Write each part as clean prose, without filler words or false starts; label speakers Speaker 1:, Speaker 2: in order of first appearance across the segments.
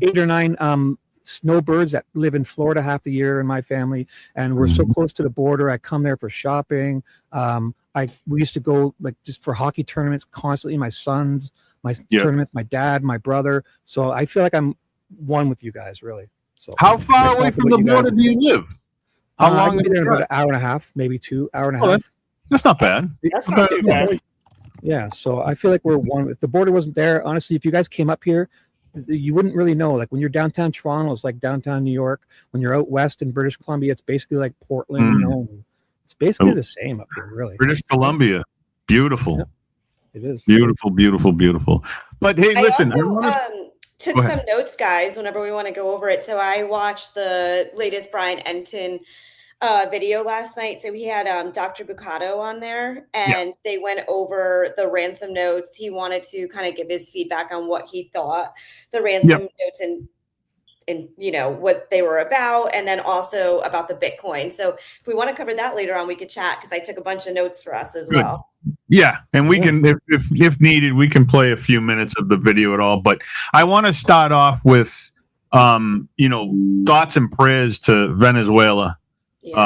Speaker 1: 8 or 9 snowbirds that live in Florida half the year in my family, and we're so close to the border. I come there for shopping. We used to go like just for hockey tournaments constantly. My sons, my tournaments, my dad, my brother. So I feel like I'm one with you guys, really. So
Speaker 2: how far away from the border do you live? How long?
Speaker 1: I've been there about an hour and a half, maybe 2 hour and a half.
Speaker 2: That's not bad.
Speaker 3: That's not too bad.
Speaker 1: Yeah, so I feel like we're one. If the border wasn't there, honestly, if you guys came up here, you wouldn't really know. Like when you're downtown Toronto, it's like downtown New York. When you're out west in British Columbia, it's basically like Portland. You know, it's basically the same up here, really.
Speaker 2: British Columbia, beautiful.
Speaker 1: Yeah, it is
Speaker 2: beautiful, beautiful, beautiful. But hey, listen.
Speaker 4: I also took some notes, guys. Whenever we want to go over it, so I watched the latest Brian Entin video last night. So he had Dr. Bucato on there, and they went over the ransom notes. He wanted to kind of give his feedback on what he thought the ransom notes and you know what they were about, and then also about the Bitcoin. So if we want to cover that later on, we could chat, because I took a bunch of notes for us as well.
Speaker 2: Yeah, and we can, if needed, we can play a few minutes of the video at all. But I want to start off with thoughts and prayers to Venezuela. Just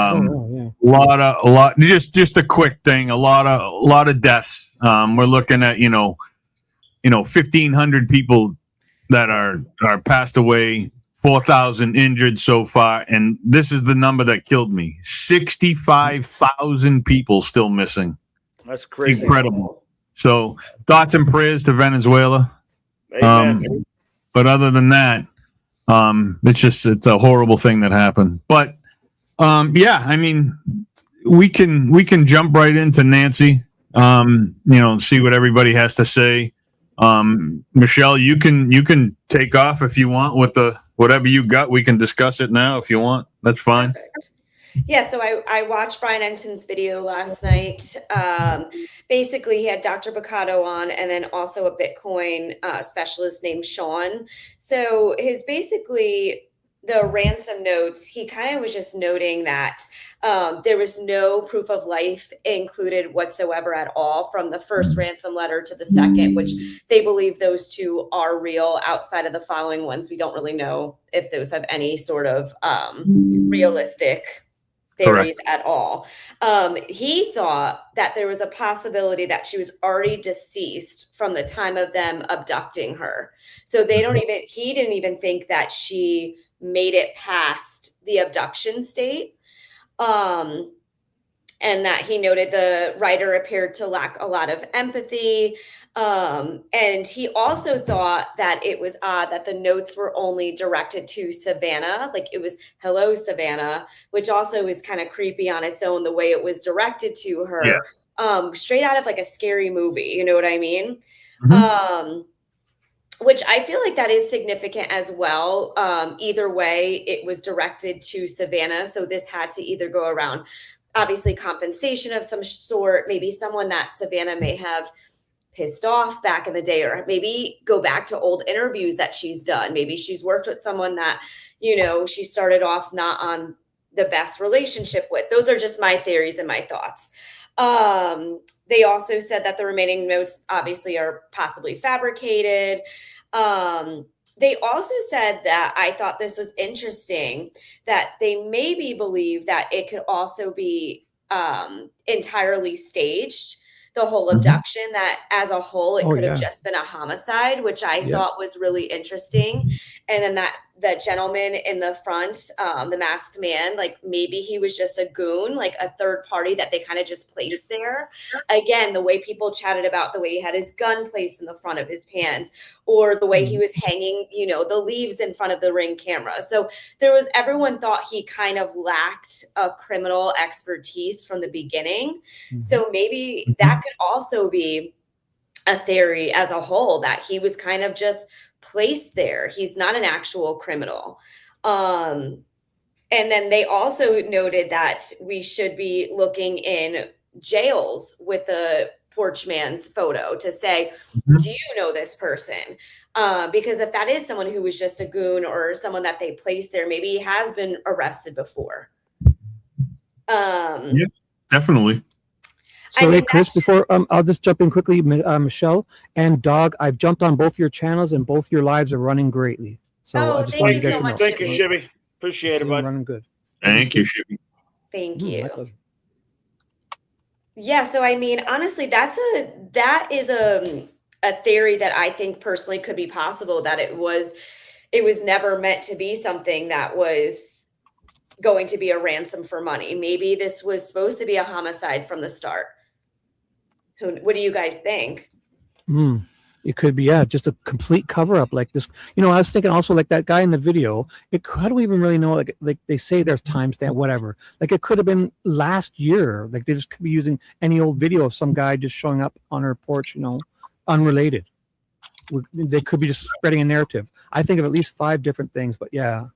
Speaker 2: a quick thing. A lot of deaths. We're looking at 1,500 people that are passed away, 4,000 injured so far, and this is the number that killed me: 65,000 people still missing.
Speaker 3: That's crazy.
Speaker 2: Incredible. So thoughts and prayers to Venezuela.
Speaker 3: Amen.
Speaker 2: But other than that, it's a horrible thing that happened. But I mean, we can jump right into Nancy, see what everybody has to say. Michelle, you can take off if you want with whatever you got. We can discuss it now if you want. That's fine.
Speaker 4: Perfect. Yeah, so I watched Brian Entin's video last night. Basically, he had Dr. Bucato on, and then also a Bitcoin specialist named Sean. So the ransom notes, he kind of was just noting that there was no proof of life included whatsoever at all from the first ransom letter to the second, which they believe those two are real. Outside of the following ones, we don't really know if those have any sort of realistic theories at all. He thought that there was a possibility that she was already deceased from the time of them abducting her. So he didn't even think that she made it past the abduction state. And that he noted the writer appeared to lack a lot of empathy. And he also thought that it was odd that the notes were only directed to Savannah. Like it was, "Hello, Savannah," which also is kind of creepy on its own, the way it was directed to her. Straight out of like a scary movie. You know what I mean? Which I feel like that is significant as well. Either way, it was directed to Savannah. So this had to either go around, obviously, compensation of some sort, maybe someone that Savannah may have pissed off back in the day, or maybe go back to old interviews that she's done. Maybe she's worked with someone that, she started off not on the best relationship with. Those are just my theories and my thoughts. They also said that the remaining notes obviously are possibly fabricated. They also said that, I thought this was interesting, that they maybe believe that it could also be entirely staged, the whole abduction, that as a whole, it could have just been a homicide, which I thought was really interesting. And then that gentleman in the front, the masked man, like maybe he was just a goon, like a third party that they kind of just placed there. Again, the way people chatted about the way he had his gun placed in the front of his hands, or the way he was hanging, the leaves in front of the Ring camera. So everyone thought he kind of lacked a criminal expertise from the beginning. So maybe that could also be a theory as a whole, that he was kind of just placed there. He's not an actual criminal. And then they also noted that we should be looking in jails with the porch man's photo to say, do you know this person? Because if that is someone who was just a goon or someone that they placed there, maybe he has been arrested before.
Speaker 2: Yes, definitely.
Speaker 1: So, hey, Chris, before I'll just jump in quickly, Michelle and Dog, I've jumped on both your channels and both your lives are running greatly. So
Speaker 4: Oh,
Speaker 1: I just
Speaker 4: thank
Speaker 1: wanted
Speaker 4: you
Speaker 1: you guys
Speaker 4: so
Speaker 1: to
Speaker 4: much,
Speaker 1: know.
Speaker 3: Thank you,
Speaker 4: Shibby.
Speaker 3: Shibby. Appreciate it,
Speaker 1: See him
Speaker 3: bud.
Speaker 1: running good.
Speaker 2: Thank you, Shibby.
Speaker 4: Thank
Speaker 1: My
Speaker 4: you.
Speaker 1: pleasure.
Speaker 4: Yeah, so I mean, honestly, that is a theory that I think personally could be possible, that it was never meant to be something that was going to be a ransom for money. Maybe this was supposed to be a homicide from the start. What do you guys think?
Speaker 1: Hmm. It could be, yeah, just a complete cover up like this. You know, I was thinking also like that guy in the video. How do we even really know? Like they say there's timestamp, whatever. Like it could have been last year. Like they just could be using any old video of some guy just showing up on her porch, you know, unrelated. They could be just spreading a narrative. I think of at least 5 different things, but yeah,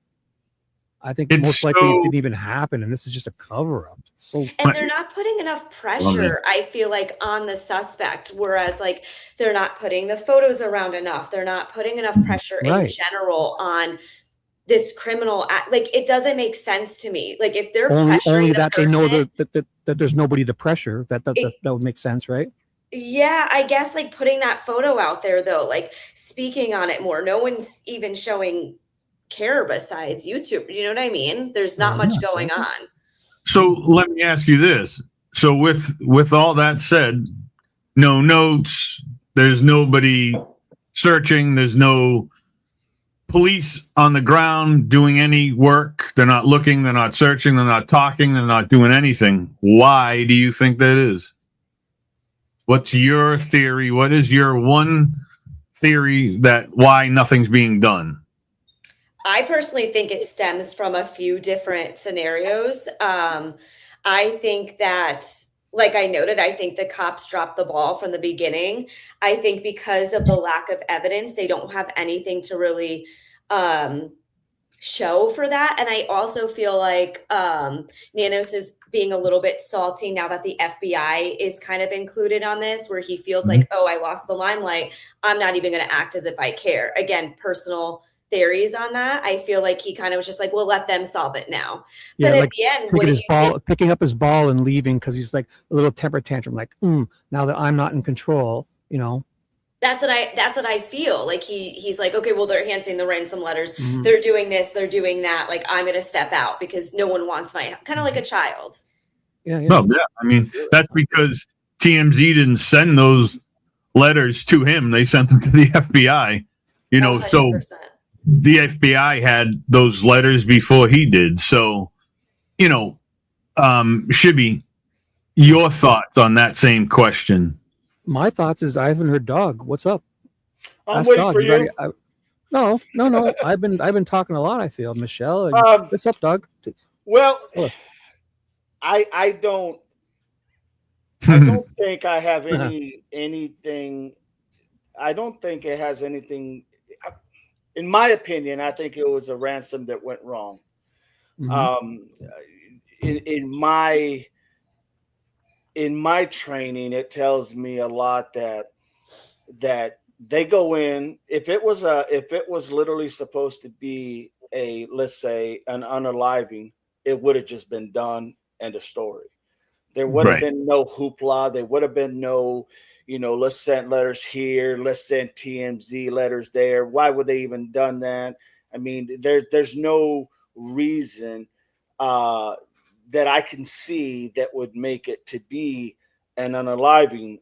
Speaker 1: I think
Speaker 2: It's
Speaker 1: most likely it
Speaker 2: so-
Speaker 1: didn't even happen, and this is just a cover up. So
Speaker 4: And they're not putting enough pressure, I feel like, on the suspect. Whereas, like, they're not putting the photos around enough. They're not putting enough pressure in
Speaker 1: Right.
Speaker 4: general on this criminal act. Like, it doesn't make sense to me. Like, if they're
Speaker 1: only
Speaker 4: pressuring the
Speaker 1: that
Speaker 4: person,
Speaker 1: they know that there's nobody to pressure. That
Speaker 4: It-
Speaker 1: would make sense, right?
Speaker 4: yeah, I guess like putting that photo out there though, like speaking on it more. No one's even showing care besides YouTube. You know what I mean? There's not much
Speaker 1: Yeah,
Speaker 4: going
Speaker 1: exactly.
Speaker 4: on.
Speaker 2: So let me ask you this. So with all that said, no notes, there's nobody searching, there's no police on the ground doing any work. They're not looking, they're not searching, they're not talking, they're not doing anything. Why do you think that is? What's your theory? What is your one theory that why nothing's being done?
Speaker 4: I personally think it stems from a few different scenarios. I think that, like I noted, I think the cops dropped the ball from the beginning. I think because of the lack of evidence, they don't have anything to really show for that. And I also feel like Nanos is being a little bit salty now that the FBI is kind of included on this, where he feels like, oh, I lost the limelight. I'm not even going to act as if I care. Again, personal theories on that. I feel like he kind of was just like, well, let them solve it now.
Speaker 1: Yeah,
Speaker 4: But at
Speaker 1: like
Speaker 4: the end, what
Speaker 1: taking
Speaker 4: do
Speaker 1: his
Speaker 4: you
Speaker 1: ball,
Speaker 4: think?
Speaker 1: picking up his ball and leaving because he's like a little temper tantrum, like, now that I'm not in control, you know.
Speaker 4: That's what I feel. Like he's like, okay, well, they're handing the ransom letters.
Speaker 1: Mhm.
Speaker 4: They're doing this, they're doing that. Like, I'm gonna step out because no one wants my, kind of like a child.
Speaker 1: Yeah, yeah.
Speaker 2: No, yeah. I mean, that's because TMZ didn't send those letters to him. They sent them to the FBI. You know, so
Speaker 4: 100%.
Speaker 2: the FBI had those letters before he did. So, you know, Shibby, your thoughts on that same question?
Speaker 1: My thoughts is I haven't heard Dog. What's up?
Speaker 3: I'm
Speaker 1: Ask
Speaker 3: waiting
Speaker 1: Dog.
Speaker 3: for
Speaker 1: You
Speaker 3: you.
Speaker 1: ready? No. I've been talking a lot. I feel Michelle. What's up, Dog?
Speaker 3: Well,
Speaker 1: Oh.
Speaker 3: I don't think I have anything. I don't think it has anything. In my opinion, I think it was a ransom that went wrong.
Speaker 1: Mhm.
Speaker 3: In my training, it tells me a lot that they go in. If it was literally supposed to be let's say an unaliving, it would have just been done, end of story. There would have
Speaker 2: Right.
Speaker 3: been no hoopla. There would have been no, let's send letters here, let's send TMZ letters there. Why would they even done that? I mean, there's no reason that I can see that would make it to be an unaliving.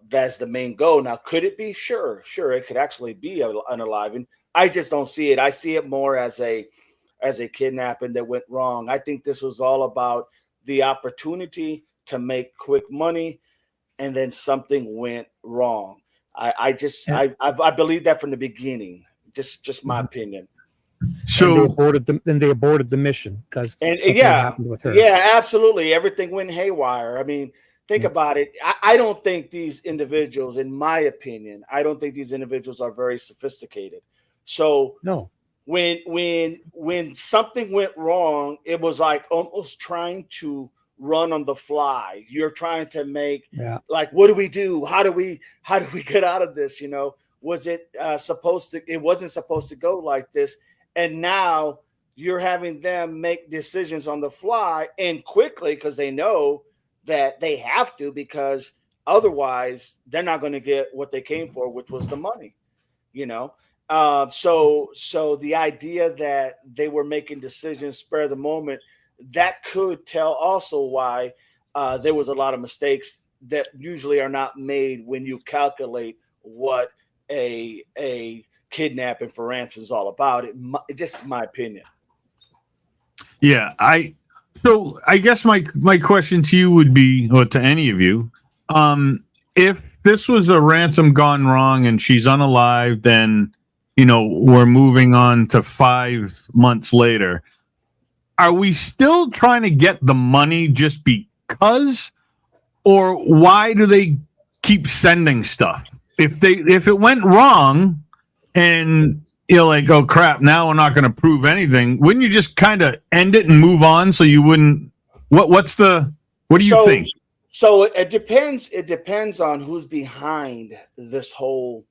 Speaker 3: That's the main goal. Now, could it be? Sure, it could actually be an unaliving. I just don't see it. I see it more as a kidnapping that went wrong. I think this was all about the opportunity to make quick money, and then something went wrong. I believe that from the beginning. Just my opinion.
Speaker 2: So
Speaker 1: They aborted the mission because
Speaker 3: And
Speaker 1: something happened with her.
Speaker 3: yeah, absolutely. Everything went haywire. I mean, think about it. I don't think these individuals, in my opinion, I don't think these individuals are very sophisticated. So
Speaker 1: No.
Speaker 3: when something went wrong, it was like almost trying to run on the fly. You're trying to make like, what do we do? How do we get out of this? Was it supposed to? It wasn't supposed to go like this, and now you're having them make decisions on the fly and quickly because they know that they have to, because otherwise they're not going to get what they came for, which was the money. So the idea that they were making decisions spur of the moment, that could tell also why there was a lot of mistakes that usually are not made when you calculate what a kidnapping for ransom is all about. It just is my opinion.
Speaker 2: Yeah, so I guess my question to you would be, or to any of you, if this was a ransom gone wrong and she's unalived, then we're moving on to 5 months later. Are we still trying to get the money just because, or why do they keep sending stuff? If it went wrong, and you're like, oh crap, now we're not going to prove anything, wouldn't you just kind of end it and move on? So you wouldn't. What do you think?
Speaker 3: So it depends on who's behind this whole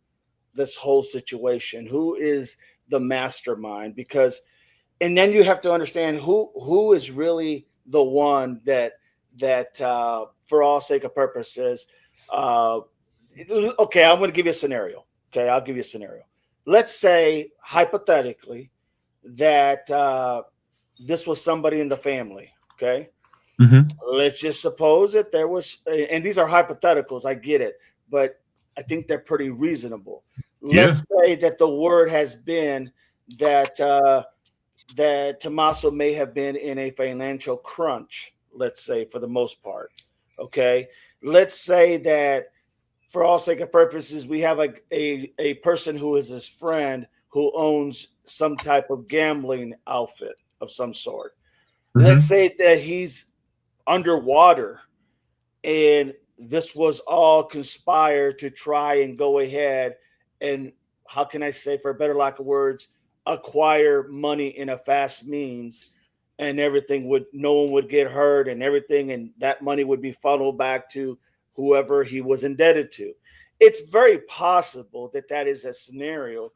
Speaker 3: situation. Who is the mastermind? And then you have to understand who is really the one that for all sake of purposes. Okay, I'm going to give you a scenario. Okay, I'll give you a scenario. Let's say hypothetically that this was somebody in the family. Okay.
Speaker 2: Mm-hmm.
Speaker 3: Let's just suppose that there was, and these are hypotheticals, I get it, but I think they're pretty reasonable.
Speaker 2: Yeah.
Speaker 3: Let's say that the word has been that Tommaso may have been in a financial crunch, let's say, for the most part. Okay. Let's say that for all sake of purposes, we have a person who is his friend who owns some type of gambling outfit of some sort. Mm-hmm. Let's say that he's underwater and this was all conspired to try and go ahead and, how can I say, for a better lack of words, acquire money in a fast means, and no one would get hurt and everything, and that money would be funneled back to whoever he was indebted to. It's very possible that is a scenario,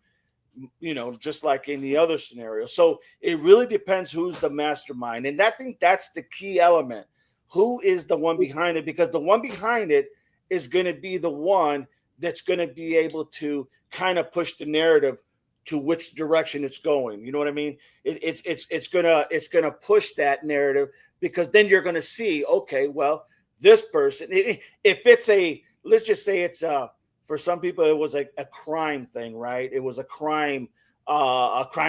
Speaker 3: just like any other scenario. So it really depends who's the mastermind. And I think that's the key element. Who is the one behind it? Because the one behind it is going to be the one that's going to be able to kind of push the narrative to which direction it's going. You know what I mean? It's gonna push that narrative, because then you're going to see, okay, well, this person, if it's let's just say it's for some people it was a crime thing, right? It was a crime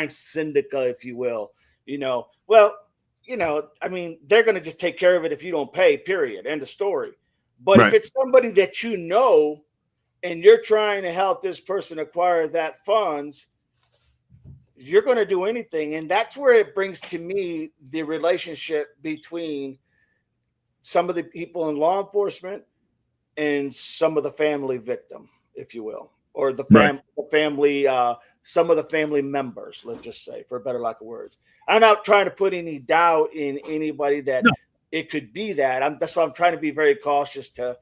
Speaker 3: syndicate, if you will. I mean, they're going to just take care of it if you don't pay, period. End of story. But right. If it's somebody that and you're trying to help this person acquire that funds, you're going to do anything. And that's where it brings to me the relationship between some of the people in law enforcement and some of the family victim, if you will, or the family, some of the family members, let's just say, for a better lack of words. I'm not trying to put any doubt in anybody that it could be that. That's why I'm trying to be very cautious to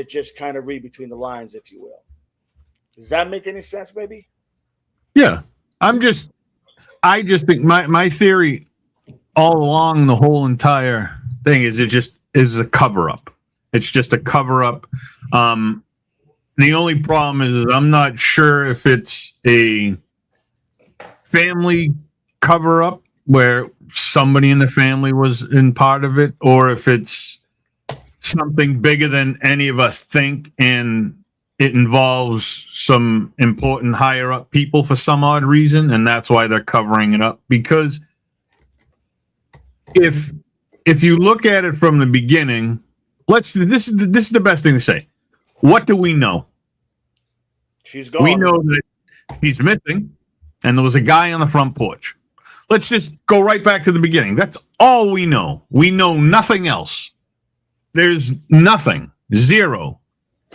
Speaker 3: just kind of read between the lines, if you will. Does that make any sense, maybe?
Speaker 2: Yeah. I just think my theory all along the whole entire thing is is a cover up. It's just a cover up. The only problem is I'm not sure if it's a family cover up where somebody in the family was in part of it, or if it's something bigger than any of us think, and it involves some important higher up people for some odd reason, and that's why they're covering it up. Because if you look at it from the beginning, this is the best thing to say. What do we know?
Speaker 3: She's gone.
Speaker 2: We know that he's missing, and there was a guy on the front porch. Let's just go right back to the beginning. That's all we know. We know nothing else. There's nothing. Zero.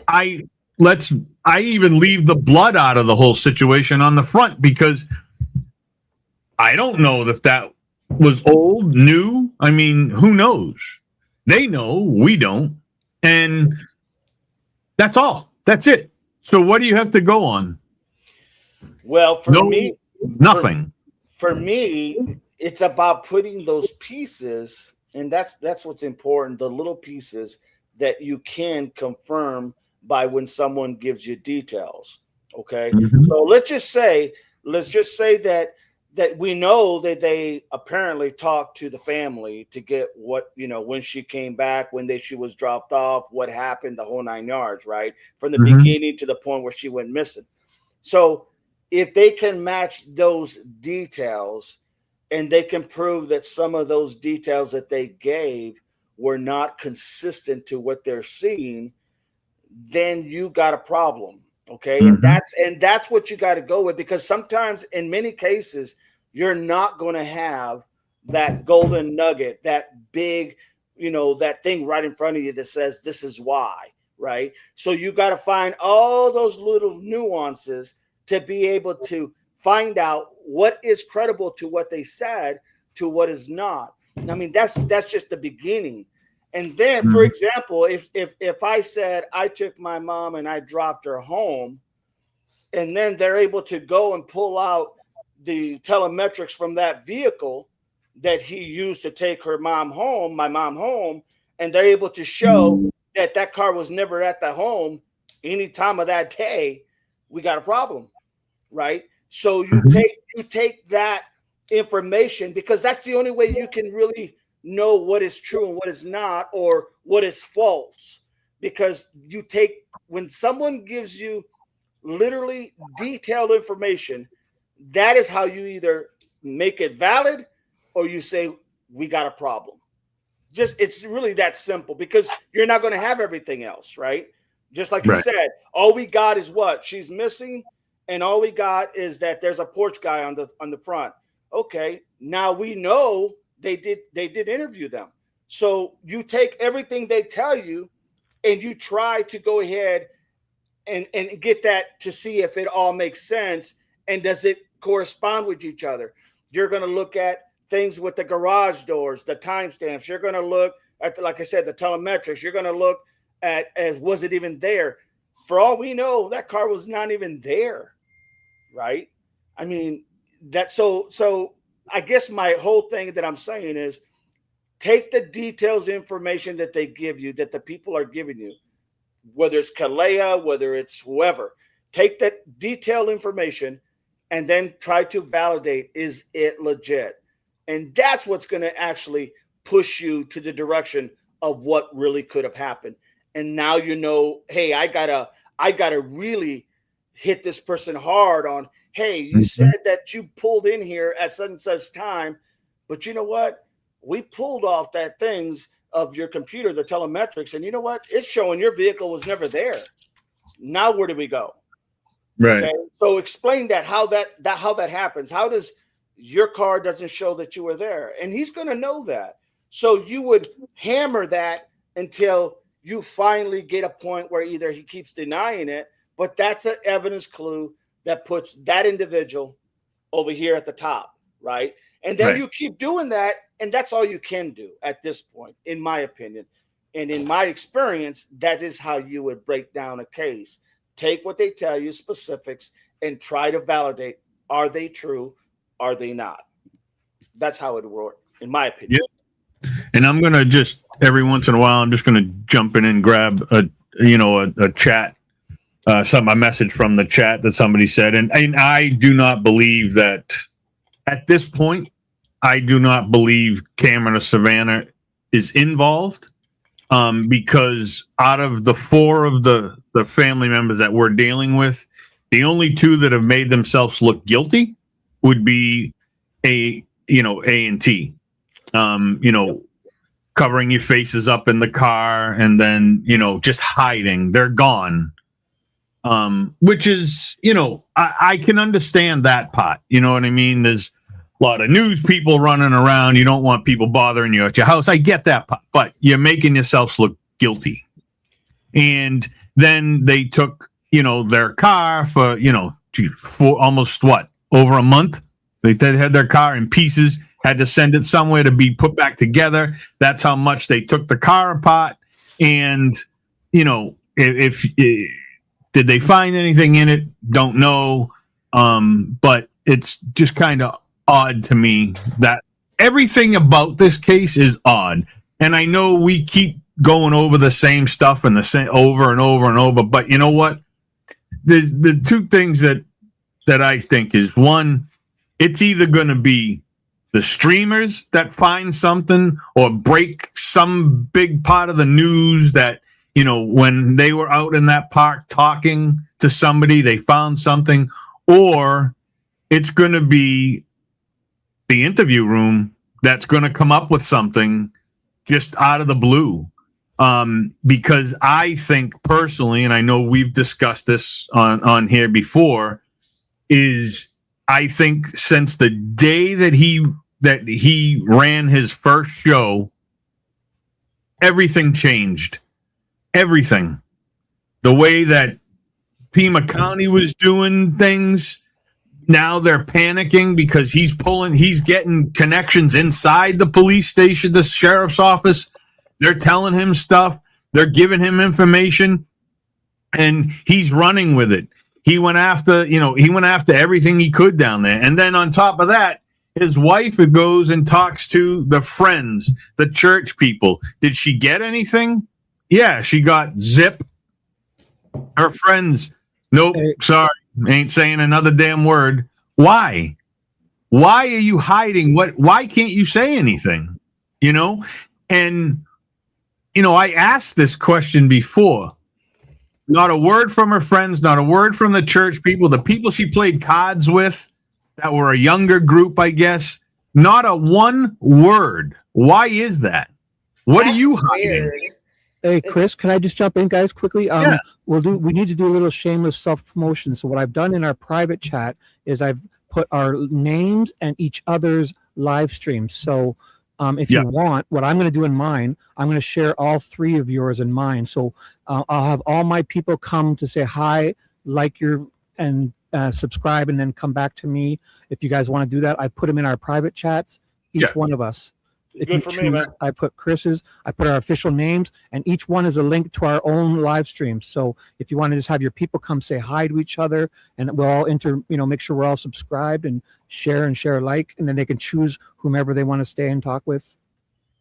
Speaker 2: I even leave the blood out of the whole situation on the front, because I don't know if that was old, new. I mean, who knows? They know, we don't. And that's all. That's it. So what do you have to go on?
Speaker 3: Well, for me,
Speaker 2: nothing.
Speaker 3: For me, it's about putting those pieces, and that's what's important, the little pieces that you can confirm by when someone gives you details. Okay. Mm-hmm. So let's just say let's just say that we know that they apparently talked to the family to get what, when she came back, when she was dropped off, what happened, the whole 9 yards, right? From the beginning to the point where she went missing. So if they can match those details and they can prove that some of those details that they gave were not consistent to what they're seeing, then you got a problem. Okay. And that's what you got to go with, because sometimes in many cases, you're not going to have that golden nugget, that big, that thing right in front of you that says, this is why, right? So you got to find all those little nuances to be able to find out what is credible to what they said to what is not. I mean, that's just the beginning. And then, for example, if I said I took my mom and I dropped her home, and then they're able to go and pull out the telemetrics from that vehicle that he used to take my mom home, and they're able to show that car was never at the home any time of that day, we got a problem, right? So you take that information, because that's the only way you can really know what is true and what is not, or what is false. Because when someone gives you literally detailed information, that is how you either make it valid or you say, we got a problem. It's really that simple, because you're not going to have everything else, right? Just like you said, all we got is what she's missing, and all we got is that there's a porch guy on the front. Okay, now we know they did interview them. So you take everything they tell you and you try to go ahead and get that to see if it all makes sense and does it correspond with each other. You're going to look at things with the garage doors, the timestamps. You're going to look at, like I said, the telemetrics. You're going to look at was it even there? For all we know, that car was not even there, right? I mean, so I guess my whole thing that I'm saying is, take the details information that they give you, that the people are giving you, whether it's Kalea, whether it's whoever, take that detailed information and then try to validate, is it legit? And that's what's going to actually push you to the direction of what really could have happened. And now, hey, I gotta really hit this person hard on, hey, you said that you pulled in here at such and such time, but you know what? We pulled off that things of your computer, the telemetrics, and you know what? It's showing your vehicle was never there. Now where do we go?
Speaker 2: Right.
Speaker 3: Okay? So explain how that happens. How does your car doesn't show that you were there? And he's going to know that. So you would hammer that until you finally get a point where either he keeps denying it, but that's an evidence clue that puts that individual over here at the top, right? And then you keep doing that, and that's all you can do at this point, in my opinion. And in my experience, that is how you would break down a case. Take what they tell you, specifics, and try to validate, are they true? Are they not? That's how it would work, in my opinion.
Speaker 2: Yeah. And I'm going to just, every once in a while, I'm just going to jump in and grab a chat, a message from the chat that somebody said. And I do not believe that at this point, I do not believe Cameron or Savannah is involved, because out of the 4 of the family members that we're dealing with, the only 2 that have made themselves look guilty would be A and T. Covering your faces up in the car and then, just hiding. They're gone. Which is, I can understand that part. You know what I mean? There's a lot of news people running around. You don't want people bothering you at your house. I get that part, but you're making yourselves look guilty. And then they took, their car for, for almost over a month. They had their car in pieces, had to send it somewhere to be put back together. That's how much they took the car apart. And, if did they find anything in it? Don't know. But it's just kind of odd to me that everything about this case is odd. And I know we keep going over the same stuff and the same over and over and over. But you know what? There's the 2 things that that I think is one, it's either going to be the streamers that find something or break some big part of the news that, you know, when they were out in that park talking to somebody, they found something, or it's going to be the interview room that's going to come up with something just out of the blue. Because I think personally, and I know we've discussed this on here before, is I think since the day that he ran his first show, everything changed. Everything. The way that Pima County was doing things, now they're panicking because he's getting connections inside the police station, the sheriff's office. They're telling him stuff. They're giving him information, and he's running with it. He went after everything he could down there. And then on top of that, his wife goes and talks to the friends, the church people. Did she get anything? Yeah, she got zip. Her friends, nope, sorry, ain't saying another damn word. Why? Why are you hiding? Why can't you say anything? You know? And I asked this question before. Not a word from her friends, not a word from the church people, the people she played cards with that were a younger group, I guess. Not a one word. Why is that? What are you hiding?
Speaker 4: Weird.
Speaker 1: Hey, Chris, can I just jump in, guys, quickly?
Speaker 2: Yeah.
Speaker 1: We need to do a little shameless self-promotion. So what I've done in our private chat is I've put our names and each other's live streams. So if you want, what I'm going to do in mine, I'm going to share all three of yours in mine. So I'll have all my people come to say hi, like and subscribe, and then come back to me. If you guys want to do that, I put them in our private chats, each one of us. If you choose, I put Chris's, I put our official names, and each one is a link to our own live stream. So if you want to just have your people come say hi to each other, and we'll all make sure we're all subscribed and share like, and then they can choose whomever they want to stay and talk with.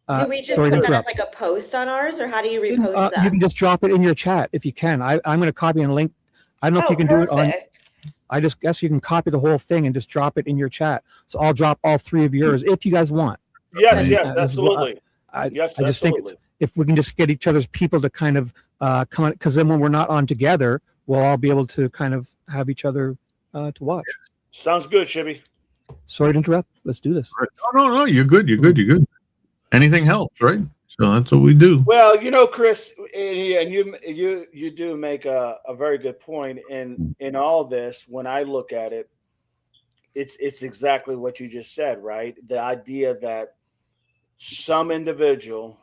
Speaker 4: Do we just put that as like a post on ours, or how do you repost that?
Speaker 1: You can just drop it in your chat if you can. I'm going to copy and link. I don't know if you can do it on. I just guess you can copy the whole thing and just drop it in your chat. So I'll drop all three of yours if you guys want.
Speaker 3: Yes, absolutely.
Speaker 1: I just think if we can just get each other's people to kind of come on, because then when we're not on together, we'll all be able to kind of have each other to watch.
Speaker 3: Sounds good, Shibby.
Speaker 1: Sorry to interrupt. Let's do this.
Speaker 2: No, you're good. You're good. Anything helps, right? So that's what we do.
Speaker 3: Well, Chris, and you do make a very good point in all this. When I look at it, it's exactly what you just said, right? The idea that some individual,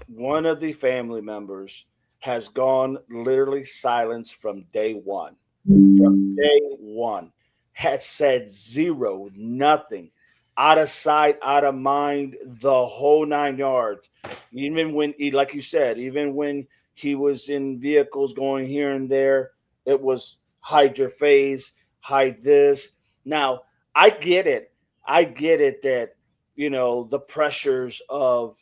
Speaker 3: one of the family members, has gone literally silenced from day one. From day one, has said zero, nothing, out of sight, out of mind, the whole 9 yards. Even when like you said, even when he was in vehicles going here and there, it was hide your face, hide this. Now, I get it that, the pressures of,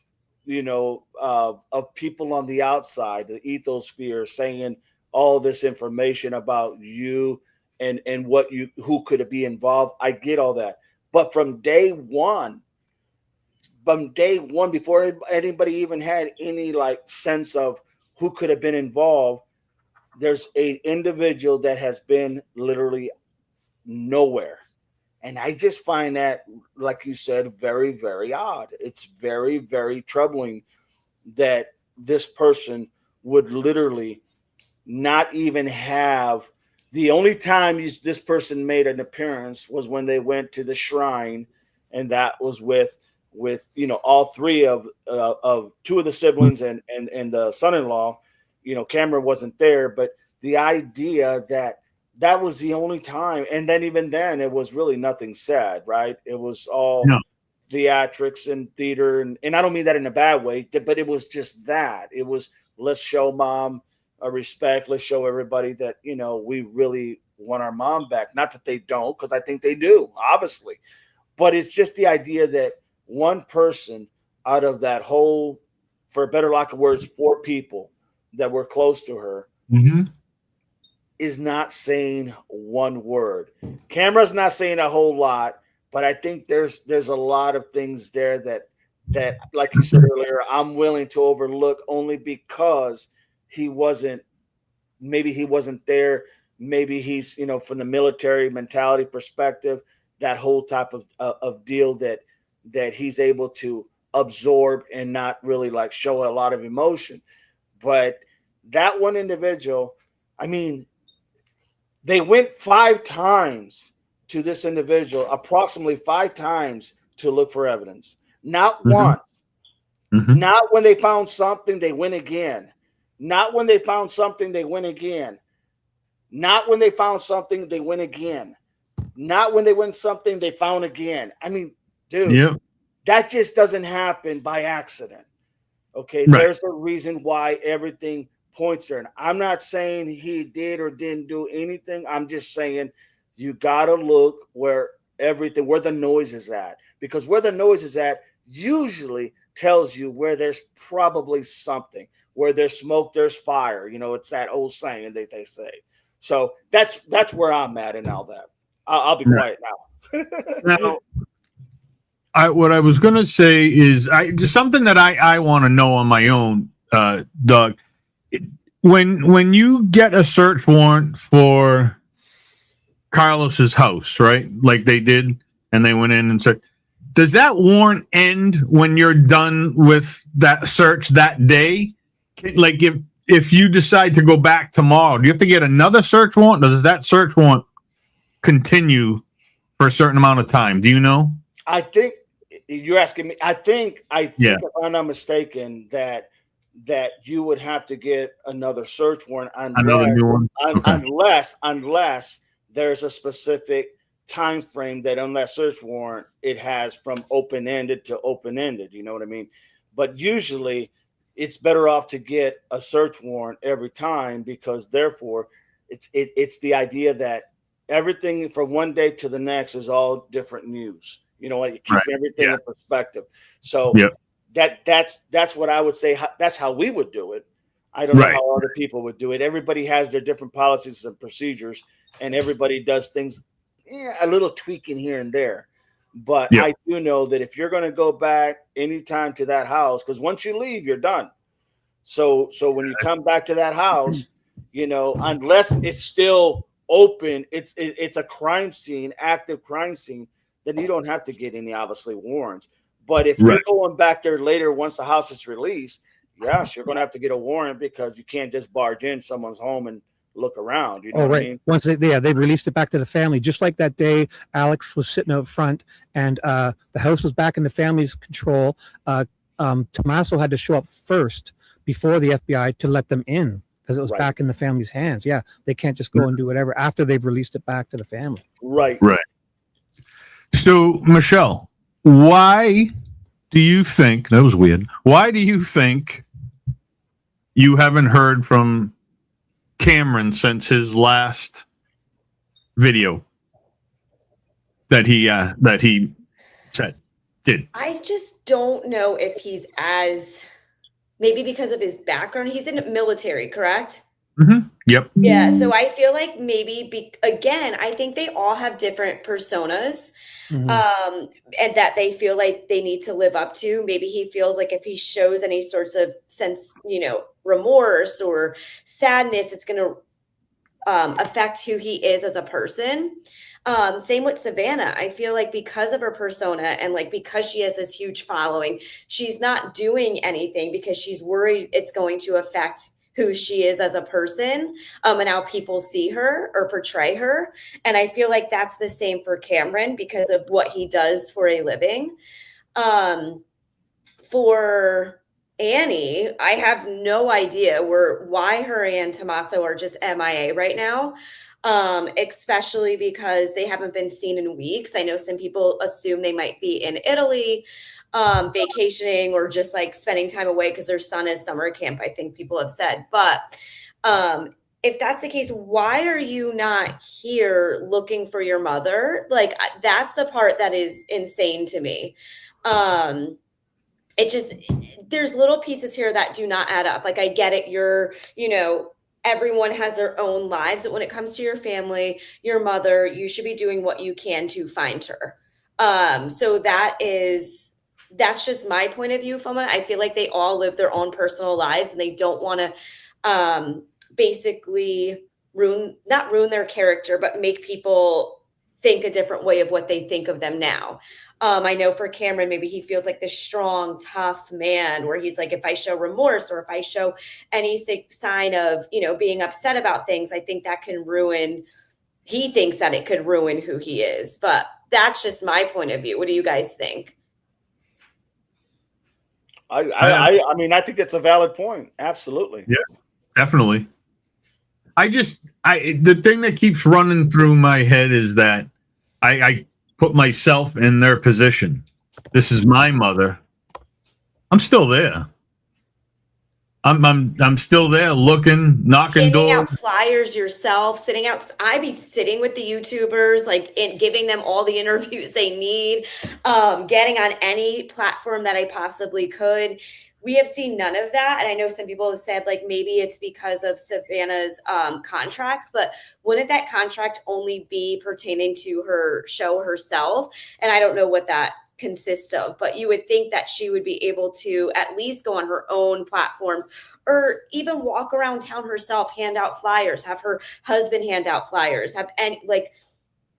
Speaker 3: of people on the outside, the ethosphere, saying all this information about you and who could be involved. I get all that. But from day one, before anybody even had any sense of who could have been involved, there's an individual that has been literally nowhere. And I just find that, like you said, very, very odd. It's very, very troubling that this person would literally not even have. The only time this person made an appearance was when they went to the shrine, and that was with all three of two of the siblings and the son-in-law. Cameron wasn't there, but the idea that was the only time. And then even then, it was really nothing said, right? It was all theatrics and theater. And I don't mean that in a bad way, but it was just that. It was, let's show mom a respect. Let's show everybody that, we really want our mom back. Not that they don't, because I think they do, obviously. But it's just the idea that one person out of that whole, for a better lack of words, 4 people that were close to her, is not saying one word. Camera's not saying a whole lot, but I think there's a lot of things there that like you said earlier, I'm willing to overlook only because maybe he wasn't there. Maybe he's, from the military mentality perspective, that whole type of deal that he's able to absorb and not really like show a lot of emotion. But that one individual, I mean, they went 5 times to this individual, approximately 5 times, to look for evidence. Not once. Not when they found something, they went again. Not when they found something, they went again. Not when they found something, they went again. Not when they went something, they found again. I mean, dude, that just doesn't happen by accident. Okay, right. There's a reason why everything points there. And I'm not saying he did or didn't do anything. I'm just saying you got to look where the noise is at. Because where the noise is at usually tells you where there's probably something. Where there's smoke, there's fire. It's that old saying that they say. So that's where I'm at in all that. I'll be quiet now.
Speaker 2: Now, what I was going to say is just something that I want to know on my own, Doug. When you get a search warrant for Carlos's house, right? Like they did, and they went in and said, does that warrant end when you're done with that search that day? Like if you decide to go back tomorrow, do you have to get another search warrant? Or does that search warrant continue for a certain amount of time? Do you know?
Speaker 3: I think you're asking me. I think if I'm not mistaken, that you would have to get another search warrant unless there's a specific time frame that on that search warrant it has from open-ended to open-ended. You know what I mean? But usually it's better off to get a search warrant every time, because therefore it's the idea that everything from one day to the next is all different news. You know what? You keep everything in perspective. So that's what I would say. That's how we would do it. I don't know how other people would do it. Everybody has their different policies and procedures, and everybody does things a little tweaking here and there. But I do know that if you're going to go back anytime to that house, because once you leave, you're done. So when you come back to that house, unless it's still open, it's a crime scene, active crime scene, then you don't have to get any obviously warrants. But if you're going back there later, once the house is released, yes, you're going to have to get a warrant, because you can't just barge in someone's home and look around. You know what I mean? Once
Speaker 1: they released it back to the family, just like that day Alex was sitting out front and the house was back in the family's control. Tommaso had to show up first before the FBI to let them in, because it was back in the family's hands. Yeah, they can't just go and do whatever after they've released it back to the family.
Speaker 3: Right.
Speaker 2: So, Michelle, why do you think, that was weird, why do you think you haven't heard from Cameron since his last video that he did?
Speaker 4: I just don't know if he's maybe because of his background. He's in the military, correct?
Speaker 2: Mm-hmm. Yep.
Speaker 4: Yeah. So I feel like maybe again, I think they all have different personas, and that they feel like they need to live up to. Maybe he feels like if he shows any sorts of sense, remorse or sadness, it's going to affect who he is as a person. Same with Savannah. I feel like because of her persona and like because she has this huge following, she's not doing anything because she's worried it's going to affect who she is as a person, and how people see her or portray her. And I feel like that's the same for Cameron because of what he does for a living. For Annie, I have no idea why her and Tommaso are just MIA right now. Especially because they haven't been seen in weeks. I know some people assume they might be in Italy, vacationing or just like spending time away because their son is summer camp, I think people have said. But if that's the case, why are you not here looking for your mother? Like, that's the part that is insane to me. There's little pieces here that do not add up. Like, I get it. You're, everyone has their own lives. But when it comes to your family, your mother, you should be doing what you can to find her. So that's just my point of view, Foma. I feel like they all live their own personal lives and they don't want to basically not ruin their character, but make people think a different way of what they think of them now. I know for Cameron, maybe he feels like this strong, tough man where he's like, if I show remorse or if I show any sign of, being upset about things, I think that can ruin, he thinks that it could ruin who he is. But that's just my point of view. What do you guys think?
Speaker 3: I mean, I think it's a valid point. Absolutely.
Speaker 2: Yeah, definitely. The thing that keeps running through my head is that I put myself in their position. This is my mother. I'm still there. I'm still there looking, knocking doors.
Speaker 4: Giving out flyers yourself, I'd be sitting with the YouTubers, giving them all the interviews they need, getting on any platform that I possibly could. We have seen none of that. And I know some people have said maybe it's because of Savannah's contracts, but wouldn't that contract only be pertaining to her show herself? And I don't know what that consists of, but you would think that she would be able to at least go on her own platforms or even walk around town herself, hand out flyers, have her husband hand out flyers, have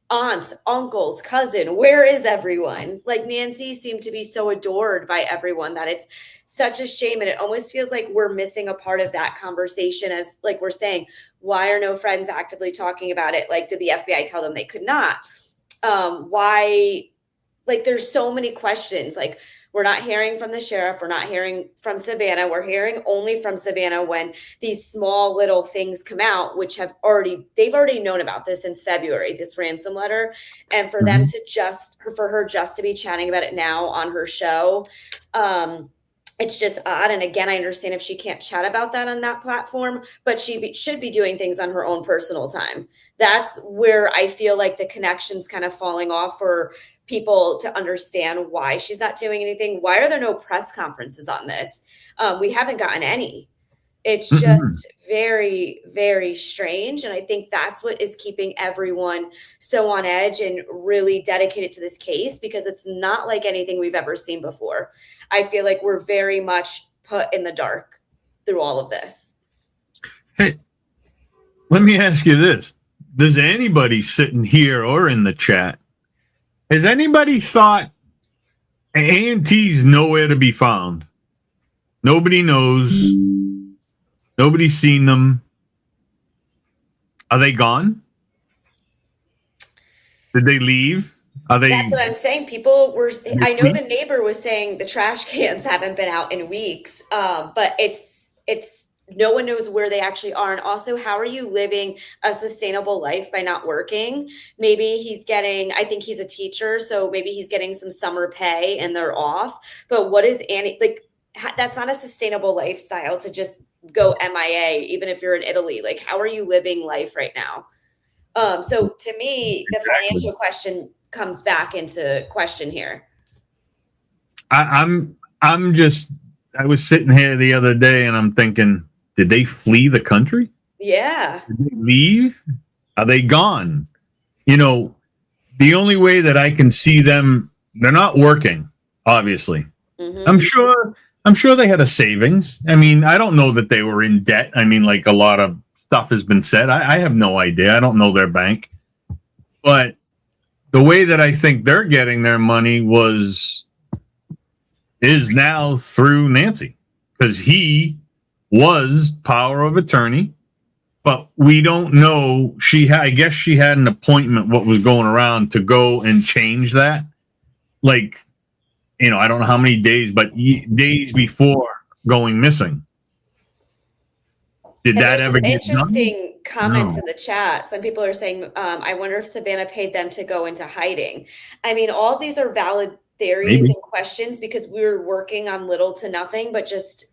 Speaker 4: aunts, uncles, cousin, where is everyone? Nancy seemed to be so adored by everyone that it's such a shame. And it almost feels like we're missing a part of that conversation as we're saying, why are no friends actively talking about it? Did the FBI tell them they could not? Why? There's so many questions. We're not hearing from the sheriff. We're not hearing from Savannah. We're hearing only from Savannah when these small little things come out, which they've already known about this since February, this ransom letter. And for them to for her just to be chatting about it now on her show, it's just odd. And again, I understand if she can't chat about that on that platform, but she should be doing things on her own personal time. That's where I feel like the connection's kind of falling off for people to understand why she's not doing anything. Why are there no press conferences on this? We haven't gotten any. It's just very, very strange. And I think that's what is keeping everyone so on edge and really dedicated to this case, because it's not like anything we've ever seen before. I feel like we're very much put in the dark through all of this.
Speaker 2: Hey, let me ask you this. Does anybody sitting here or in the chat, has anybody thought A&T's nowhere to be found? Nobody knows. Nobody's seen them. Are they gone? Did they leave? Are they?
Speaker 4: That's what I'm saying. People were. I know the neighbor was saying the trash cans haven't been out in weeks, but it's no one knows where they actually are. And also, how are you living a sustainable life by not working? Maybe he's getting. I think he's a teacher, so maybe he's getting some summer pay and they're off. But what is Annie like? That's not a sustainable lifestyle to just go MIA, even if you're in Italy. How are you living life right now? So to me, the financial question comes back into question here.
Speaker 2: I was sitting here the other day and I'm thinking, did they flee the country?
Speaker 4: Yeah.
Speaker 2: Did they leave? Are they gone? The only way that I can see them, they're not working, obviously. Mm-hmm. I'm sure they had a savings. I mean, I don't know that they were in debt. I mean, a lot of stuff has been said. I have no idea. I don't know their bank. But the way that I think they're getting their money is now through Nancy, because he was power of attorney, but we don't know. I guess she had an appointment, what was going around, to go and change that. I don't know how many days, but days before going missing. Did that ever get done?
Speaker 4: Interesting comments in the chat. Some people are saying, I wonder if Savannah paid them to go into hiding. I mean, all of these are valid theories and questions, because we're working on little to nothing, but just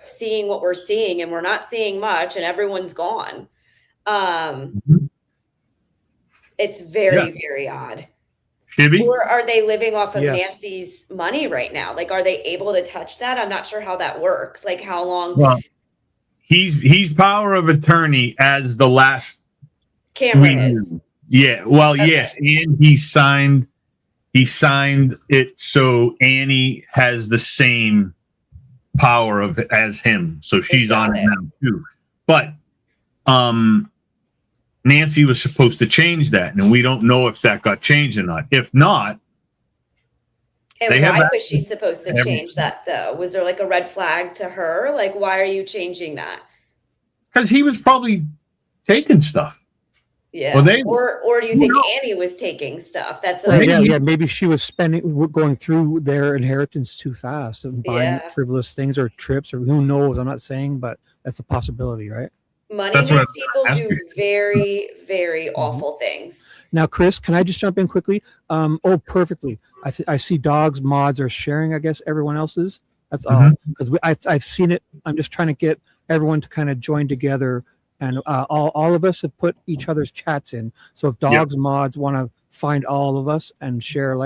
Speaker 4: seeing what we're seeing, and we're not seeing much, and everyone's gone. It's very, very odd.
Speaker 2: Shibby?
Speaker 4: Or are they living off of Nancy's money right now? Are they able to touch that? I'm not sure how that works. How long?
Speaker 2: Well, he's power of attorney as the last
Speaker 4: Cameron
Speaker 2: we
Speaker 4: is.
Speaker 2: knew. Yeah. Well,
Speaker 4: Okay.
Speaker 2: yes, and he signed it so Annie has the same power of as him. So she's
Speaker 4: Got
Speaker 2: on it
Speaker 4: it.
Speaker 2: now too. But Nancy was supposed to change that, and we don't know if that got changed or not. If not,
Speaker 4: And
Speaker 2: They have
Speaker 4: why
Speaker 2: that-
Speaker 4: was she supposed to
Speaker 2: every-
Speaker 4: change that though? Was there like a red flag to her? Like, why are you changing that?
Speaker 2: because he was probably taking stuff.
Speaker 4: Yeah.
Speaker 2: Well, they-
Speaker 4: or do you
Speaker 2: who
Speaker 4: think
Speaker 2: knows?
Speaker 4: Annie was taking stuff? That's what
Speaker 1: Well,
Speaker 4: I
Speaker 2: maybe-
Speaker 1: yeah, maybe she was going through their inheritance too fast and buying
Speaker 4: Yeah.
Speaker 1: frivolous things or trips or who knows. I'm not saying, but that's a possibility, right?
Speaker 4: Money
Speaker 2: That's what
Speaker 4: makes people
Speaker 2: I'm
Speaker 4: do
Speaker 2: asking.
Speaker 4: very, very awful things.
Speaker 1: Now, Chris, can I just jump in quickly? Perfectly. I see dogs mods are sharing, I guess, everyone else's. That's all. Because I've seen it. I'm just trying to get everyone to kind of join together. And all of us have put each other's chats in. So if dogs mods want to find all of us and share,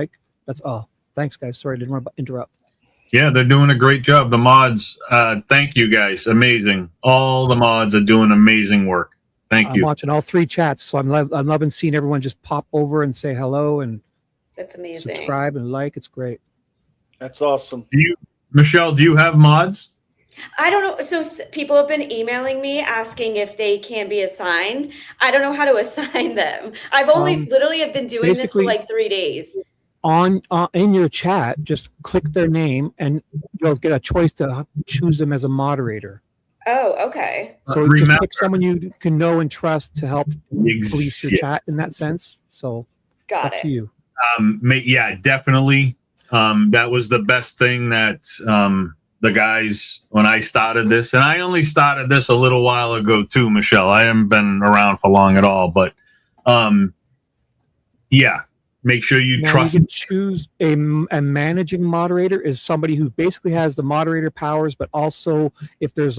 Speaker 1: that's all. Thanks, guys. Sorry, I didn't want to interrupt.
Speaker 2: Yeah, they're doing a great job. The mods, thank you guys. Amazing. All the mods are doing amazing work. Thank
Speaker 1: I'm
Speaker 2: you.
Speaker 1: watching all three chats, so I'm loving seeing everyone just pop over and say hello and
Speaker 4: That's amazing.
Speaker 1: subscribe and like. It's great.
Speaker 3: That's awesome.
Speaker 2: Michelle, do you have mods?
Speaker 4: I don't know. So people have been emailing me asking if they can be assigned. I don't know how to assign them. I've only literally have been doing this for
Speaker 1: basically-
Speaker 4: like 3 days.
Speaker 1: On in your chat, just click their name and you'll get a choice to choose them as a moderator.
Speaker 4: Oh, okay.
Speaker 1: So just
Speaker 2: Remember-
Speaker 1: pick someone you can know and trust to help police your
Speaker 2: Yeah.
Speaker 1: chat in that sense. So it's
Speaker 4: Got
Speaker 1: up to
Speaker 4: it.
Speaker 1: you.
Speaker 2: Yeah, definitely. That was the best thing that the guys, when I started this, and I only started this a little while ago too, Michelle. I haven't been around for long at all, but yeah, make sure you
Speaker 1: Now
Speaker 2: trust.
Speaker 1: you can choose a managing moderator is somebody who basically has the moderator powers, but also if there's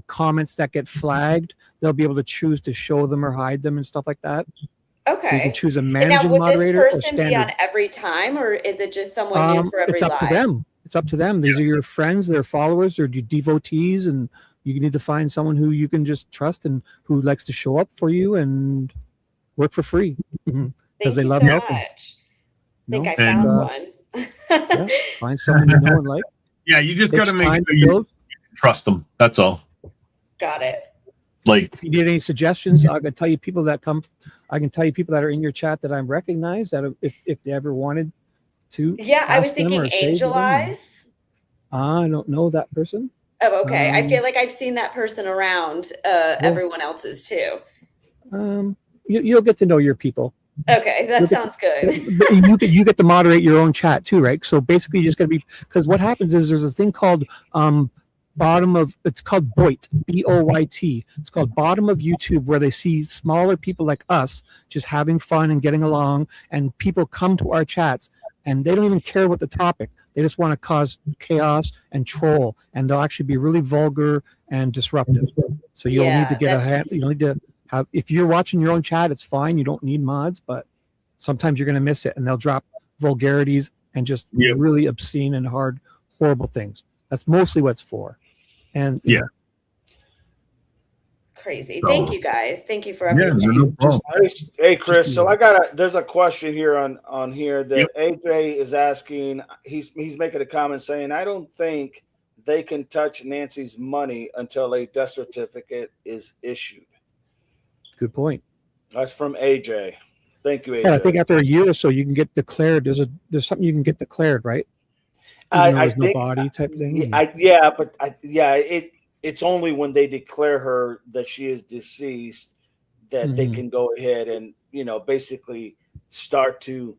Speaker 1: comments that get flagged, they'll be able to choose to show them or hide them and stuff like that. So you
Speaker 4: Okay.
Speaker 1: can choose a
Speaker 4: And now,
Speaker 1: managing
Speaker 4: would this
Speaker 1: moderator or
Speaker 4: person be
Speaker 1: standard.
Speaker 4: on every time, or is it just someone new for every
Speaker 1: It's up to
Speaker 4: live?
Speaker 1: them. It's up to them. These are your friends, their followers, or devotees, and you need to find someone who you can just trust and who likes to show up for you and work for free.
Speaker 4: Thank
Speaker 1: they
Speaker 4: you
Speaker 1: love
Speaker 4: so
Speaker 1: helping.
Speaker 4: much. I think
Speaker 1: No?
Speaker 4: I
Speaker 2: And,
Speaker 4: found one.
Speaker 1: Find someone you know and like.
Speaker 2: Yeah, you just
Speaker 1: Takes
Speaker 2: got to make
Speaker 1: time
Speaker 2: sure
Speaker 1: to
Speaker 2: you
Speaker 1: build.
Speaker 2: trust them. That's all.
Speaker 4: Got it.
Speaker 2: Like,
Speaker 1: If you need any suggestions, I can tell you people that come. I can tell you people that are in your chat that I recognize that if they ever wanted to.
Speaker 4: Yeah, I was
Speaker 1: ask them
Speaker 4: thinking
Speaker 1: or say to
Speaker 4: Angel
Speaker 1: them.
Speaker 4: Eyes.
Speaker 1: I don't know that person.
Speaker 4: Oh, okay. I
Speaker 1: Um,
Speaker 4: feel like I've seen that person around everyone else's too.
Speaker 1: You'll get to know your people.
Speaker 4: Okay, that
Speaker 1: Look at-
Speaker 4: sounds good.
Speaker 1: But you get to moderate your own chat too, right? So basically, you're just gonna be because what happens is there's a thing called it's called BOYT, BOYT. It's called bottom of YouTube, where they see smaller people like us just having fun and getting along, and people come to our chats and they don't even care what the topic. They just want to cause chaos and troll, and they'll actually be really vulgar and disruptive. So you'll
Speaker 4: Yeah,
Speaker 1: need to get a hand.
Speaker 4: that's-
Speaker 1: You'll need to have. If you're watching your own chat, it's fine. You don't need mods, but sometimes you're going to miss it, and they'll drop vulgarities and just
Speaker 2: Yep.
Speaker 1: really obscene and horrible things. That's mostly what it's for. And
Speaker 2: Yeah.
Speaker 4: Crazy.
Speaker 2: So-
Speaker 4: Thank you guys. Thank you for
Speaker 2: yeah,
Speaker 4: everything.
Speaker 2: no problem.
Speaker 3: Hey Chris, so there's a question here on here that
Speaker 2: Yep.
Speaker 3: AJ is asking. He's making a comment saying, I don't think they can touch Nancy's money until a death certificate is issued.
Speaker 1: good point.
Speaker 3: That's from AJ. Thank you, AJ.
Speaker 1: Yeah, I think after a year or so, you can get declared. There's something you can get declared, right? Even though
Speaker 3: I
Speaker 1: there's no
Speaker 3: think-
Speaker 1: body type thing.
Speaker 3: It's only when they declare her that she is deceased that they
Speaker 1: Mhm.
Speaker 3: can go ahead and basically start to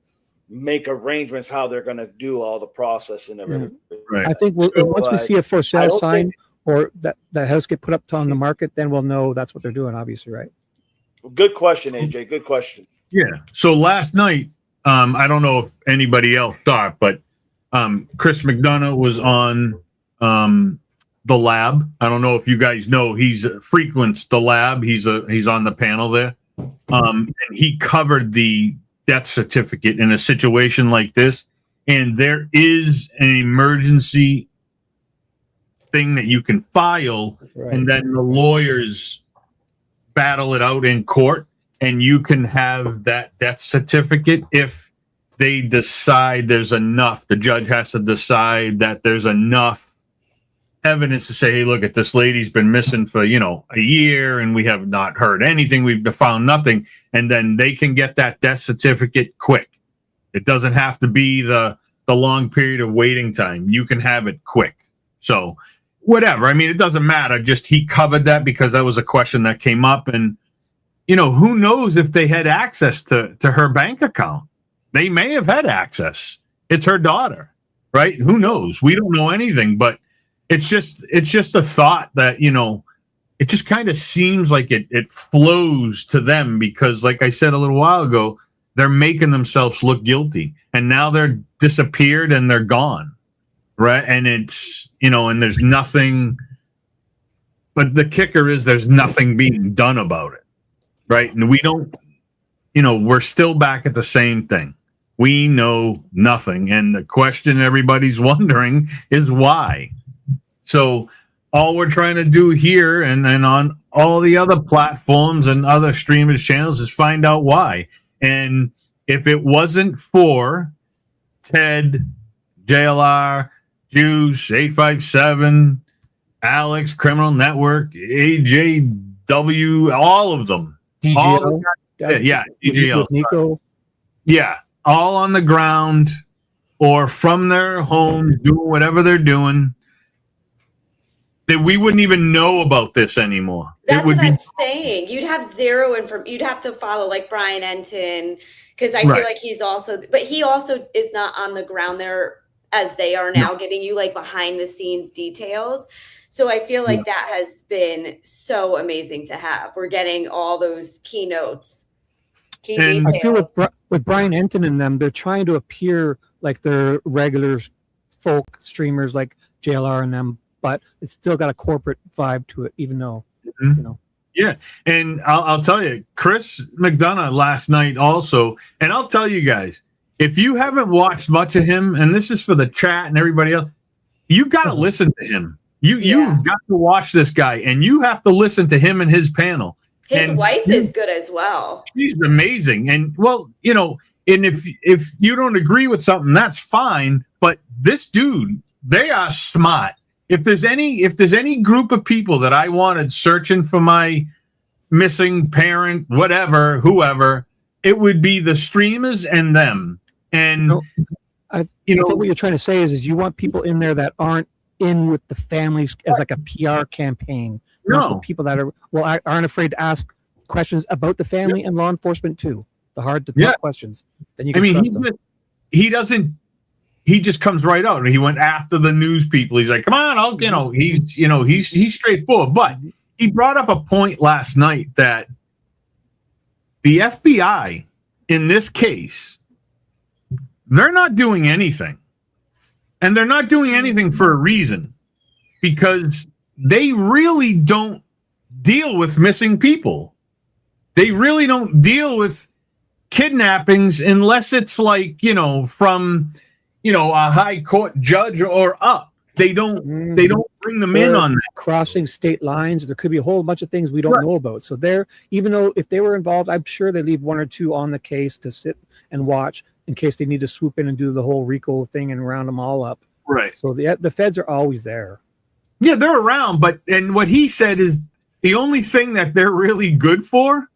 Speaker 3: make arrangements how they're going to do all the process and everything.
Speaker 2: Right.
Speaker 1: I think
Speaker 3: So,
Speaker 1: once we see a for
Speaker 3: I
Speaker 1: sale
Speaker 3: don't
Speaker 1: sign
Speaker 3: think-
Speaker 1: or that house get put up on the market, then we'll know that's what they're doing. Obviously, right?
Speaker 3: Good question, AJ. Good question.
Speaker 2: Yeah. So last night, I don't know if anybody else saw it, but Chris McDonough was on the lab. I don't know if you guys know, he's frequents the lab. He's on the panel there. And he covered the death certificate in a situation like this. And there is an emergency thing that you can file,
Speaker 1: Right.
Speaker 2: and then the lawyers battle it out in court, and you can have that death certificate if they decide there's enough. The judge has to decide that there's enough evidence to say, hey, look at this lady's been missing for, a year, and we have not heard anything. We've found nothing. And then they can get that death certificate quick. It doesn't have to be the long period of waiting time. You can have it quick. So whatever. I mean, it doesn't matter. Just he covered that because that was a question that came up. And, who knows if they had access to her bank account? They may have had access. It's her daughter, right? Who knows? We don't know anything, but it's just a thought that, it just kind of seems like it flows to them because, like I said a little while ago, they're making themselves look guilty, and now they're disappeared and they're gone, right? And it's, and there's nothing, but the kicker is there's nothing being done about it, right? And we don't, we're still back at the same thing. We know nothing. And the question everybody's wondering is why. So all we're trying to do here and on all the other platforms and other streamers channels is find out why. And if it wasn't for Ted, JLR, Juice, 857, Alex, Criminal Network, AJW, all of them.
Speaker 1: DGL.
Speaker 2: DGL.
Speaker 1: With Nico.
Speaker 2: Yeah, all on the ground or from their homes doing whatever they're doing, that we wouldn't even know about this anymore.
Speaker 4: That's what I'm saying. You'd have zero you'd have to follow like Brian Enton, because I feel like he's also, but he also is not on the ground there as they are now, giving you like behind the scenes details. So I feel like that has been so amazing to have. We're getting all those keynotes.
Speaker 1: I feel with Brian Enton and them, they're trying to appear like they're regular folk streamers like JLR and them, but it's still got a corporate vibe to it, even though,
Speaker 2: Yeah, and I'll tell you, Chris McDonough last night also, and I'll tell you guys, if you haven't watched much of him, and this is for the chat and everybody else, you got to listen to him. You've got to watch this guy, and you have to listen to him and his panel.
Speaker 4: His wife is good as well. She's
Speaker 2: amazing. And and if you don't agree with something, that's fine. But this dude, they are smart. If there's any group of people that I wanted searching for my missing parent, whatever, whoever, it would be the streamers and them. And
Speaker 1: I think what you're trying to say is you want people in there that aren't in with the families as like a PR campaign. The people that aren't afraid to ask questions about the family and law enforcement too. The hard to tough questions. Then you can trust them.
Speaker 2: He just comes right out. He went after the news people. He's like, come on, he's straightforward. But he brought up a point last night that the FBI in this case, they're not doing anything. And they're not doing anything for a reason, because they really don't deal with missing people. They really don't deal with kidnappings unless it's like, from a high court judge or up. They don't bring them in on that.
Speaker 1: Crossing state lines. There could be a whole bunch of things we don't know about. So even though if they were involved, I'm sure they leave one or two on the case to sit and watch in case they need to swoop in and do the whole RICO thing and round them all up.
Speaker 2: Right.
Speaker 1: So the feds are always there.
Speaker 2: Yeah, they're around, and what he said is the only thing that they're really good for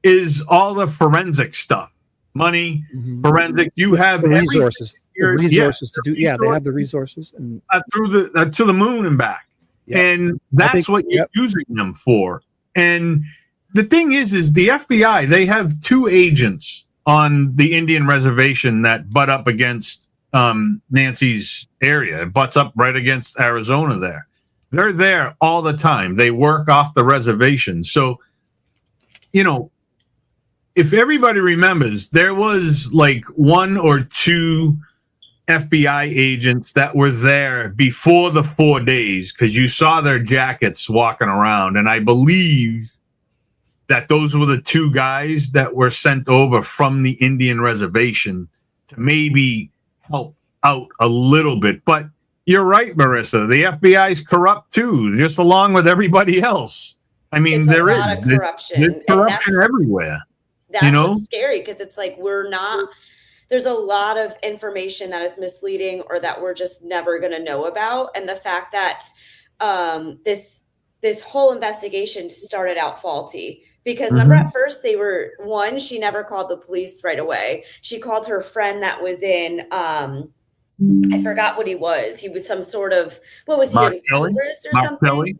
Speaker 2: is all the forensic stuff. Money, forensic. You have
Speaker 1: the resources. To do. Yeah, they have the resources and
Speaker 2: through to the moon and back. Yep. And that's what you're using them for. And the thing is the FBI, they have two agents on the Indian reservation that butt up against Nancy's area. It butts up right against Arizona there. They're there all the time. They work off the reservation. So, if everybody remembers, there was like one or two FBI agents that were there before the 4 days, because you saw their jackets walking around. And I believe that those were the two guys that were sent over from the Indian reservation to maybe help out a little bit. But you're right, Marissa. The FBI is corrupt too, just along with everybody else. I mean,
Speaker 4: It's
Speaker 2: there
Speaker 4: a
Speaker 2: is
Speaker 4: lot of corruption.
Speaker 2: there's
Speaker 4: And
Speaker 2: corruption everywhere.
Speaker 4: that's
Speaker 2: You know?
Speaker 4: what's scary, because it's like there's a lot of information that is misleading or that we're just never going to know about. And the fact that this whole investigation started out faulty, because remember, at first she never called the police right away. She called her friend that was in I forgot what he was. He was some sort of, what was he,
Speaker 2: Mark
Speaker 4: in
Speaker 2: Kelly?
Speaker 4: Congress or
Speaker 2: Mark
Speaker 4: something?
Speaker 2: Kelly?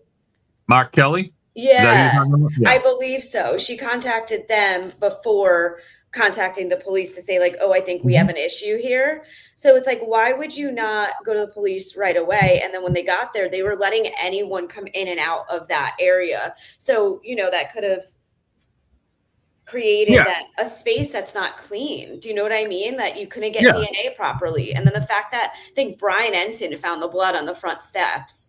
Speaker 2: Mark Kelly? Is that who you're
Speaker 4: Yeah,
Speaker 2: talking about? Yeah.
Speaker 4: I believe so. She contacted them before contacting the police to say, like, oh, I think we have an issue here. So it's like, why would you not go to the police right away? And then when they got there, they were letting anyone come in and out of that area. So, that could have created a space that's not clean. Do you know what I mean? That you couldn't get DNA properly. And then the fact that I think Brian Enton found the blood on the front steps.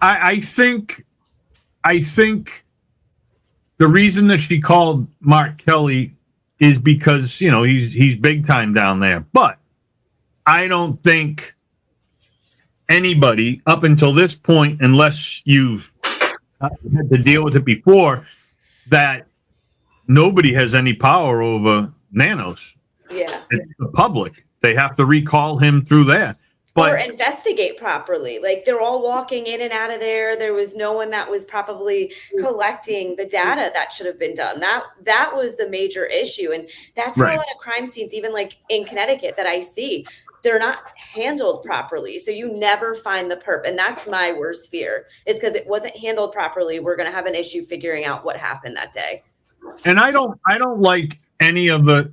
Speaker 2: I think the reason that she called Mark Kelly is because, he's big time down there. But I don't think anybody up until this point, unless you've had to deal with it before, that nobody has any power over Nanos.
Speaker 4: Yeah.
Speaker 2: It's the public. They have to recall him through there.
Speaker 4: Or investigate properly. Like, they're all walking in and out of there. There was no one that was probably collecting the data that should have been done. That was the major issue. And that's how a lot of crime scenes, even like in Connecticut that I see, they're not handled properly. So you never find the perp. And that's my worst fear, is because it wasn't handled properly. We're going to have an issue figuring out what happened that day.
Speaker 2: And I don't like any of the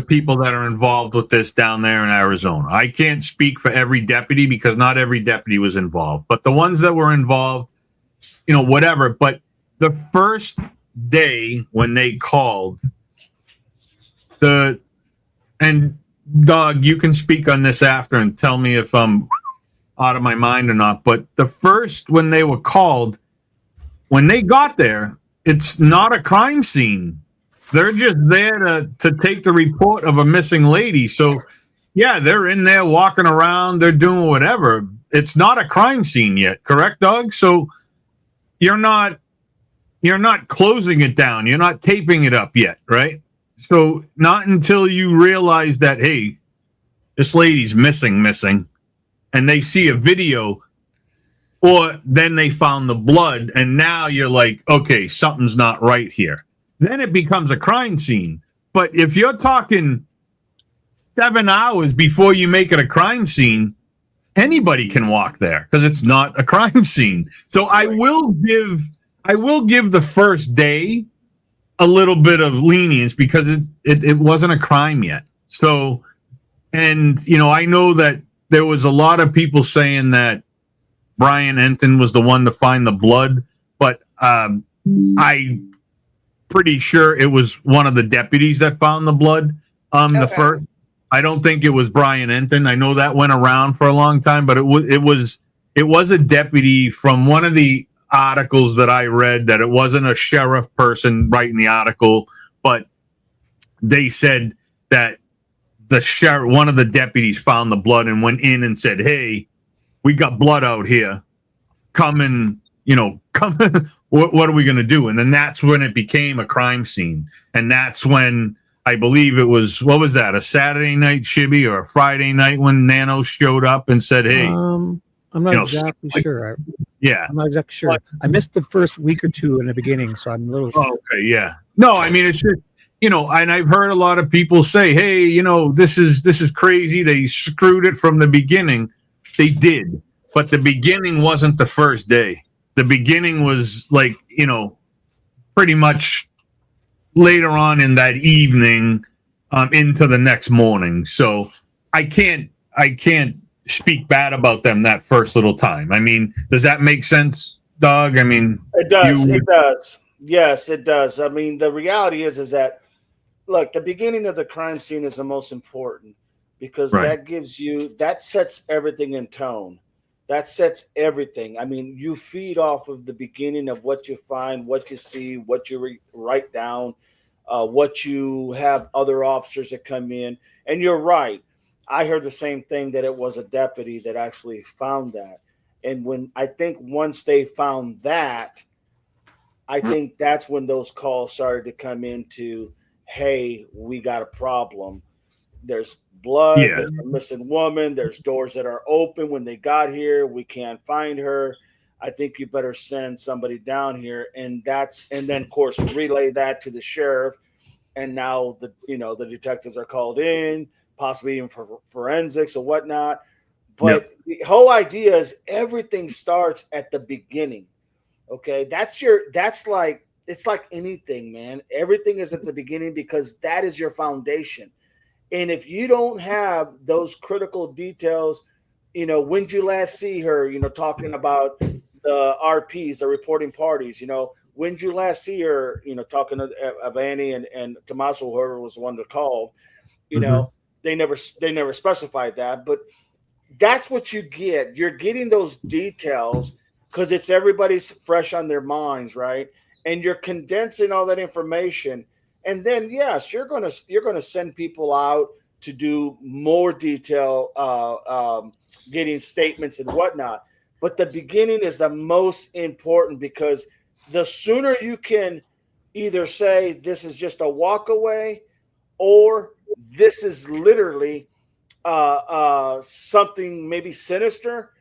Speaker 2: people that are involved with this down there in Arizona. I can't speak for every deputy, because not every deputy was involved, but the ones that were involved, whatever. But the first day when they called, and Doug, you can speak on this after and tell me if I'm out of my mind or not, but the first, when they were called, when they got there, it's not a crime scene. They're just there to take the report of a missing lady. So, yeah, they're in there walking around. They're doing whatever. It's not a crime scene yet. Correct, Doug? So you're not closing it down. You're not taping it up yet, right? So not until you realize that, hey, this lady's missing, and they see a video, or then they found the blood, and now you're like, okay, something's not right here. Then it becomes a crime scene. But if you're talking 7 hours before you make it a crime scene, anybody can walk there because it's not a crime scene. So I will give the first day a little bit of lenience, because it wasn't a crime yet. So, and I know that there was a lot of people saying that Brian Enton was the one to find the blood, but I pretty sure it was one of the deputies that found the blood. The first, I don't think it was Brian Enton. I know that went around for a long time, but it was a deputy from one of the articles that I read, that it wasn't a sheriff person writing the article, but they said that the sheriff, one of the deputies, found the blood and went in and said, "Hey, we got blood out here. Come and, what are we going to do?" And then that's when it became a crime scene. And that's when, I believe it was, what was that, a Saturday night, Shibby, or a Friday night, when Nano showed up and said, "Hey."
Speaker 1: I'm not exactly sure. I'm not exactly sure. I missed the first week or two in the beginning, so I'm a little.
Speaker 2: Oh, okay, yeah. No, I mean, it's just, and I've heard a lot of people say, "Hey, this is crazy. They screwed it from the beginning." They did, but the beginning wasn't the first day. The beginning was like, pretty much later on in that evening, into the next morning. So I can't speak bad about them that first little time. I mean, does that make sense, Doug? I mean,
Speaker 3: it does. It does. Yes, it does. I mean, the reality is that, look, the beginning of the crime scene is the most important, because that sets everything in tone. That sets everything. I mean, you feed off of the beginning of what you find, what you see, what you write down, what you have other officers that come in. And you're right. I heard the same thing, that it was a deputy that actually found that. And once they found that, I think that's when those calls started to come into, hey, we got a problem. There's blood,
Speaker 2: Yeah.
Speaker 3: there's a missing woman, there's doors that are open when they got here, we can't find her. I think you better send somebody down here. And then of course relay that to the sheriff. And now the detectives are called in, possibly even for forensics or whatnot. But the whole idea is everything starts at the beginning. Okay. It's like anything, man. Everything is at the beginning because that is your foundation. And if you don't have those critical details, when did you last see her, talking about the RPs, the reporting parties, when did you last see her, talking to Vanny and Tommaso, whoever was the one that called, they never specified that, but that's what you get. You're getting those details because it's everybody's fresh on their minds, right? And you're condensing all that information. And then, yes, you're gonna send people out to do more detail, getting statements and whatnot. But the beginning is the most important because the sooner you can either say this is just a walk away or this is literally something maybe sinister,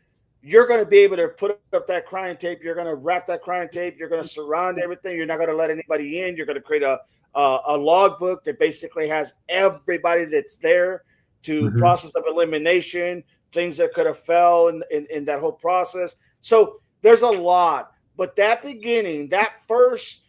Speaker 3: you're going to be able to put up that crime tape. You're going to wrap that crime tape. You're going to surround everything. You're not going to let anybody in. You're going to create a logbook that basically has everybody that's there to process of elimination, things that could have fell in that whole process. So there's a lot, but that beginning, that first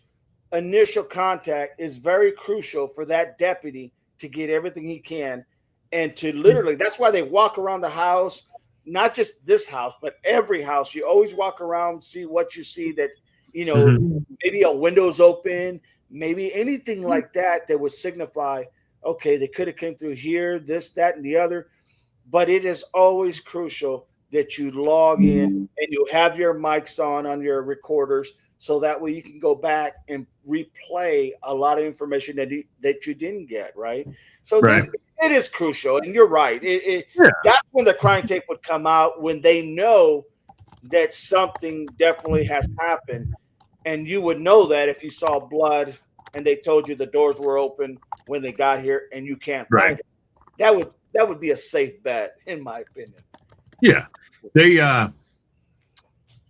Speaker 3: initial contact is very crucial for that deputy to get everything he can. And to literally, that's why they walk around the house, not just this house, but every house. You always walk around, see what you see that, maybe a window's open, maybe anything like that would signify, okay, they could have came through here, this, that, and the other. But it is always crucial that you log in and you have your mics on your recorders, so that way you can go back and replay a lot of information that you didn't get, right? So it is crucial, and you're right. That's when the crime tape would come out, when they know that something definitely has happened. And you would know that if you saw blood and they told you the doors were open when they got here and you can't find it. That would be a safe bet, in my opinion.
Speaker 2: Yeah.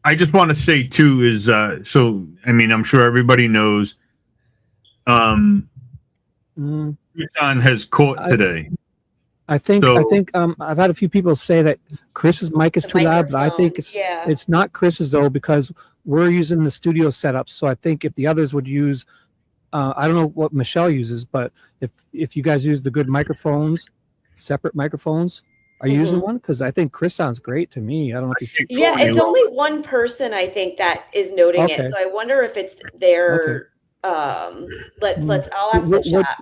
Speaker 2: I just want to say too is I'm sure everybody knows Tucson has court today.
Speaker 1: I think I've had a few people say that Chris's mic is too loud, but I think it's not Chris's though, because we're using the studio setup. So I think if the others would use, I don't know what Michelle uses, but if you guys use the good microphones, separate microphones, are you using one? Because I think Chris sounds great to me. I don't know if he's
Speaker 4: it's only one person I think that is noting it. So I wonder if it's their. I'll ask the chat.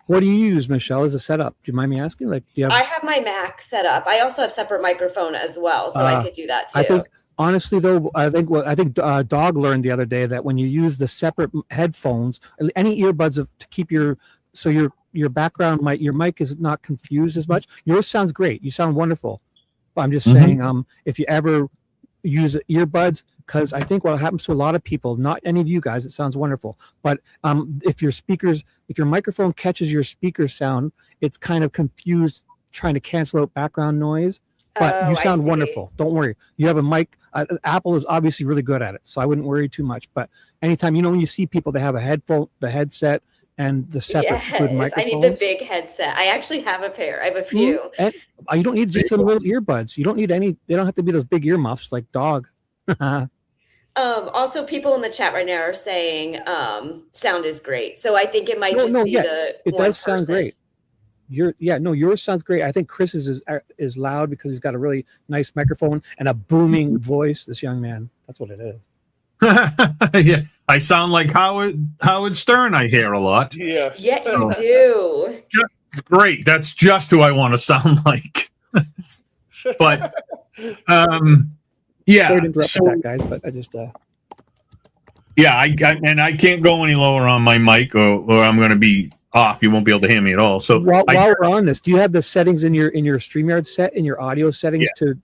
Speaker 1: What do you use, Michelle, as a setup? Do you mind me asking?
Speaker 4: I have my Mac set up. I also have separate microphone as well, so I could do that too.
Speaker 1: I think honestly, though, I think Dog learned the other day that when you use the separate headphones, any earbuds to keep your background your mic is not confused as much. Yours sounds great. You sound wonderful. But I'm just saying, if you ever use earbuds, because I think what happens to a lot of people, not any of you guys, it sounds wonderful, but if your microphone catches your speaker sound, it's kind of confused trying to cancel out background noise. But you sound wonderful. Don't worry. You have a mic. Apple is obviously really good at it, so I wouldn't worry too much. But anytime, when you see people, they have the headset and the separate good microphones.
Speaker 4: I need the big headset. I actually have a pair. I have a few.
Speaker 1: And you don't need just some little earbuds. You don't need any. They don't have to be those big earmuffs like Dog.
Speaker 4: Also, people in the chat right now are saying sound is great. So I think it might it does sound
Speaker 1: great. Yours sounds great. I think Chris's is loud because he's got a really nice microphone and a booming voice. This young man, that's what it is.
Speaker 2: Yeah, I sound like Howard Stern. I hear a lot.
Speaker 4: Yeah, you do.
Speaker 2: Great. That's just who I want to sound like. But yeah.
Speaker 1: Sorry to interrupt that, guys, but I just
Speaker 2: I can't go any lower on my mic or I'm going to be off, you won't be able to hear me at all. So
Speaker 1: while we're on this, do you have the settings in your StreamYard set in your audio settings to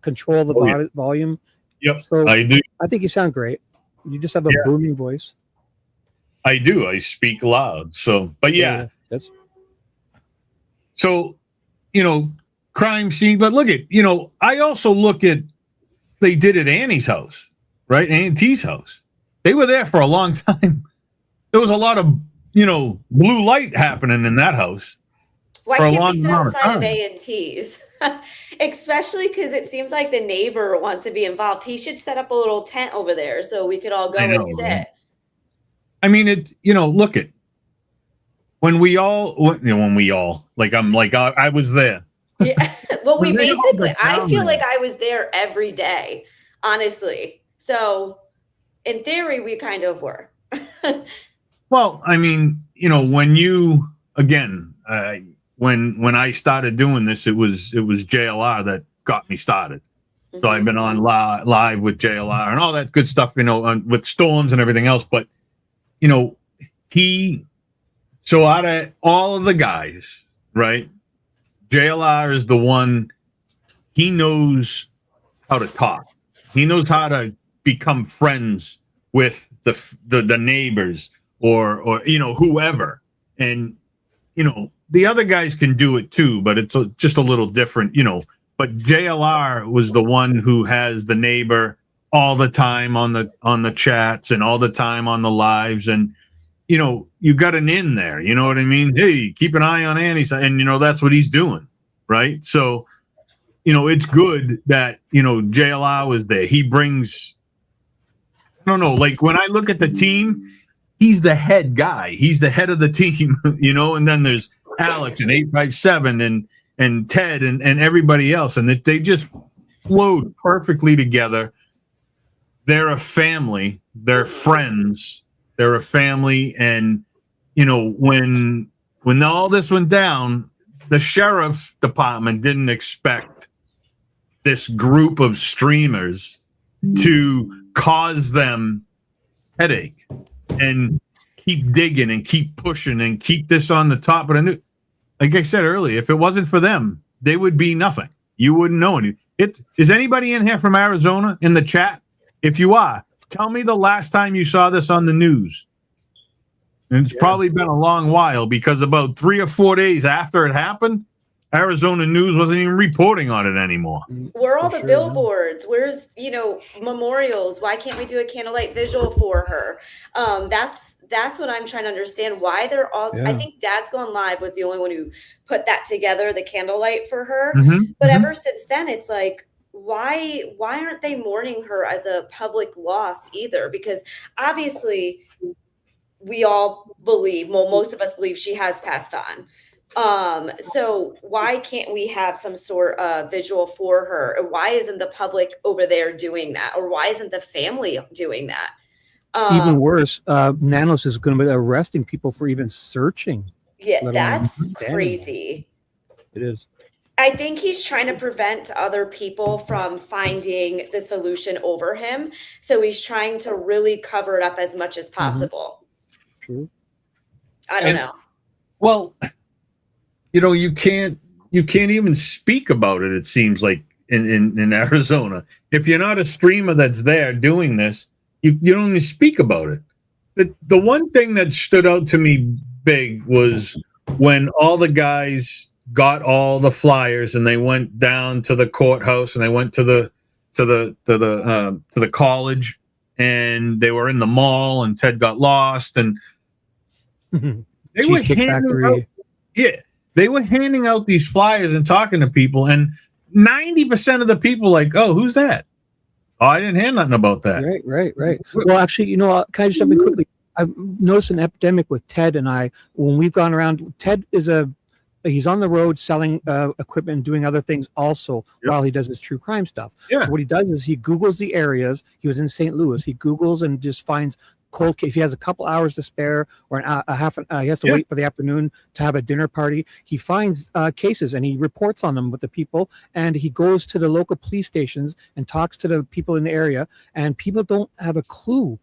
Speaker 1: control the volume?
Speaker 2: Yep,
Speaker 1: So
Speaker 2: I do.
Speaker 1: I think you sound great. You just have a booming voice.
Speaker 2: I do. I speak loud. So, but
Speaker 1: that's
Speaker 2: so, crime scene. But look at, I also look at, they did at Annie's house, right? Annie T's house. They were there for a long time. There was a lot of, blue light happening in that house.
Speaker 4: Why
Speaker 2: for a
Speaker 4: can't
Speaker 2: long
Speaker 4: we sit
Speaker 2: amount of
Speaker 4: outside of
Speaker 2: time.
Speaker 4: A&T's? Especially because it seems like the neighbor wants to be involved. He should set up a little tent over there so we could all go and sit.
Speaker 2: Right? I mean, look at when we all, like, I was there.
Speaker 4: Yeah. Well, we
Speaker 2: When they all
Speaker 4: basically,
Speaker 2: went
Speaker 4: I
Speaker 2: down
Speaker 4: feel
Speaker 2: there.
Speaker 4: like I was there every day, honestly. So in theory, we kind of were.
Speaker 2: Well, I mean, when you, again, when I started doing this, it was JLR that got me started. So I've been on live with JLR and all that good stuff, with Storms and everything else. But, so out of all of the guys, right, JLR is the one, he knows how to talk. He knows how to become friends with the neighbors or whoever. And, the other guys can do it too, but it's just a little different, but JLR was the one who has the neighbor all the time on the chats and all the time on the lives. And, you got an in there, you know what I mean? Hey, keep an eye on Annie. And, that's what he's doing. Right. So, it's good that, JLR was there. He brings, I don't know, like when I look at the team, he's the head guy. He's the head of the team, and then there's Alex and 857 and Ted and everybody else. And they just flowed perfectly together. They're a family. They're friends. They're a family. And, when all this went down, the sheriff's department didn't expect this group of streamers to cause them headache and keep digging and keep pushing and keep this on the top of the news. Like I said earlier, if it wasn't for them, they would be nothing. You wouldn't know anything. Is anybody in here from Arizona in the chat? If you are, tell me the last time you saw this on the news. And it's probably been a long while, because about 3 or 4 days after it happened, Arizona News wasn't even reporting on it anymore.
Speaker 4: Where are all the billboards? Where's, memorials? Why can't we do a candlelight visual for her? That's what I'm trying to understand. Why they're all, I think Dad's Gone Live was the only one who put that together, the candlelight for her. But ever since then, it's like, why aren't they mourning her as a public loss either? Because obviously we all believe, well, most of us believe she has passed on. So why can't we have some sort of visual for her? Or why isn't the public over there doing that? Or why isn't the family doing that?
Speaker 1: Even worse, Nanos is going to be arresting people for even searching.
Speaker 4: Yeah, that's crazy.
Speaker 1: It is.
Speaker 4: I think he's trying to prevent other people from finding the solution over him. So he's trying to really cover it up as much as possible.
Speaker 1: True.
Speaker 4: I don't know.
Speaker 2: Well, you can't even speak about it. It seems like in Arizona, if you're not a streamer that's there doing this, you don't even speak about it. The one thing that stood out to me big was when all the guys got all the flyers and they went down to the courthouse and they went to the college, and they were in the mall, and Ted got lost, and they were handing out, they were handing out these flyers and talking to people, and 90% of the people like, oh, who's that? Oh, I didn't hear nothing about that.
Speaker 1: Right. Well, actually, can I just jump in quickly? I've noticed an epidemic with Ted and I when we've gone around. Ted he's on the road selling equipment and doing other things also while he does his true crime stuff. So what he does is he Googles the areas. He was in St. Louis. He Googles and just finds cold case. If he has a couple hours to spare or he has to wait for the afternoon to have a dinner party, he finds cases and he reports on them with the people, and he goes to the local police stations and talks to the people in the area, and people don't have a clue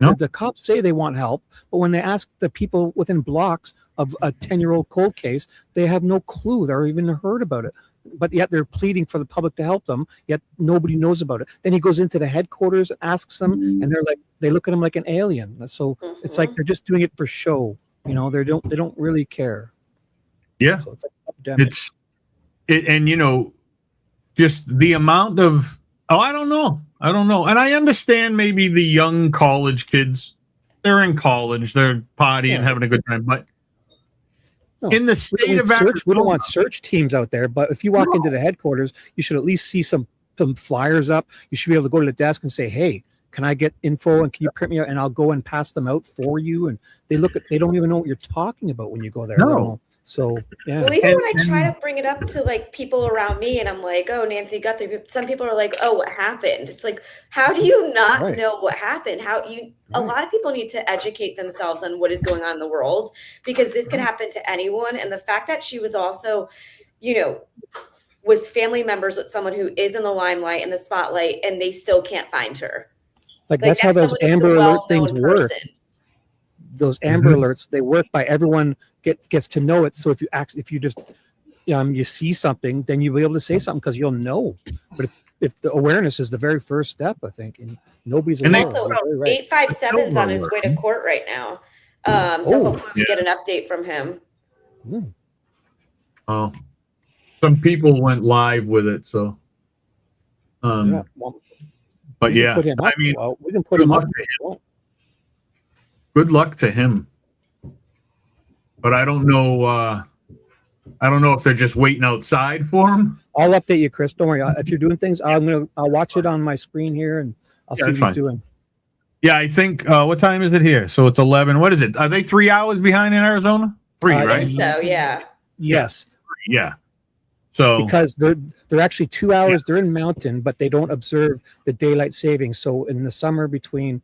Speaker 2: No.
Speaker 1: The cops say they want help, but when they ask the people within blocks of a 10-year-old cold case, they have no clue or even heard about it. But yet they're pleading for the public to help them, yet nobody knows about it. Then he goes into the headquarters and asks them, and they look at him like an alien. So it's like they're just doing it for show. They don't really care.
Speaker 2: Yeah.
Speaker 1: So it's like epidemic.
Speaker 2: And just the amount of, I don't know. And I understand maybe the young college kids, they're in college, they're partying, having a good time, but
Speaker 1: No,
Speaker 2: in the state of
Speaker 1: we don't want search teams out there, but if you walk into the headquarters, you should at least see some flyers up. You should be able to go to the desk and say, "Hey, can I get info and can you print me out?" And I'll go and pass them out for you. And they don't even know what you're talking about when you go there.
Speaker 2: No.
Speaker 1: So yeah.
Speaker 4: Well, even when I try to bring it up to like people around me, and I'm like, "Oh, Nancy Guthrie," some people are like, "Oh, what happened?" It's like, how do you not
Speaker 1: Right.
Speaker 4: know what happened? A lot of people need to educate themselves on what is going on in the world, because this could happen to anyone. And the fact that she was also, was family members with someone who is in the limelight, in the spotlight, and they still can't find her.
Speaker 1: Like that's how those
Speaker 4: someone who's a
Speaker 1: Amber Alert
Speaker 4: well-known
Speaker 1: things work.
Speaker 4: person.
Speaker 1: Those Amber Alerts, they work by everyone gets to know it. So if you just you see something, then you'll be able to say something because you'll know. But if the awareness is the very first step, I think, and nobody's
Speaker 2: And
Speaker 1: aware.
Speaker 4: Also,
Speaker 1: You're right.
Speaker 4: 857's on his way to court right now. So hopefully we get an update from him.
Speaker 2: Oh, some people went live with it, so.
Speaker 1: Yeah, well,
Speaker 2: But
Speaker 1: we can
Speaker 2: yeah,
Speaker 1: put him
Speaker 2: I
Speaker 1: up.
Speaker 2: mean,
Speaker 1: Well, we can put
Speaker 2: good
Speaker 1: him up.
Speaker 2: luck to good luck to him. But I don't know. I don't know if they're just waiting outside for him.
Speaker 1: I'll update you, Chris. Don't worry. If you're doing things, I'll watch it on my screen here, and I'll see what
Speaker 2: that's
Speaker 1: he's
Speaker 2: fine.
Speaker 1: doing.
Speaker 2: Yeah, I think. What time is it here? So it's 11. What is it? Are they 3 hours behind in Arizona? 3,
Speaker 1: I
Speaker 4: I
Speaker 2: right?
Speaker 4: think so, yeah.
Speaker 1: Yes,
Speaker 2: Yeah. So
Speaker 1: because they're actually 2 hours. They're in mountain, but they don't observe the daylight savings. So in the summer between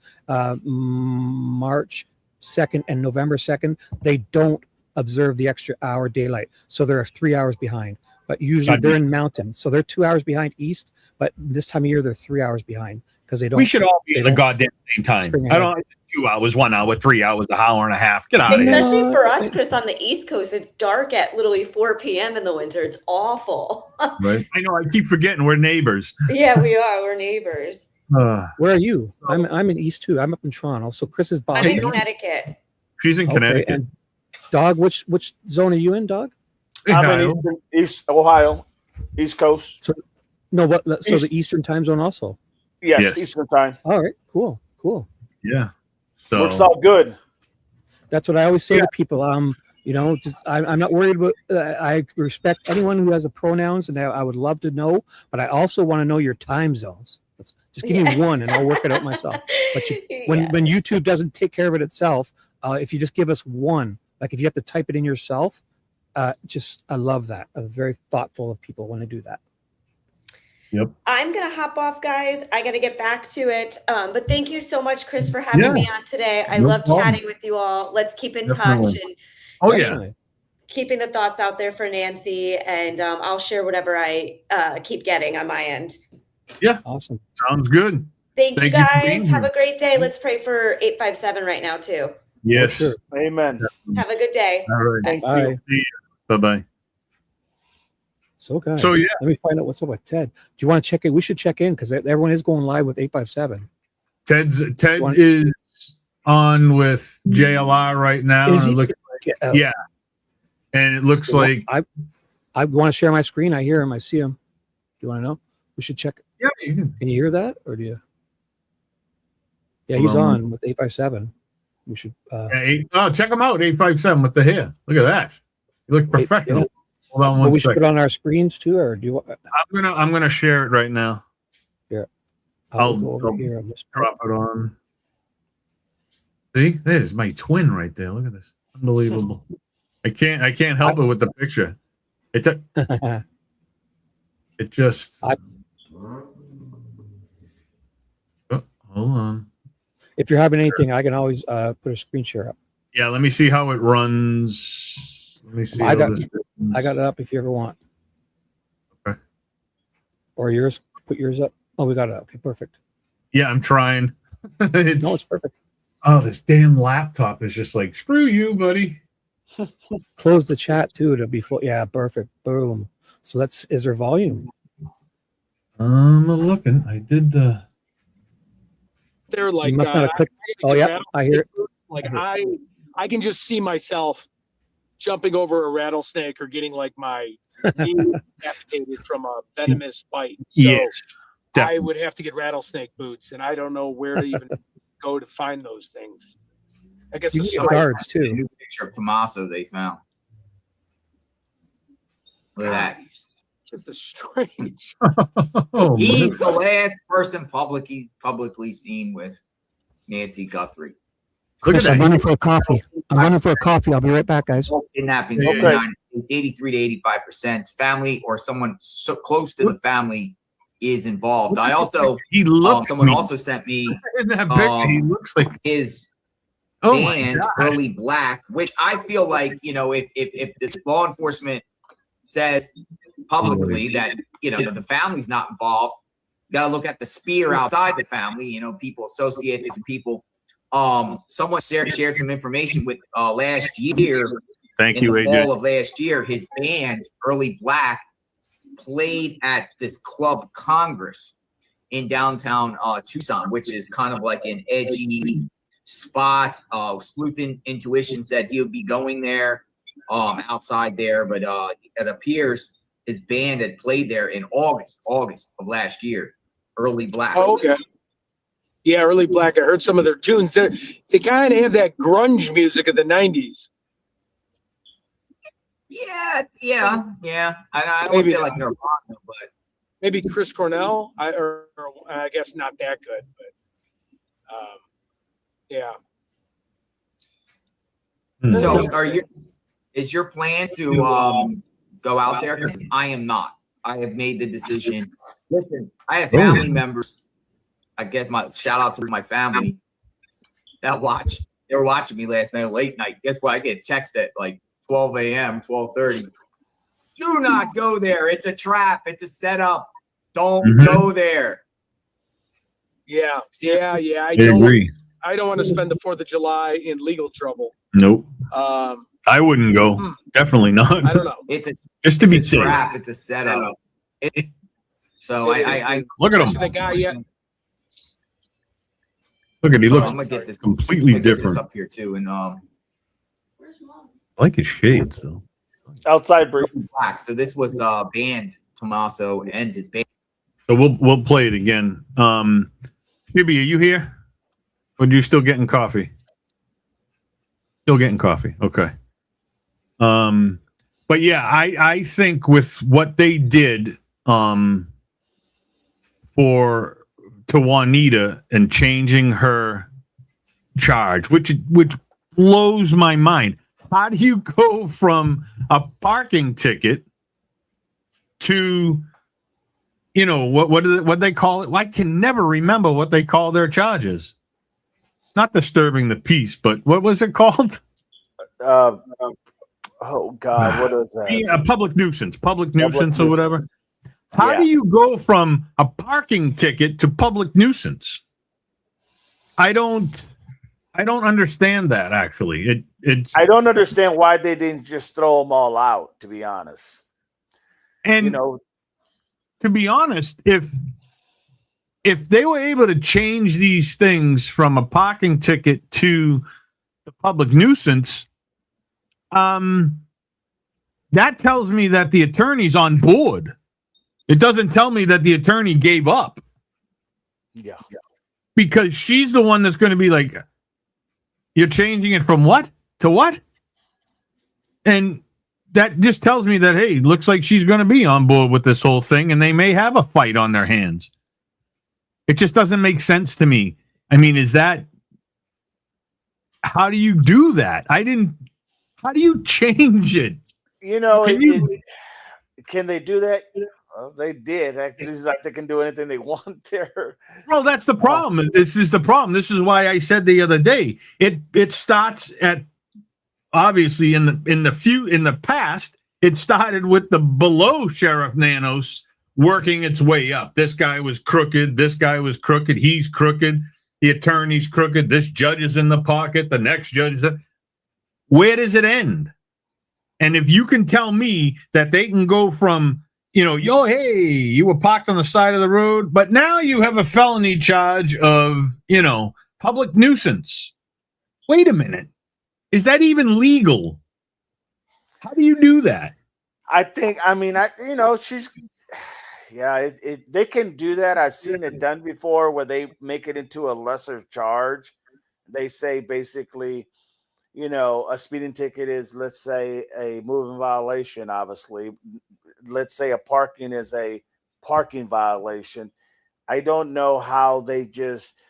Speaker 1: March 2nd and November 2nd, they don't observe the extra hour daylight. So they're 3 hours behind. But usually they're in mountain, so they're 2 hours behind east. But this time of year they're 3 hours behind because they don't.
Speaker 2: we should all be at the
Speaker 1: don't
Speaker 2: goddamn same time.
Speaker 1: spring
Speaker 2: I
Speaker 1: ahead.
Speaker 2: don't. 2 hours, 1 hour, 3 hours, an hour and a half. Get out of here.
Speaker 4: Especially
Speaker 1: No,
Speaker 4: for
Speaker 1: I
Speaker 4: us,
Speaker 1: think-
Speaker 4: Chris, on the East Coast, it's dark at literally 4 p.m. in the winter. It's awful.
Speaker 2: Right. I know. I keep forgetting we're neighbors.
Speaker 4: Yeah, we are. We're neighbors.
Speaker 1: Where are you? I'm in east too. I'm up in Toronto. So Chris is
Speaker 4: I'm
Speaker 1: Boston.
Speaker 4: in Connecticut.
Speaker 2: She's in
Speaker 1: Okay,
Speaker 2: Connecticut.
Speaker 1: and Dog, which zone are you in, Dog?
Speaker 3: I'm in East Ohio, East Coast.
Speaker 1: No, what? So
Speaker 3: East.
Speaker 1: the Eastern time zone also.
Speaker 3: Yes,
Speaker 2: Yes.
Speaker 3: Eastern time.
Speaker 1: All right, cool.
Speaker 2: Yeah. So
Speaker 3: Works out good.
Speaker 1: That's what I always say to people. I'm not worried about. I respect anyone who has a pronouns, and I would love to know. But I also want to know your time zones. Just give me one, and I'll work it out myself. But when YouTube doesn't take care of it itself, if you just give us one, like if you have to type it in yourself, I love that. I'm very thoughtful of people when I do that.
Speaker 4: I'm going to hop off, guys. I got to get back to it. But thank you so much, Chris, for having me on today. I
Speaker 2: No
Speaker 4: love
Speaker 2: problem.
Speaker 4: chatting with you all. Let's keep in
Speaker 2: Definitely.
Speaker 4: touch and
Speaker 2: Oh yeah.
Speaker 1: Definitely.
Speaker 4: keeping the thoughts out there for Nancy. And I'll share whatever I keep getting on my end.
Speaker 1: Awesome.
Speaker 2: Sounds good.
Speaker 4: Thank you,
Speaker 2: Thank you for
Speaker 4: guys.
Speaker 2: being
Speaker 4: Have
Speaker 2: here.
Speaker 4: a great day. Let's pray for 857 right now, too.
Speaker 2: Yes.
Speaker 1: Sure.
Speaker 3: Amen.
Speaker 4: Have a good day.
Speaker 2: All right.
Speaker 3: Thank
Speaker 1: Bye.
Speaker 3: you.
Speaker 2: Bye bye.
Speaker 1: So guys,
Speaker 2: So yeah.
Speaker 1: let me find out what's up with Ted. Do you want to check in? We should check in because everyone is going live with 857.
Speaker 2: Ted
Speaker 1: One-
Speaker 2: is on with JLR right now.
Speaker 1: Is
Speaker 2: and
Speaker 1: he?
Speaker 2: it looks,
Speaker 1: Yeah.
Speaker 2: yeah. And it looks like
Speaker 1: I want to share my screen. I hear him. I see him. Do you want to know? We should check.
Speaker 2: yeah, you can,
Speaker 1: Can you hear that, or do you? Yeah,
Speaker 2: Hold
Speaker 1: he's
Speaker 2: on.
Speaker 1: on with 857. We should.
Speaker 2: check him out, 857 with the hair. Look at that. You look professional.
Speaker 1: yeah.
Speaker 2: Hold on
Speaker 1: But
Speaker 2: one
Speaker 1: we should
Speaker 2: second.
Speaker 1: put on our screens too, or do you want?
Speaker 2: I'm gonna share it right now.
Speaker 1: I'll go over
Speaker 2: I'll
Speaker 1: here. I'm just
Speaker 2: Drop it on. See, there's my twin right there. Look at this. Unbelievable. I can't help it with the picture. It just
Speaker 1: I-
Speaker 2: Oh, hold on.
Speaker 1: If you're having anything, I can always put a screen share up.
Speaker 2: Yeah, let me see how it runs. Let me see.
Speaker 1: I
Speaker 2: how
Speaker 1: got-
Speaker 2: this runs.
Speaker 1: I got it up if you ever want.
Speaker 2: Okay.
Speaker 1: Or yours. Put yours up. Oh, we got it. Okay, perfect.
Speaker 2: Yeah, I'm trying.
Speaker 1: it's perfect.
Speaker 2: Oh, this damn laptop is just like, screw you, buddy.
Speaker 1: Close the chat too to be full. Yeah, perfect. Boom. So is there volume?
Speaker 2: I'm looking. I did the.
Speaker 5: They're like,
Speaker 1: You must not have clicked. Oh, yeah, I hear it.
Speaker 5: Like
Speaker 1: I hear
Speaker 5: I can just see myself jumping over a rattlesnake or getting like my knee amputated from a venomous bite. So
Speaker 2: Yes,
Speaker 5: I
Speaker 2: definitely.
Speaker 5: would have to get rattlesnake boots, and I don't know where to even go to find those things. I guess
Speaker 1: You
Speaker 5: the
Speaker 1: can get
Speaker 5: store-
Speaker 1: guards
Speaker 6: A
Speaker 1: too.
Speaker 6: new picture of Tommaso they found. Look at that.
Speaker 5: It's the strange.
Speaker 2: Oh,
Speaker 6: He's the last person publicly seen with Nancy Guthrie.
Speaker 2: Look at
Speaker 1: Chris, I'm
Speaker 2: that.
Speaker 1: running for a coffee. I'm running for a coffee. I'll be right back, guys.
Speaker 6: Kidnappings,
Speaker 3: Okay.
Speaker 6: 83 to 85%. Family or someone so close to the family is involved. I also,
Speaker 2: He looks.
Speaker 6: someone
Speaker 2: mean.
Speaker 6: also sent me
Speaker 2: in that picture. He looks like.
Speaker 6: his
Speaker 2: Oh my
Speaker 6: band,
Speaker 2: god.
Speaker 6: Early Black, which I feel like, you know, if the law enforcement says publicly that, you know, that the family's not involved, you got to look at the spear outside the family, you know, people associated to people. Someone shared some information with last year.
Speaker 2: Thank
Speaker 6: In
Speaker 2: you,
Speaker 6: the
Speaker 2: AJ.
Speaker 6: fall of last year, his band, Early Black, played at this Club Congress in downtown Tucson, which is kind of like an edgy spot. Sleuth Intuition said he would be going there outside there, but it appears his band had played there in August of last year. Early Black.
Speaker 5: Oh, okay. Yeah, Early Black. I heard some of their tunes. They kind of have that grunge music of the 90s.
Speaker 6: Yeah. I don't
Speaker 5: Maybe
Speaker 6: say
Speaker 5: not.
Speaker 6: like Nirvana, but
Speaker 5: Maybe Chris Cornell. Or I guess not that good, but yeah.
Speaker 2: Hmm.
Speaker 6: so is your plans to go out there? 'Cause I am not. I have made the decision. Listen, I have family members. I guess my shout out to my family that watch. They were watching me last night, late night. Guess what? I get a text at like 12 a.m., 12:30. Do not go there. It's a trap. It's a setup. Don't
Speaker 2: Mhm.
Speaker 6: go there.
Speaker 5: Yeah. I
Speaker 2: I agree.
Speaker 5: don't want to spend the 4th of July in legal trouble.
Speaker 2: Nope.
Speaker 5: Um,
Speaker 2: I wouldn't go.
Speaker 5: Hmm.
Speaker 2: Definitely not.
Speaker 5: I don't know.
Speaker 6: It's a,
Speaker 2: Just to be
Speaker 6: it's a
Speaker 2: safe.
Speaker 6: trap. It's a setup. So I
Speaker 2: Look at
Speaker 5: Especially the
Speaker 2: him.
Speaker 5: guy, yeah.
Speaker 2: Look at he looks
Speaker 6: I'm gonna get this
Speaker 2: completely
Speaker 6: I'm gonna get this
Speaker 2: different.
Speaker 6: up here too, and
Speaker 2: I like his shades though.
Speaker 3: Outside, Bree.
Speaker 6: Black. So this was the band Tommaso and his band.
Speaker 2: So we'll play it again. Shibby, are you here? Or are you still getting coffee? Still getting coffee. Okay. But yeah, I think with what they did to Juanita and changing her charge, which blows my mind. How do you go from a parking ticket to, you know, what they call it? I can never remember what they call their charges. Not disturbing the peace, but what was it called?
Speaker 3: Oh God, what is that?
Speaker 2: Yeah, public nuisance or whatever. How
Speaker 3: Yeah.
Speaker 2: do you go from a parking ticket to public nuisance? I don't understand that actually.
Speaker 3: I don't understand why they didn't just throw them all out. To be honest,
Speaker 2: And
Speaker 3: you know,
Speaker 2: to be honest, if they were able to change these things from a parking ticket to the public nuisance, that tells me that the attorney's on board. It doesn't tell me that the attorney gave up,
Speaker 3: yeah.
Speaker 2: because she's the one that's going to be like, you're changing it from what to what? And that just tells me that, hey, looks like she's going to be on board with this whole thing, and they may have a fight on their hands. It just doesn't make sense to me. I mean, how do you do that? How do you change it?
Speaker 3: You know,
Speaker 2: Can
Speaker 3: can they do that? Well, they did. It's like they can do anything they want there.
Speaker 2: Well, that's the problem. This is the problem. This is why I said the other day, it starts at, obviously in the past, it started with the below Sheriff Nanos working its way up. This guy was crooked. He's crooked. the attorney's crooked, this judge is in the pocket, the next judge is. Where does it end? And if you can tell me that they can go from, yo, hey, you were parked on the side of the road, but now you have a felony charge of, public nuisance. Wait a minute. Is that even legal? How do you do that?
Speaker 3: She's, yeah, they can do that. I've seen it done before where they make it into a lesser charge. They say basically, a speeding ticket is, let's say, a moving violation, obviously. Let's say a parking is a parking violation. I don't know how they just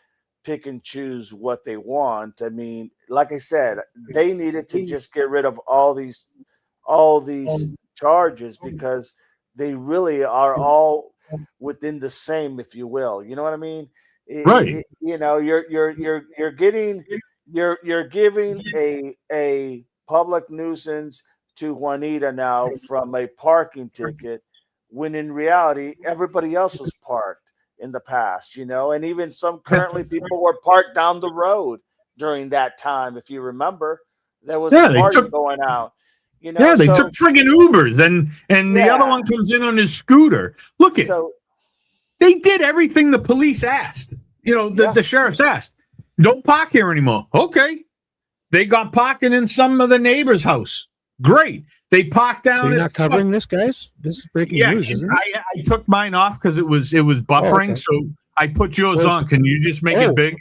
Speaker 3: pick and choose what they want. I mean, like I said, they needed to just get rid of all these charges because they really are all within the same, if you will. You know what I mean?
Speaker 2: Right.
Speaker 3: You're giving a public nuisance to Juanita now from a parking ticket, when in reality everybody else was parked in the past, and even some currently people were parked down the road during that time. If you remember, there was a party going out.
Speaker 2: Yeah, they took friggin' Ubers, and the other one comes in on his scooter. Look at, they did everything the police asked. The sheriff's asked. Don't park here anymore. Okay. They got parking in some of the neighbor's house. Great. They parked down.
Speaker 1: So you're not covering this, guys? This is breaking news, isn't it?
Speaker 2: I took mine off because it was buffering.
Speaker 1: Okay.
Speaker 2: So I put yours on. Can you just make it big?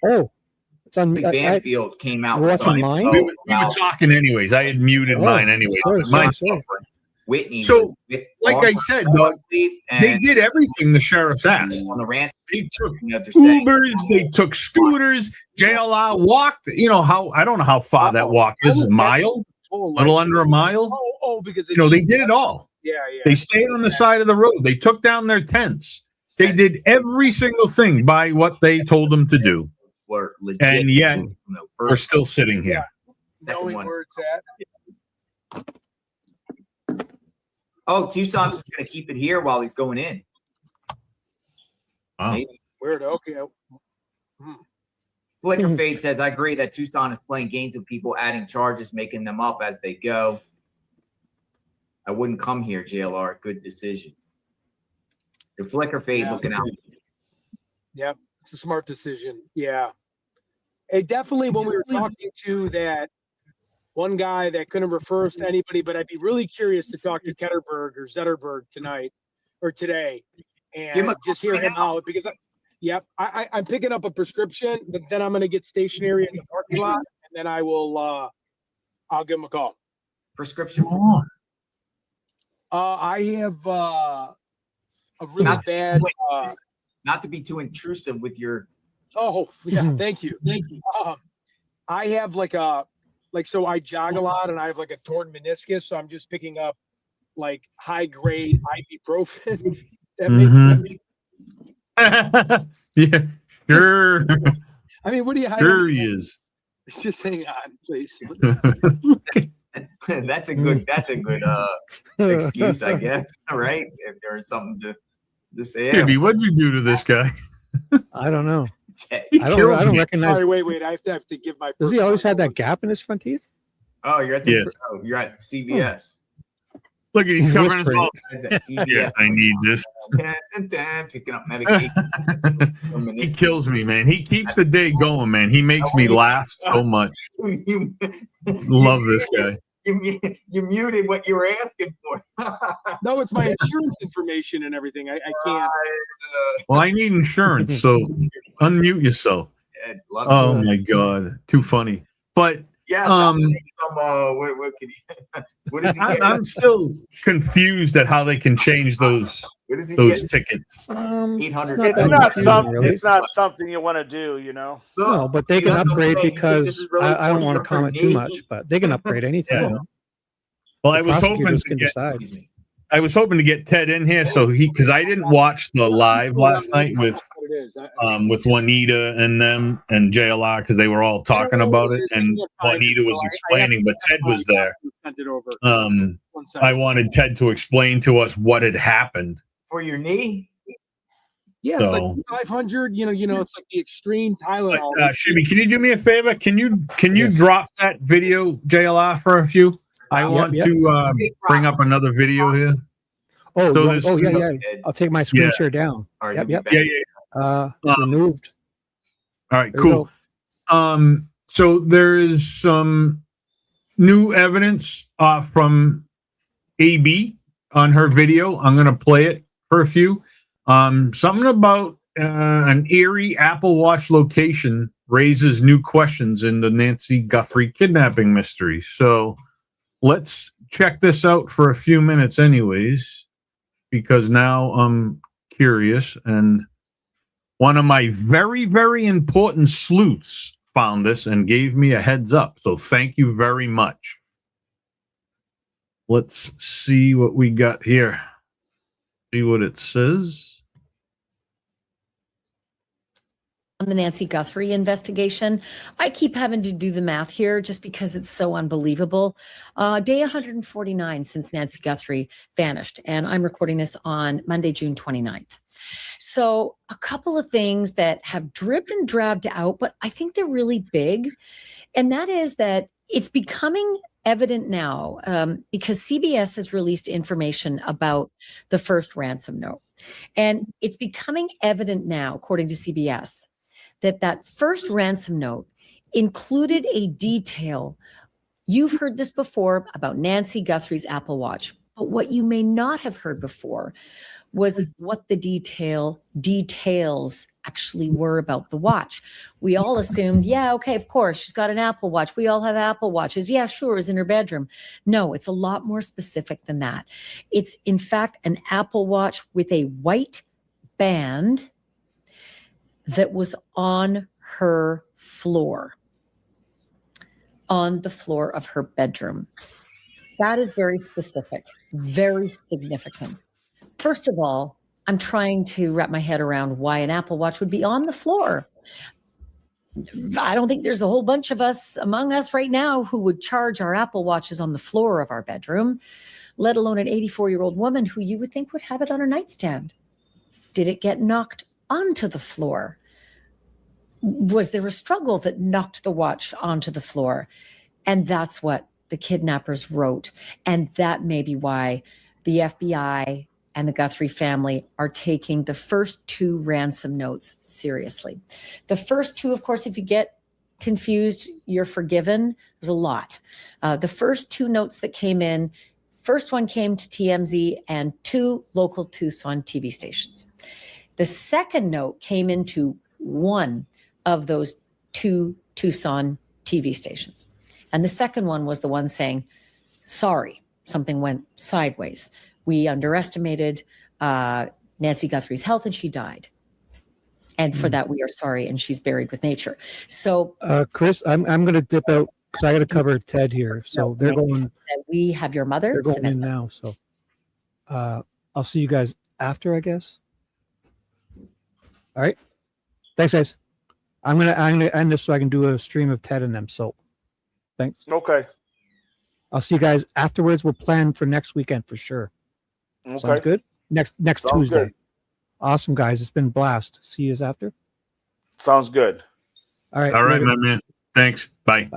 Speaker 1: It's on
Speaker 6: Banfield came out.
Speaker 1: What's on mine?
Speaker 2: We were talking anyways. I had muted mine anyway. Mine's buffering.
Speaker 6: Whitney.
Speaker 2: So, like I said, they did everything the sheriff's asked.
Speaker 6: On the ranch,
Speaker 2: they took Ubers, they took scooters. JLR walked. I don't know how far that walk is. A mile, a little under a mile.
Speaker 5: Because
Speaker 2: they did it all.
Speaker 5: Yeah.
Speaker 2: They stayed on the side of the road. They took down their tents. They did every single thing by what they told them to do. And yet, we're still sitting here.
Speaker 5: Knowing where it's at.
Speaker 6: Oh, Tucson's just going to keep it here while he's going in.
Speaker 2: Wow.
Speaker 5: Weird. Okay.
Speaker 6: Flicker Fade says, I agree that Tucson is playing games with people, adding charges, making them up as they go. I wouldn't come here, JLR. Good decision. The Flicker Fade looking out.
Speaker 5: Yep. It's a smart decision. Yeah. It definitely, when we were talking to that one guy that couldn't refer us to anybody, but I'd be really curious to talk to Ketterberg or Zetterberg tonight or today and just hear him out because I'm picking up a prescription, but then I'm going to get stationary in the parking lot and then I will, I'll give him a call.
Speaker 6: Prescription.
Speaker 5: I have a really bad,
Speaker 6: not to be too intrusive with your.
Speaker 5: Oh yeah. Thank you. I have so I jog a lot and I have a torn meniscus. So I'm just picking up high grade ibuprofen.
Speaker 2: Yeah, sure.
Speaker 5: I mean, what do you?
Speaker 2: Sure he is.
Speaker 5: Just hang on, please.
Speaker 6: That's a good excuse, I guess. Right? If there's something to say.
Speaker 2: Baby, what'd you do to this guy?
Speaker 1: I don't know. I
Speaker 2: don't
Speaker 1: recognize.
Speaker 5: Sorry, wait. I have to give my.
Speaker 1: Does he always have that gap in his front teeth?
Speaker 6: Oh, you're at you're at CVS.
Speaker 2: Look at he's covering his mouth.
Speaker 6: CVS.
Speaker 2: Yes, I need this.
Speaker 6: Picking up medication.
Speaker 2: He kills me, man. He keeps the day going, man. He makes me laugh so much. Love this guy.
Speaker 6: You muted what you were asking for.
Speaker 5: No, it's my insurance information and everything. I can't.
Speaker 2: Well, I need insurance, so unmute yourself. Oh my God, too funny. But
Speaker 6: what can he? What is he
Speaker 2: I'm still confused at how they can change those tickets.
Speaker 6: 800.
Speaker 3: It's not something you want to do,
Speaker 1: No, but they can upgrade because I don't want to comment too much, but they can upgrade anytime.
Speaker 2: Yeah. Well, I was hoping to get Ted in here because I didn't watch the live last night with Juanita and them and JLR because they were all talking about it and Juanita was explaining, but Ted was there. I wanted Ted to explain to us what had happened
Speaker 6: for your knee.
Speaker 5: Yeah, it's like
Speaker 2: So-
Speaker 5: 500. It's like the extreme Tylenol.
Speaker 2: Shibby, can you do me a favor? Can you
Speaker 1: Yes.
Speaker 2: drop that video, JLR, for a few? I want
Speaker 1: yep.
Speaker 2: to bring up another video here.
Speaker 1: Oh,
Speaker 2: So
Speaker 1: you
Speaker 2: this-
Speaker 1: want- yeah. I'll take my screen
Speaker 2: Yeah.
Speaker 1: share down.
Speaker 6: All right,
Speaker 1: Yep,
Speaker 6: he'll
Speaker 1: yep.
Speaker 6: be
Speaker 2: Yeah,
Speaker 6: back.
Speaker 2: yeah.
Speaker 1: It's removed.
Speaker 2: All right,
Speaker 1: There we
Speaker 2: cool.
Speaker 1: go.
Speaker 2: So there is some new evidence from AB on her video. I'm going to play it for a few. Something about an eerie Apple Watch location raises new questions in the Nancy Guthrie kidnapping mystery. So let's check this out for a few minutes anyways, because now I'm curious. And one of my very, very important sleuths found this and gave me a heads up. So thank you very much. Let's see what we got here. See what it says.
Speaker 7: On the Nancy Guthrie investigation, I keep having to do the math here just because it's so unbelievable. Day 149 since Nancy Guthrie vanished, and I'm recording this on Monday, June 29th. So a couple of things that have dripped and drabbed out, but I think they're really big. And that is that it's becoming evident now because CBS has released information about the first ransom note. And it's becoming evident now, according to CBS, that first ransom note included a detail. You've heard this before about Nancy Guthrie's Apple Watch, but what you may not have heard before was what the details actually were about the watch. We all assumed, yeah, okay, of course, she's got an Apple Watch. We all have Apple Watches. Yeah, sure, it's in her bedroom. No, it's a lot more specific than that. It's, in fact, an Apple Watch with a white band that was on her floor, on the floor of her bedroom. That is very specific, very significant. First of all, I'm trying to wrap my head around why an Apple Watch would be on the floor. I don't think there's a whole bunch of us among us right now who would charge our Apple Watches on the floor of our bedroom, let alone an 84-year-old woman who you would think would have it on her nightstand. Did it get knocked onto the floor? Was there a struggle that knocked the watch onto the floor? And that's what the kidnappers wrote. And that may be why the FBI and the Guthrie family are taking the first two ransom notes seriously. The first two, of course, if you get confused, you're forgiven. There's a lot. The first two notes that came in, first one came to TMZ and two local Tucson TV stations. The second note came into one of those two Tucson TV stations. And the second one was the one saying, sorry, something went sideways. We underestimated Nancy Guthrie's health and she died. And for that, we are sorry. And she's buried with nature. So
Speaker 1: Chris, I'm going to dip out because I got to cover Ted here. So they're going.
Speaker 7: we have your mother.
Speaker 1: They're going in
Speaker 7: Samantha.
Speaker 1: now. So I'll see you guys after, I guess. All right. Thanks, guys. I'm gonna end this so I can do a stream of Ted and them. So thanks.
Speaker 3: Okay.
Speaker 1: I'll see you guys afterwards. We'll plan for next weekend for sure. Sounds
Speaker 3: Okay.
Speaker 1: good. Next
Speaker 3: Sounds
Speaker 1: Tuesday.
Speaker 3: good.
Speaker 1: Awesome, guys. It's been a blast. See you after.
Speaker 3: Sounds good.
Speaker 1: All right.
Speaker 2: All right,
Speaker 1: later.
Speaker 2: my man. Thanks. Bye.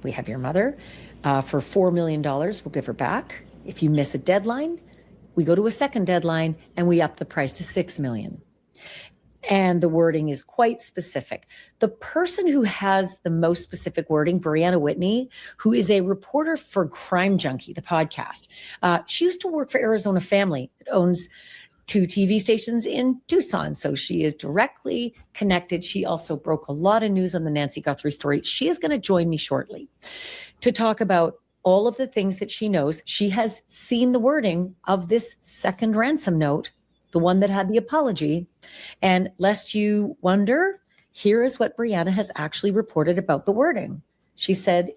Speaker 7: We have your mother for $4 million. We'll give her back. If you miss a deadline, we go to a second deadline and we up the price to $6 million. And the wording is quite specific. The person who has the most specific wording, Brianna Whitney, who is a reporter for Crime Junkie, the podcast. She used to work for Arizona Family. It owns 2 TV stations in Tucson. So she is directly connected. She also broke a lot of news on the Nancy Guthrie story. She is going to join me shortly to talk about all of the things that she knows. She has seen the wording of this second ransom note, the one that had the apology. And lest you wonder, here is what Brianna has actually reported about the wording. She said,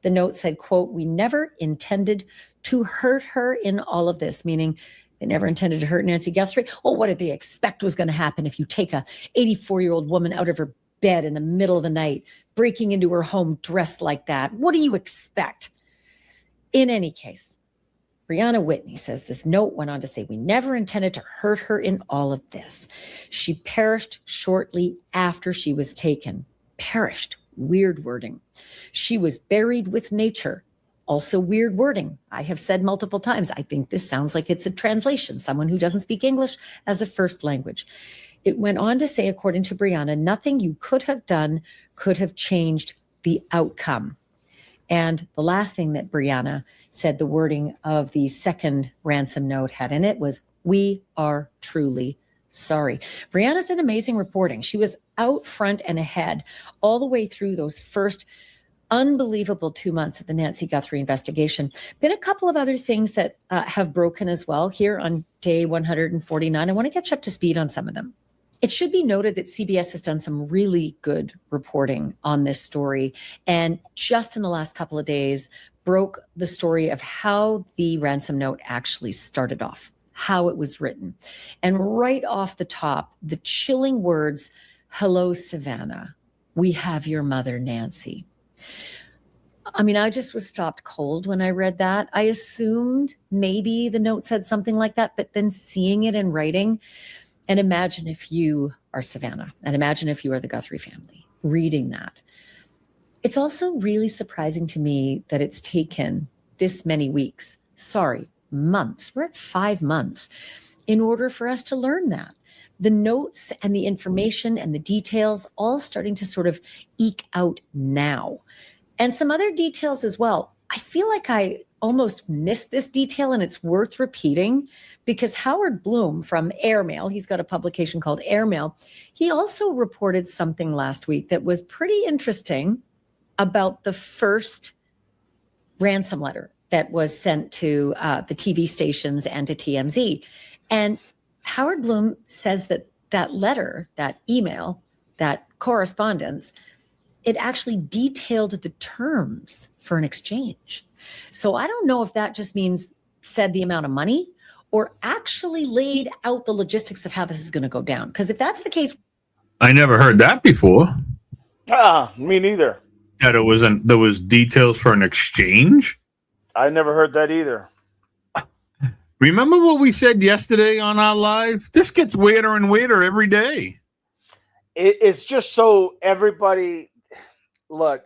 Speaker 7: the note said, quote, "We never intended to hurt her in all of this," meaning they never intended to hurt Nancy Guthrie. Well, what did they expect was going to happen if you take a 84-year-old woman out of her bed in the middle of the night, breaking into her home dressed like that? What do you expect? In any case, Brianna Whitney says this note went on to say, we never intended to hurt her in all of this. She perished shortly after she was taken. Perished. Weird wording. She was buried with nature. Also weird wording. I have said multiple times, I think this sounds like it's a translation, someone who doesn't speak English as a first language. It went on to say, according to Brianna, nothing you could have done could have changed the outcome. And the last thing that Brianna said, the wording of the second ransom note had in it was, we are truly sorry. Brianna's did amazing reporting. She was out front and ahead all the way through those first unbelievable 2 months of the Nancy Guthrie investigation. Been a couple of other things that have broken as well here on day 149. I want to get you up to speed on some of them. It should be noted that CBS has done some really good reporting on this story, and just in the last couple of days broke the story of how the ransom note actually started off, how it was written. And right off the top, the chilling words, "Hello, Savannah. We have your mother, Nancy." I mean, I just was stopped cold when I read that. I assumed maybe the note said something like that, but then seeing it in writing, and imagine if you are Savannah, and imagine if you are the Guthrie family reading that. It's also really surprising to me that it's taken this many weeks, months, we're at 5 months, in order for us to learn that. The notes and the information and the details all starting to sort of eke out now. And some other details as well. I feel like I almost missed this detail, and it's worth repeating because Howard Bloom from Airmail, he's got a publication called Airmail, he also reported something last week that was pretty interesting about the first ransom letter that was sent to the TV stations and to TMZ. And Howard Bloom says that that letter, that email, that correspondence, it actually detailed the terms for an exchange. So I don't know if that just means said the amount of money or actually laid out the logistics of how this is going to go down. Because if that's the case,
Speaker 2: I never heard that before.
Speaker 3: Me neither.
Speaker 2: That there was details for an exchange.
Speaker 3: I never heard that either.
Speaker 2: Remember what we said yesterday on our live? This gets weirder and weirder every day.
Speaker 3: It's just so everybody, look,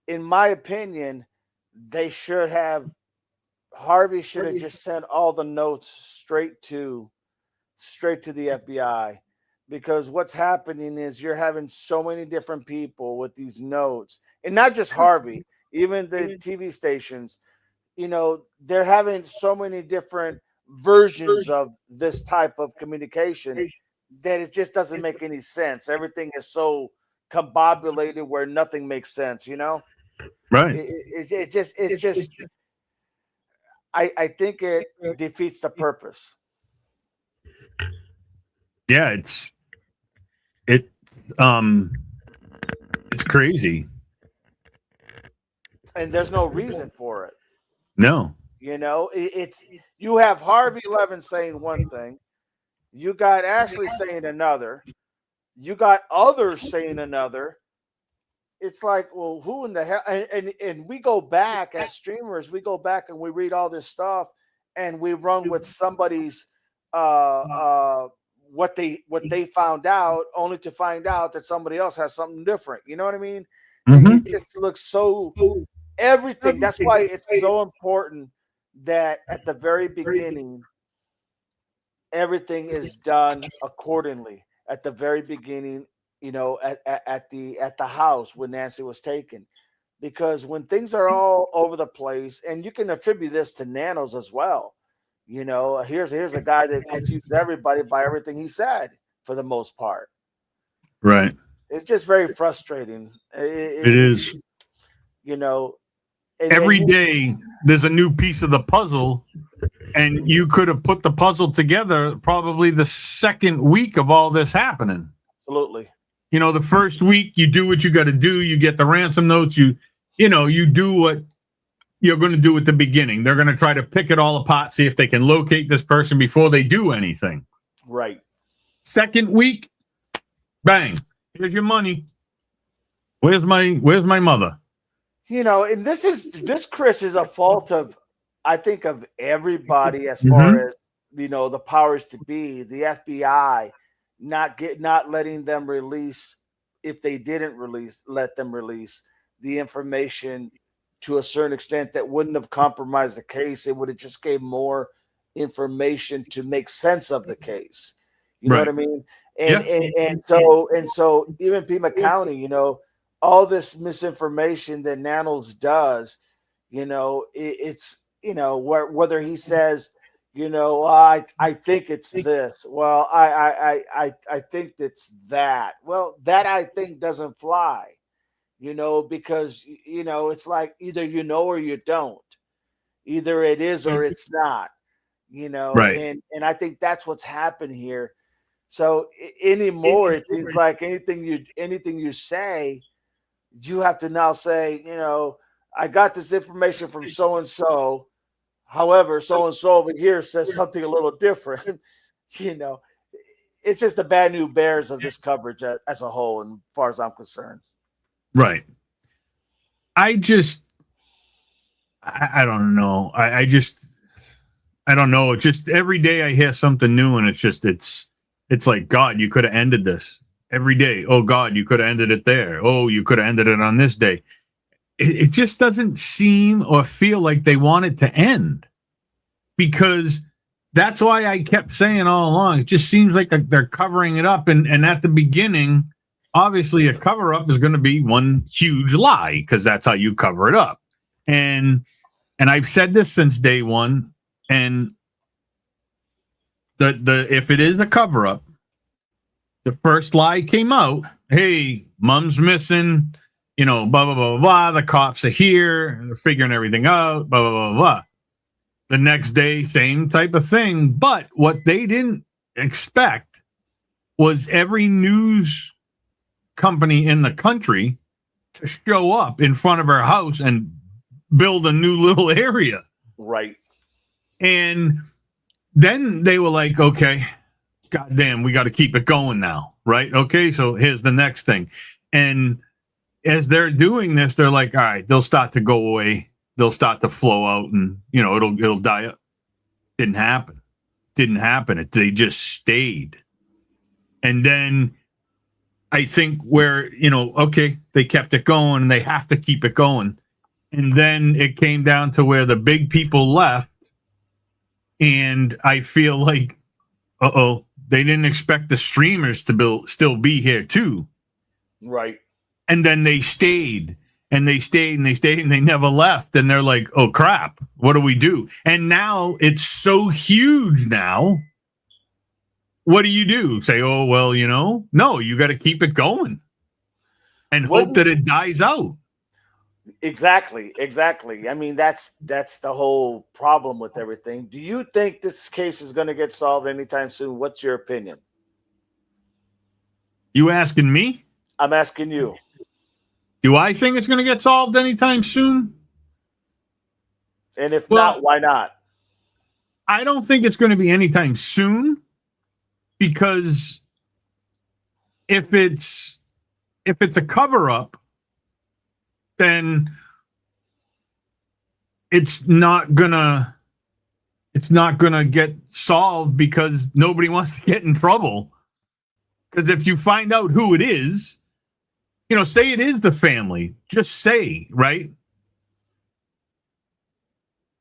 Speaker 3: in my opinion, Harvey should have just sent all the notes straight to the FBI, because what's happening is you're having so many different people with these notes, and not just Harvey, even the TV stations, they're having so many different versions of this type of communication that it just doesn't make any sense. Everything is so combobulated where nothing makes sense,
Speaker 2: Right.
Speaker 3: It's just I think it defeats the purpose.
Speaker 2: Yeah, it's crazy.
Speaker 3: And there's no reason for it.
Speaker 2: No.
Speaker 3: You have Harvey Levin saying one thing, you got Ashley saying another, you got others saying another. It's like, well, who in the hell? And we go back as streamers, we go back and we read all this stuff, and we run with somebody's what they found out, only to find out that somebody else has something different. You know what I mean?
Speaker 2: Mm-hmm.
Speaker 3: It just looks so everything. That's why it's so important that at the very beginning, everything is done accordingly. At the very beginning, at the house when Nancy was taken, because when things are all over the place, and you can attribute this to Nanos as well. Here's a guy that confused everybody by everything he said for the most part.
Speaker 2: Right.
Speaker 3: It's just very frustrating.
Speaker 2: It is. Every day there's a new piece of the puzzle, and you could have put the puzzle together probably the second week of all this happening.
Speaker 3: Absolutely.
Speaker 2: The first week you do what you got to do. You get the ransom notes. You do what you're going to do at the beginning. They're going to try to pick it all apart, see if they can locate this person before they do anything.
Speaker 3: Right.
Speaker 2: Second week, bang, here's your money. Where's my mother?
Speaker 3: And this Chris is a fault of I think of everybody as far as, you know, the powers to be, the FBI, not letting them release, if they didn't let them release the information to a certain extent that wouldn't have compromised the case. It would have just gave more information to make sense of the case. You know what I mean? And so even Pima County, you know, all this misinformation that Nanos does, you know, it's, you know, whether he says, you know, I think it's this. Well, I think it's that. Well, that I think doesn't fly, you know, because, you know, it's like either you know or you don't. Either it is or it's not, you know.
Speaker 2: Right.
Speaker 3: And I think that's what's happened here. So anymore, it seems like anything you say, you have to now say, you know, I got this information from so and so. However, so and so over here says something a little different. You know, it's just the bad news bears of this coverage as a whole, and as far as I'm concerned.
Speaker 2: Right. I don't know. I don't know. Just every day I hear something new, and it's like, God, you could have ended this every day. Oh God, you could have ended it there. Oh, you could have ended it on this day. It just doesn't seem or feel like they want it to end, because that's why I kept saying all along, it just seems like they're covering it up. And at the beginning, obviously a cover up is going to be one huge lie, because that's how you cover it up. And I've said this since day one. And the if it is a cover up, the first lie came out, hey, mom's missing, you know, blah, blah, blah, blah, blah. The cops are here. They're figuring everything out, blah, blah, blah, blah. The next day, same type of thing. But what they didn't expect was every news company in the country to show up in front of her house and build a new little area.
Speaker 3: Right.
Speaker 2: And then they were like, okay, goddamn, we got to keep it going now. Right. Okay. So here's the next thing. And as they're doing this, they're like, all right, they'll start to go away. They'll start to flow out, and, you know, it'll die up. Didn't happen. They just stayed. And then I think where, you know, okay, they kept it going and they have to keep it going. And then it came down to where the big people left. And I feel like, they didn't expect the streamers to still be here too.
Speaker 3: Right.
Speaker 2: And then they stayed and they stayed and they stayed and they never left. And they're like, oh crap, what do we do? And now it's so huge now. What do you do? Say, oh, well, you know, no, you got to keep it going and hope that it dies out.
Speaker 3: Exactly. I mean, that's the whole problem with everything. Do you think this case is going to get solved anytime soon? What's your opinion?
Speaker 2: You asking me?
Speaker 3: I'm asking you.
Speaker 2: Do I think it's going to get solved anytime soon?
Speaker 3: And if not, why not?
Speaker 2: I don't think it's going to be anytime soon, because if it's a cover up, then it's not gonna get solved, because nobody wants to get in trouble. Because if you find out who it is, you know, say it is the family, just say, right?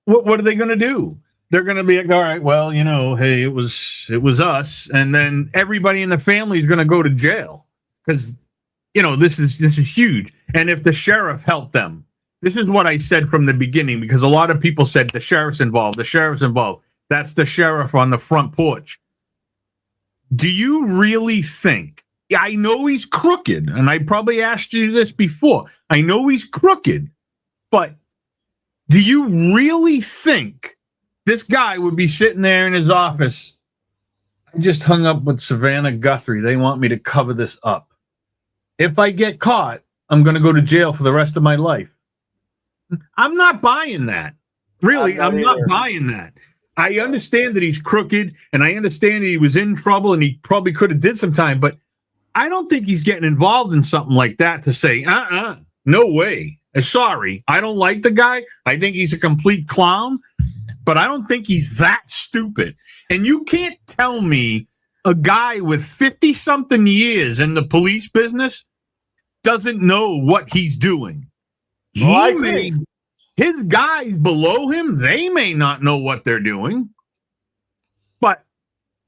Speaker 2: What are they going to do? They're going to be like, all right, well, you know, hey, it was us. And then everybody in the family is going to go to jail, because, you know, this is huge. And if the sheriff helped them, this is what I said from the beginning, because a lot of people said the sheriff's involved. That's the sheriff on the front porch. Do you really think? I know he's crooked, and I probably asked you this before. I know he's crooked, but do you really think this guy would be sitting there in his office? I just hung up with Savannah Guthrie. They want me to cover this up. If I get caught, I'm going to go to jail for the rest of my life. I'm not buying that. Really, I'm not buying that. I understand that he's crooked, and I understand that he was in trouble, and he probably could have did some time, but I don't think he's getting involved in something like that to say, no way. Sorry, I don't like the guy. I think he's a complete clown. but I don't think he's that stupid. And you can't tell me a guy with 50 something years in the police business doesn't know what he's doing.
Speaker 3: Well, I agree.
Speaker 2: His guys below him, they may not know what they're doing, but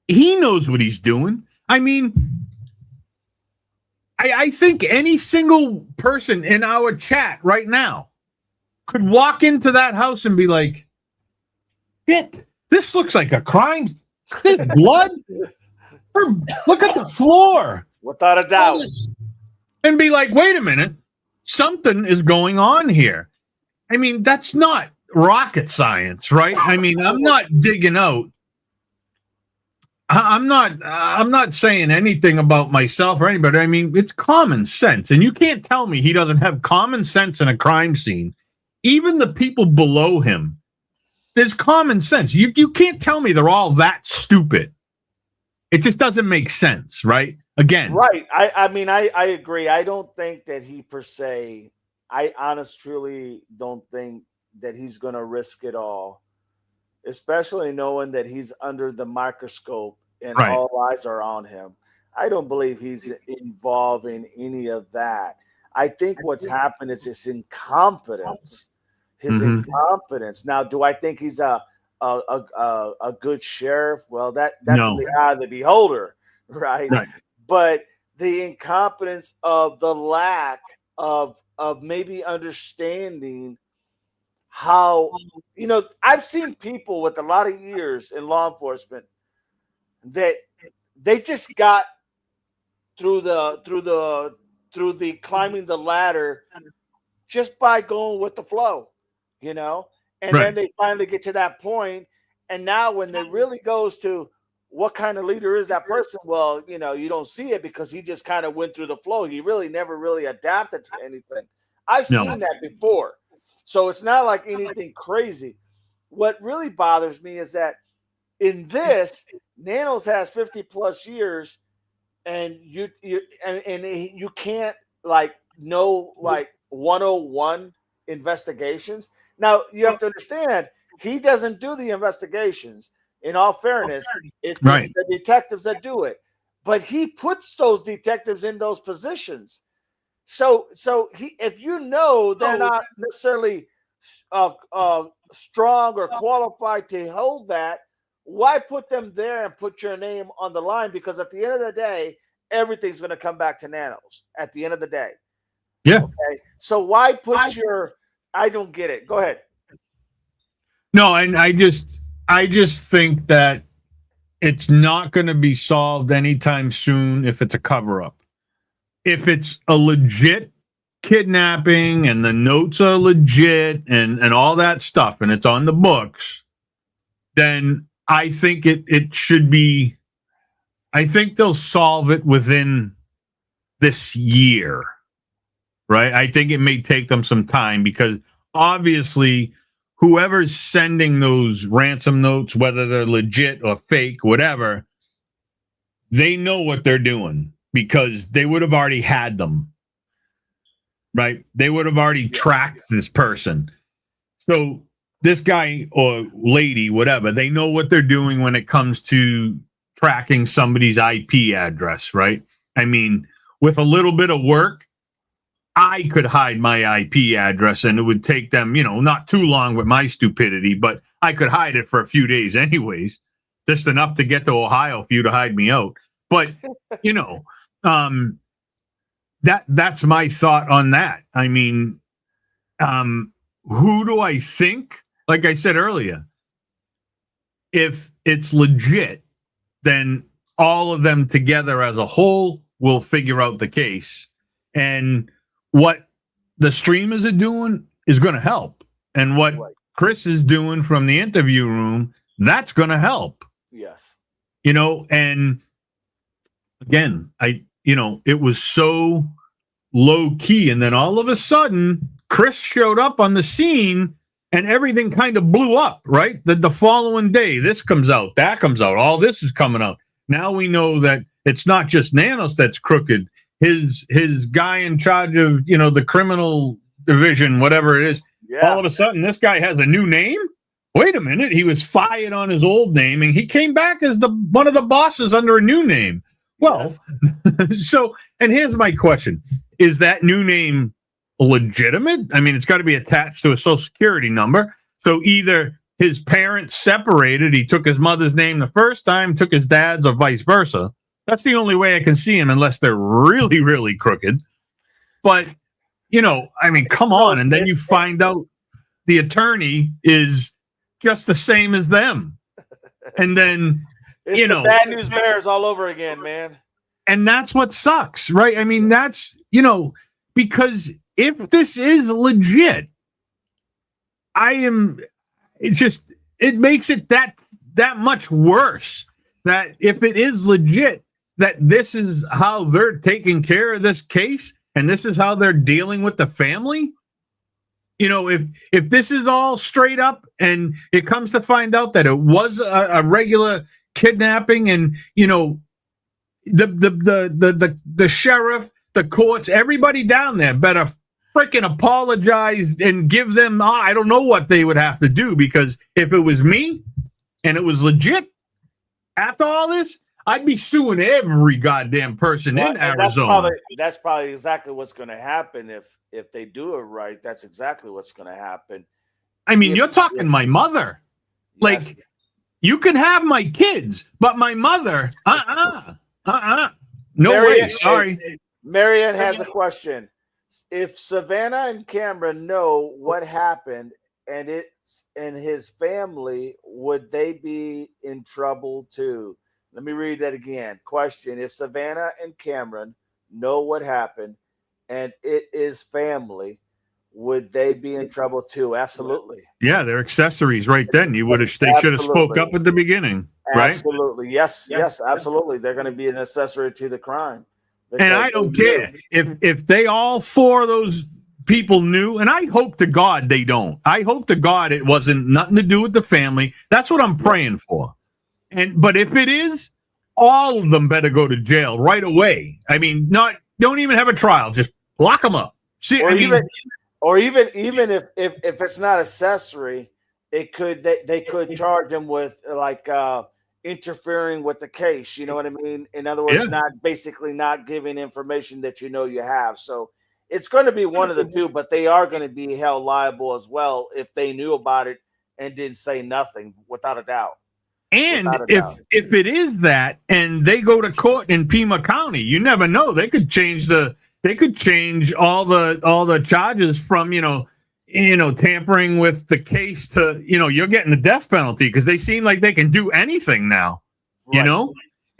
Speaker 2: he knows what he's doing. I mean, I think any single person in our chat right now could walk into that house and be like, shit, this looks like a crime. There's blood. Look at the floor.
Speaker 3: Without a doubt.
Speaker 2: And be like, wait a minute, something is going on here. I mean, that's not rocket science, right? I mean, I'm not digging out. I'm not saying anything about myself or anybody. I mean, it's common sense. And you can't tell me he doesn't have common sense in a crime scene. Even the people below him, there's common sense. You can't tell me they're all that stupid. It just doesn't make sense, right? Again.
Speaker 3: Right. I mean, I agree. I don't think that he per se, I honestly don't think that he's going to risk it all, especially knowing that he's under the microscope and
Speaker 2: Right.
Speaker 3: all eyes are on him. I don't believe he's involved in any of that. I think what's happened is his incompetence. Incompetence. Now, do I think he's a good sheriff? Well, that's
Speaker 2: No.
Speaker 3: in the eye of the beholder, right? But the incompetence of the lack of maybe understanding how, I've seen people with a lot of years in law enforcement that they just got through the climbing the ladder just by going with the flow, and then they finally get to that point, and now when it really goes to what kind of leader is that person, well, you don't see it because he just kind of went through the flow. He really never really adapted to anything. I've seen that before. So it's not like anything crazy. What really bothers me is that in this, Nanos has 50 plus years, and you can't know 101 investigations. Now you have to understand he doesn't do the investigations. In all fairness, it's the detectives that do it, but he puts those detectives in those positions. So if they're not necessarily strong or qualified to hold that, why put them there and put your name on the line? Because at the end of the day, everything's going to come back to Nanos at the end of the day.
Speaker 2: Yeah.
Speaker 3: Okay. So why put I don't get it. Go ahead.
Speaker 2: No, and I just think that it's not going to be solved anytime soon if it's a cover-up. If it's a legit kidnapping and the notes are legit and all that stuff and it's on the books, then I think it should be, I think they'll solve it within this year, right? I think it may take them some time because obviously whoever's sending those ransom notes, whether they're legit or fake, whatever, they know what they're doing because they would have already had them, right? They would have already tracked this person. So this guy or lady, whatever, they know what they're doing when it comes to tracking somebody's IP address, right? I mean, with a little bit of work, I could hide my IP address and it would take them, not too long with my stupidity, but I could hide it for a few days anyways, just enough to get to Ohio for you to hide me out. But, that's my thought on that. I mean, who do I think? Like I said earlier, if it's legit, then all of them together as a whole will figure out the case. And what the streamers are doing is going to help. And what Chris is doing from the interview room, that's going to help.
Speaker 3: Yes.
Speaker 2: And again, it was so low key. And then all of a sudden, Chris showed up on the scene and everything kind of blew up, right? The following day, this comes out, that comes out, all this is coming out. Now we know that it's not just Nanos that's crooked. His guy in charge of, the criminal division, whatever it is, all of a sudden this guy has a new name. wait a minute, he was fired on his old name and he came back as one of the bosses under a new name. Well,
Speaker 3: Yes.
Speaker 2: so, and here's my question. Is that new name legitimate? I mean, it's got to be attached to a social security number. So either his parents separated, he took his mother's name the first time, took his dad's, or vice versa. That's the only way I can see him, unless they're really, really crooked. But, you know, I mean, come on. And then you find out the attorney is just the same as them. And then,
Speaker 3: It's
Speaker 2: you
Speaker 3: the
Speaker 2: know,
Speaker 3: bad news bears all over again, man.
Speaker 2: and that's what sucks, right? I mean, that's, you know, because if this is legit, it makes it that much worse that if it is legit, that this is how they're taking care of this case and this is how they're dealing with the family. You know, if this is all straight up and it comes to find out that it was a regular kidnapping, and you know, the sheriff, the courts, everybody down there better freaking apologize and give them, I don't know what they would have to do, because if it was me and it was legit after all this, I'd be suing every goddamn person in
Speaker 3: And
Speaker 2: Arizona.
Speaker 3: That's probably exactly what's going to happen if they do it right. That's exactly what's going to happen.
Speaker 2: I mean,
Speaker 3: if-
Speaker 2: you're talking my mother. Like,
Speaker 3: Yes.
Speaker 2: you can have my kids, but my mother, no
Speaker 3: Marianne-
Speaker 2: way, sorry.
Speaker 3: Marianne has a question. If Savannah and Cameron know what happened and his family, would they be in trouble too? Let me read that again. Question: if Savannah and Cameron know what happened and it is family, would they be in trouble too? Absolutely.
Speaker 2: Yeah, they're accessories right then. They should have spoke
Speaker 3: Absolutely.
Speaker 2: up at the beginning, right?
Speaker 3: Absolutely. Yes, absolutely. They're going to be an accessory to the crime.
Speaker 2: And I don't care if they all four of those people knew, and I hope to God they don't. I hope to God it wasn't nothing to do with the family. That's what I'm praying for. But if it is, all of them better go to jail right away. I mean, don't even have a trial, just lock them up. See,
Speaker 3: Or even if it's not accessory, they could charge him with like interfering with the case. You know what I mean? In other words, not giving information that you know you have. So it's going to be one of the two, but they are going to be held liable as well if they knew about it and didn't say nothing, without a doubt.
Speaker 2: and if it is that, and they go to court in Pima County, you never know. They could change all the charges from tampering with the case to you're getting the death penalty, because they seem like they can do anything now,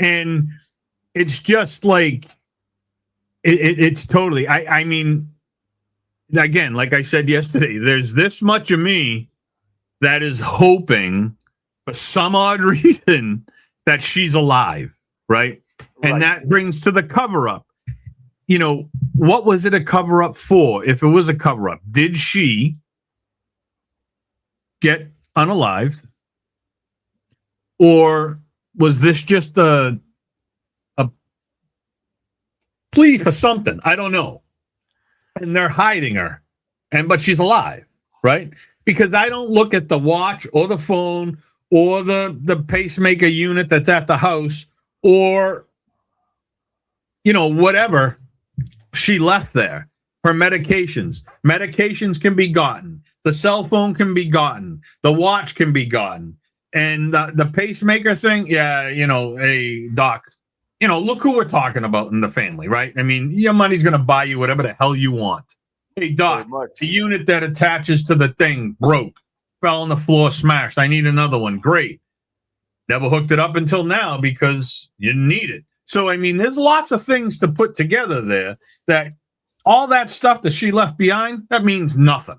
Speaker 2: and it's just like it's totally. I mean, again, like I said yesterday, there's this much of me that is hoping for some odd reason that she's alive, right? And that brings to the cover up. What was it a cover up for? If it was a cover up, did she get unalived, or was this just a plea for something? I don't know. And they're hiding her, but she's alive, right? Because I don't look at the watch or the phone or the pacemaker unit that's at the house, or whatever she left there. Her medications can be gotten. The cell phone can be gotten. The watch can be gotten. And the pacemaker thing, hey, doc, look who we're talking about in the family, right? I mean, your money's going to buy you whatever the hell you want. Hey, doc, the unit that attaches to the thing broke, fell on the floor, smashed. I need another one. Great. Never hooked it up until now because you need it. So, I mean, there's lots of things to put together there, that all that stuff that she left behind, that means nothing.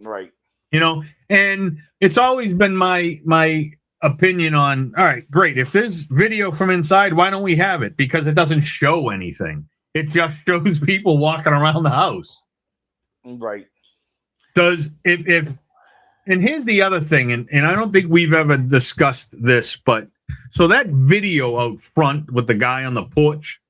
Speaker 3: Right.
Speaker 2: And it's always been my opinion on, all right, great. If there's video from inside, why don't we have it? Because it doesn't show anything. It just shows people walking around the house.
Speaker 3: Right.
Speaker 2: And here's the other thing, and I don't think we've ever discussed this, but so that video out front with the guy on the porch,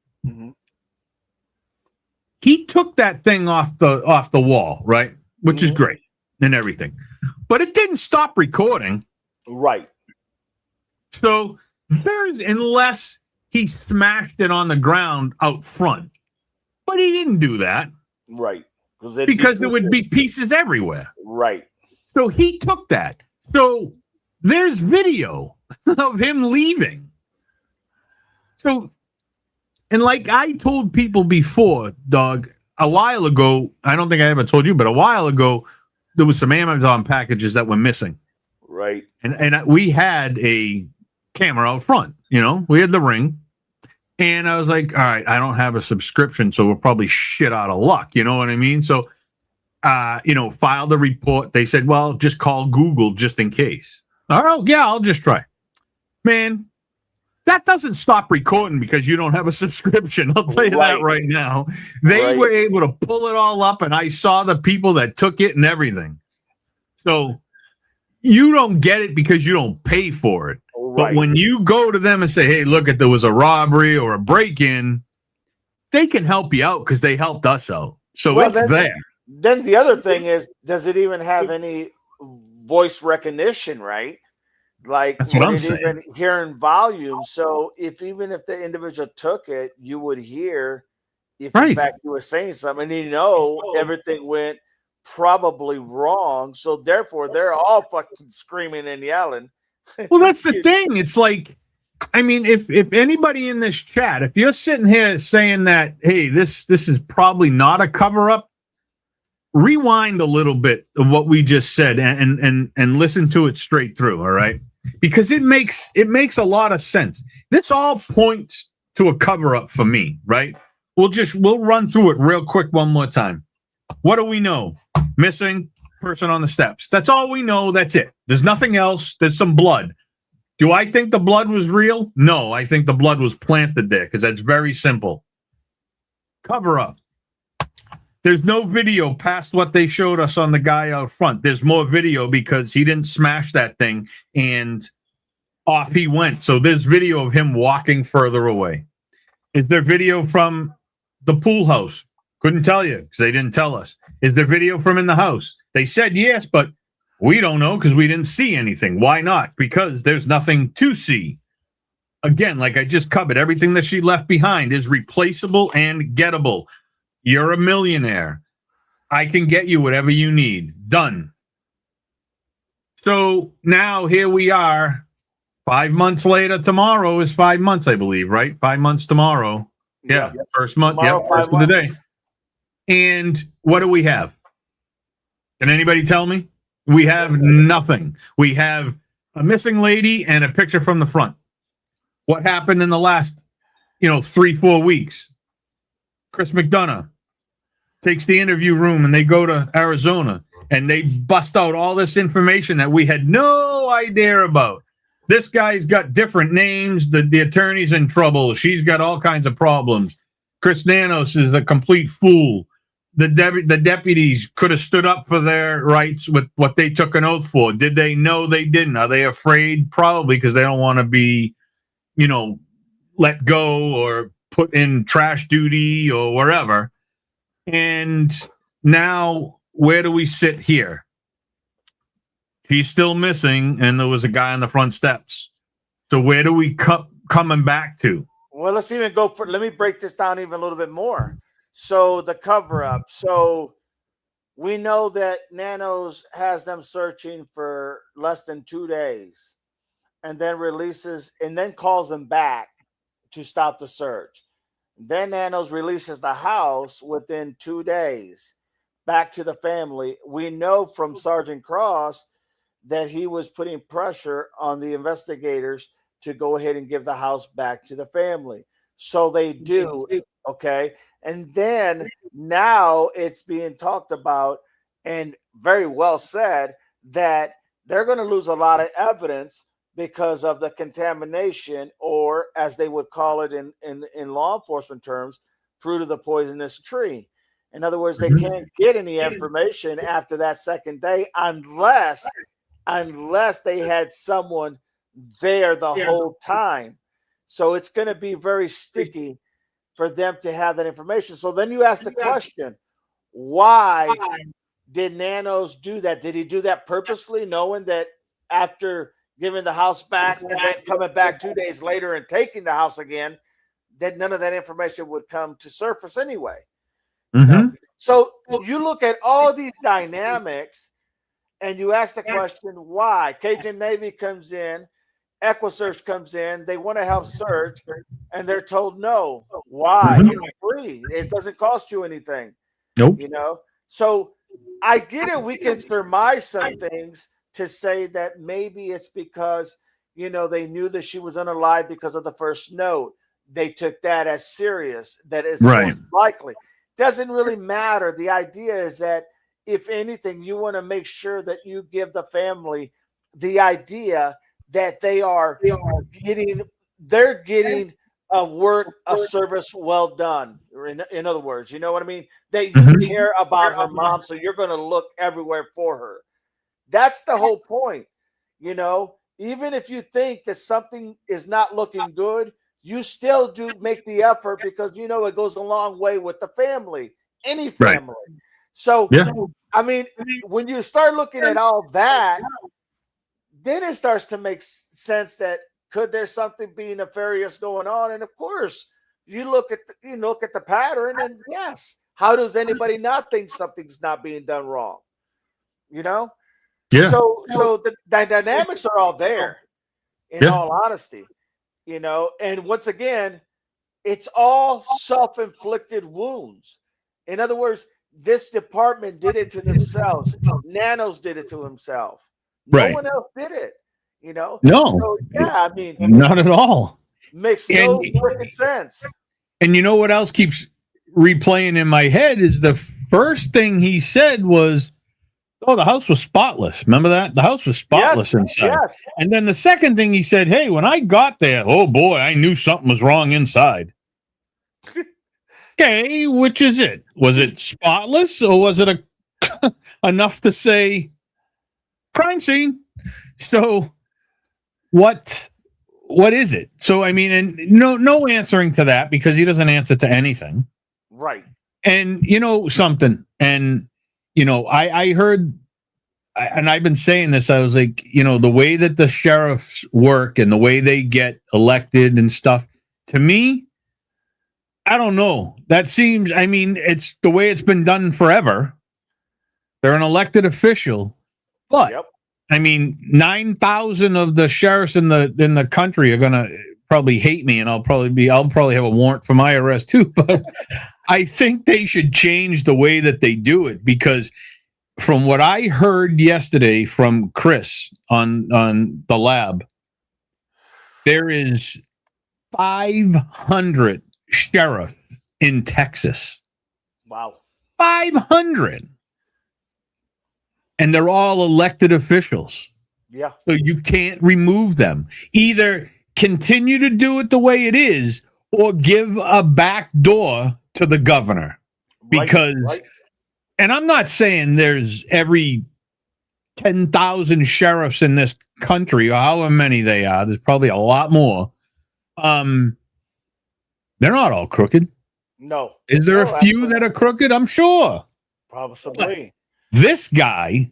Speaker 2: he took that thing off the wall, right? Which is great and everything. but it didn't stop recording.
Speaker 3: Right.
Speaker 2: So unless he smashed it on the ground out front, but he didn't do that.
Speaker 3: Right.
Speaker 2: Because there would be pieces everywhere.
Speaker 3: Right.
Speaker 2: So he took that. So there's video of him leaving. So, and like I told people before, Doug, a while ago, I don't think I ever told you, but a while ago, there was some Amazon packages that were missing.
Speaker 3: Right.
Speaker 2: And we had a camera out front, we had the Ring. And I was like, all right, I don't have a subscription, so we're probably shit out of luck. You know what I mean? So, filed a report. They said, well, just call Google just in case. All right, yeah, I'll just try. Man, that doesn't stop recording because you don't have a subscription. I'll tell you that right now. They were able to pull it all up, and I saw the people that took it and everything. So you don't get it because you don't pay for it. But when you go to them and say, hey, look, there was a robbery or a break-in, they can help you out because they helped us out. So it's there.
Speaker 3: Then the other thing is, does it even have any voice recognition, right? Like,
Speaker 2: that's what I'm saying.
Speaker 3: Even hearing volume. So even if the individual took it, you would hear if in fact you were saying something, and everything went probably wrong. So therefore, they're all fucking screaming and yelling.
Speaker 2: Well, that's the thing. It's like, I mean, if anybody in this chat, if you're sitting here saying that, hey, this is probably not a cover-up, rewind a little bit of what we just said and listen to it straight through, all right? Because it makes a lot of sense. This all points to a cover-up for me, right? We'll run through it real quick one more time. What do we know? Missing person on the steps. That's all we know. That's it. There's nothing else. There's some blood. Do I think the blood was real? No, I think the blood was planted there because that's very simple. Cover up. There's no video past what they showed us on the guy out front. There's more video because he didn't smash that thing and off he went. So there's video of him walking further away. Is there video from the pool house? Couldn't tell you because they didn't tell us. Is there video from in the house? They said yes, but we don't know because we didn't see anything. Why not? Because there's nothing to see. Again, like I just covered, everything that she left behind is replaceable and gettable. You're a millionaire. I can get you whatever you need. Done. So now here we are. 5 months later, tomorrow is 5 months, I believe, right? 5 months tomorrow. Yeah, first month.
Speaker 3: Tomorrow,
Speaker 2: yeah, first of the day. And what do we have? Can anybody tell me? We have nothing. We have a missing lady and a picture from the front. What happened in the last, 3-4 weeks? Chris McDonough takes the interview room and they go to Arizona and they bust out all this information that we had no idea about. This guy's got different names. The attorney's in trouble. She's got all kinds of problems. Chris Nanos is a complete fool. The deputies could have stood up for their rights with what they took an oath for. Did they? No, they didn't. Are they afraid? Probably because they don't want to be, let go or put in trash duty or wherever. And now, where do we sit here? He's still missing, and there was a guy on the front steps. So where do we coming back to?
Speaker 3: Well, let's even go for. Let me break this down even a little bit more. So the cover up. So we know that Nanos has them searching for less than 2 days, and then releases and then calls them back to stop the search. Then Nanos releases the house within 2 days back to the family. We know from Sergeant Cross that he was putting pressure on the investigators to go ahead and give the house back to the family. So they do, okay? And then now it's being talked about and very well said that they're going to lose a lot of evidence because of the contamination, or as they would call it in law enforcement terms, fruit of the poisonous tree. In other words, they can't get any information after that second day unless they had someone there the whole time. So it's going to be very sticky for them to have that information. So then you ask the question, why did Nanos do that? Did he do that purposely, knowing that after giving the house back and then coming back 2 days later and taking the house again, that none of that information would come to surface anyway?
Speaker 2: Mhm.
Speaker 3: So you look at all these dynamics and you ask the question, why? Cajun Navy comes in, EquiSearch comes in, they want to help search, and they're told no. Why?
Speaker 2: Mhm.
Speaker 3: It's free. It doesn't cost you anything.
Speaker 2: Nope.
Speaker 3: You know? So I get it. We can surmise some things to say that maybe it's because, they knew that she was unalive because of the first note. They took that as serious. That is
Speaker 2: Right.
Speaker 3: most likely. Doesn't really matter. The idea is that if anything, you want to make sure that you give the family the idea that they're getting a service well done. In other words, you know what I mean? That you
Speaker 2: Mhm.
Speaker 3: care about her mom, so you're going to look everywhere for her. That's the whole point. Even if you think that something is not looking good, you still do make the effort because it goes a long way with the family, any
Speaker 2: Right.
Speaker 3: family. So,
Speaker 2: Yeah.
Speaker 3: I mean, when you start looking at all that, then it starts to make sense that could there something be nefarious going on? And of course, you look at the pattern, and yes, how does anybody not think something's not being done wrong?
Speaker 2: Yeah.
Speaker 3: So the dynamics are all there. In
Speaker 2: Yeah.
Speaker 3: all honesty, and once again, it's all self-inflicted wounds. In other words, this department did it to themselves. Nanos did it to himself. No
Speaker 2: Right.
Speaker 3: one else did it.
Speaker 2: No.
Speaker 3: So yeah, I mean,
Speaker 2: Not at all.
Speaker 3: makes no
Speaker 2: And-
Speaker 3: freaking sense.
Speaker 2: And you know what else keeps replaying in my head is the first thing he said was, "Oh, the house was spotless." Remember that? The house was spotless inside.
Speaker 3: Yes.
Speaker 2: And then the second thing he said, "Hey, when I got there, oh boy, I knew something was wrong inside." Okay, which is it? Was it spotless or was it enough to say crime scene? So what is it? So I mean, and no answering to that because he doesn't answer to anything.
Speaker 3: Right.
Speaker 2: And something, and I heard, and I've been saying this, I was like, the way that the sheriffs work and the way they get elected and stuff, to me, I don't know. That seems, I mean, it's the way it's been done forever. They're an elected official, but
Speaker 3: Yep.
Speaker 2: I mean, 9,000 of the sheriffs in the country are gonna probably hate me, and I'll probably have a warrant for my arrest too. But I think they should change the way that they do it, because from what I heard yesterday from Chris on the lab, there is 500 sheriffs in Texas.
Speaker 3: Wow.
Speaker 2: 500. And they're all elected officials.
Speaker 3: Yeah.
Speaker 2: So you can't remove them. Either continue to do it the way it is or give a back door to the governor. Because,
Speaker 3: Right.
Speaker 2: and I'm not saying there's every 10,000 sheriffs in this country, or however many they are, there's probably a lot more. They're not all crooked.
Speaker 3: No.
Speaker 2: Is there
Speaker 3: No,
Speaker 2: a few that are crooked? I'm sure.
Speaker 3: Possibly.
Speaker 2: This guy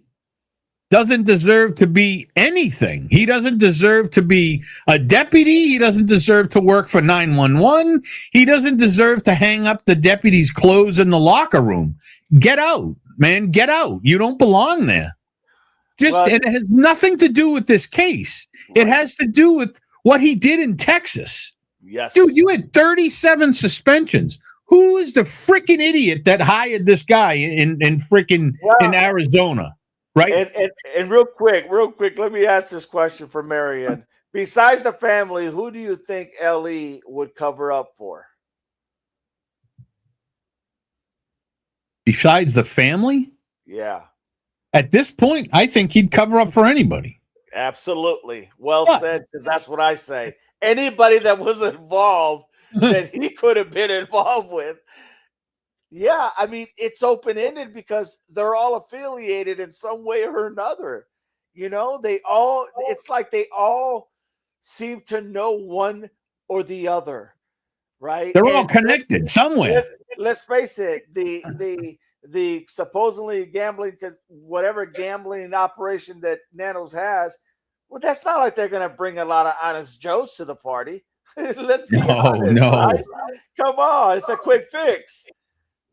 Speaker 2: doesn't deserve to be anything. He doesn't deserve to be a deputy. He doesn't deserve to work for 911. He doesn't deserve to hang up the deputy's clothes in the locker room. Get out, man. Get out. You don't belong there. And it has nothing to do with this case. It has to do with what he did in Texas.
Speaker 3: Yes.
Speaker 2: Dude, you had 37 suspensions. Who is the freaking idiot that hired this guy in Arizona? Right.
Speaker 3: And real quick, let me ask this question for Marion. Besides the family, who do you think LE would cover up for?
Speaker 2: Besides the family?
Speaker 3: Yeah.
Speaker 2: At this point, I think he'd cover up for anybody.
Speaker 3: Absolutely. Well said, because that's what I say. Anybody that was involved that he could have been involved with. Yeah, I mean, it's open-ended because they're all affiliated in some way or another. It's like they all seem to know one or the other, right?
Speaker 2: They're all connected somewhere.
Speaker 3: Let's face it, the the supposedly gambling, because whatever gambling operation that Nanos has, well, that's not like they're going to bring a lot of honest Joes to the party. Let's be honest,
Speaker 2: No.
Speaker 3: right? Come on, it's a quick fix.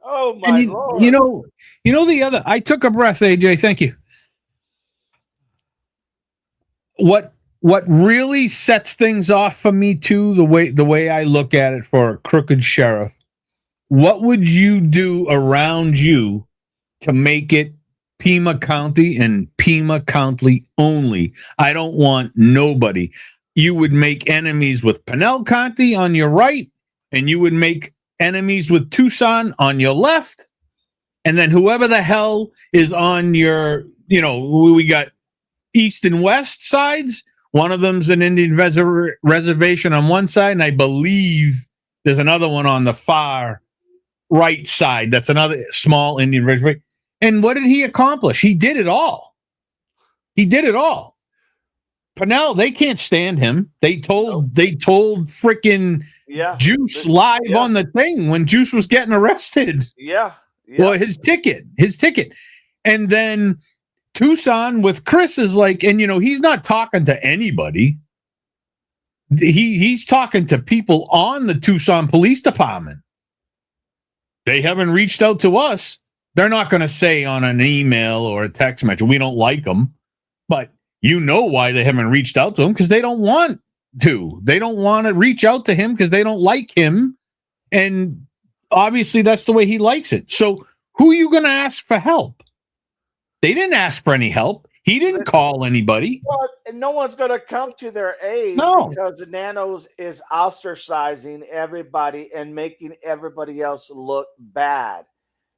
Speaker 3: Oh my
Speaker 2: And
Speaker 3: Lord!
Speaker 2: you know the other. I took a breath, AJ. Thank you. What really sets things off for me too, the way I look at it for a crooked sheriff. What would you do around you to make it Pima County and Pima County only? I don't want nobody. You would make enemies with Pinal County on your right, and you would make enemies with Tucson on your left. And then whoever the hell is on your, we got east and west sides. One of them's an Indian reservation on one side, and I believe there's another one on the far right side. That's another small Indian reservation. And what did he accomplish? He did it all. Pinal, they can't stand him. They told freaking Juice live on the thing when Juice was getting arrested.
Speaker 3: Yeah.
Speaker 2: Well, his ticket. And then Tucson with Chris is like, and he's not talking to anybody. He's talking to people on the Tucson Police Department. They haven't reached out to us. They're not going to say on an email or a text message, we don't like them. But you know why they haven't reached out to him, because they don't want to. They don't want to reach out to him because they don't like him. And obviously that's the way he likes it. So who are you going to ask for help? They didn't ask for any help. He didn't call anybody.
Speaker 3: Well, and no one's going to come to their aid because the Nanos is ostracizing everybody and making everybody else look bad,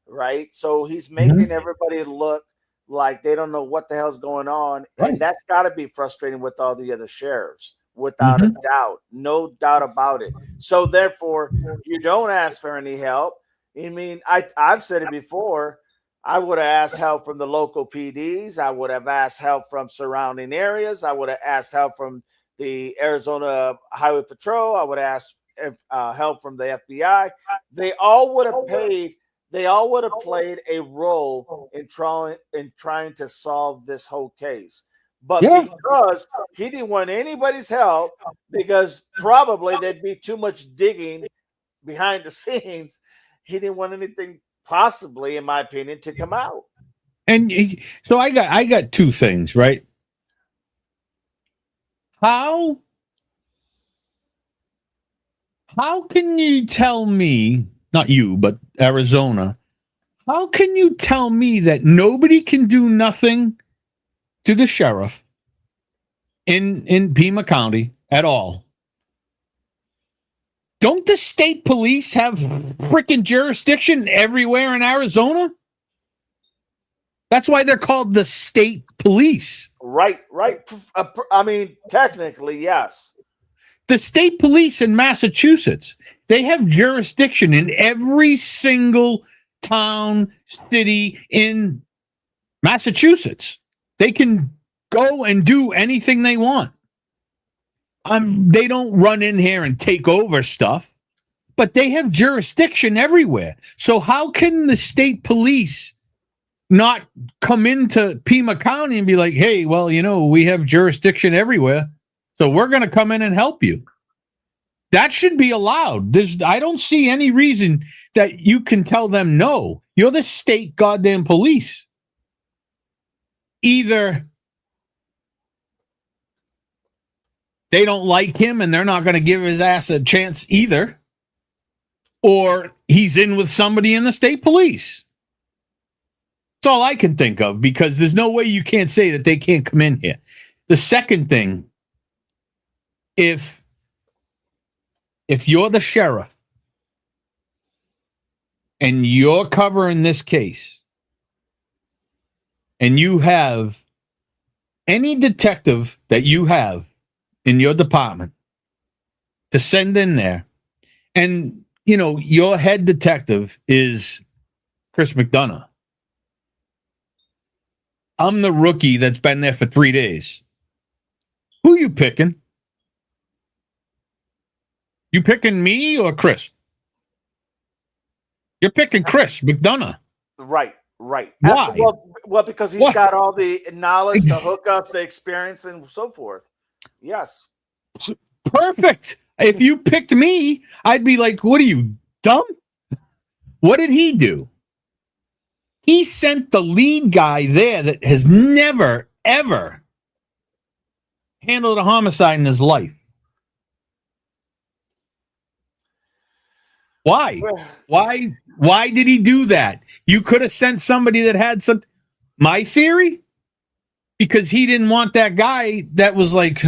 Speaker 3: right? So he's making everybody look like they don't know what the hell's going on. Right. And that's got to be frustrating with all the other sheriffs, without a doubt. No doubt about it. So therefore, you don't ask for any help. I mean, I've said it before. I would have asked help from the local PDs. I would have asked help from surrounding areas. I would have asked help from the Arizona Highway Patrol. I would have asked help from the FBI. They all would have paid. They all would have played a role in trying to solve this whole case. But because he didn't want anybody's help, because probably there'd be too much digging behind the scenes, he didn't want anything, possibly, in my opinion, to come out.
Speaker 2: And so I got two things, right? How can you tell me, not you, but Arizona, how can you tell me that nobody can do nothing to the sheriff in Pima County at all? Don't the state police have freaking jurisdiction everywhere in Arizona? That's why they're called the state police.
Speaker 3: Right. I mean, technically, yes.
Speaker 2: The state police in Massachusetts, they have jurisdiction in every single town, city in Massachusetts. They can go and do anything they want. They don't run in here and take over stuff, but they have jurisdiction everywhere. So how can the state police not come into Pima County and be like, hey, well, we have jurisdiction everywhere, so we're going to come in and help you? That should be allowed. I don't see any reason that you can tell them no. You're the state goddamn police. Either they don't like him and they're not going to give his ass a chance either, or he's in with somebody in the state police. That's all I can think of, because there's no way you can't say that they can't come in here. The second thing, if you're the sheriff and you're covering this case and you have any detective that you have in your department to send in there, and your head detective is Chris McDonough, I'm the rookie that's been there for 3 days. Who you picking? You picking me or Chris? You're picking Chris McDonough.
Speaker 3: Right. Right.
Speaker 2: Why?
Speaker 3: Well, because he's
Speaker 2: What?
Speaker 3: got all the knowledge, the
Speaker 2: Ex-
Speaker 3: hookups, the experience, and so forth. Yes.
Speaker 2: Perfect. If you picked me, I'd be like, what are you, dumb? What did he do? He sent the lead guy there that has never, ever handled a homicide in his life. Why? Why did he do that? You could have sent somebody that had some. My theory? Because he didn't want that guy that was like,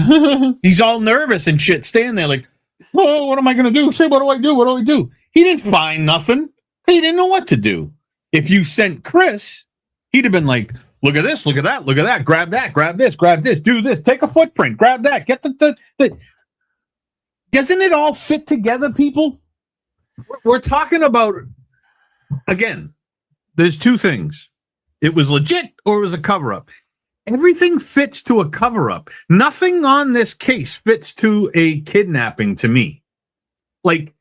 Speaker 2: he's all nervous and shit, standing there like, oh, what am I going to do? Say, what do I do? What do I do? He didn't find nothing. He didn't know what to do. If you sent Chris, he'd have been like, look at this, look at that, look at that, grab this, do this, take a footprint, grab that, get the. Doesn't it all fit together, people? We're talking about, again, there's two things. It was legit or it was a cover-up. Everything fits to a cover-up. Nothing on this case fits to a kidnapping to me. Like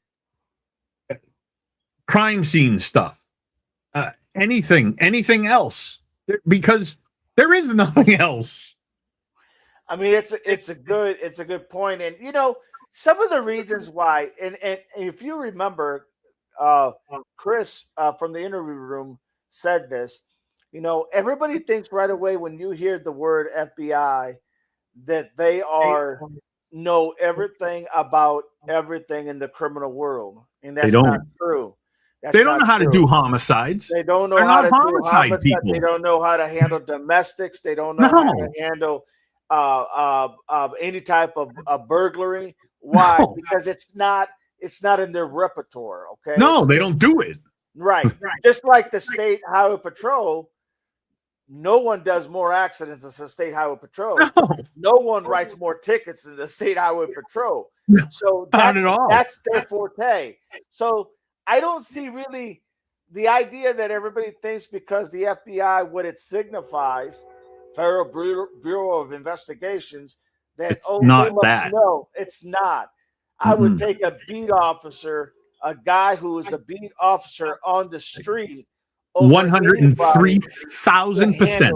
Speaker 2: crime scene stuff. Anything else. Because there is nothing else.
Speaker 3: I mean, it's a good point. And you know, some of the reasons why, and if you remember, Chris from the interview room said this. You know, everybody thinks right away when you hear the word FBI that they know everything about everything in the criminal world, and that's not true.
Speaker 2: They don't know how to do homicides.
Speaker 3: They don't know
Speaker 2: They're
Speaker 3: how to
Speaker 2: not
Speaker 3: do
Speaker 2: homicide
Speaker 3: homicide.
Speaker 2: people.
Speaker 3: They don't know how to handle domestics. They don't know how to handle any type of burglary. Why?
Speaker 2: No.
Speaker 3: Because it's not in their repertoire. Okay.
Speaker 2: No, they don't do it.
Speaker 3: Right. Just like the State Highway Patrol, no one does more accidents than the State Highway Patrol. No one writes more tickets than the State Highway Patrol. So that's their forte. So I don't see really the idea that everybody thinks because the FBI, what it signifies, Federal Bureau of Investigations, that
Speaker 2: it's not that.
Speaker 3: No, it's not. I would take a beat officer, a guy who is a beat officer on the street.
Speaker 2: 103,000%.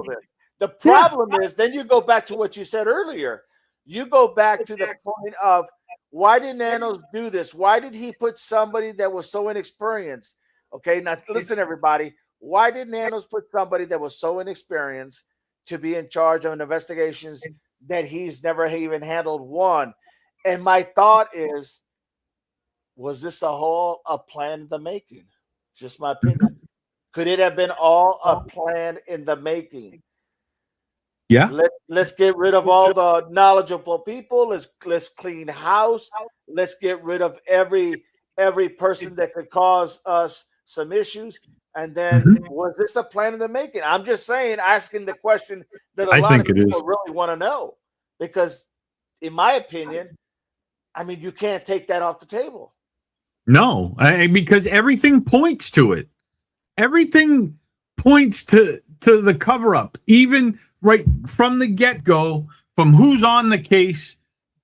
Speaker 3: The problem is, then you go back to what you said earlier. You go back to the point of why did Nanos do this? Why did he put somebody that was so inexperienced? Okay, now listen, everybody. Why did Nanos put somebody that was so inexperienced to be in charge of investigations that he's never even handled one? And my thought is, was this a plan in the making? Just my opinion. Could it have been all a plan in the making?
Speaker 2: Yeah.
Speaker 3: Let's get rid of all the knowledgeable people. Let's clean house. Let's get rid of every person that could cause us some issues. And then was this a plan in the making? I'm just saying, asking the question that a lot of people really want to know. Because in my opinion, I mean, you can't take that off the table.
Speaker 2: No, because everything points to it. Everything points to the cover-up, even right from the get-go, from who's on the case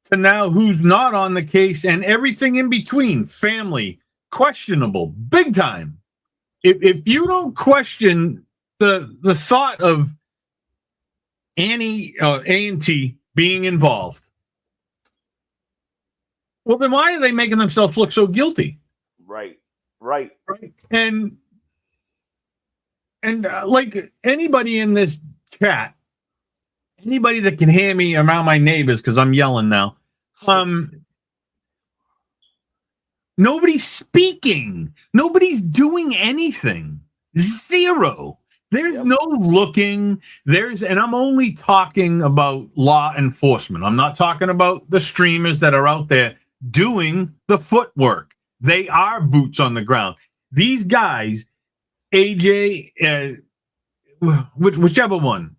Speaker 2: to now who's not on the case, and everything in between. Family, questionable, big time. If you don't question the thought of A&T being involved, well, then why are they making themselves look so guilty?
Speaker 3: Right.
Speaker 2: And like anybody in this chat, anybody that can hear me around my neighbors, because I'm yelling now, nobody's speaking. Nobody's doing anything. Zero. There's no looking. And I'm only talking about law enforcement. I'm not talking about the streamers that are out there doing the footwork. They are boots on the ground. These guys, AJ, whichever one,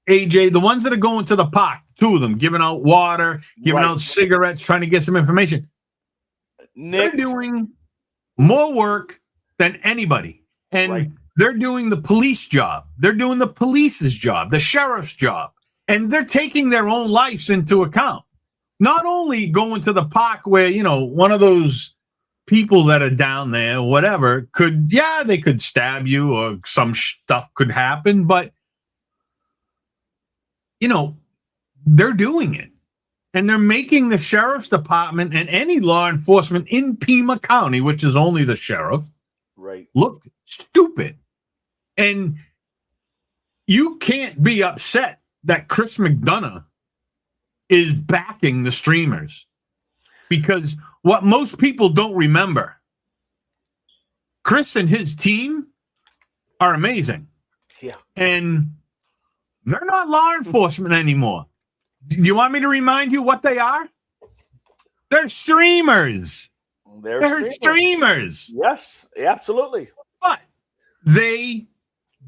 Speaker 2: AJ, the ones that are going to the park, two of them, giving out water, giving out cigarettes, trying to get some information. They're doing more work than anybody. And they're doing the police job. They're doing the police's job, the sheriff's job. And they're taking their own lives into account. Not only going to the park where, one of those people that are down there, whatever, they could stab you or some stuff could happen, but they're doing it. And they're making the sheriff's department and any law enforcement in Pima County, which is only the sheriff,
Speaker 3: Right.
Speaker 2: look stupid. And you can't be upset that Chris McDonough is backing the streamers, because what most people don't remember, Chris and his team are amazing.
Speaker 3: Yeah.
Speaker 2: And they're not law enforcement anymore. Do you want me to remind you what they are? They're streamers. They're streamers.
Speaker 3: Yes, absolutely.
Speaker 2: But they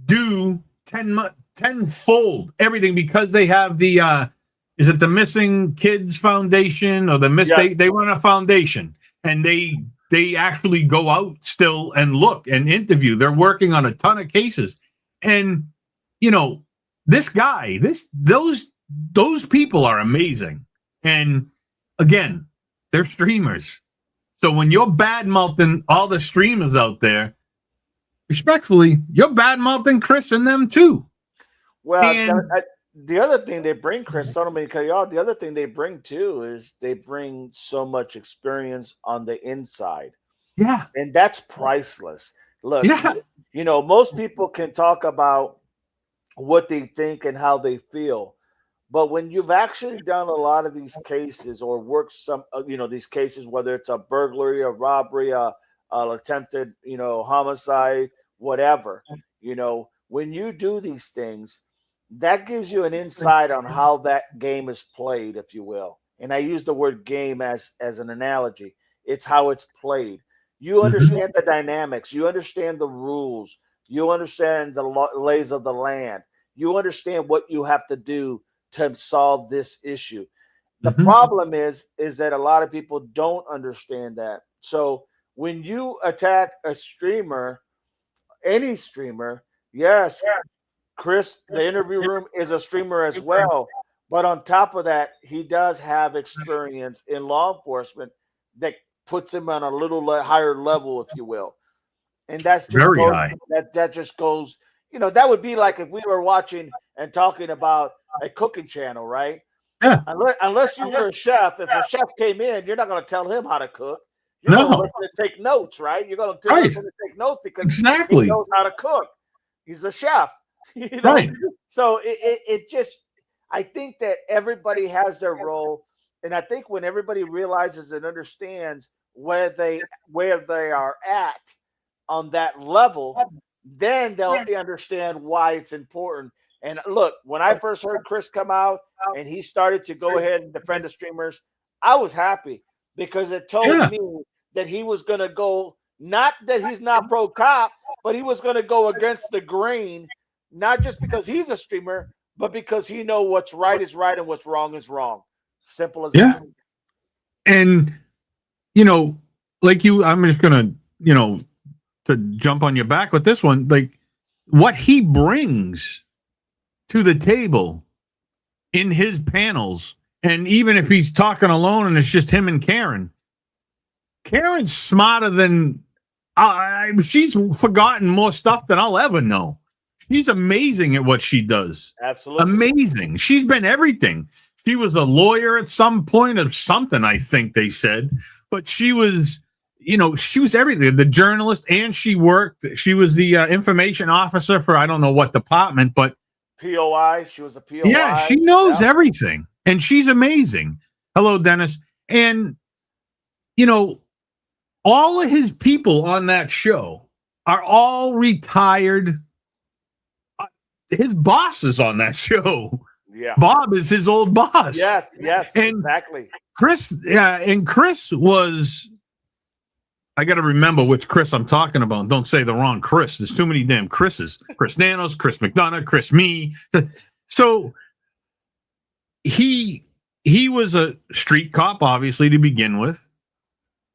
Speaker 2: do tenfold everything because they have the is it the Missing Kids Foundation or the
Speaker 3: Yes.
Speaker 2: They run a foundation, and they actually go out still and look and interview. They're working on a ton of cases. And this guy, those people are amazing. And again, they're streamers. So when you're bad mouthing all the streamers out there, respectfully, you're bad mouthing Chris and them too.
Speaker 3: Well,
Speaker 2: And-
Speaker 3: the other thing they bring, Chris, the other thing they bring too is they bring so much experience on the inside,
Speaker 2: Yeah.
Speaker 3: and that's priceless. Look,
Speaker 2: Yeah.
Speaker 3: most people can talk about what they think and how they feel, but when you've actually done a lot of these cases or worked some, these cases, whether it's a burglary, a robbery, a attempted, homicide, whatever, when you do these things, that gives you an insight on how that game is played, if you will. And I use the word game as an analogy. It's how it's played. You understand the dynamics. You understand the rules. You understand the lays of the land. You understand what you have to do to solve this issue. The problem is that a lot of people don't understand that. So when you attack a streamer, any streamer, yes, Chris, the interview room is a streamer as well. But on top of that, he does have experience in law enforcement that puts him on a little higher level, if you will. And that's just
Speaker 2: Very high.
Speaker 3: That just goes, that would be like if we were watching and talking about a cooking channel, right?
Speaker 2: Yeah.
Speaker 3: Unless you were a chef, if a chef came in, you're not going to tell him how to cook. You're
Speaker 2: No.
Speaker 3: going to take notes, right? You're going to tell him to take notes because
Speaker 2: Exactly.
Speaker 3: he knows how to cook. He's a chef.
Speaker 2: Right.
Speaker 3: So it just, I think that everybody has their role, and I think when everybody realizes and understands where they are at on that level, then they'll understand why it's important. And look, when I first heard Chris come out and he started to go ahead and defend the streamers, I was happy because it told me that he was going to go, not that he's not pro cop, but he was going to go against the grain. Not just because he's a streamer, but because he knows what's right is right and what's wrong is wrong. Simple as that.
Speaker 2: And, like I'm just going to, to jump on your back with this one, like what he brings to the table in his panels, and even if he's talking alone and it's just him and Karen's smarter than she's forgotten more stuff than I'll ever know. She's amazing at what she does.
Speaker 3: Absolutely.
Speaker 2: Amazing. She's been everything. She was a lawyer at some point of something, I think they said, but she was, she was everything. The journalist, and she was the information officer for, I don't know what department, but
Speaker 3: POI. She was a POI.
Speaker 2: yeah, she knows everything, and she's amazing. Hello, Dennis. And, all of his people on that show are all retired. His boss is on that show.
Speaker 3: Yeah.
Speaker 2: Bob is his old boss.
Speaker 3: Yes,
Speaker 2: And
Speaker 3: exactly.
Speaker 2: Chris was, I got to remember which Chris I'm talking about. Don't say the wrong Chris. There's too many damn Chris's. Chris Nanos, Chris McDonough, Chris me. So he was a street cop, obviously, to begin with.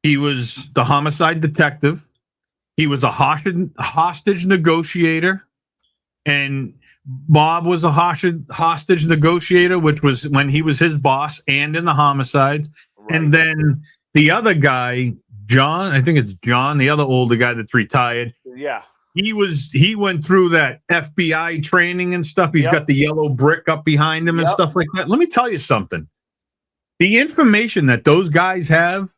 Speaker 2: He was the homicide detective. He was a hostage negotiator. And Bob was a hostage negotiator, which was when he was his boss and in the homicides.
Speaker 3: Right.
Speaker 2: And then the other guy, John. I think it's John, the other older guy that's retired.
Speaker 3: Yeah.
Speaker 2: He went through that FBI training and stuff. He's
Speaker 3: Yep.
Speaker 2: got the yellow brick up behind him and
Speaker 3: Yep.
Speaker 2: stuff like that. Let me tell you something. The information that those guys have,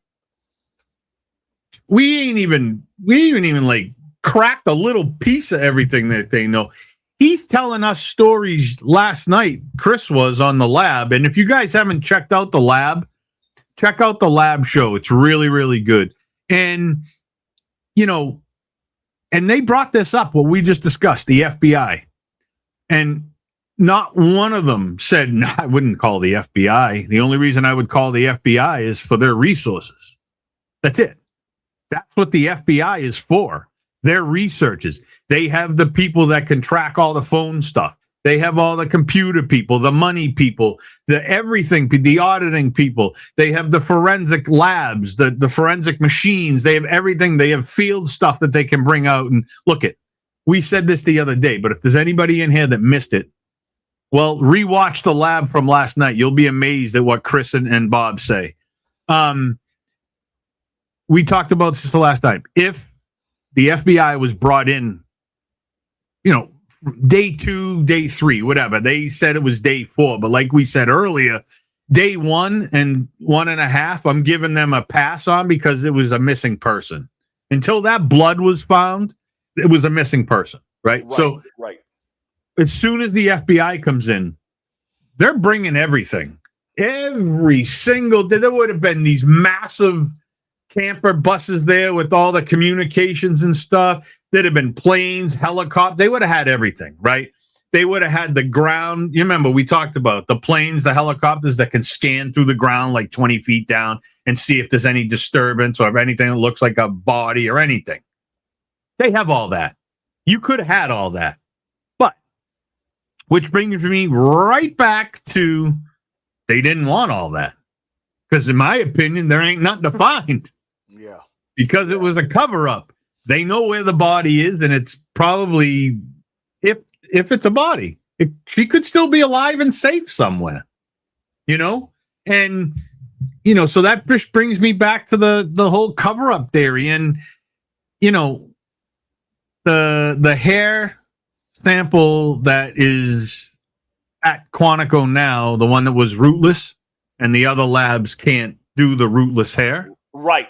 Speaker 2: we ain't even like cracked a little piece of everything that they know. He's telling us stories last night. Chris was on the lab. And if you guys haven't checked out the lab, check out the lab show. It's really, really good. And, you know, and they brought this up, what we just discussed, the FBI. And not one of them said, no, I wouldn't call the FBI. The only reason I would call the FBI is for their resources. That's it. That's what the FBI is for. Their researchers. They have the people that can track all the phone stuff. They have all the computer people, the money people, the everything, the auditing people. They have the forensic labs, the forensic machines. They have everything. They have field stuff that they can bring out. And look it, we said this the other day, but if there's anybody in here that missed it, well, rewatch the lab from last night. You'll be amazed at what Chris and Bob say. We talked about this the last time. If the FBI was brought in, you know, day 2, day 3, whatever. They said it was day 4, but like we said earlier, day 1 and 1.5, I'm giving them a pass on because it was a missing person. Until that blood was found, it was a missing person, right? So
Speaker 3: right.
Speaker 2: as soon as the FBI comes in, they're bringing everything. Every single day, there would have been these massive camper buses there with all the communications and stuff. There'd have been planes, helicopters. They would have had everything, right? They would have had the ground. You remember we talked about the planes, the helicopters that can scan through the ground like 20 feet down and see if there's any disturbance or if anything that looks like a body or anything. They have all that. You could have had all that. But, which brings me right back to they didn't want all that. Because in my opinion, there ain't nothing to find.
Speaker 3: Yeah.
Speaker 2: Because it was a cover-up. They know where the body is, and it's probably, if it's a body, she could still be alive and safe somewhere, you know? And, you know, so that just brings me back to the whole cover-up theory. And, you know, the hair sample that is at Quantico now, the one that was rootless, and the other labs can't do the rootless hair.
Speaker 3: Right.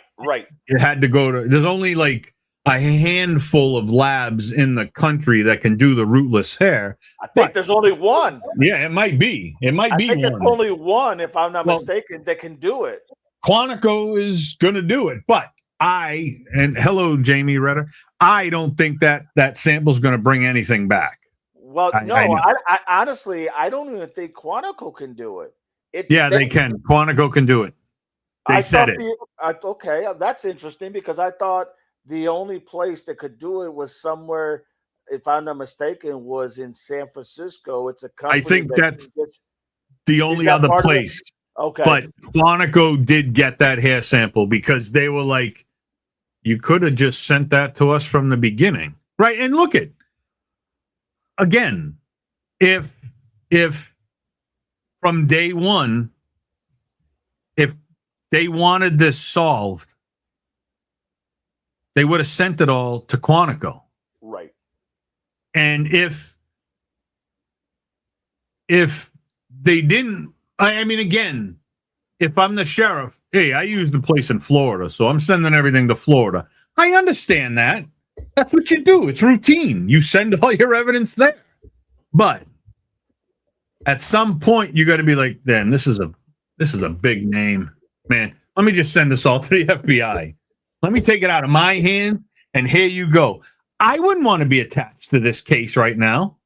Speaker 2: It had to go to, there's only like a handful of labs in the country that can do the rootless hair.
Speaker 3: I think there's only one.
Speaker 2: Yeah, it might be. It might be
Speaker 3: I think
Speaker 2: one.
Speaker 3: there's only one, if I'm not mistaken, that can do it.
Speaker 2: Quantico is going to do it, but hello, Jamie Redder, I don't think that sample is going to bring anything back.
Speaker 3: Well, I honestly, I don't even think Quantico can do it.
Speaker 2: They can. Quantico can do it. They said it.
Speaker 3: Okay, that's interesting because I thought the only place that could do it was somewhere, if I'm not mistaken, was in San Francisco. It's a company.
Speaker 2: I think that's the only other place.
Speaker 3: Okay.
Speaker 2: But Quantico did get that hair sample because they were like, you could have just sent that to us from the beginning. Right. And look at, again, if from day one, if they wanted this solved, they would have sent it all to Quantico.
Speaker 3: Right.
Speaker 2: And if they didn't, I mean, again, if I'm the sheriff, hey, I use the place in Florida, so I'm sending everything to Florida. I understand that. That's what you do. It's routine. You send all your evidence there. But at some point, you got to be like, then this is a big name, man. Let me just send this all to the FBI. Let me take it out of my hands, and here you go. I wouldn't want to be attached to this case right now.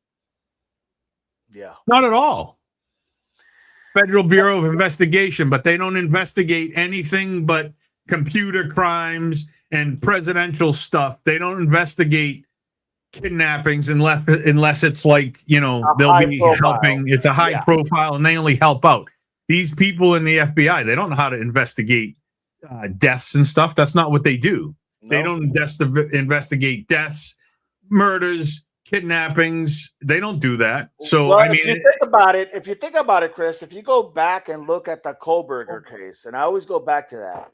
Speaker 3: Yeah.
Speaker 2: Not at all. Federal Bureau of Investigation, but they don't investigate anything but computer crimes and presidential stuff. They don't investigate kidnappings unless it's like, you know, they'll be helping. It's a high profile, and they only help out. These people in the FBI, they don't know how to investigate deaths and stuff. That's not what they do. No. They don't investigate deaths, murders, kidnappings. They don't do that. So,
Speaker 3: well,
Speaker 2: I mean,
Speaker 3: if you think about it, Chris, if you go back and look at the Kohlberger case, and I always go back to that,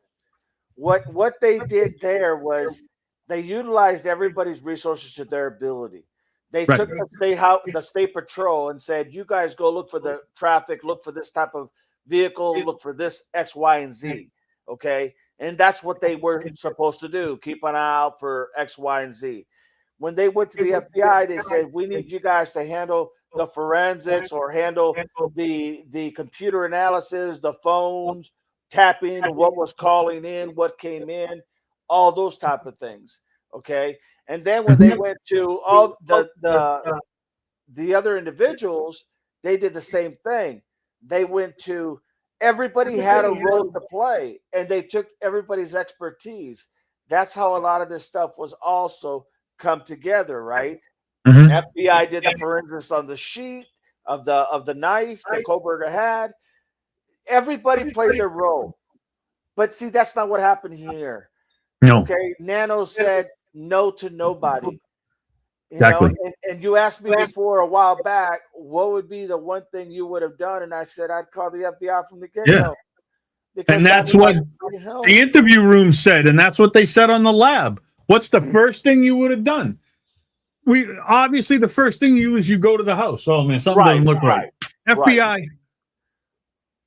Speaker 3: what they did there was they utilized everybody's resources to their ability. They
Speaker 2: Right.
Speaker 3: took the state patrol and said, "You guys go look for the traffic, look for this type of vehicle, look for this X, Y, and Z." Okay, and that's what they were supposed to do: keep an eye out for X, Y, and Z. When they went to the FBI, they said, "We need you guys to handle the forensics or handle the computer analysis, the phones tapping, what was calling in, what came in, all those type of things." Okay. And then when they went to all the other individuals, they did the same thing. They went to everybody had a role to play, and they took everybody's expertise. That's how a lot of this stuff was also come together, right?
Speaker 2: Mhm.
Speaker 3: FBI did the forensics on the sheet of the knife that Koberger had. Everybody played their role. But see, that's not what happened here.
Speaker 2: No.
Speaker 3: Okay. Nano said no to nobody. You
Speaker 2: Exactly.
Speaker 3: know, and you asked me before a while back, what would be the one thing you would have done? And I said, I'd call the FBI from the get-go.
Speaker 2: Yeah.
Speaker 3: Because
Speaker 2: And that's what the interview room said, and that's what they said on the lab. What's the first thing you would have done? We obviously the first thing you go to the house. Oh man, something doesn't look right. FBI,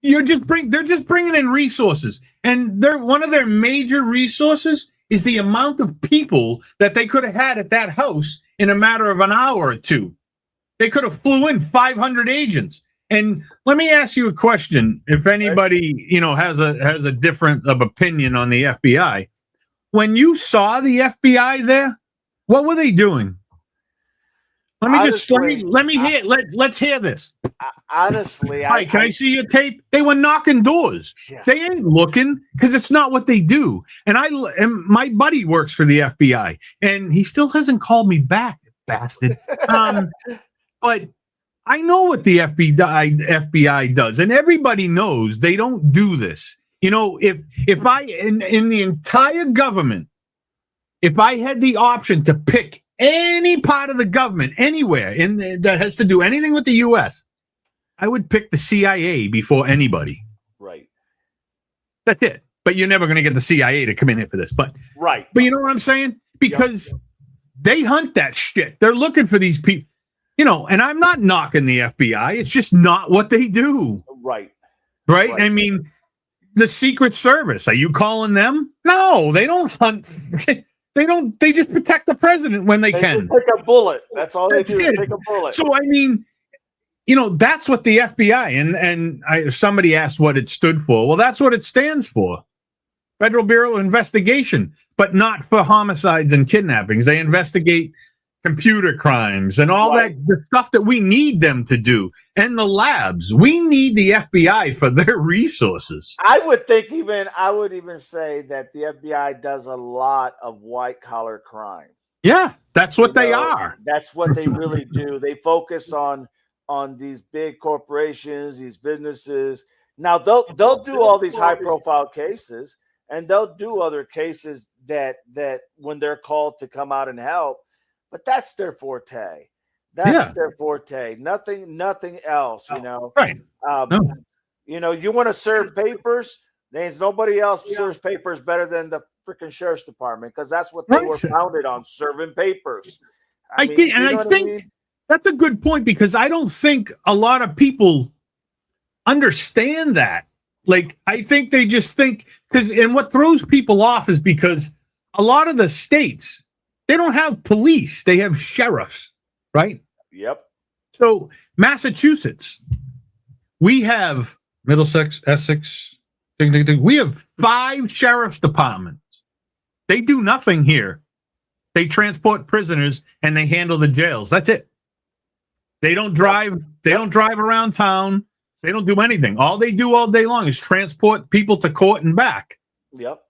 Speaker 2: they're just bringing in resources, and one of their major resources is the amount of people that they could have had at that house in a matter of an hour or two. They could have flew in 500 agents. And let me ask you a question. If anybody, has a different of opinion on the FBI, when you saw the FBI there, what were they doing? Let's hear this.
Speaker 3: Honestly,
Speaker 2: Hi, can I see your tape? They were knocking doors.
Speaker 3: Yeah.
Speaker 2: They ain't looking because it's not what they do. And my buddy works for the FBI, and he still hasn't called me back, bastard. But I know what the FBI does, and everybody knows they don't do this. If I in the entire government, if I had the option to pick any part of the government anywhere that has to do anything with the U.S., I would pick the CIA before anybody.
Speaker 3: Right.
Speaker 2: That's it. But you're never going to get the CIA to come in here for this. But you know what I'm saying? Because they hunt that shit. They're looking for these people. And I'm not knocking the FBI. It's just not what they do.
Speaker 3: Right.
Speaker 2: I mean, the Secret Service, are you calling them? No, they don't hunt. They just protect the president when they can.
Speaker 3: Take a bullet. That's all they do.
Speaker 2: It.
Speaker 3: Take a bullet.
Speaker 2: So, I mean, that's what the FBI, and somebody asked what it stood for. Well, that's what it stands for. Federal Bureau of Investigation, but not for homicides and kidnappings. They investigate computer crimes and all the stuff that we need them to do. And the labs, we need the FBI for their resources.
Speaker 3: I would even say that the FBI does a lot of white collar crime.
Speaker 2: Yeah, that's what they are.
Speaker 3: That's what they really do. They focus on these big corporations, these businesses. Now they'll do all these high profile cases, and they'll do other cases that when they're called to come out and help. But that's their forte. That's their forte. Nothing else,
Speaker 2: Right.
Speaker 3: You want to serve papers? There's nobody else serves papers better than the freaking sheriff's department, because that's what they were founded on, serving papers.
Speaker 2: I think that's a good point, because I don't think a lot of people understand that. Like, I think they just think and what throws people off is because a lot of the states, they don't have police. They have sheriffs, right?
Speaker 3: Yep.
Speaker 2: So Massachusetts, we have Middlesex, Essex. We have 5 sheriff's departments. They do nothing here. They transport prisoners and they handle the jails. That's it. They don't drive. They don't drive around town. They don't do anything. All they do all day long is transport people to court and back.
Speaker 3: Yep.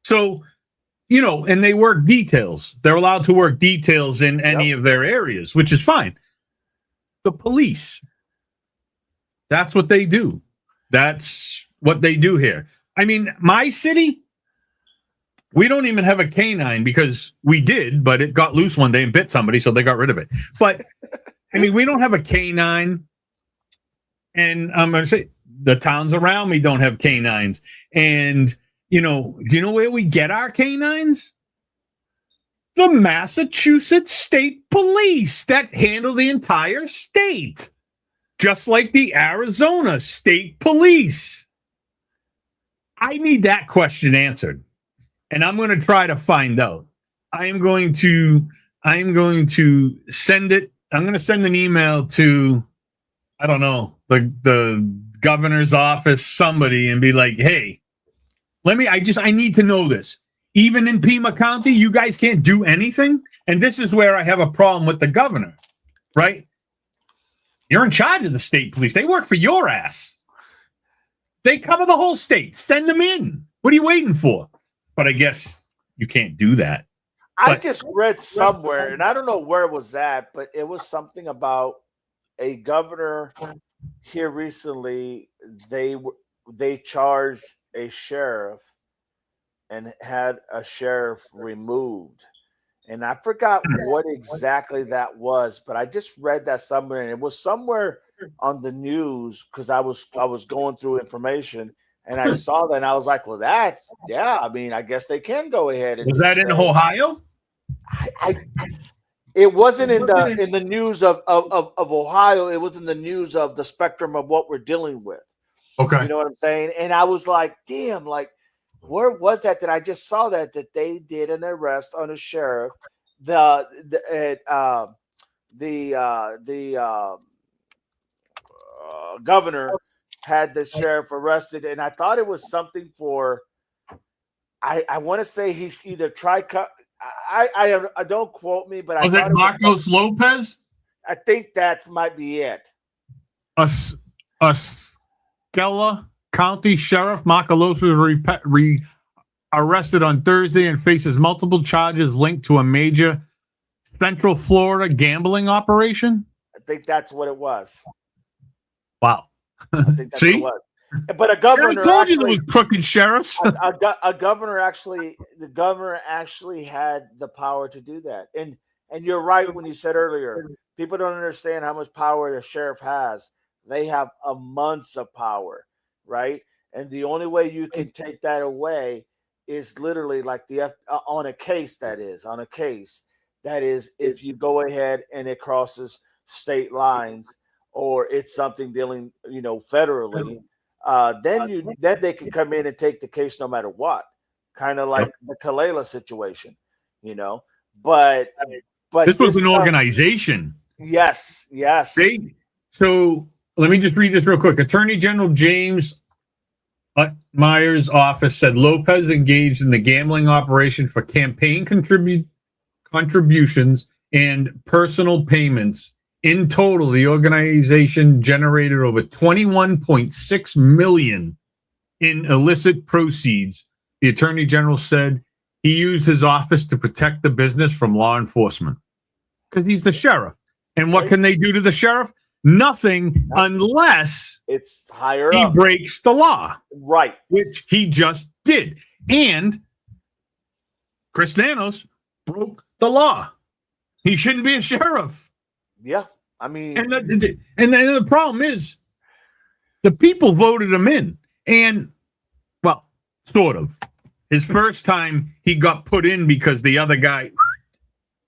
Speaker 2: So, and they work details. They're allowed to work details in any of their areas, which is fine. The police, that's what they do. That's what they do here. I mean, my city, we don't even have a canine, because we did, but it got loose one day and bit somebody, so they got rid of it. But, I mean, we don't have a canine. And I'm going to say the towns around me don't have canines. And do you know where we get our canines? The Massachusetts State Police that handle the entire state, just like the Arizona State Police. I need that question answered, and I'm going to try to find out. I am going to send it. I'm going to send an email to, I don't know, the governor's office, somebody, and be like, hey, I need to know this. Even in Pima County, you guys can't do anything. And this is where I have a problem with the governor, right? You're in charge of the state police. They work for your ass. They cover the whole state. Send them in. What are you waiting for? But I guess you can't do that.
Speaker 3: I just read somewhere, and I don't know where it was at, but it was something about a governor here recently. They charged a sheriff and had a sheriff removed. And I forgot what exactly that was, but I just read that somewhere, and it was somewhere on the news because I was going through information, and I saw that, and I was like, well, I mean, I guess they can go ahead. And
Speaker 2: was that in Ohio?
Speaker 3: It wasn't in the news of Ohio. It was in the news of the spectrum of what we're dealing with.
Speaker 2: Okay.
Speaker 3: You know what I'm saying? And I was like, damn, like, where was that I just saw that they did an arrest on a sheriff. The governor had the sheriff arrested, and I thought it was something for. I want to say he either tried. I don't quote me, but
Speaker 2: was it Marcos Lopez?
Speaker 3: I think that might be it.
Speaker 2: A Stella County Sheriff Marcos Lopez arrested on Thursday and faces multiple charges linked to a major Central Florida gambling operation.
Speaker 3: I think that's what it was.
Speaker 2: Wow.
Speaker 3: I think that's
Speaker 2: See?
Speaker 3: what it was. But a governor
Speaker 2: I told you there was crooked sheriffs.
Speaker 3: the governor actually had the power to do that. And you're right when you said earlier, people don't understand how much power the sheriff has. They have a months of power, right? And the only way you can take that away is literally like on a case if you go ahead and it crosses state lines or it's something dealing, federally. Then they can come in and take the case no matter what, kind of like the Kalila situation, But
Speaker 2: this was an organization.
Speaker 3: Yes.
Speaker 2: So let me just read this real quick. Attorney General James Meyer's office said Lopez engaged in the gambling operation for campaign contributions and personal payments. In total, the organization generated over $21.6 million in illicit proceeds. The Attorney General said he used his office to protect the business from law enforcement because he's the sheriff. And what can they do to the sheriff? Nothing unless
Speaker 3: it's higher
Speaker 2: he
Speaker 3: up.
Speaker 2: breaks the law.
Speaker 3: Right.
Speaker 2: Which he just did. And Chris Nanos broke the law. He shouldn't be a sheriff.
Speaker 3: Yeah, I mean,
Speaker 2: and then the problem is the people voted him in, and well, sort of. His first time he got put in because the other guy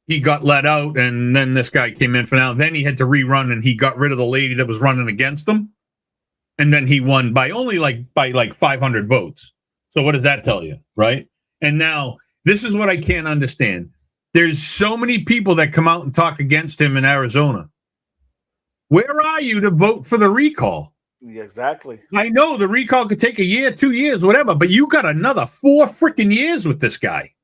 Speaker 2: he got let out, and then this guy came in for now. Then he had to rerun, and he got rid of the lady that was running against him, and then he won by only by 500 votes. So what does that tell you, right? And now this is what I can't understand. There's so many people that come out and talk against him in Arizona. Where are you to vote for the recall?
Speaker 3: Yeah, exactly.
Speaker 2: I know the recall could take a year, 2 years, whatever, but you got another 4 freaking years with this guy.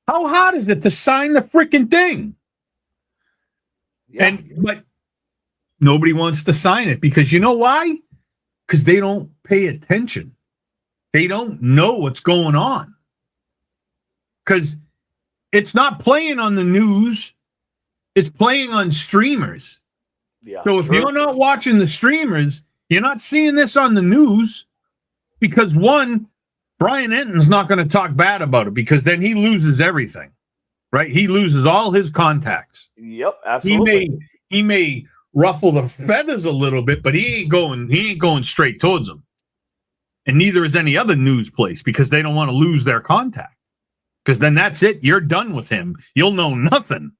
Speaker 2: How hard is it to sign the freaking thing?
Speaker 3: Yeah.
Speaker 2: But nobody wants to sign it because you know why? Because they don't pay attention. They don't know what's going on. Because it's not playing on the news. It's playing on streamers.
Speaker 3: Yeah.
Speaker 2: So if you're not watching the streamers, you're not seeing this on the news because one, Brian Enton's not going to talk bad about it because then he loses everything, right? He loses all his contacts.
Speaker 3: Yep, absolutely.
Speaker 2: He may ruffle the feathers a little bit, but he ain't going straight towards them. And neither is any other news place because they don't want to lose their contact. Because then that's it. You're done with him. You'll know nothing.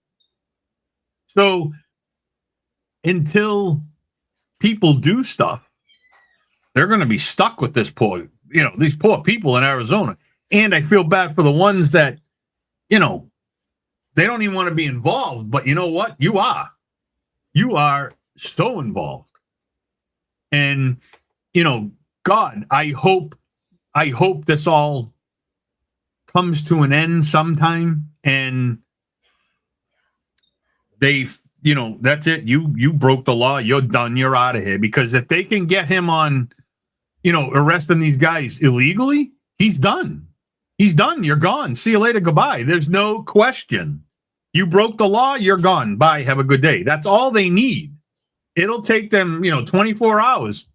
Speaker 2: So until people do stuff, they're going to be stuck with this poor, these poor people in Arizona. And I feel bad for the ones that, they don't even want to be involved. But you know what? You are so involved. And, God, I hope this all comes to an end sometime and that's it. You broke the law. You're done. You're out of here. Because if they can get him on, arresting these guys illegally, he's done. He's done. You're gone. See you later. Goodbye. There's no question. You broke the law. You're gone. Bye. Have a good day. That's all they need. It'll take them, 24 hours.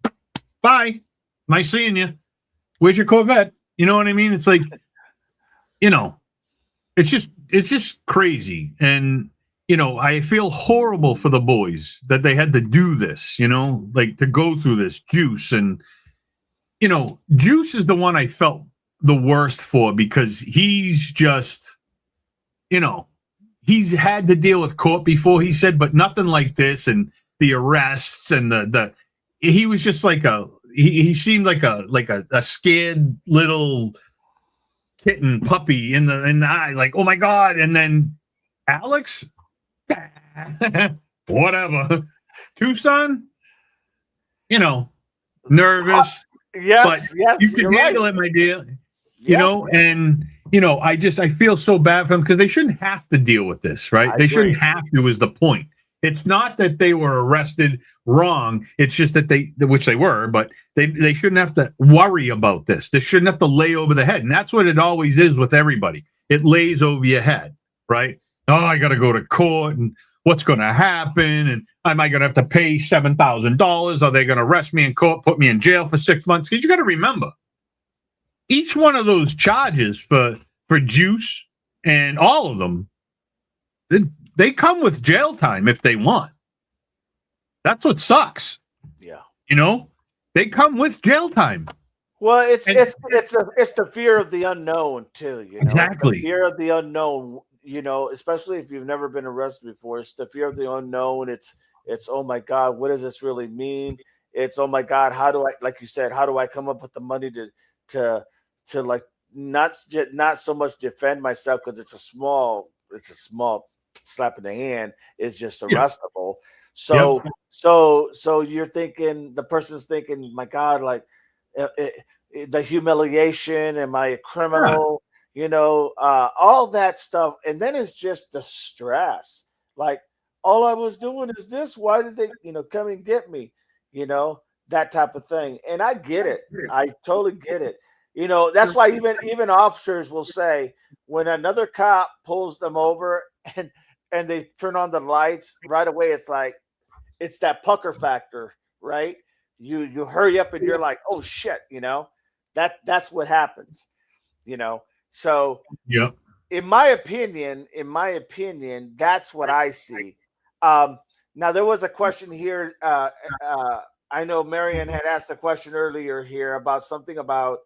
Speaker 2: Bye. Nice seeing you. Where's your Corvette? You know what I mean? It's like, it's just crazy. And, I feel horrible for the boys that they had to do this, like to go through this. Juice. And, Juice is the one I felt the worst for because he's just, he's had to deal with court before, he said, but nothing like this. And the arrests and he was just like he seemed like a scared little kitten puppy in the eye, like, oh my God. And then Alex, whatever. Tucson, nervous.
Speaker 3: Yes,
Speaker 2: but you can handle it, my dear. And I feel so bad for them because they shouldn't have to deal with this, right? They shouldn't have to, is the point. It's not that they were arrested wrong. It's just that which they were, but they shouldn't have to worry about this. This shouldn't have to lay over the head. And that's what it always is with everybody. It lays over your head, right? Oh, I got to go to court and what's going to happen? And am I going to have to pay $7,000? Are they going to arrest me in court, put me in jail for 6 months? Because you got to remember, each one of those charges for Juice and all of them, they come with jail time if they want. That's what sucks.
Speaker 3: Yeah.
Speaker 2: They come with jail time.
Speaker 3: Well, it's the fear of the unknown too.
Speaker 2: Exactly.
Speaker 3: It's the fear of the unknown. Especially if you've never been arrested before. It's the fear of the unknown. It's oh my God, what does this really mean? It's oh my God, how do I, like you said, how do I come up with the money to like not so much defend myself because it's a small slap in the hand, is just arrestable. So you're thinking, the person's thinking, my God, like the humiliation, am I a criminal? All that stuff. And then it's just the stress. Like, all I was doing is this. Why did they, come and get me? That type of thing. And I get it. I totally get it. That's why even officers will say when another cop pulls them over and they turn on the lights right away, it's like, it's that pucker factor, right? You hurry up and you're like, oh shit, that's what happens, So
Speaker 2: yeah,
Speaker 3: in my opinion, that's what I see. Now there was a question here. I know Marion had asked a question earlier here about something about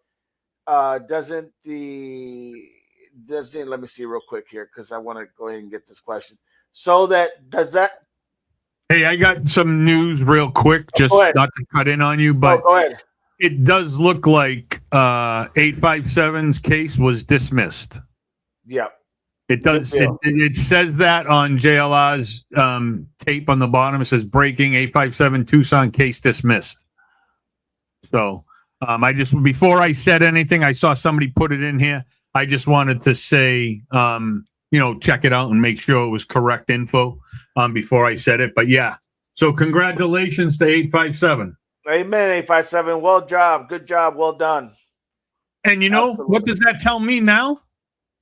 Speaker 3: doesn't let me see real quick here because I want to go ahead and get this question. So hey,
Speaker 2: I got some news real quick, just not to cut in on you, but
Speaker 3: go ahead.
Speaker 2: It does look like 857's case was dismissed.
Speaker 3: Yeah.
Speaker 2: It does. It says that on JLR's tape on the bottom. It says breaking 857 Tucson case dismissed. So before I said anything, I saw somebody put it in here. I just wanted to say, check it out and make sure it was correct info before I said it. But yeah, so congratulations to 857.
Speaker 3: Amen, 857. Well job. Good job. Well done.
Speaker 2: And what does that tell me now?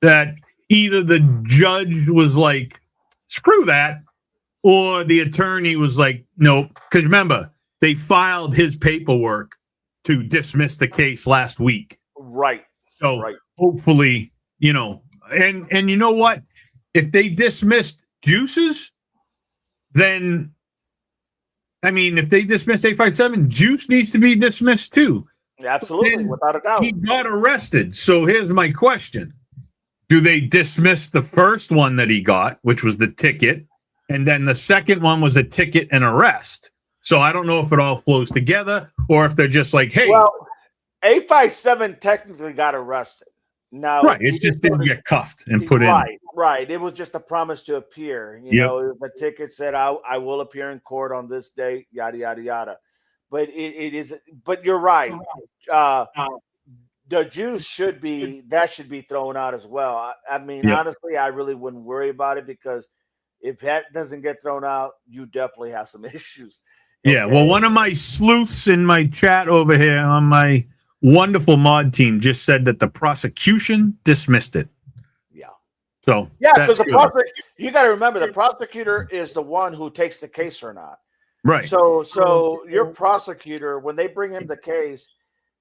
Speaker 2: That either the judge was like, screw that, or the attorney was like, no. Because remember, they filed his paperwork to dismiss the case last week.
Speaker 3: Right.
Speaker 2: So hopefully, and you know what? If they dismissed Juice's, then, if they dismiss 857, Juice needs to be dismissed too.
Speaker 3: Absolutely,
Speaker 2: Then
Speaker 3: without a doubt.
Speaker 2: he got arrested. So here's my question. Do they dismiss the first one that he got, which was the ticket, and then the second one was a ticket and arrest? So I don't know if it all flows together or if they're just like, hey,
Speaker 3: Well, 857 technically got arrested. Now,
Speaker 2: right, it just didn't get cuffed and put in.
Speaker 3: Right. It was just a promise to appear. You
Speaker 2: Yep.
Speaker 3: know, the ticket said, I will appear in court on this date, yada, yada, yada. But it is, but you're right. The juice should be thrown out as well. I mean,
Speaker 2: Yep.
Speaker 3: honestly, I really wouldn't worry about it because if that doesn't get thrown out, you definitely have some issues.
Speaker 2: Yeah,
Speaker 3: Okay?
Speaker 2: well, one of my sleuths in my chat over here on my wonderful mod team just said that the prosecution dismissed it.
Speaker 3: Yeah.
Speaker 2: So
Speaker 3: Yeah, because
Speaker 2: that's
Speaker 3: the
Speaker 2: good.
Speaker 3: prosecutor, you got to remember, the prosecutor is the one who takes the case or not.
Speaker 2: Right.
Speaker 3: So your prosecutor, when they bring him the case,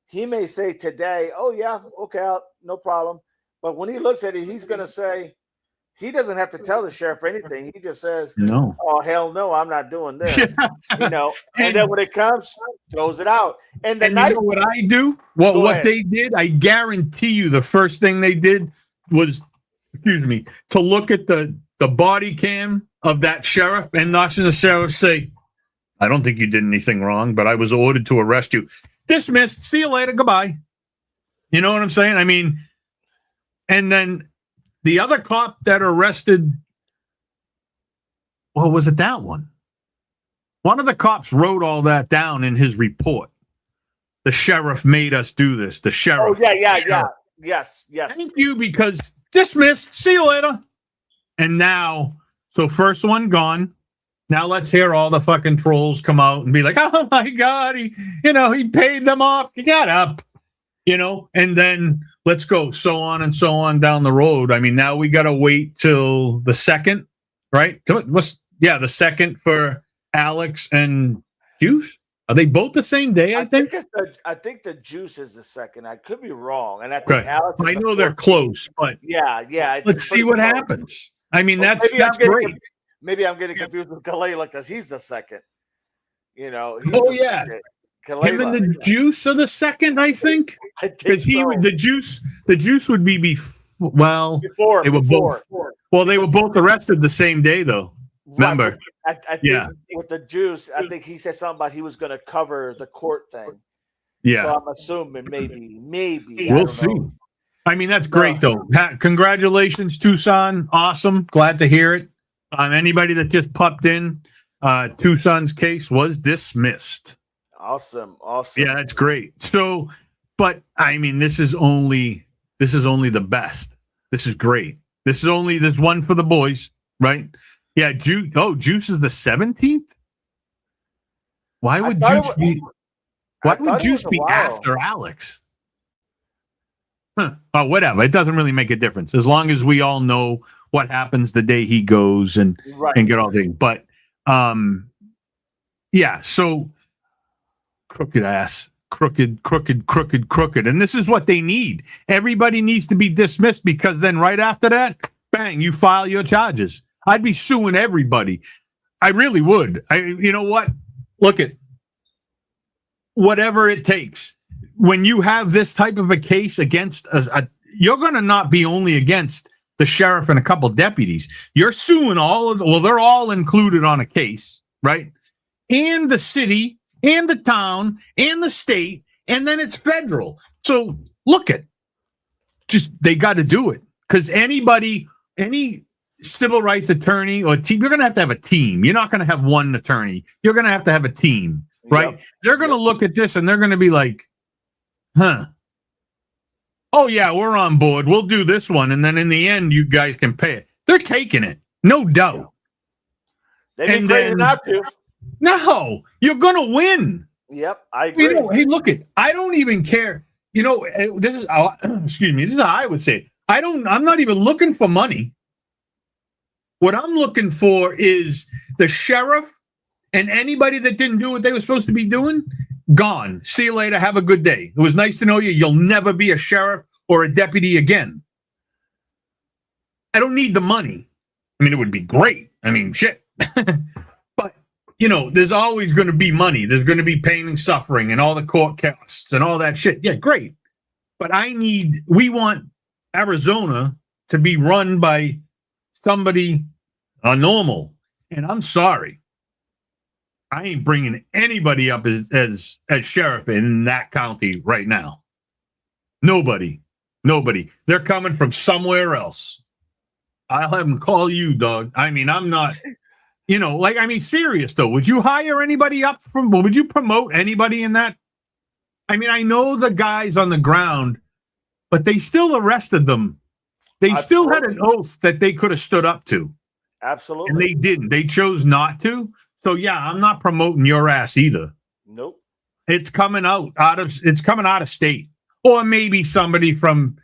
Speaker 3: he may say today, "Oh yeah, okay, no problem." But when he looks at it, he's going to say, he doesn't have to tell the sheriff anything. He just says,
Speaker 2: No.
Speaker 3: "Oh hell no, I'm not doing this." You know, and then when it comes, throws it out. And the
Speaker 2: And
Speaker 3: nice,
Speaker 2: you know what I do?
Speaker 3: Go
Speaker 2: What
Speaker 3: ahead.
Speaker 2: they did? I guarantee you, the first thing they did was, to look at the body cam of that sheriff and not the sheriff say, "I don't think you did anything wrong, but I was ordered to arrest you." Dismissed. See you later. Goodbye. You know what I'm saying? I mean, and then the other cop that arrested, well, was it that one? One of the cops wrote all that down in his report. The sheriff made us do this. The
Speaker 3: oh
Speaker 2: sheriff.
Speaker 3: yeah,
Speaker 2: Sheriff.
Speaker 3: yes.
Speaker 2: Thank you, because dismissed. See you later. And now, so first one gone. Now let's hear all the fucking trolls come out and be like, "Oh my God, he paid them off. Get up." And then let's go so on and so on down the road. I mean, now we got to wait till the second, right? The second for Alex and Juice. Are they both the same day? I think.
Speaker 3: I think the juice is the second. I could be wrong, and I think
Speaker 2: Right.
Speaker 3: Alex.
Speaker 2: I
Speaker 3: is the
Speaker 2: know they're
Speaker 3: 14th.
Speaker 2: close, but
Speaker 3: Yeah. It's
Speaker 2: let's see
Speaker 3: pretty
Speaker 2: what
Speaker 3: close.
Speaker 2: happens. I mean,
Speaker 3: Well,
Speaker 2: that's
Speaker 3: I'm getting
Speaker 2: great.
Speaker 3: Maybe I'm getting confused with Kalela because he's the second. He's
Speaker 2: Oh,
Speaker 3: the
Speaker 2: yeah.
Speaker 3: second.
Speaker 2: Him and the Juice are the second, I think,
Speaker 3: I think
Speaker 2: because
Speaker 3: so.
Speaker 2: the Juice would be before. Well,
Speaker 3: Before
Speaker 2: they were both. Well, they were both arrested the same day, though. Remember?
Speaker 3: I think
Speaker 2: Yeah.
Speaker 3: with the juice, I think he said something about he was going to cover the court thing.
Speaker 2: Yeah,
Speaker 3: So I'm assuming maybe. I
Speaker 2: we'll
Speaker 3: don't
Speaker 2: see.
Speaker 3: know.
Speaker 2: I mean, that's great, though. Congratulations, Tucson. Awesome. Glad to hear it. Anybody that just popped in, Tucson's case was dismissed.
Speaker 3: Awesome.
Speaker 2: Yeah, that's great. So, but I mean, this is only the best. This is great. There's one for the boys, right? Yeah, Juice is the 17th. Why would Juice be? Why would Juice be after Alex? Huh. Oh, whatever. It doesn't really make a difference as long as we all know what happens the day he goes and get all things. But yeah. So crooked ass, crooked. And this is what they need. Everybody needs to be dismissed because then right after that, bang, you file your charges. I'd be suing everybody. I really would. You know what? Look at whatever it takes. When you have this type of a case against you're going to not be only against the sheriff and a couple deputies. You're suing they're all included on a case, right? And the city and the town and the state, and then it's federal. So they got to do it because any civil rights attorney or team, you're going to have a team. You're not going to have one attorney. You're going to have a team, right?
Speaker 3: Yep.
Speaker 2: They're going to look at this and they're going to be like, huh. Oh yeah, we're on board. We'll do this one. And then in the end, you guys can pay it. They're taking it. No doubt.
Speaker 3: They'd be
Speaker 2: And
Speaker 3: crazy
Speaker 2: then-
Speaker 3: not to.
Speaker 2: No, you're going to win.
Speaker 3: Yep, I agree.
Speaker 2: Hey, I don't even care. This is how, excuse me. This is how I would say it. I'm not even looking for money. What I'm looking for is the sheriff and anybody that didn't do what they were supposed to be doing, gone. See you later. Have a good day. It was nice to know you. You'll never be a sheriff or a deputy again. I don't need the money. I mean, it would be great. I mean, shit. But you know, there's always going to be money. There's going to be pain and suffering and all the court costs and all that shit. Yeah, great. But we want Arizona to be run by somebody normal. And I'm sorry, I ain't bringing anybody up as sheriff in that county right now. Nobody. They're coming from somewhere else. I'll have them call you, dog. I mean, I'm not, you know, like, I mean, serious though. Would you hire anybody up would you promote anybody in that? I mean, I know the guys on the ground, but they still arrested them. They still had an oath that they could have stood up to.
Speaker 3: Absolutely.
Speaker 2: And they didn't. They chose not to. So yeah, I'm not promoting your ass either.
Speaker 3: Nope.
Speaker 2: It's coming out of state, or maybe somebody from,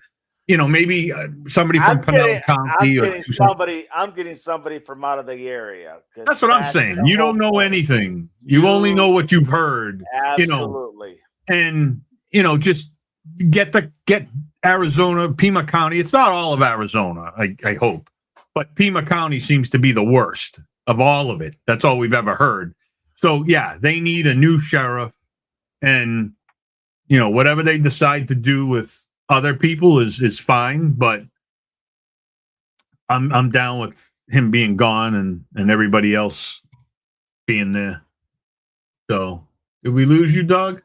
Speaker 2: you know, maybe somebody from Pinellas County or
Speaker 3: I'm getting somebody from out of the area.
Speaker 2: That's what I'm saying. You don't know anything. You only know what you've heard.
Speaker 3: Absolutely.
Speaker 2: You know, and you know, just get Arizona, Pima County. It's not all of Arizona, I hope, but Pima County seems to be the worst of all of it. That's all we've ever heard. So yeah, they need a new sheriff, and you know, whatever they decide to do with other people is fine, but I'm down with him being gone and everybody else being there. So did we lose you, dog?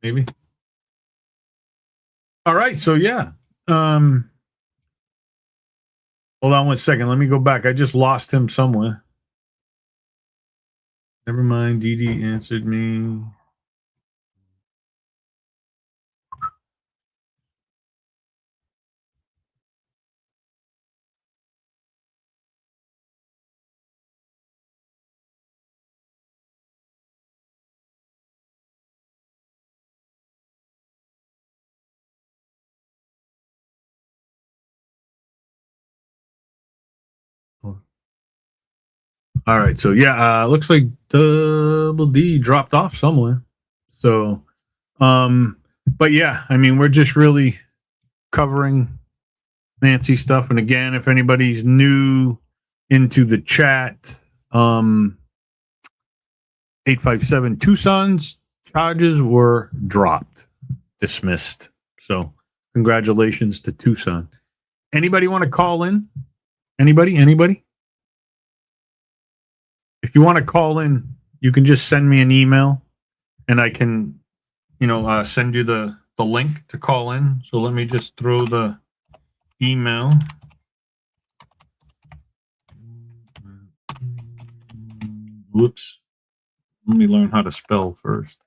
Speaker 2: Maybe. All right, so yeah. Hold on 1 second. Let me go back. I just lost him somewhere. Never mind. Dee Dee answered me. All right, so yeah, looks like Double D dropped off somewhere. So, but yeah, I mean, we're just really covering Nancy stuff. And again, if anybody's new into the chat, 857 Tucson's charges were dismissed. So, congratulations to Tucson. Anybody want to call in? Anybody? If you want to call in, you can just send me an email and I can, you know, send you the link to call in. So let me just throw the email. Whoops. Let me learn how to spell first.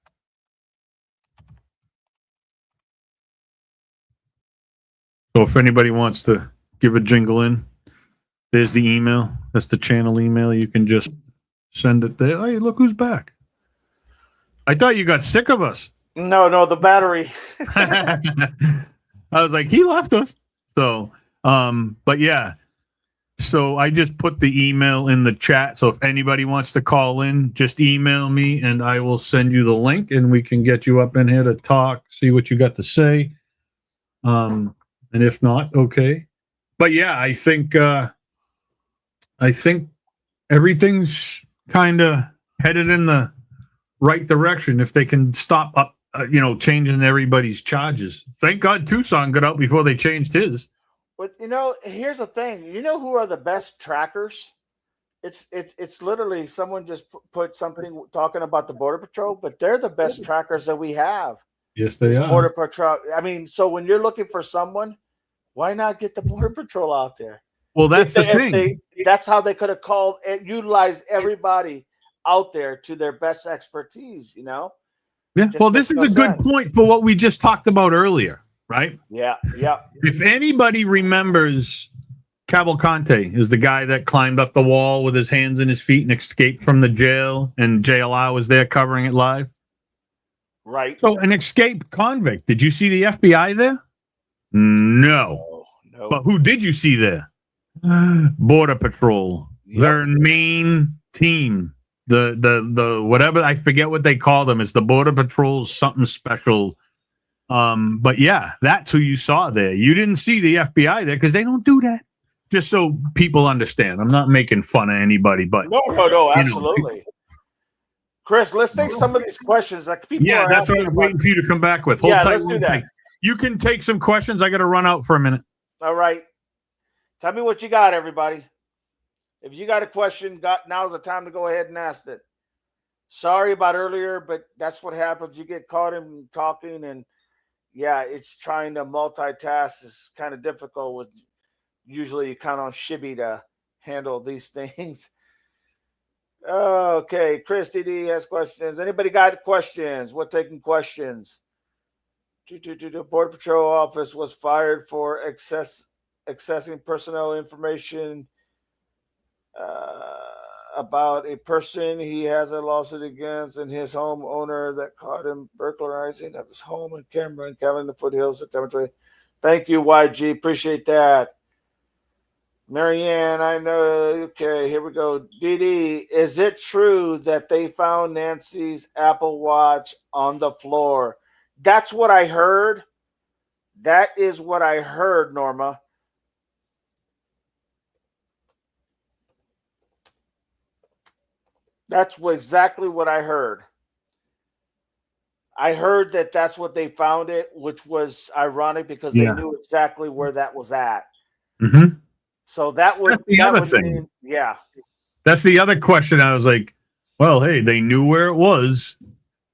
Speaker 2: So if anybody wants to give a jingle in, there's the email. That's the channel email. You can just send it there. Hey, look who's back. I thought you got sick of us.
Speaker 3: No, the battery.
Speaker 2: I was like, he left us. So, but yeah. So I just put the email in the chat. So if anybody wants to call in, just email me and I will send you the link and we can get you up in here to talk, see what you got to say. And if not, okay. But yeah, I think everything's kind of headed in the right direction if they can stop up, changing everybody's charges. Thank God Tucson got out before they changed his.
Speaker 3: But here's the thing. You know who are the best trackers? It's literally someone just put something talking about the Border Patrol, but they're the best trackers that we have.
Speaker 2: Yes, they are.
Speaker 3: Border Patrol. I mean, so when you're looking for someone, why not get the Border Patrol out there?
Speaker 2: Well, that's the thing.
Speaker 3: That's how they could have called and utilized everybody out there to their best expertise,
Speaker 2: Yeah. Well, this is a good point for what we just talked about earlier, right?
Speaker 3: Yeah.
Speaker 2: If anybody remembers, Cavalcante is the guy that climbed up the wall with his hands in his feet and escaped from the jail, and JLR was there covering it live.
Speaker 3: Right.
Speaker 2: So an escaped convict. Did you see the FBI there? No. But who did you see there? Border Patrol. Yep. Their main team. The whatever, I forget what they call them. It's the Border Patrol something special. But yeah, that's who you saw there. You didn't see the FBI there because they don't do that. just so people understand. I'm not making fun of anybody, but
Speaker 3: No, absolutely. Chris, let's take some of these questions. Like people
Speaker 2: yeah,
Speaker 3: are
Speaker 2: that's what
Speaker 3: asking
Speaker 2: I'm
Speaker 3: about-
Speaker 2: waiting for you to come back with. Hold
Speaker 3: Yeah,
Speaker 2: tight
Speaker 3: let's do
Speaker 2: one
Speaker 3: that.
Speaker 2: thing. You can take some questions. I got to run out for a minute.
Speaker 3: All right. Tell me what you got, everybody. If you got a question, now's the time to go ahead and ask it. Sorry about earlier, but that's what happens. You get caught in talking, and yeah, it's trying to multitask is kind of difficult. With usually you count on Shibby to handle these things. Okay, Chris DD has questions. Anybody got questions? We're taking questions. The Border Patrol office was fired for accessing personnel information about a person he has a lawsuit against and his homeowner that caught him burglarizing of his home and camera in Carolina Foothills, September 20th. Thank you, YG. Appreciate that. Marianne, I know. Okay, here we go. DD, is it true that they found Nancy's Apple Watch on the floor? That's what I heard. That is what I heard, Norma. That's exactly what I heard. I heard that that's what they found it, which was ironic because they knew exactly where that was at.
Speaker 2: Mm-hmm.
Speaker 3: So that would
Speaker 2: That's the other thing.
Speaker 3: Yeah.
Speaker 2: That's the other question. I was like, well, hey, they knew where it was.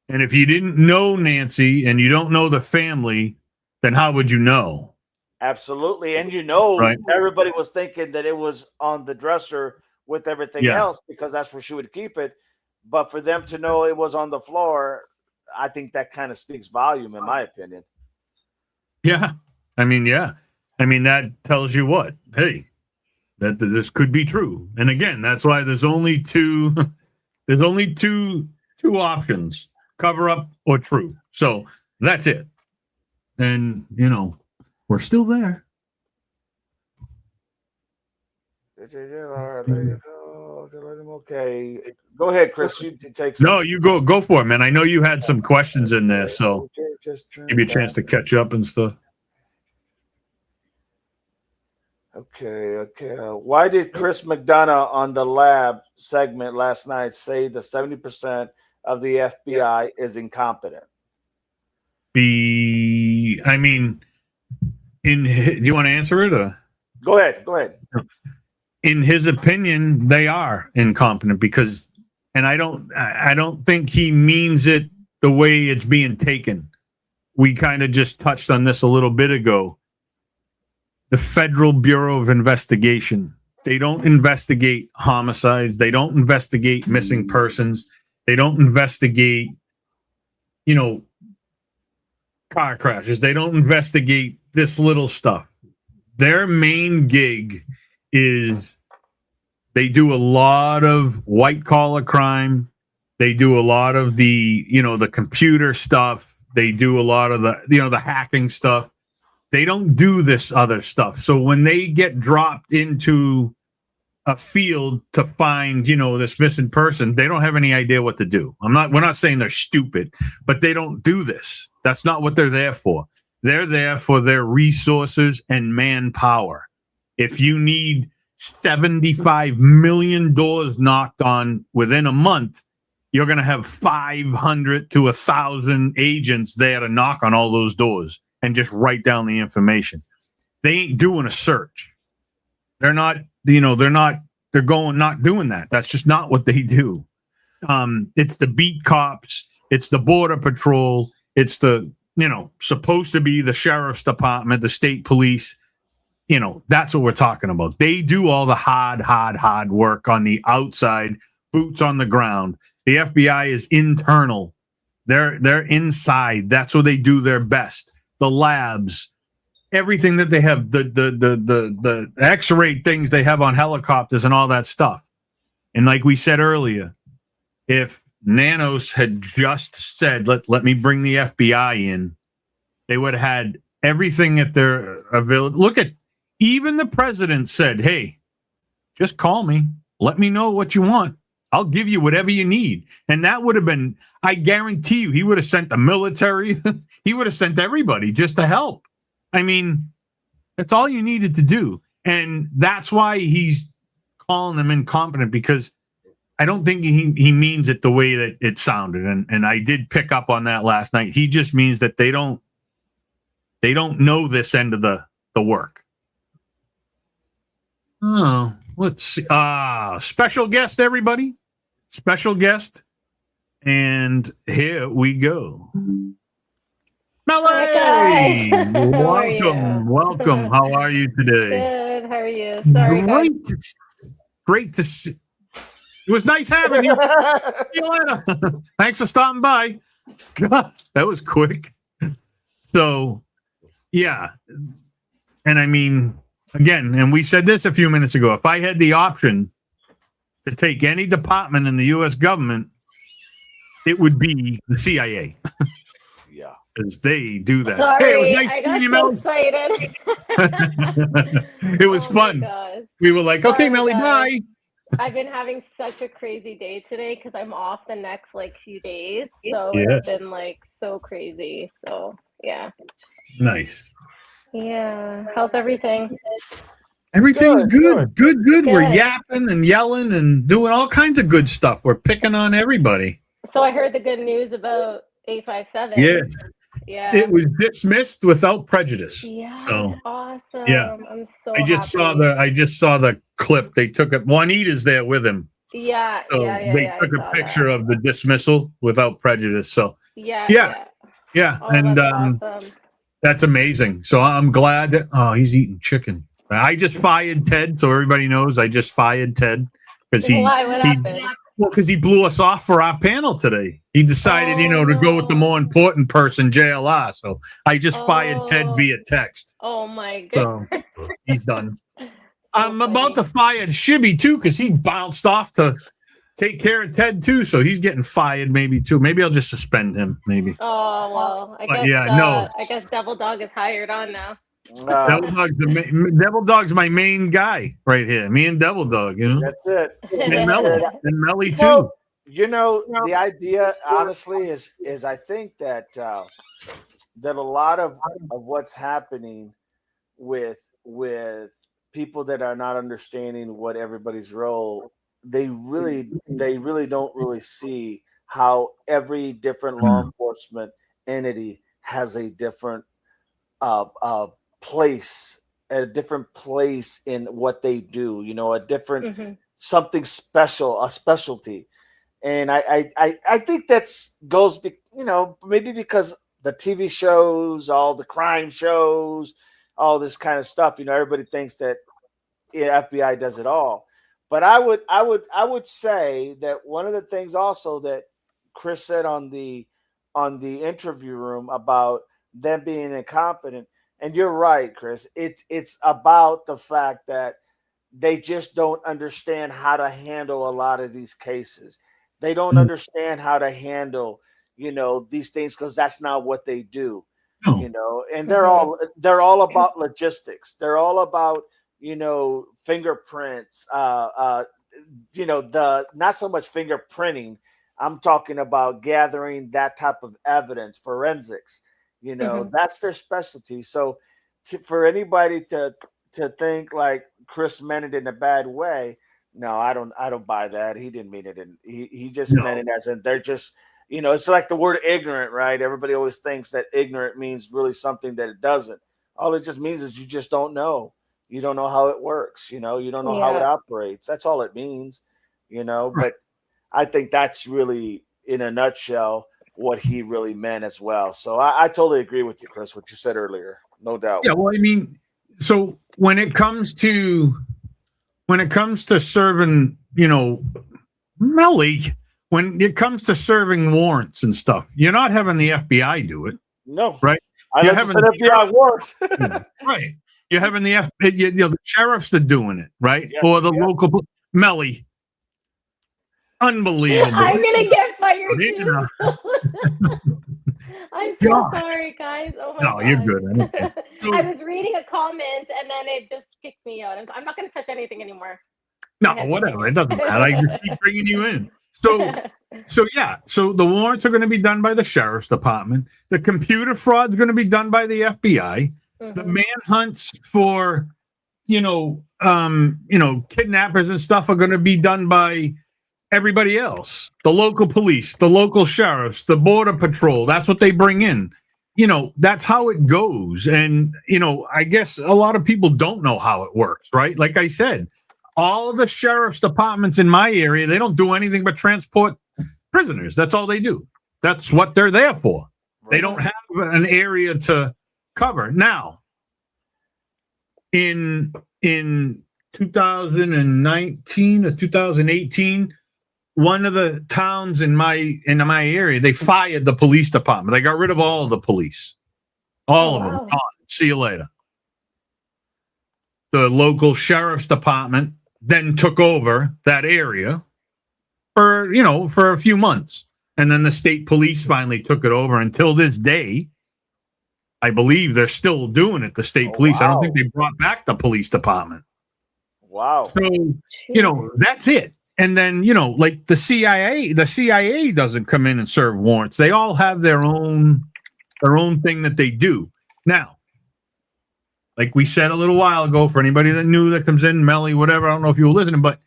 Speaker 2: And if you didn't know Nancy and you don't know the family, then how would you know?
Speaker 3: Absolutely. And
Speaker 2: Right.
Speaker 3: everybody was thinking that it was on the dresser with everything else because that's where she would keep it. But for them to know it was on the floor, I think that kind of speaks volume, in my opinion.
Speaker 2: Yeah. I mean, that tells you what? Hey, that this could be true. And again, that's why there's only two options: cover up or true. So that's it. And we're still there.
Speaker 3: Okay. Go ahead, Chris. You take some.
Speaker 2: No, you go for it, man. I know you had some questions in there, so give you a chance to catch up and stuff.
Speaker 3: Okay. Why did Chris McDonough on the lab segment last night say the 70% of the FBI is incompetent?
Speaker 2: Do you want to answer it? Or?
Speaker 3: Go ahead.
Speaker 2: In his opinion, they are incompetent because, and I don't think he means it the way it's being taken. We kind of just touched on this a little bit ago. The Federal Bureau of Investigation, they don't investigate homicides. They don't investigate missing persons. They don't investigate, car crashes. They don't investigate this little stuff. Their main gig is they do a lot of white collar crime. They do a lot of the computer stuff. They do a lot of the hacking stuff. They don't do this other stuff. So when they get dropped into a field to find, this missing person, they don't have any idea what to do. We're not saying they're stupid, but they don't do this. That's not what they're there for. They're there for their resources and manpower. If you need $75 million knocked on within a month, you're going to have 500 to 1,000 agents there to knock on all those doors and just write down the information. They ain't doing a search. They're not doing that. That's just not what they do. It's the beat cops. It's the Border Patrol. It's the, supposed to be the sheriff's department, the state police. That's what we're talking about. They do all the hard work on the outside, boots on the ground. The FBI is internal. They're inside. That's where they do their best. The labs, everything that they have, the X-ray things they have on helicopters and all that stuff. And like we said earlier, if Nanos had just said, let me bring the FBI in, they would have had everything at their available. Look at, even the president said, hey, just call me. Let me know what you want. I'll give you whatever you need. And that would have been, I guarantee you, he would have sent the military. He would have sent everybody just to help. I mean, that's all you needed to do. And that's why he's calling them incompetent, because I don't think he means it the way that it sounded. And I did pick up on that last night. He just means that they don't know this end of the work. Oh, let's see. Special guest, everybody. Special guest. And here we go. Melly!
Speaker 8: Hi, guys. How are you?
Speaker 2: Welcome. How are you today?
Speaker 8: Good. How are you? Sorry, guys.
Speaker 2: Great to see. It was nice having you. See you later. Thanks for stopping by. God, that was quick. So, yeah. And I mean, again, and we said this a few minutes ago, if I had the option to take any department in the U.S. government, it would be the CIA.
Speaker 3: Yeah.
Speaker 2: Because they do that.
Speaker 8: Sorry,
Speaker 2: hey, it was nice
Speaker 8: I
Speaker 2: seeing you,
Speaker 8: got so
Speaker 2: Melly.
Speaker 8: excited.
Speaker 2: It was
Speaker 8: Oh my
Speaker 2: fun.
Speaker 8: gosh.
Speaker 2: We were like, okay,
Speaker 8: Sorry,
Speaker 2: Melly,
Speaker 8: guys.
Speaker 2: bye.
Speaker 8: I've been having such a crazy day today because I'm off the next few days. So
Speaker 2: Yes.
Speaker 8: it's been so crazy. So yeah.
Speaker 2: Nice.
Speaker 8: Yeah. How's everything?
Speaker 2: Everything's
Speaker 3: Good,
Speaker 2: good.
Speaker 8: Good.
Speaker 2: We're yapping and yelling and doing all kinds of good stuff. We're picking on everybody.
Speaker 8: So I heard the good news about 857.
Speaker 2: Yes.
Speaker 8: Yeah.
Speaker 2: It was dismissed without prejudice.
Speaker 8: Yeah.
Speaker 2: So,
Speaker 8: Awesome.
Speaker 2: yeah.
Speaker 8: I'm so
Speaker 2: I just
Speaker 8: happy.
Speaker 2: saw the clip. They took it. Juanita's there with him.
Speaker 8: Yeah.
Speaker 2: So
Speaker 8: yeah.
Speaker 2: they
Speaker 8: I
Speaker 2: took a
Speaker 8: saw
Speaker 2: picture
Speaker 8: that.
Speaker 2: of the dismissal without prejudice. So
Speaker 8: Yeah.
Speaker 2: Yeah. yeah.
Speaker 8: Oh,
Speaker 2: and
Speaker 8: that's awesome.
Speaker 2: that's amazing. So I'm glad that he's eating chicken. I just fired Ted, so everybody knows I just fired Ted because
Speaker 8: Why? What happened?
Speaker 2: because he blew us off for our panel today. He decided, to go with the more important person, JLR. So I just fired Ted
Speaker 8: Oh.
Speaker 2: via text.
Speaker 8: Oh my goodness.
Speaker 2: So he's done.
Speaker 8: So
Speaker 2: I'm about
Speaker 8: funny.
Speaker 2: to fire Shibby too because he bounced off to take care of Ted too. So he's getting fired maybe too. Maybe I'll just suspend him. Maybe.
Speaker 8: Oh well, I
Speaker 2: But
Speaker 8: guess.
Speaker 2: yeah, no.
Speaker 8: I guess Devil Dog is hired on now.
Speaker 2: Devil Dog's my main guy right here. Me and Devil Dog,
Speaker 3: That's it.
Speaker 2: and Melly too.
Speaker 3: Well, the idea, honestly, is I think that that a lot of what's happening with people that are not understanding what everybody's role, they really don't really see how every different law enforcement entity has a different place, a different place in what they do. A different something special, a specialty. And I think that's goes, maybe because the TV shows, all the crime shows, all this kind of stuff, everybody thinks that FBI does it all. But I would say that one of the things also that Chris said on the interview room about them being incompetent, and you're right, Chris, it's about the fact that they just don't understand how to handle a lot of these cases. They don't understand how to handle, these things because that's not what they do. And they're all about logistics. They're all about, fingerprints, the not so much fingerprinting. I'm talking about gathering that type of evidence, forensics. That's their specialty. So for anybody to think like Chris meant it in a bad way, no, I don't buy that. He didn't mean it. He just meant it as in they're just, it's like the word ignorant, right? Everybody always thinks that ignorant means really something that it doesn't. All it just means is you just don't know. You don't know how it works. You don't know how it operates. That's all it means, but I think that's really, in a nutshell, what he really meant as well. So I totally agree with you, Chris, what you said earlier. No doubt.
Speaker 2: Yeah, well, I mean, so when it comes to serving, Melly, when it comes to serving warrants and stuff, you're not having the FBI do it.
Speaker 3: No.
Speaker 2: Right?
Speaker 3: You're having the FBI warrants.
Speaker 2: Right. You're having the the sheriffs that doing it, right?
Speaker 3: Yeah,
Speaker 2: Or the local Melly. Unbelievable.
Speaker 8: I'm gonna get fired
Speaker 2: Yeah.
Speaker 8: too. I'm so
Speaker 2: God.
Speaker 8: sorry, guys. Oh my
Speaker 2: No, you're
Speaker 8: God.
Speaker 2: good. I don't care.
Speaker 8: I was reading a comment and then it just kicked me out. I'm not gonna touch anything anymore.
Speaker 2: No, whatever. It doesn't matter. I just keep bringing you in. So yeah. So the warrants are going to be done by the sheriff's department. The computer fraud is going to be done by the FBI. The manhunts for kidnappers and stuff are going to be done by everybody else, the local police, the local sheriffs, the border patrol. That's what they bring in. That's how it goes. And, I guess a lot of people don't know how it works, right? Like I said, all the sheriff's departments in my area, they don't do anything but transport prisoners. That's all they do. That's what they're there for. They don't have an area to cover. Now, in 2019 or 2018, one of the towns in my area, they fired the police department. They got rid of all the police, all of them. Gone. See you later. The local sheriff's department then took over that area for a few months, and then the state police finally took it over. Until this day, I believe they're still doing it. The state police. Wow. I don't think they brought back the police department.
Speaker 3: Wow.
Speaker 2: So that's it. And then, like the CIA doesn't come in and serve warrants. They all have their own thing that they do. Now, like we said a little while ago, for anybody that knew that comes in, Melly, whatever, I don't know if you were listening, but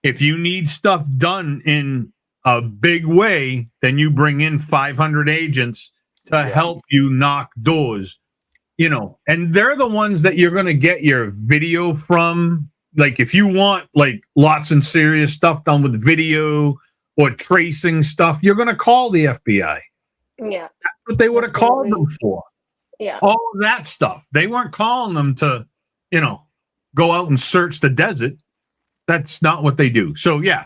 Speaker 2: if you need stuff done in a big way, then you bring in 500 agents to help you knock doors, and they're the ones that you're going to get your video from. Like, if you want lots and serious stuff done with video or tracing stuff, you're going to call the FBI.
Speaker 8: Yeah.
Speaker 2: That's what they would have called them for.
Speaker 8: Yeah.
Speaker 2: All of that stuff. They weren't calling them to, go out and search the desert. That's not what they do. So, yeah,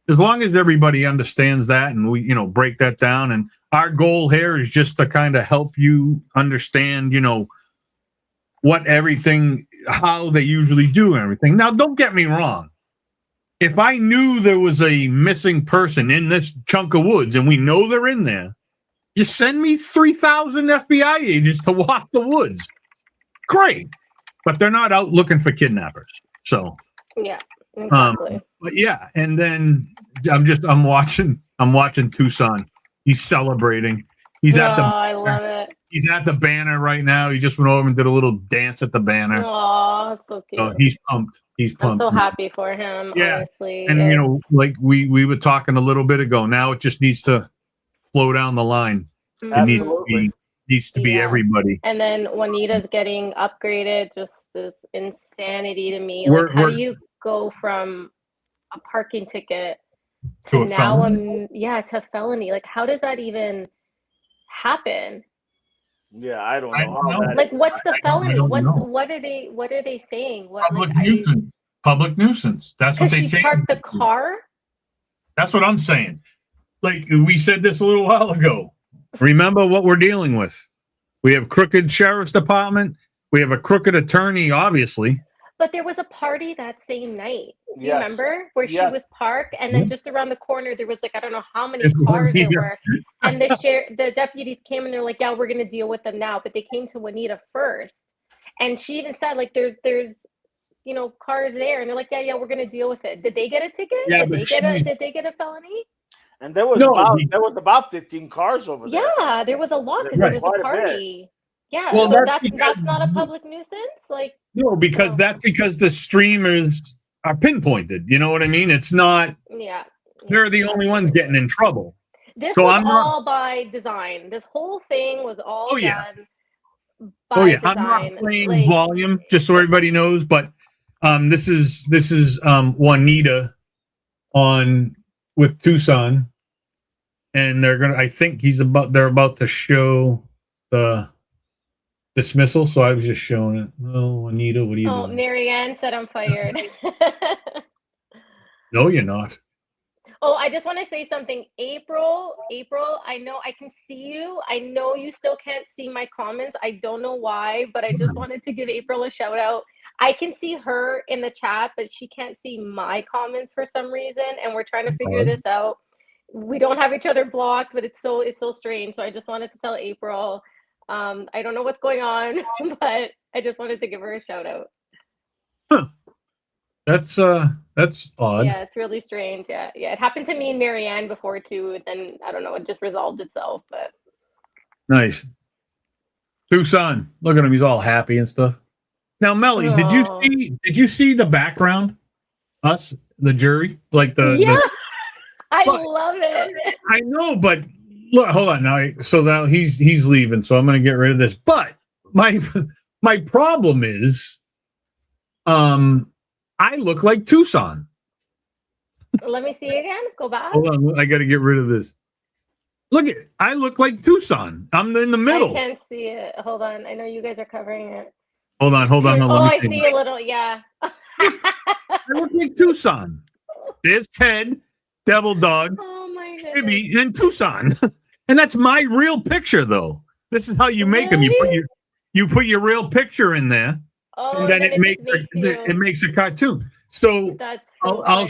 Speaker 2: as long as everybody understands that and we, break that down. And our goal here is just to kind of help you understand, how they usually do everything. Now, don't get me wrong. If I knew there was a missing person in this chunk of woods and we know they're in there, you send me 3,000 FBI agents to walk the woods. Great. But they're not out looking for kidnappers. So,
Speaker 8: yeah, exactly.
Speaker 2: But yeah, and then I'm watching Tucson. He's celebrating.
Speaker 8: I love it.
Speaker 2: He's at the banner right now. He just went over and did a little dance at the banner.
Speaker 8: Oh, so cute.
Speaker 2: So he's pumped.
Speaker 8: I'm so happy for him, honestly.
Speaker 2: And like we were talking a little bit ago, now it just needs to flow down the line. It needs to be everybody.
Speaker 8: And then Juanita's getting upgraded, just this insanity to me. Like, how do you go from a parking ticket to now to felony? Like, how does that even happen?
Speaker 3: Yeah, I don't know.
Speaker 8: What's the felony? What are they saying?
Speaker 2: Public nuisance. That's what they changed.
Speaker 8: She parked the car?
Speaker 2: That's what I'm saying. Like we said this a little while ago. Remember what we're dealing with. We have crooked sheriff's department. We have a crooked attorney, obviously.
Speaker 8: But there was a party that same night. Do you remember where she was parked, and then just around the corner there was I don't know how many cars there were, and the deputies came and they're like, yeah, we're gonna deal with them now, but they came to Juanita first, and she even said there's cars there, and they're like, yeah, we're gonna deal with it. Did they get a ticket?
Speaker 2: Yeah,
Speaker 8: did they get a felony?
Speaker 3: And there was about 15 cars over there.
Speaker 8: Yeah, there was a lot because there was a party. Yeah,
Speaker 2: well,
Speaker 8: so that's not a public nuisance?
Speaker 2: No, because that's because the streamers are pinpointed. You know what I mean? It's not.
Speaker 8: Yeah.
Speaker 2: They're the only ones getting in trouble.
Speaker 8: This was all by design. This whole thing was all done by design.
Speaker 2: I'm not playing volume, just so everybody knows, but this is Juanita with Tucson, and I think they're about to show the dismissal, so I was just showing it. Oh, Juanita, what are you doing?
Speaker 8: Marianne said I'm fired.
Speaker 2: No, you're not.
Speaker 8: Oh, I just want to say something. April, I know I can see you. I know you still can't see my comments. I don't know why, but I just wanted to give April a shout out. I can see her in the chat, but she can't see my comments for some reason, and we're trying to figure this out. We don't have each other blocked, but it's so strange. So I just wanted to tell April. I don't know what's going on, but I just wanted to give her a shout out.
Speaker 2: Huh. That's odd.
Speaker 8: Yeah, it's really strange. Yeah. It happened to me and Marianne before too, and then I don't know, it just resolved itself. But
Speaker 2: nice. Tucson, look at him. He's all happy and stuff. Now, Melly,
Speaker 8: Oh.
Speaker 2: did you see the background? Us, the jury, like
Speaker 8: Yeah, I
Speaker 2: But-
Speaker 8: love it.
Speaker 2: I know, but look, hold on now. So now he's leaving, so I'm going to get rid of this. But my problem is, I look like Tucson.
Speaker 8: Let me see again. Go back.
Speaker 2: Hold on, I got to get rid of this. Look at, I look like Tucson. I'm in the
Speaker 8: I
Speaker 2: middle.
Speaker 8: can't see it. Hold on. I know you guys are covering it.
Speaker 2: Hold on.
Speaker 8: Oh,
Speaker 2: Let me
Speaker 8: I
Speaker 2: think.
Speaker 8: see a little. Yeah.
Speaker 2: I look like Tucson. There's Ted, Devil Dog,
Speaker 8: Oh my goodness.
Speaker 2: Jimmy, and Tucson, and that's my real picture, though. This is how you make them. You put your real picture in there,
Speaker 8: Oh,
Speaker 2: and then it
Speaker 8: just
Speaker 2: makes it makes a cartoon. So
Speaker 8: That's so
Speaker 2: I'll
Speaker 8: funny.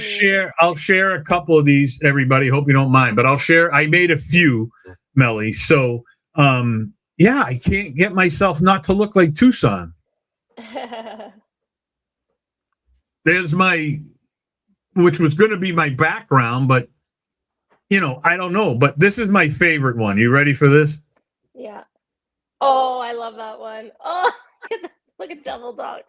Speaker 2: share a couple of these, everybody. Hope you don't mind, but I'll share. I made a few, Melly. So yeah, I can't get myself not to look like Tucson. There's my, which was going to be my background, but I don't know. But this is my favorite one. You ready for this?
Speaker 8: Yeah. Oh, I love that one. Oh, look at Devil Dog.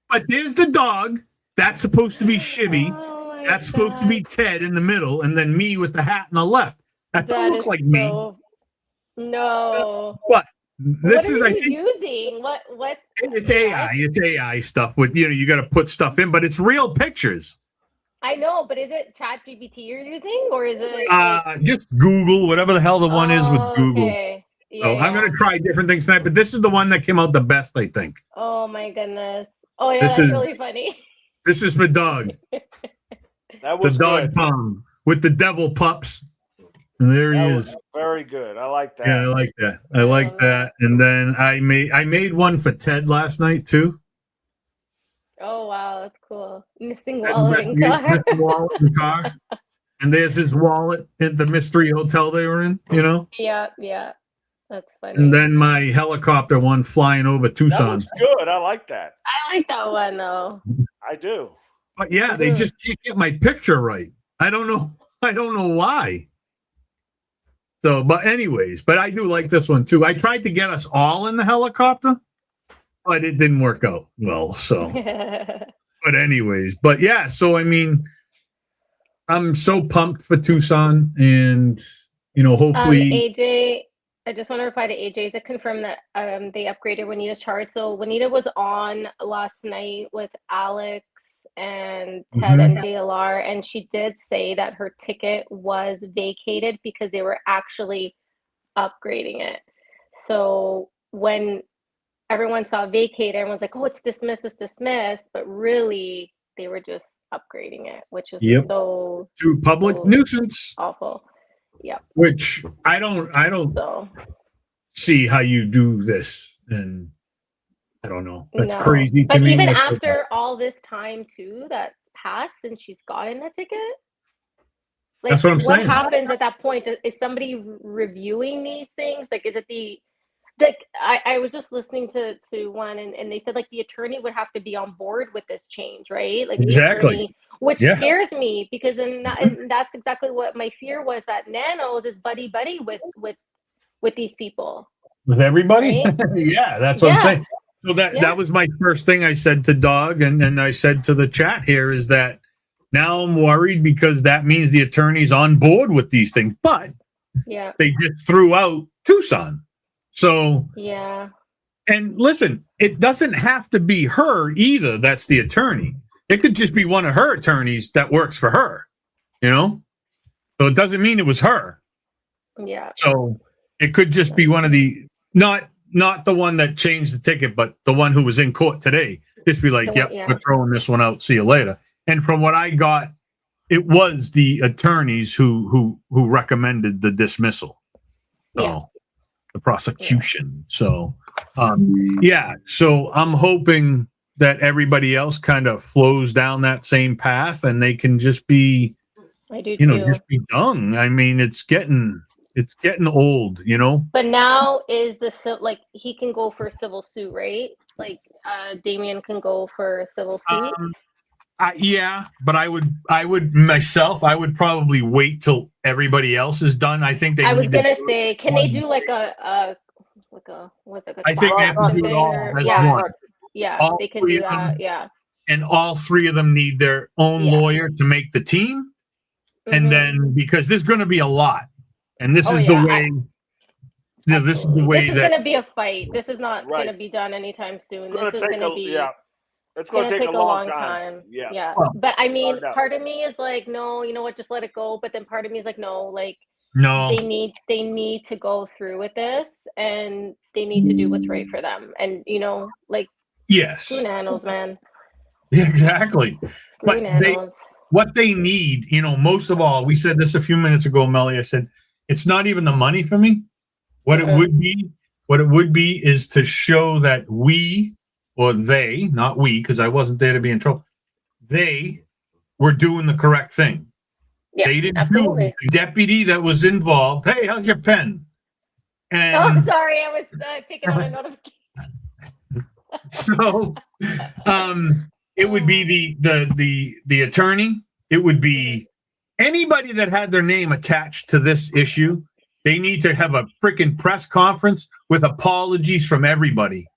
Speaker 2: But there's the dog. That's supposed to be Shibby.
Speaker 8: Oh my
Speaker 2: That's supposed to be
Speaker 8: God.
Speaker 2: Ted in the middle, and then me with the hat on the left. That don't
Speaker 8: That
Speaker 2: look
Speaker 8: is
Speaker 2: like me.
Speaker 8: No.
Speaker 2: But
Speaker 8: What
Speaker 2: this
Speaker 8: are
Speaker 2: is, I
Speaker 8: you
Speaker 2: think,
Speaker 8: using? What?
Speaker 2: it's AI. It's AI stuff with you got to put stuff in, but it's real pictures.
Speaker 8: I know, but is it ChatGPT you're using, or is it?
Speaker 2: Just Google whatever the hell the one is with Google.
Speaker 8: Okay. Yeah,
Speaker 2: So I'm
Speaker 8: yeah.
Speaker 2: gonna try different things tonight, but this is the one that came out the best, I think.
Speaker 8: Oh my goodness. Oh yeah,
Speaker 2: This
Speaker 8: that's
Speaker 2: is-
Speaker 8: really funny.
Speaker 2: This is for Doug,
Speaker 3: That
Speaker 2: the
Speaker 3: was
Speaker 2: dog
Speaker 3: good.
Speaker 2: palm with the devil pups. And there he
Speaker 3: That
Speaker 2: is.
Speaker 3: was very good. I like that.
Speaker 2: Yeah, I like that. I like that. And then I made one for Ted last night too.
Speaker 8: Oh wow, that's cool. Missing
Speaker 2: Ted
Speaker 8: wallet in
Speaker 2: investigates
Speaker 8: car.
Speaker 2: missing wallet in car. And there's his wallet at the mystery hotel they were in,
Speaker 8: Yeah, yeah. That's funny.
Speaker 2: And then my helicopter one flying over
Speaker 3: That
Speaker 2: Tucson.
Speaker 3: looks good. I like that.
Speaker 8: I like that one though.
Speaker 3: I do.
Speaker 2: But yeah, they just can't get my picture right. I don't know. I don't know why. So, but anyways, but I do like this one too. I tried to get us all in the helicopter, but it didn't work out well. So, but anyways, but yeah. So I mean, I'm so pumped for Tucson, and hopefully.
Speaker 8: AJ, I just want to reply to AJ to confirm that they upgraded Juanita's chart. So Juanita was on last night with Alex and Ted and JLR, and she did say that her ticket was vacated because they were actually upgrading it. So when everyone saw vacate, everyone's like, "Oh, it's dismissed, but really they were just upgrading it, which is
Speaker 2: Yep.
Speaker 8: so
Speaker 2: To public
Speaker 8: so
Speaker 2: nuisance,
Speaker 8: awful. Yeah.
Speaker 2: which I don't
Speaker 8: So
Speaker 2: see how you do this, and I don't know. That's
Speaker 8: no.
Speaker 2: crazy to
Speaker 8: But
Speaker 2: me.
Speaker 8: even after all this time too that's passed since she's gotten a ticket, like
Speaker 2: That's what I'm saying.
Speaker 8: happens at that point? Is somebody reviewing these things? Like, is it I was just listening to one, and they said like the attorney would have to be on board with this change, right? Like the
Speaker 2: Exactly.
Speaker 8: attorney, which
Speaker 2: Yeah.
Speaker 8: scares me because and that's exactly what my fear was, that Nanos is buddy with these people.
Speaker 2: With everybody?
Speaker 8: Right?
Speaker 2: Yeah, that's what I'm
Speaker 8: Yeah.
Speaker 2: saying. So
Speaker 8: Yeah.
Speaker 2: that was my first thing I said to Doug, and I said to the chat here, is that now I'm worried because that means the attorney's on board with these things, but
Speaker 8: Yeah.
Speaker 2: they just threw out Tucson. So,
Speaker 8: Yeah.
Speaker 2: and listen, it doesn't have to be her either that's the attorney. It could just be one of her attorneys that works for her, So it doesn't mean it was her.
Speaker 8: Yeah.
Speaker 2: So it could just be one of the not the one that changed the ticket, but the one who was in court today. Just be like,
Speaker 8: The one-
Speaker 2: yep,
Speaker 8: yeah.
Speaker 2: we're throwing this one out. See you later. And from what I got, it was the attorneys who recommended the dismissal. So,
Speaker 8: Yeah.
Speaker 2: the prosecution. So yeah. So I'm hoping that everybody else kind of flows down that same path and they can just be,
Speaker 8: I do too.
Speaker 2: just be done. I mean, it's getting old,
Speaker 8: But now is like he can go for civil suit, right? Like Damien can go for civil suit.
Speaker 2: Yeah, but I would myself, I would probably wait till everybody else is done. I think
Speaker 8: I was
Speaker 2: need to
Speaker 8: gonna
Speaker 2: do
Speaker 8: say,
Speaker 2: it
Speaker 8: can they
Speaker 2: one.
Speaker 8: do like a what's it?
Speaker 2: I think they have to
Speaker 8: class
Speaker 2: do it all
Speaker 8: or-
Speaker 2: as
Speaker 8: yeah.
Speaker 2: one.
Speaker 8: Yeah,
Speaker 2: All
Speaker 8: they can
Speaker 2: three
Speaker 8: do
Speaker 2: of them.
Speaker 8: that. Yeah.
Speaker 2: And all three of them need their own
Speaker 8: Yeah.
Speaker 2: lawyer to make the team. And
Speaker 8: Mhm.
Speaker 2: then because there's going to be a lot, and this
Speaker 8: Oh,
Speaker 2: is the
Speaker 8: yeah,
Speaker 2: way. This is the way
Speaker 8: this is
Speaker 2: that
Speaker 8: going to be a fight. This is not
Speaker 3: Right.
Speaker 8: going to be done anytime soon.
Speaker 3: It's gonna
Speaker 8: This is
Speaker 3: take
Speaker 8: going to be
Speaker 3: it's gonna take a long time. Yeah.
Speaker 8: Yeah.
Speaker 2: Well,
Speaker 8: But I mean,
Speaker 3: no.
Speaker 8: part of me is like, no, you know what, just let it go. But then part of me is like, no, like
Speaker 2: no,
Speaker 8: they need to go through with this, and they need to do what's right for them. And you know, like
Speaker 2: yes,
Speaker 8: screw nanos, man.
Speaker 2: yeah, exactly.
Speaker 8: Screw
Speaker 2: But
Speaker 8: nanos.
Speaker 2: what they need, most of all, we said this a few minutes ago, Melly. I said it's not even the money for me. What
Speaker 8: Okay.
Speaker 2: it would be is to show that we, or they, not we, because I wasn't there to be in trouble. They were doing the correct thing.
Speaker 8: Yeah,
Speaker 2: They didn't do
Speaker 8: absolutely.
Speaker 2: anything. Deputy that was involved. Hey, how's your pen?
Speaker 8: Oh,
Speaker 2: And
Speaker 8: sorry, I was taking on a notification.
Speaker 2: so, it would be the attorney. It would be anybody that had their name attached to this issue. They need to have a freaking press conference with apologies from everybody.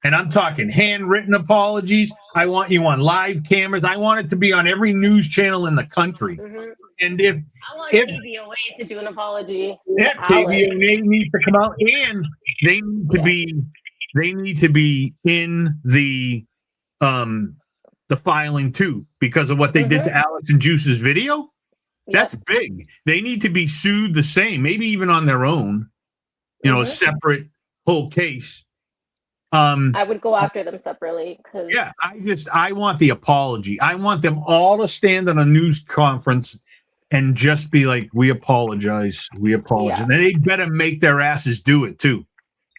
Speaker 2: And I'm talking handwritten apologies. I want you on live cameras. I want it to be on every news channel in the country.
Speaker 8: Mhm.
Speaker 2: And if
Speaker 8: I want
Speaker 2: If-
Speaker 8: KVOA to do an apology.
Speaker 2: Alex. KVOA needs to come out, and they need to be in the filing too, because of what they did to Alex and Juice's video. That's big. They need to be sued the same, maybe even on their own, a separate whole case.
Speaker 8: I would go after them separately because
Speaker 2: Yeah, I want the apology. I want them all to stand on a news conference and just be like, we apologize. We apologize.
Speaker 8: Yeah.
Speaker 2: And they better make their asses do it too.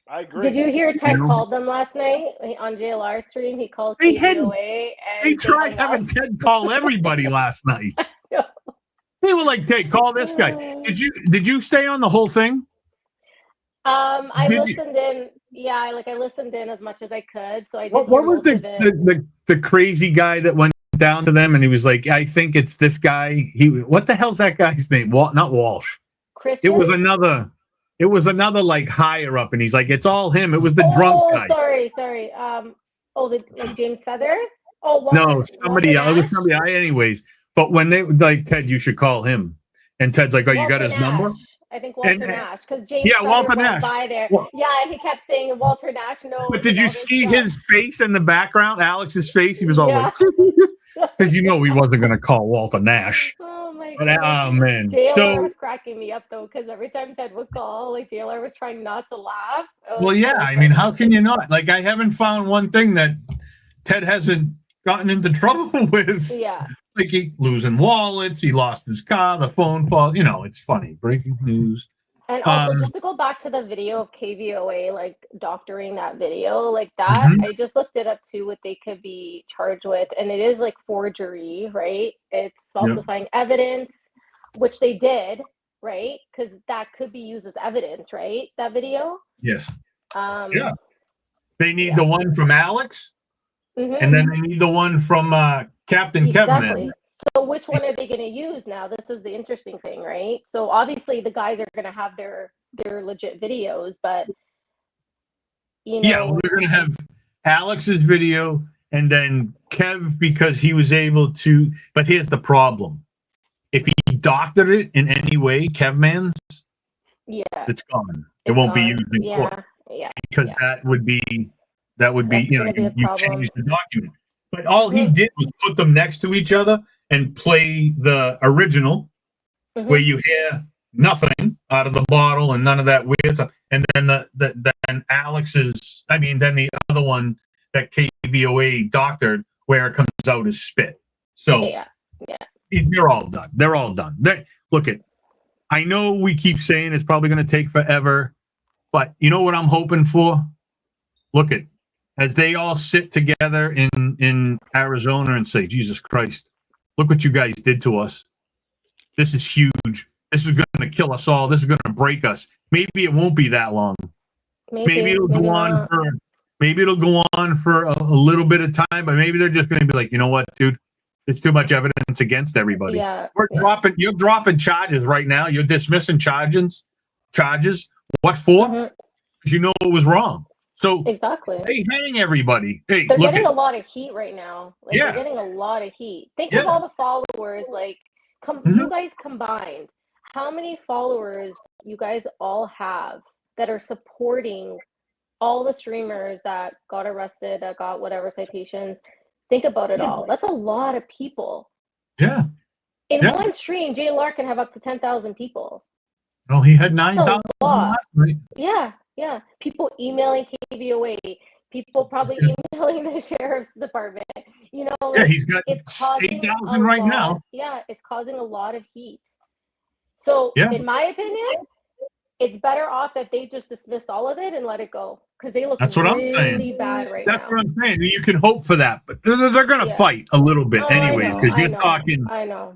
Speaker 3: I agree.
Speaker 8: Did you hear Ted
Speaker 2: You know?
Speaker 8: called them last night on JLR stream? He called
Speaker 2: They
Speaker 8: KVOA and
Speaker 2: They tried
Speaker 8: hung up.
Speaker 2: having Ted call everybody last night.
Speaker 8: know.
Speaker 2: They were like, "Hey, call this guy." Did you stay on the whole thing?
Speaker 8: I
Speaker 2: Did you-
Speaker 8: listened in. Yeah, I listened in as much as I could. So I did.
Speaker 2: What
Speaker 8: hear
Speaker 2: was
Speaker 8: most of it.
Speaker 2: the crazy guy that went down to them and he was like, "I think it's this guy." What the hell's that guy's name? Not Walsh.
Speaker 8: Christian?
Speaker 2: It was another like higher up, and he's like, "It's all him." It was the drunk guy.
Speaker 8: Sorry. Like James Feather. Oh, Walter,
Speaker 2: No, somebody
Speaker 8: Walter
Speaker 2: else.
Speaker 8: Nash?
Speaker 2: Somebody. Anyways, but when they like Ted, you should call him. And Ted's like, "Oh, you got
Speaker 8: Walter
Speaker 2: his
Speaker 8: Nash.
Speaker 2: number?"
Speaker 8: I think Walter
Speaker 2: And-
Speaker 8: Nash, because James
Speaker 2: Yeah,
Speaker 8: Feather
Speaker 2: Walter
Speaker 8: went
Speaker 2: Nash.
Speaker 8: by there.
Speaker 2: Well-
Speaker 8: Yeah, and he kept saying Walter Nash knows.
Speaker 2: But did you
Speaker 8: all this
Speaker 2: see
Speaker 8: stuff.
Speaker 2: his face in the background? Alex's face. He was all
Speaker 8: Yeah.
Speaker 2: like, because he wasn't going to call Walter Nash.
Speaker 8: Oh my
Speaker 2: But
Speaker 8: god.
Speaker 2: oh man,
Speaker 8: JLR
Speaker 2: so
Speaker 8: was cracking me up though, because every time Ted would call, like JLR was trying not to laugh. It was
Speaker 2: well, yeah.
Speaker 8: so
Speaker 2: I mean,
Speaker 8: funny.
Speaker 2: how can you not? Like, I haven't found one thing that Ted hasn't gotten into trouble with.
Speaker 8: Yeah.
Speaker 2: Like he losing wallets, he lost his car, the phone falls. It's funny. Breaking news.
Speaker 8: And also,
Speaker 2: Um,
Speaker 8: just to go back to the video of KVOA, like doctoring that video, like that,
Speaker 2: Mhm.
Speaker 8: I just looked it up too, what they could be charged with. And it is like forgery, right? It's falsifying evidence, which they did, right? Because that could be used as evidence, right? That video.
Speaker 2: Yes.
Speaker 8: Um,
Speaker 2: Yeah. They need
Speaker 8: Yeah.
Speaker 2: the one from Alex,
Speaker 8: mhm.
Speaker 2: and then they need the one from Captain Kevin.
Speaker 8: Exactly. So which one are they going to use now? This is the interesting thing, right? So obviously the guys are going to have their legit videos, but
Speaker 2: Yeah, we're gonna have Alex's video and then Kev because he was able to. But here's the problem: if he doctored it in any way, Kevman's,
Speaker 8: yeah,
Speaker 2: it's gone. It
Speaker 8: it's
Speaker 2: won't be
Speaker 8: gone.
Speaker 2: used in court
Speaker 8: Yeah.
Speaker 2: because that would be
Speaker 8: That's gonna be a
Speaker 2: you
Speaker 8: problem.
Speaker 2: changed the document. But all he
Speaker 8: Mhm.
Speaker 2: did was put them next to each other and play the original,
Speaker 8: Mhm.
Speaker 2: where you hear nothing out of the bottle and none of that weird stuff. And then then Alex's, then the other one that KVOA doctored, where it comes out is spit. So
Speaker 8: Yeah.
Speaker 2: they're all done. They're all done. I know we keep saying it's probably going to take forever, but you know what I'm hoping for? Look at as they all sit together in Arizona and say, Jesus Christ, look what you guys did to us. This is huge. This is going to kill us all. This is going to break us. Maybe it won't be that long. Maybe it'll go on
Speaker 8: not.
Speaker 2: for a little bit of time, but maybe they're just going to be like, you know what, dude, it's too much evidence against everybody.
Speaker 8: Yeah.
Speaker 2: You're dropping charges right now. You're dismissing charges. What for?
Speaker 8: Mhm.
Speaker 2: Because you know it was wrong. So
Speaker 8: Exactly.
Speaker 2: they hang everybody. Hey,
Speaker 8: They're
Speaker 2: look
Speaker 8: getting
Speaker 2: at
Speaker 8: a lot of heat right now. Like
Speaker 2: Yeah.
Speaker 8: they're getting a lot of heat. Think
Speaker 2: Yeah.
Speaker 8: of all the followers. Like,
Speaker 2: Mhm.
Speaker 8: you guys combined, how many followers you guys all have that are supporting all the streamers that got arrested, that got whatever citations? Think about it all. That's a lot of people.
Speaker 2: yeah.
Speaker 8: In
Speaker 2: Yeah.
Speaker 8: one stream, JLR can have up to 10,000 people.
Speaker 2: Well, he had
Speaker 8: That's
Speaker 2: 9,000
Speaker 8: a lot.
Speaker 2: last night.
Speaker 8: Yeah, yeah. People emailing KVOA, people probably emailing the sheriff's department. You know,
Speaker 2: Yeah,
Speaker 8: like,
Speaker 2: he's got
Speaker 8: it's causing
Speaker 2: 8,000
Speaker 8: a
Speaker 2: right
Speaker 8: lot-
Speaker 2: now.
Speaker 8: Yeah, it's causing a lot of heat. So,
Speaker 2: Yeah.
Speaker 8: in my opinion, it's better off that they just dismiss all of it and let it go, because they look
Speaker 2: That's what I'm
Speaker 8: really
Speaker 2: saying.
Speaker 8: bad right
Speaker 2: That's
Speaker 8: now.
Speaker 2: what I'm saying. You can hope for that, but they're going to
Speaker 8: Yeah.
Speaker 2: fight a little bit
Speaker 8: Oh,
Speaker 2: anyways, because
Speaker 8: I
Speaker 2: you're
Speaker 8: know.
Speaker 2: talking
Speaker 8: I know.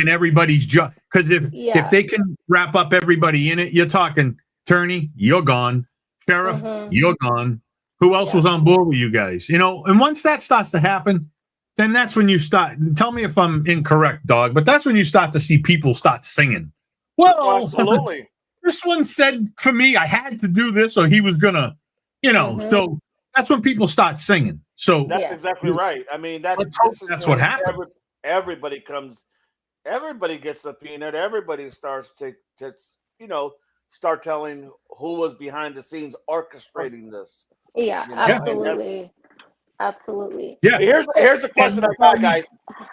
Speaker 2: everybody's job. Because if
Speaker 8: Yeah.
Speaker 2: they can wrap up everybody in it, you're talking attorney, you're gone. Sheriff,
Speaker 8: Mhm.
Speaker 2: you're gone. Who else
Speaker 8: Yeah.
Speaker 2: was on board with you guys? You know, and once that starts to happen, then that's when you start. Tell me if I'm incorrect, dog, but that's when you start to see people start singing. Well,
Speaker 3: Absolutely.
Speaker 2: this one said for me, I had to do this, or he was gonna, you know.
Speaker 8: Mhm.
Speaker 2: So that's when people start singing. So
Speaker 3: That's
Speaker 8: Yeah.
Speaker 3: exactly right. I mean, that's
Speaker 2: Let's hope
Speaker 3: this is
Speaker 2: that's
Speaker 3: when
Speaker 2: what happened.
Speaker 3: Everybody comes, everybody gets subpoenaed. Everybody starts to start telling who was behind the scenes orchestrating this.
Speaker 8: Yeah,
Speaker 3: You know, and
Speaker 8: absolutely. Absolutely.
Speaker 2: yeah.
Speaker 3: Here's a question I got, guys.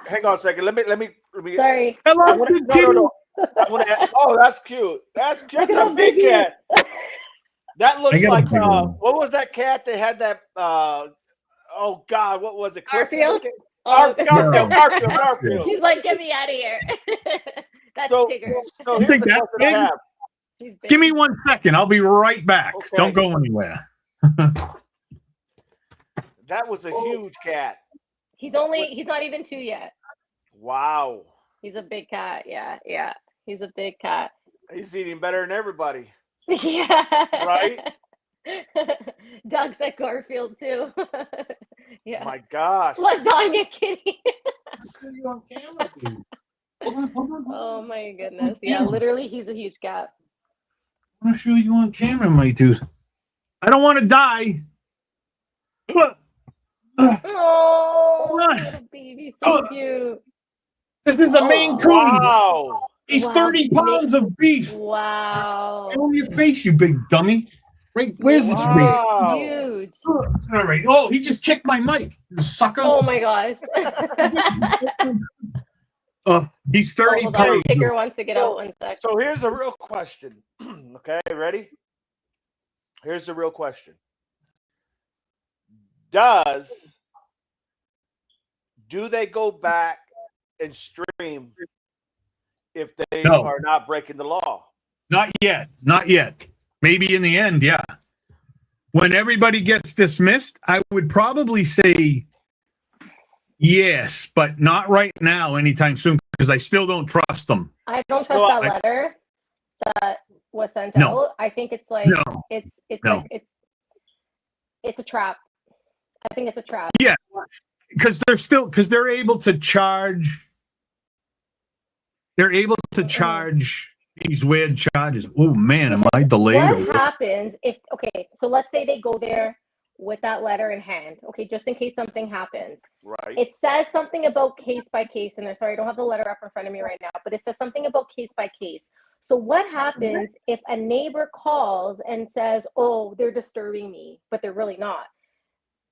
Speaker 3: Hang on a second. Let me.
Speaker 8: Sorry.
Speaker 3: I
Speaker 2: Hello,
Speaker 3: wanna,
Speaker 2: good
Speaker 3: no, no, no. I want to. Oh, that's cute. That's cute.
Speaker 8: Look
Speaker 3: That's
Speaker 8: at
Speaker 3: a
Speaker 8: how
Speaker 3: big
Speaker 8: big he is.
Speaker 3: cat. That looks
Speaker 2: got a
Speaker 3: like
Speaker 2: big one.
Speaker 3: what was that cat? They had that. Oh God, what was it?
Speaker 8: Garfield?
Speaker 3: Garfield.
Speaker 8: He's like, get me out of here. That's
Speaker 3: So-
Speaker 8: Tigger.
Speaker 3: So
Speaker 2: You
Speaker 3: here's
Speaker 2: think
Speaker 3: the
Speaker 2: that's
Speaker 3: question I
Speaker 2: big?
Speaker 3: have.
Speaker 8: He's big.
Speaker 2: Give me 1 second. I'll be right back.
Speaker 3: Okay.
Speaker 2: Don't go anywhere.
Speaker 3: That was a huge cat.
Speaker 8: He's not even 2 yet.
Speaker 3: Wow.
Speaker 8: He's a big cat. Yeah, yeah. He's a big cat.
Speaker 3: He's eating better than everybody.
Speaker 8: Yeah.
Speaker 3: Right?
Speaker 8: Doug said Garfield too. Yeah.
Speaker 3: My gosh.
Speaker 8: Lasagna kitty. Oh my goodness. Yeah, literally he's a huge cat.
Speaker 2: I want to show you on camera, my dude. I don't want to die.
Speaker 8: Oh, little baby, so cute.
Speaker 2: This is the Maine Coon.
Speaker 3: Wow.
Speaker 2: He's
Speaker 8: Wow.
Speaker 2: 30 pounds of beef.
Speaker 8: Wow.
Speaker 2: Show your face, you big dummy. Right, where's its face?
Speaker 3: Wow.
Speaker 8: Huge.
Speaker 2: All right. Oh, he just kicked my mic, you sucker.
Speaker 8: Oh my gosh.
Speaker 2: He's 30
Speaker 8: Hold on,
Speaker 2: pounds.
Speaker 8: Tigger wants to get out 1 sec.
Speaker 3: So here's a real question. Okay, ready? Here's the real question. Do they go back and stream if they
Speaker 2: No.
Speaker 3: are not breaking the law?
Speaker 2: Not yet. Not yet. Maybe in the end, yeah. When everybody gets dismissed, I would probably say yes, but not right now, anytime soon, because I still don't trust them.
Speaker 8: I don't trust
Speaker 3: Well,
Speaker 8: that letter that was sent
Speaker 2: No.
Speaker 8: out. I think it's like
Speaker 2: No.
Speaker 8: it's
Speaker 2: No.
Speaker 8: like it's a trap. I think it's a trap.
Speaker 2: Because they're able to charge. They're able to charge these weird charges. Oh man, am I delayed? or
Speaker 8: What
Speaker 2: what?
Speaker 8: happens if so let's say they go there with that letter in hand. Okay, just in case something happens.
Speaker 3: Right.
Speaker 8: It says something about case by case, and I'm sorry, I don't have the letter up in front of me right now, but it says something about case by case. So what happens if a neighbor calls and says, "Oh, they're disturbing me," but they're really not?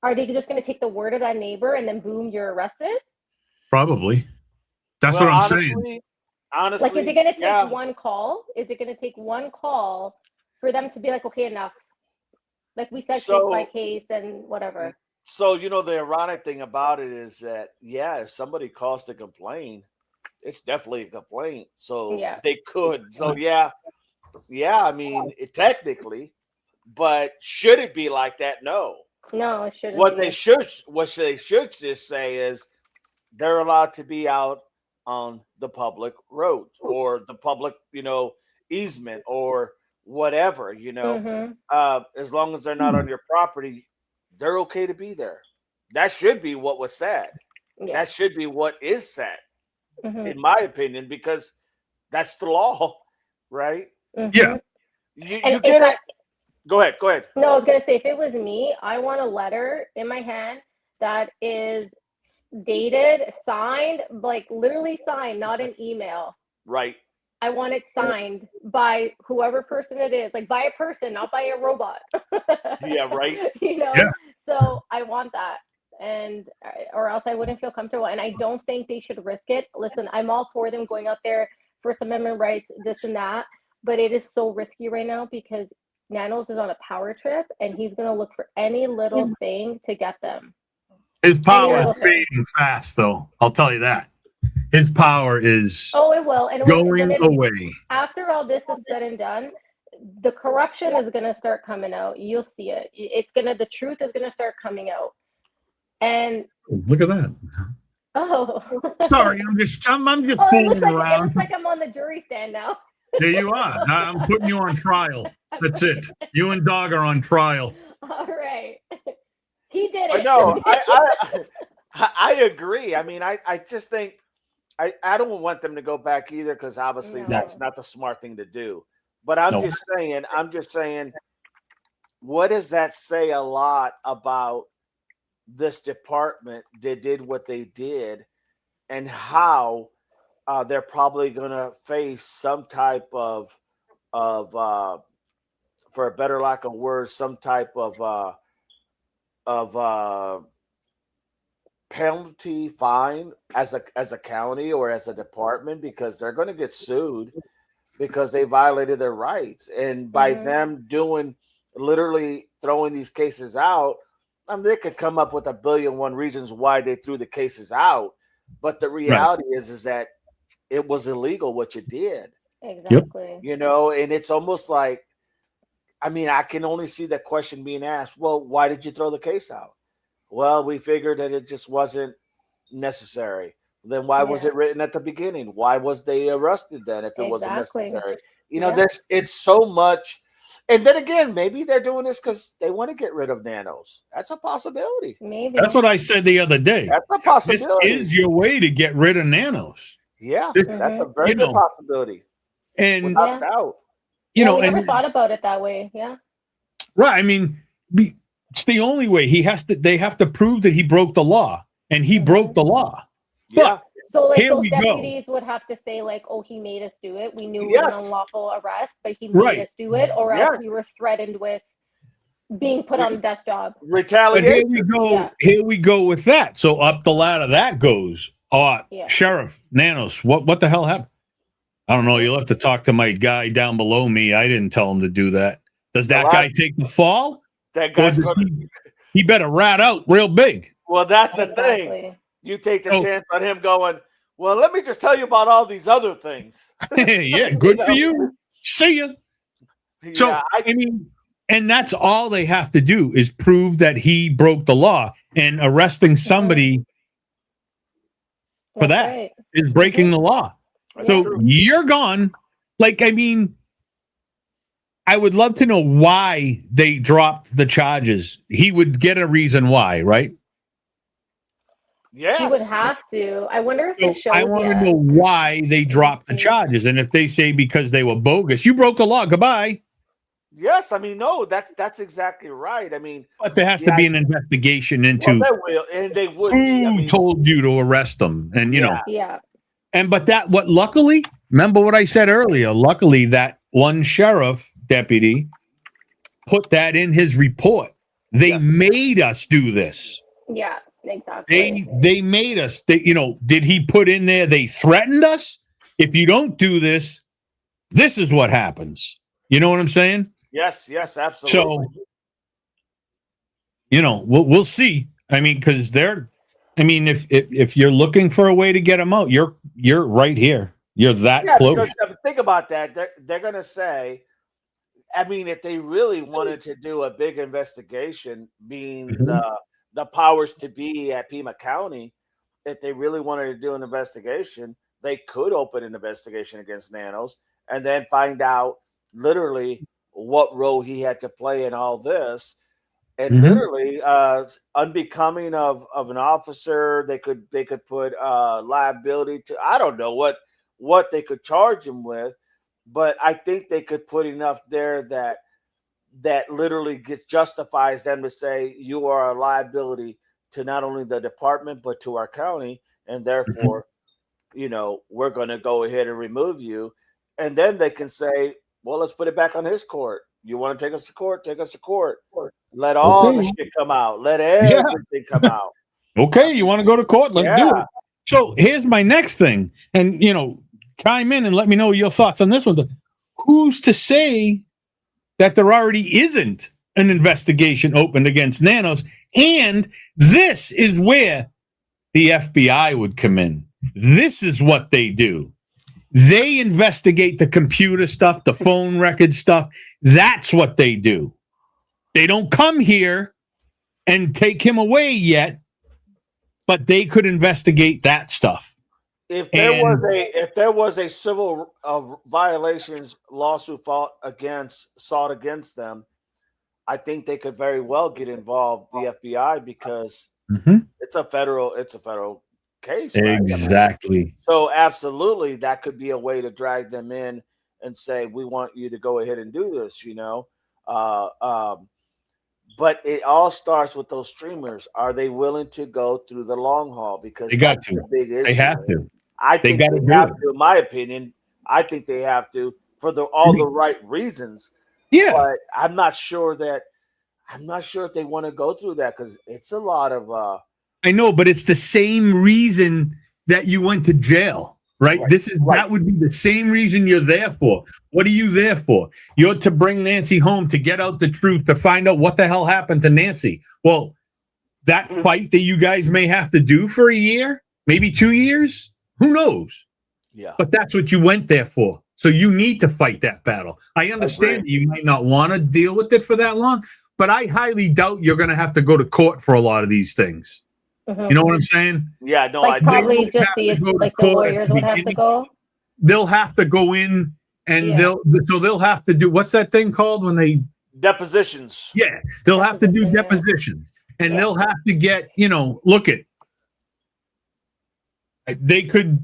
Speaker 8: Are they just going to take the word of that neighbor and then boom, you're arrested?
Speaker 2: Probably. That's
Speaker 3: Well,
Speaker 2: what I'm saying.
Speaker 3: Honestly,
Speaker 8: Like, is it going to take
Speaker 3: yeah.
Speaker 8: one call? Is it going to take one call for them to be like, okay, enough? Like we said,
Speaker 3: So-
Speaker 8: case by case and whatever.
Speaker 3: So, the ironic thing about it is that, if somebody calls to complain, it's definitely a complaint. So
Speaker 8: Yeah.
Speaker 3: they could. So, yeah, I mean, technically, but should it be like that? No.
Speaker 8: No, it shouldn't.
Speaker 3: What
Speaker 8: be.
Speaker 3: they should just say is they're allowed to be out on the public roads or the public, easement or whatever,
Speaker 8: Mhm.
Speaker 3: as long as they're not on your property, they're okay to be there. That should be what was said.
Speaker 8: Yeah.
Speaker 3: That should be what is said,
Speaker 8: Mhm.
Speaker 3: in my opinion, because that's the law, right?
Speaker 8: Mhm.
Speaker 2: Yeah.
Speaker 3: You
Speaker 8: And
Speaker 3: get
Speaker 8: if
Speaker 3: it. Go ahead. Go ahead.
Speaker 8: No, I was gonna say, if it was me, I want a letter in my hand that is dated, signed, like literally signed, not an email.
Speaker 3: Right.
Speaker 8: I want it signed by whoever person it is, like by a person, not by a robot.
Speaker 3: Yeah, right.
Speaker 8: You know,
Speaker 2: Yeah.
Speaker 8: so I want that, and or else I wouldn't feel comfortable. And I don't think they should risk it. Listen, I'm all for them going out there, First Amendment rights, this and that, but it is so risky right now because Nanos is on a power trip, and he's gonna look for any little thing to get them.
Speaker 2: His power
Speaker 8: little
Speaker 2: is fading fast, though. I'll tell you that. His power is
Speaker 8: Oh, it will. And
Speaker 2: going away.
Speaker 8: after all this is said and done, the corruption is going to start coming out. You'll see it. The truth is going to start coming out. And
Speaker 2: Look at that.
Speaker 8: oh,
Speaker 2: Sorry, I'm just
Speaker 8: oh, it
Speaker 2: fooling
Speaker 8: looks
Speaker 2: around.
Speaker 8: like I'm on the jury stand now.
Speaker 2: There you are. I'm putting you on trial. That's it. You and Dog are on trial.
Speaker 8: All right. He did
Speaker 3: But
Speaker 8: it.
Speaker 3: no, I agree. I mean, I just think I don't want them to go back either because obviously
Speaker 8: No.
Speaker 3: that's not the smart thing to do. But I'm
Speaker 2: No.
Speaker 3: just saying, what does that say a lot about this department that did what they did and how they're probably going to face some type of for a better lack of words, some type of penalty fine as a county or as a department because they're going to get sued because they violated their rights, and by them doing literally throwing these cases out, I mean, they could come up with 1,000,000,001 reasons why they threw the cases out, but the reality is that it was illegal what you did.
Speaker 8: Exactly.
Speaker 3: You know, and it's almost like, I mean, I can only see the question being asked, well, why did you throw the case out? Well, we figured that it just wasn't necessary. Then why was
Speaker 8: Yeah.
Speaker 3: it written at the beginning? Why was they arrested then if it wasn't
Speaker 8: Exactly.
Speaker 3: necessary? You know,
Speaker 8: Yeah.
Speaker 3: it's so much. And then again, maybe they're doing this because they want to get rid of nanos. That's a possibility.
Speaker 8: Maybe.
Speaker 2: That's what I said the other day.
Speaker 3: That's a
Speaker 2: This
Speaker 3: possibility.
Speaker 2: is your way to get rid of nanos.
Speaker 3: Yeah,
Speaker 2: This-
Speaker 3: that's a very
Speaker 2: you
Speaker 3: good
Speaker 2: know,
Speaker 3: possibility.
Speaker 2: And,
Speaker 3: Without
Speaker 8: Yeah.
Speaker 3: doubt.
Speaker 2: you know,
Speaker 8: we never
Speaker 2: and
Speaker 8: thought about it that way. Yeah.
Speaker 2: right. I mean, it's the only way. They have to prove that he broke the law, and he broke the law.
Speaker 3: Yeah.
Speaker 8: So like
Speaker 2: Here
Speaker 8: those
Speaker 2: we go.
Speaker 8: deputies would have to say like, "Oh, he made us do it. We knew it
Speaker 3: Yes.
Speaker 8: was an unlawful arrest, but he made
Speaker 2: Right.
Speaker 8: us do it, or
Speaker 3: Yes.
Speaker 8: else we were threatened with being put on a desk job."
Speaker 2: But
Speaker 3: Retaliation.
Speaker 2: here we go.
Speaker 8: Yeah.
Speaker 2: Here we go with that. So up the ladder that goes.
Speaker 8: Yeah.
Speaker 2: Sheriff Nanos, what the hell happened? I don't know. You'll have to talk to my guy down below me. I didn't tell him to do that. Does that guy take the fall?
Speaker 3: That
Speaker 2: Or
Speaker 3: guy's
Speaker 2: does
Speaker 3: gonna,
Speaker 2: he better rat out real big.
Speaker 3: well, that's the thing.
Speaker 8: Exactly.
Speaker 3: You take the
Speaker 2: Oh.
Speaker 3: chance on him going, well, let me just tell you about all these other things.
Speaker 2: Yeah, good for you. See ya. So
Speaker 3: Yeah,
Speaker 2: I mean, and that's all they have to do is prove that he broke the law, and arresting somebody for
Speaker 8: That's
Speaker 2: that
Speaker 8: right.
Speaker 2: is breaking the law.
Speaker 3: that's
Speaker 2: So
Speaker 3: true.
Speaker 2: you're gone. Like, I mean, I would love to know why they dropped the charges. He would get a reason why, right?
Speaker 3: Yes.
Speaker 8: He would have to. I wonder if
Speaker 2: So
Speaker 8: it shows
Speaker 2: I want to
Speaker 8: yet.
Speaker 2: know why they dropped the charges, and if they say because they were bogus, you broke the law. Goodbye.
Speaker 3: Yes, I mean, no, that's exactly right. I mean,
Speaker 2: But there has to be an investigation into
Speaker 3: well, they will, and they would. Be. I
Speaker 2: who
Speaker 3: mean,
Speaker 2: told you to arrest them, and you know.
Speaker 3: Yeah.
Speaker 8: Yeah.
Speaker 2: But luckily, remember what I said earlier. Luckily, that one sheriff deputy put that in his report. They
Speaker 3: Yes.
Speaker 2: made us do this.
Speaker 8: Yeah. Exactly.
Speaker 2: They made us. Did he put in there? They threatened us. If you don't do this, this is what happens. You know what I'm saying?
Speaker 3: Yes, absolutely.
Speaker 2: So, we'll see. I mean, because if you're looking for a way to get them out, you're right here. You're that
Speaker 3: Yeah,
Speaker 2: close.
Speaker 3: because think about that. They're going to say, I mean, if they really wanted to do a big investigation, being the powers to be at Pima County, if they really wanted to do an investigation, they could open an investigation against Nanos and then find out literally what role he had to play in all this. And literally, unbecoming of an officer, they could put liability to. I don't know what they could charge him with, but I think they could put enough there that that literally justifies them to say you are a liability to not only the department but to our county, and therefore, we're going to go ahead and remove you. And then they can say, well, let's put it back on his court. You want to take us to court? Take us to court. Let all the shit come out. Let everything come out.
Speaker 2: Okay, you want to go to court? Let's do it. So here's my next thing. And, chime in and let me know your thoughts on this one. Who's to say that there already isn't an investigation opened against Nanos? And this is where the FBI would come in. This is what they do. They investigate the computer stuff, the phone record stuff. That's what they do. They don't come here and take him away yet, but they could investigate that stuff.
Speaker 3: If there was a civil violations lawsuit sought against them, I think they could very well get involved, the FBI, because it's a federal case. Right?
Speaker 2: Exactly.
Speaker 3: So absolutely, that could be a way to drag them in and say, we want you to go ahead and do this, but it all starts with those streamers. Are they willing to go through the long haul? Because
Speaker 2: they got to.
Speaker 3: The big issue.
Speaker 2: They have to.
Speaker 3: I think they have to, in my opinion. I think they have to for all the right reasons.
Speaker 2: Yeah.
Speaker 3: But I'm not sure if they want to go through that, because it's a lot of
Speaker 2: I know, but it's the same reason that you went to jail, right? That would be the same reason you're there for. What are you there for? You're to bring Nancy home, to get out the truth, to find out what the hell happened to Nancy. Well, that fight that you guys may have to do for a year, maybe 2 years, who knows?
Speaker 3: Yeah.
Speaker 2: But that's what you went there for. So you need to fight that battle. I understand that you might not want to deal with it for that long, but I highly doubt you're going to have to go to court for a lot of these things. You know what I'm saying?
Speaker 3: Yeah, no,
Speaker 8: like probably just the lawyers would have to go.
Speaker 2: They'll have to go in and they'll have to do, what's that thing called when they
Speaker 3: depositions?
Speaker 2: Yeah, they'll have to do depositions, and they'll have to get, look at. They could,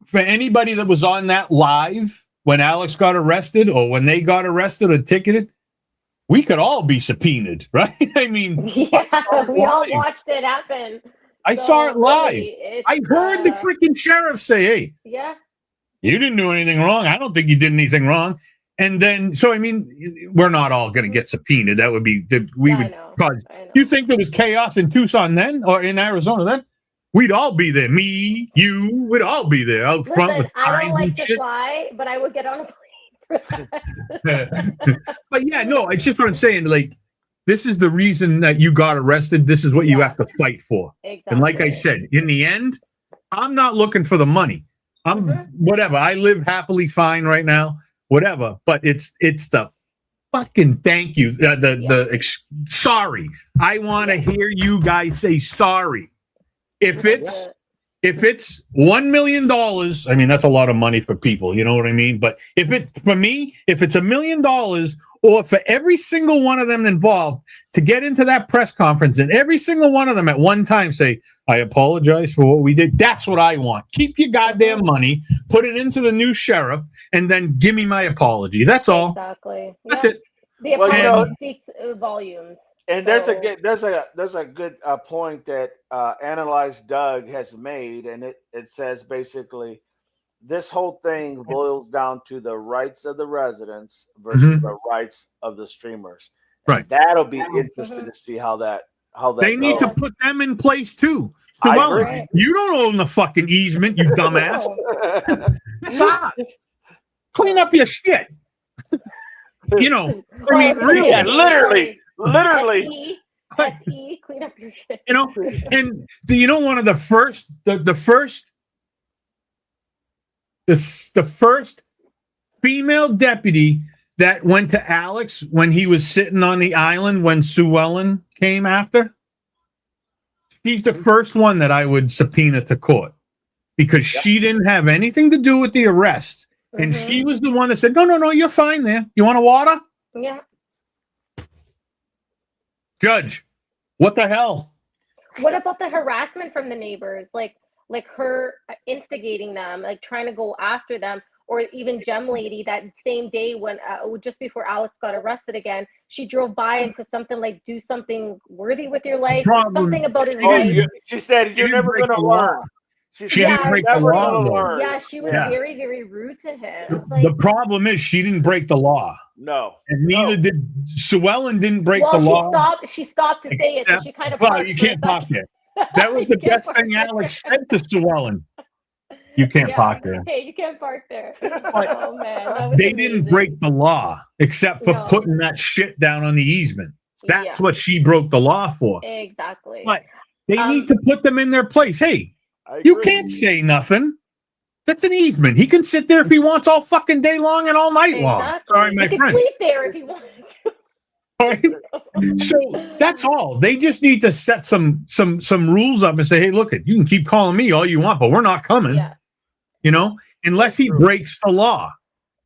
Speaker 2: for anybody that was on that live when Alex got arrested or when they got arrested or ticketed, we could all be subpoenaed, right? I mean,
Speaker 8: we all watched it happen.
Speaker 2: I saw it live. I heard the freaking sheriff say, hey, you didn't do anything wrong. I don't think you did anything wrong. And then, so, I mean, we're not all going to get subpoenaed. That would be, cause. You think there was chaos in Tucson then, or in Arizona then? We'd all be there. Me, you, we'd all be there out front with
Speaker 8: I don't like
Speaker 2: and
Speaker 8: to
Speaker 2: shit.
Speaker 8: fly, but I would get on a plane for that.
Speaker 2: But yeah, no, it's just what I'm saying. Like, this is the reason that you got arrested. This is what you have to fight for.
Speaker 8: Exactly.
Speaker 2: And like I said, in the end, I'm not looking for the money. I'm whatever. I live happily fine right now, whatever. But it's the fucking thank you. Sorry. I want to hear you guys say sorry. If it's $1 million, I mean, that's a lot of money for people. You know what I mean? But if it's $1 million, or for every single one of them involved to get into that press conference and every single one of them at one time say, I apologize for what we did. That's what I want. Keep your goddamn money, put it into the new sheriff, and then give me my apology. That's all.
Speaker 8: Exactly.
Speaker 2: That's it.
Speaker 8: The apology speaks volumes.
Speaker 3: And there's a good point that Analyze Doug has made, and it says basically this whole thing boils down to the rights of the residents versus the rights of the streamers. And
Speaker 2: right.
Speaker 3: That'll be interesting to see how that
Speaker 2: they need to put them in place too. Well, you don't own the fucking easement, you dumbass. It's odd. Clean up your shit. I mean, really,
Speaker 3: literally.
Speaker 8: SE, clean up your shit.
Speaker 2: And one of the first female deputy that went to Alex when he was sitting on the island when Sue Ellen came after, she's the first one that I would subpoena to court because she didn't have anything to do with the arrest. And she was the one that said, no, you're fine there. You want a water?
Speaker 8: Yeah.
Speaker 2: Judge, what the hell?
Speaker 8: What about the harassment from the neighbors? Like her instigating them, like trying to go after them. or even Gem Lady that same day when just before Alex got arrested again, she drove by and said something like, "Do something worthy with your life," or
Speaker 2: problem-
Speaker 8: something about his
Speaker 3: Oh,
Speaker 8: life.
Speaker 3: she said,
Speaker 2: She
Speaker 3: "You're
Speaker 2: didn't
Speaker 3: never
Speaker 2: break
Speaker 3: going to
Speaker 2: the law.
Speaker 3: learn." She
Speaker 2: She
Speaker 3: said,
Speaker 2: didn't
Speaker 3: "You're
Speaker 2: break the
Speaker 3: never
Speaker 2: law,
Speaker 3: gonna
Speaker 2: though.
Speaker 3: learn."
Speaker 8: Yeah, she was
Speaker 2: Yeah.
Speaker 8: very, very rude to him. It's like,
Speaker 2: The problem is she didn't break the law,
Speaker 3: No.
Speaker 2: and neither did Sue Ellen. Didn't break
Speaker 8: well,
Speaker 2: the law.
Speaker 8: she stopped to say it, so she kind of
Speaker 2: well,
Speaker 8: paused
Speaker 2: you
Speaker 8: for a
Speaker 2: can't park
Speaker 8: second.
Speaker 2: there. That was
Speaker 8: You
Speaker 2: the
Speaker 8: can't
Speaker 2: best
Speaker 8: park
Speaker 2: thing
Speaker 8: there.
Speaker 2: Alex said to Sue Ellen. You can't park there.
Speaker 8: Hey, you can't park there.
Speaker 2: But
Speaker 8: Oh man, that was
Speaker 2: they
Speaker 8: amazing.
Speaker 2: didn't break the law except for
Speaker 8: No.
Speaker 2: putting that shit down on the easement. That's
Speaker 8: Yeah.
Speaker 2: what she broke the law for.
Speaker 8: Exactly.
Speaker 2: But they
Speaker 8: Um,
Speaker 2: need to put them in their place. Hey,
Speaker 3: I
Speaker 2: you
Speaker 3: agree.
Speaker 2: can't say nothing. That's an easement. He can sit there if he wants all fucking day long and all night long.
Speaker 8: Exactly.
Speaker 2: Sorry, my
Speaker 8: he could
Speaker 2: friend.
Speaker 8: sleep there if he wanted to.
Speaker 2: Right? So that's all. They just need to set some rules up and say, hey, look, you can keep calling me all you want, but we're not coming.
Speaker 8: Yeah.
Speaker 2: You know, unless he breaks the law.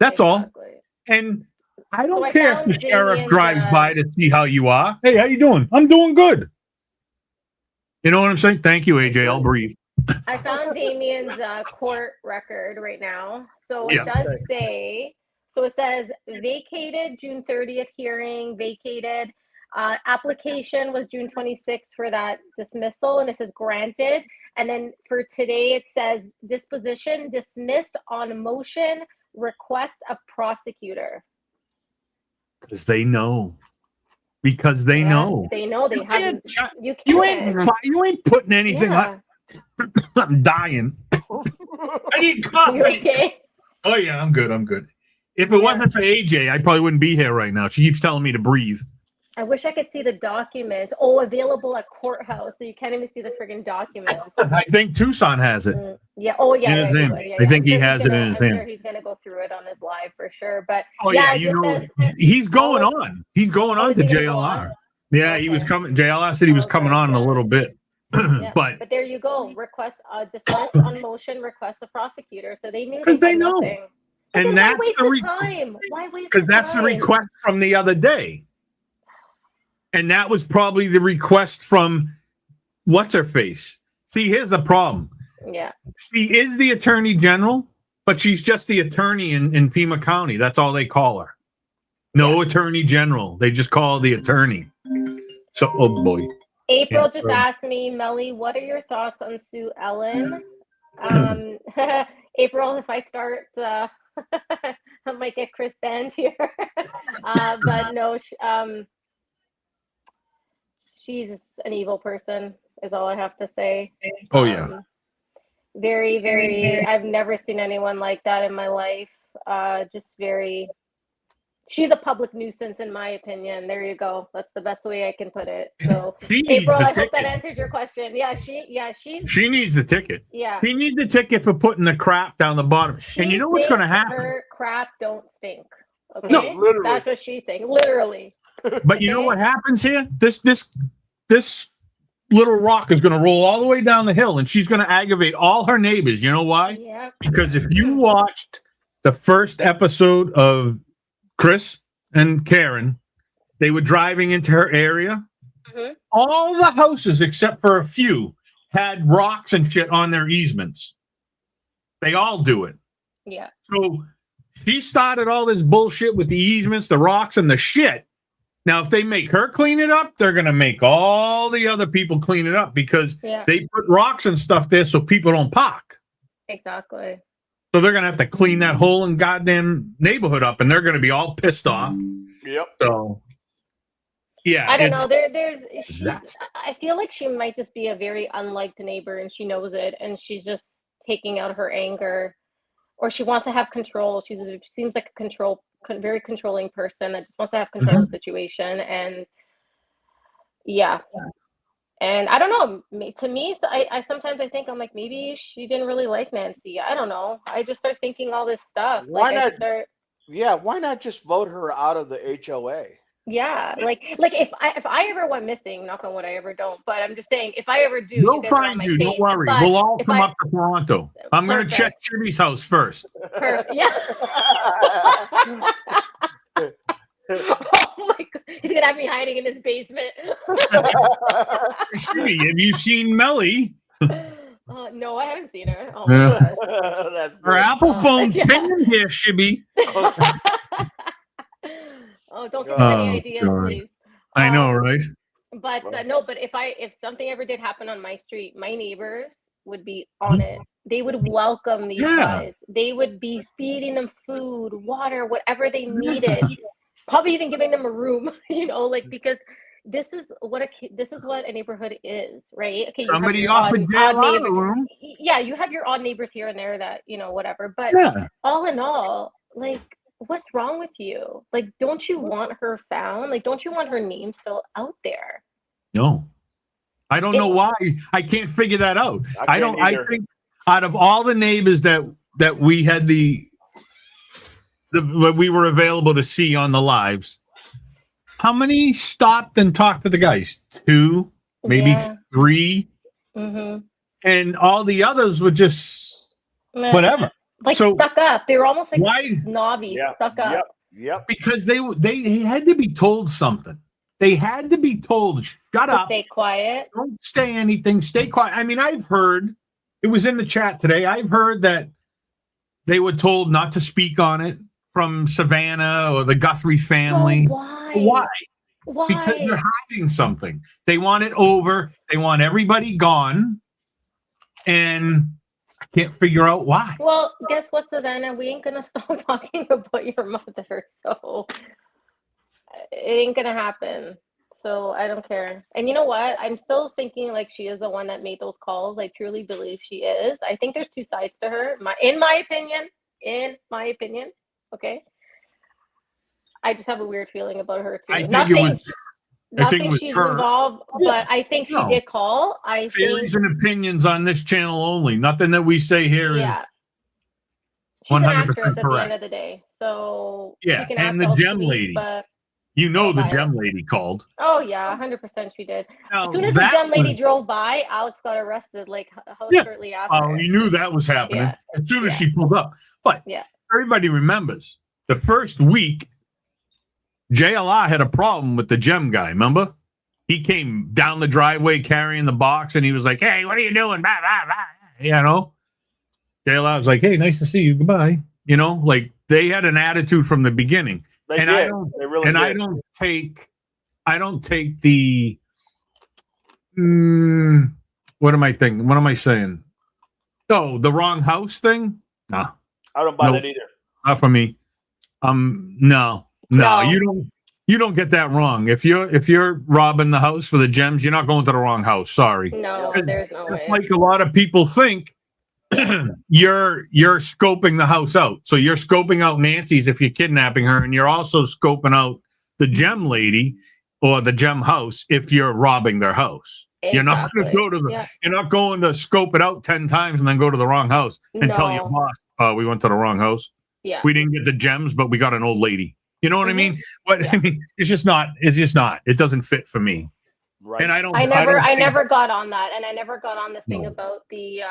Speaker 2: That's all.
Speaker 8: Exactly.
Speaker 2: And I don't
Speaker 8: So I
Speaker 2: care if
Speaker 8: found
Speaker 2: the sheriff
Speaker 8: Damien's,
Speaker 2: drives by to see how you are. Hey, how you doing? I'm doing good. You know what I'm saying? Thank you, AJ. I'll breathe.
Speaker 8: I found Damien's court record right now. So it
Speaker 2: Yeah.
Speaker 8: does say, so it says vacated June 30th hearing, vacated. Application was June 26th for that dismissal, and it says granted. And then for today, it says disposition dismissed on motion, request of prosecutor.
Speaker 2: Because they know. Because they
Speaker 8: Yeah,
Speaker 2: know.
Speaker 8: They know they
Speaker 2: You
Speaker 8: haven't.
Speaker 2: can't-
Speaker 8: You
Speaker 2: You
Speaker 8: can't.
Speaker 2: ain't putting anything
Speaker 8: Yeah.
Speaker 2: I'm dying. I need
Speaker 8: You
Speaker 2: coffee.
Speaker 8: okay?
Speaker 2: Oh yeah, I'm good. I'm good. If it wasn't for AJ, I probably wouldn't be here right now. She keeps telling me to breathe.
Speaker 8: I wish I could see the document. Oh, available at courthouse, so you can't even see the friggin' document.
Speaker 2: I think Tucson has it.
Speaker 8: Yeah. Oh, yeah.
Speaker 2: In his
Speaker 8: yeah, he
Speaker 2: hand.
Speaker 8: would. Yeah,
Speaker 2: I
Speaker 8: yeah.
Speaker 2: think
Speaker 8: I'm
Speaker 2: he
Speaker 8: sure
Speaker 2: has
Speaker 8: he's
Speaker 2: it in
Speaker 8: gonna-
Speaker 2: his
Speaker 8: I'm sure
Speaker 2: hand.
Speaker 8: he's gonna go through it on his live for sure. But
Speaker 2: Oh
Speaker 8: yeah,
Speaker 2: yeah,
Speaker 8: it
Speaker 2: you
Speaker 8: just
Speaker 2: know
Speaker 8: says-
Speaker 2: he's going
Speaker 8: Oh,
Speaker 2: on. He's going
Speaker 8: oh,
Speaker 2: on
Speaker 8: is
Speaker 2: to
Speaker 8: he gonna go on?
Speaker 2: JLR. Yeah, he was
Speaker 8: Okay.
Speaker 2: coming. JLR said he was coming
Speaker 8: Okay,
Speaker 2: on in a
Speaker 8: yeah.
Speaker 2: little bit.
Speaker 8: Yeah.
Speaker 2: But
Speaker 8: But there you go. Request dismiss on motion. Request the prosecutor. So they knew
Speaker 2: because
Speaker 8: they
Speaker 2: they
Speaker 8: had
Speaker 2: know,
Speaker 8: nothing. But
Speaker 2: and
Speaker 8: then why
Speaker 2: that's
Speaker 8: waste
Speaker 2: the
Speaker 8: the time? Why waste
Speaker 2: because
Speaker 8: the
Speaker 2: that's the
Speaker 8: time?
Speaker 2: request from the other day, and that was probably the request from what's her face. See, here's the problem.
Speaker 8: Yeah.
Speaker 2: She is the attorney general, but she's just the attorney in Pima County. That's all they call her. No attorney general. They just call her the attorney. So, oh boy.
Speaker 8: April
Speaker 2: Yeah,
Speaker 8: just
Speaker 2: sure.
Speaker 8: asked me, Melly, what are your thoughts on Sue Ellen? April, if I start, I might get Chris banned here. But no, she's an evil person, is all I have to say.
Speaker 2: Oh yeah.
Speaker 8: Very, very, I've never seen anyone like that in my life. Just very, she's a public nuisance in my opinion. There you go. That's the best way I can put it. So
Speaker 2: She needs
Speaker 8: April,
Speaker 2: the
Speaker 8: I hope that
Speaker 2: ticket.
Speaker 8: answers your question. Yeah, she's
Speaker 2: She needs the ticket.
Speaker 8: yeah.
Speaker 2: She needs the ticket for putting the crap down the bottom. And you know what's going to happen?
Speaker 8: Her crap don't stink. Okay,
Speaker 2: No,
Speaker 3: literally.
Speaker 8: that's what she thinks. Literally.
Speaker 2: But you know what happens here? This little rock is going to roll all the way down the hill, and she's going to aggravate all her neighbors. You know why?
Speaker 8: Yeah.
Speaker 2: Because if you watched the first episode of Chris and Karen, they were driving into her area.
Speaker 8: Mhm.
Speaker 2: All the houses, except for a few, had rocks and shit on their easements. They all do it.
Speaker 8: Yeah.
Speaker 2: So she started all this bullshit with the easements, the rocks, and the shit. Now, if they make her clean it up, they're going to make all the other people clean it up because
Speaker 8: Yeah.
Speaker 2: they put rocks and stuff there so people don't park.
Speaker 8: Exactly.
Speaker 2: So they're going to have to clean that whole and goddamn neighborhood up, and they're going to be all pissed off.
Speaker 3: Yep.
Speaker 2: So, yeah.
Speaker 8: I don't
Speaker 2: it's-
Speaker 8: know. She's,
Speaker 2: That's-
Speaker 8: I feel like she might just be a very unliked neighbor, and she knows it, and she's just taking out her anger, or she wants to have control. She seems like a very controlling person that just wants to have control of the situation, and yeah. And I don't know. To me, I sometimes I think I'm like, maybe she didn't really like Nancy. I don't know. I just start thinking all this stuff.
Speaker 3: Why
Speaker 8: I
Speaker 3: not?
Speaker 8: start,
Speaker 3: Yeah, why not just vote her out of the HOA?
Speaker 8: yeah, like if I ever went missing, knock on wood, I ever don't. But I'm just saying, if I ever do,
Speaker 2: We'll
Speaker 8: you guys are on
Speaker 2: find
Speaker 8: my
Speaker 2: you.
Speaker 8: case.
Speaker 2: Don't worry.
Speaker 8: But
Speaker 2: We'll all
Speaker 8: if
Speaker 2: come
Speaker 8: I-
Speaker 2: up to Toronto. I'm going to
Speaker 8: Perfect.
Speaker 2: check Jimmy's house first.
Speaker 8: Yeah. Oh my god, he's gonna have me hiding in his basement.
Speaker 2: Jimmy, have you seen Melly?
Speaker 8: No, I haven't seen her. Oh my
Speaker 2: Yeah.
Speaker 8: gosh.
Speaker 3: That's
Speaker 2: Her
Speaker 3: good.
Speaker 2: Apple phone
Speaker 8: Yeah.
Speaker 2: pinging here, Shibby.
Speaker 8: Oh, don't give me any
Speaker 2: Oh,
Speaker 8: ideas,
Speaker 2: God.
Speaker 8: please.
Speaker 2: I know,
Speaker 8: Um,
Speaker 2: right?
Speaker 8: But
Speaker 3: Right.
Speaker 8: no, but if something ever did happen on my street, my neighbors would be on it. They would welcome these
Speaker 2: Yeah.
Speaker 8: guys. They would be feeding them food, water, whatever they needed. Probably even giving them a room, like because this is what a neighborhood is, right? Okay, you
Speaker 2: Somebody
Speaker 8: have your
Speaker 2: offered
Speaker 8: odd
Speaker 2: JLR a
Speaker 8: neighbors.
Speaker 2: room.
Speaker 8: Yeah, you have your odd neighbors here and there that whatever. But
Speaker 2: Yeah.
Speaker 8: all in all, like, what's wrong with you? Like, don't you want her found? Like, don't you want her name still out there?
Speaker 2: No. I don't know why. I can't figure that out.
Speaker 3: I
Speaker 2: don't.
Speaker 3: can't
Speaker 2: I
Speaker 3: either.
Speaker 2: think out of all the neighbors that we had what we were available to see on the lives, how many stopped and talked to the guys? 2, maybe
Speaker 8: Yeah.
Speaker 2: 3,
Speaker 8: Mm-hmm.
Speaker 2: and all the others were just whatever.
Speaker 8: Like
Speaker 2: So
Speaker 8: stuck up. They were almost like
Speaker 2: why?
Speaker 8: snobby,
Speaker 3: Yeah.
Speaker 8: stuck up.
Speaker 3: Yep.
Speaker 2: Because they had to be told something. They had to be told, shut
Speaker 8: To
Speaker 2: up.
Speaker 8: stay quiet.
Speaker 2: Don't say anything. Stay quiet. I mean, I've heard, it was in the chat today. I've heard that they were told not to speak on it from Savannah or the Guthrie family.
Speaker 8: So why?
Speaker 2: Why?
Speaker 8: Why?
Speaker 2: Because they're hiding something. They want it over. They want everybody gone. And I can't figure out why.
Speaker 8: Well, guess what, Savannah? We ain't gonna stop talking about your mother, so it ain't gonna happen. So I don't care. And you know what? I'm still thinking like she is the one that made those calls. I truly believe she is. I think there's two sides to her. In my opinion. Okay. I just have a weird feeling about her too.
Speaker 2: I think
Speaker 8: Not
Speaker 2: it
Speaker 8: saying,
Speaker 2: was-
Speaker 8: not
Speaker 2: think it
Speaker 8: saying
Speaker 2: was
Speaker 8: she's
Speaker 2: her.
Speaker 8: involved,
Speaker 2: Yeah.
Speaker 8: but I think she
Speaker 2: No.
Speaker 8: did call. I think
Speaker 2: Theories and opinions on this channel only. Nothing that we say here is.
Speaker 8: yeah. She's an
Speaker 2: 100%
Speaker 8: actress at the
Speaker 2: correct.
Speaker 8: end of the day. So
Speaker 2: Yeah,
Speaker 8: she can
Speaker 2: and
Speaker 8: act
Speaker 2: the
Speaker 8: all
Speaker 2: gem
Speaker 8: sweet,
Speaker 2: lady.
Speaker 8: But
Speaker 2: You know the
Speaker 8: Bye.
Speaker 2: gem lady called.
Speaker 8: oh yeah, 100% she did.
Speaker 2: Now,
Speaker 8: As soon as the
Speaker 2: that
Speaker 8: gem lady
Speaker 2: was-
Speaker 8: drove by, Alex got arrested like
Speaker 2: Yeah.
Speaker 8: shortly after.
Speaker 2: Oh, you knew that was happening
Speaker 8: Yeah.
Speaker 2: as soon as
Speaker 8: Yeah.
Speaker 2: she pulled up. But
Speaker 8: Yeah.
Speaker 2: everybody remembers the first week, JLR had a problem with the gem guy. Remember? He came down the driveway carrying the box and he was like, "Hey, what are you doing?" Blah, blah, blah. You know? JLR was like, "Hey, nice to see you. Goodbye." You know, like they had an attitude from the beginning.
Speaker 3: They
Speaker 2: And
Speaker 3: did.
Speaker 2: I don't-
Speaker 3: They really
Speaker 2: And
Speaker 3: did.
Speaker 2: I don't take the what am I thinking? What am I saying? Oh, the wrong house thing? Nah,
Speaker 3: I don't buy
Speaker 2: Nope.
Speaker 3: that either.
Speaker 2: not for me. No.
Speaker 8: No.
Speaker 2: You don't get that wrong. If you're robbing the house for the gems, you're not going to the wrong house. Sorry.
Speaker 8: No, there's no way.
Speaker 2: Like a lot of people think, you're scoping the house out. So you're scoping out Nancy's if you're kidnapping her, and you're also scoping out the gem lady or the gem house if you're robbing their house. You're not going to
Speaker 8: Exactly.
Speaker 2: go to the.
Speaker 8: Yeah.
Speaker 2: You're not going to scope it out 10 times and then go to the wrong house and tell your
Speaker 8: No.
Speaker 2: boss, "Oh, we went to the wrong house.
Speaker 8: Yeah.
Speaker 2: We didn't get the gems, but we got an old lady." You know what I
Speaker 8: Mhm.
Speaker 2: mean? What I mean, it's just not. It doesn't fit for me.
Speaker 3: Right.
Speaker 2: And I don't.
Speaker 8: I
Speaker 2: don't think-
Speaker 8: never got on that, and I never got on the thing
Speaker 2: No.
Speaker 8: about the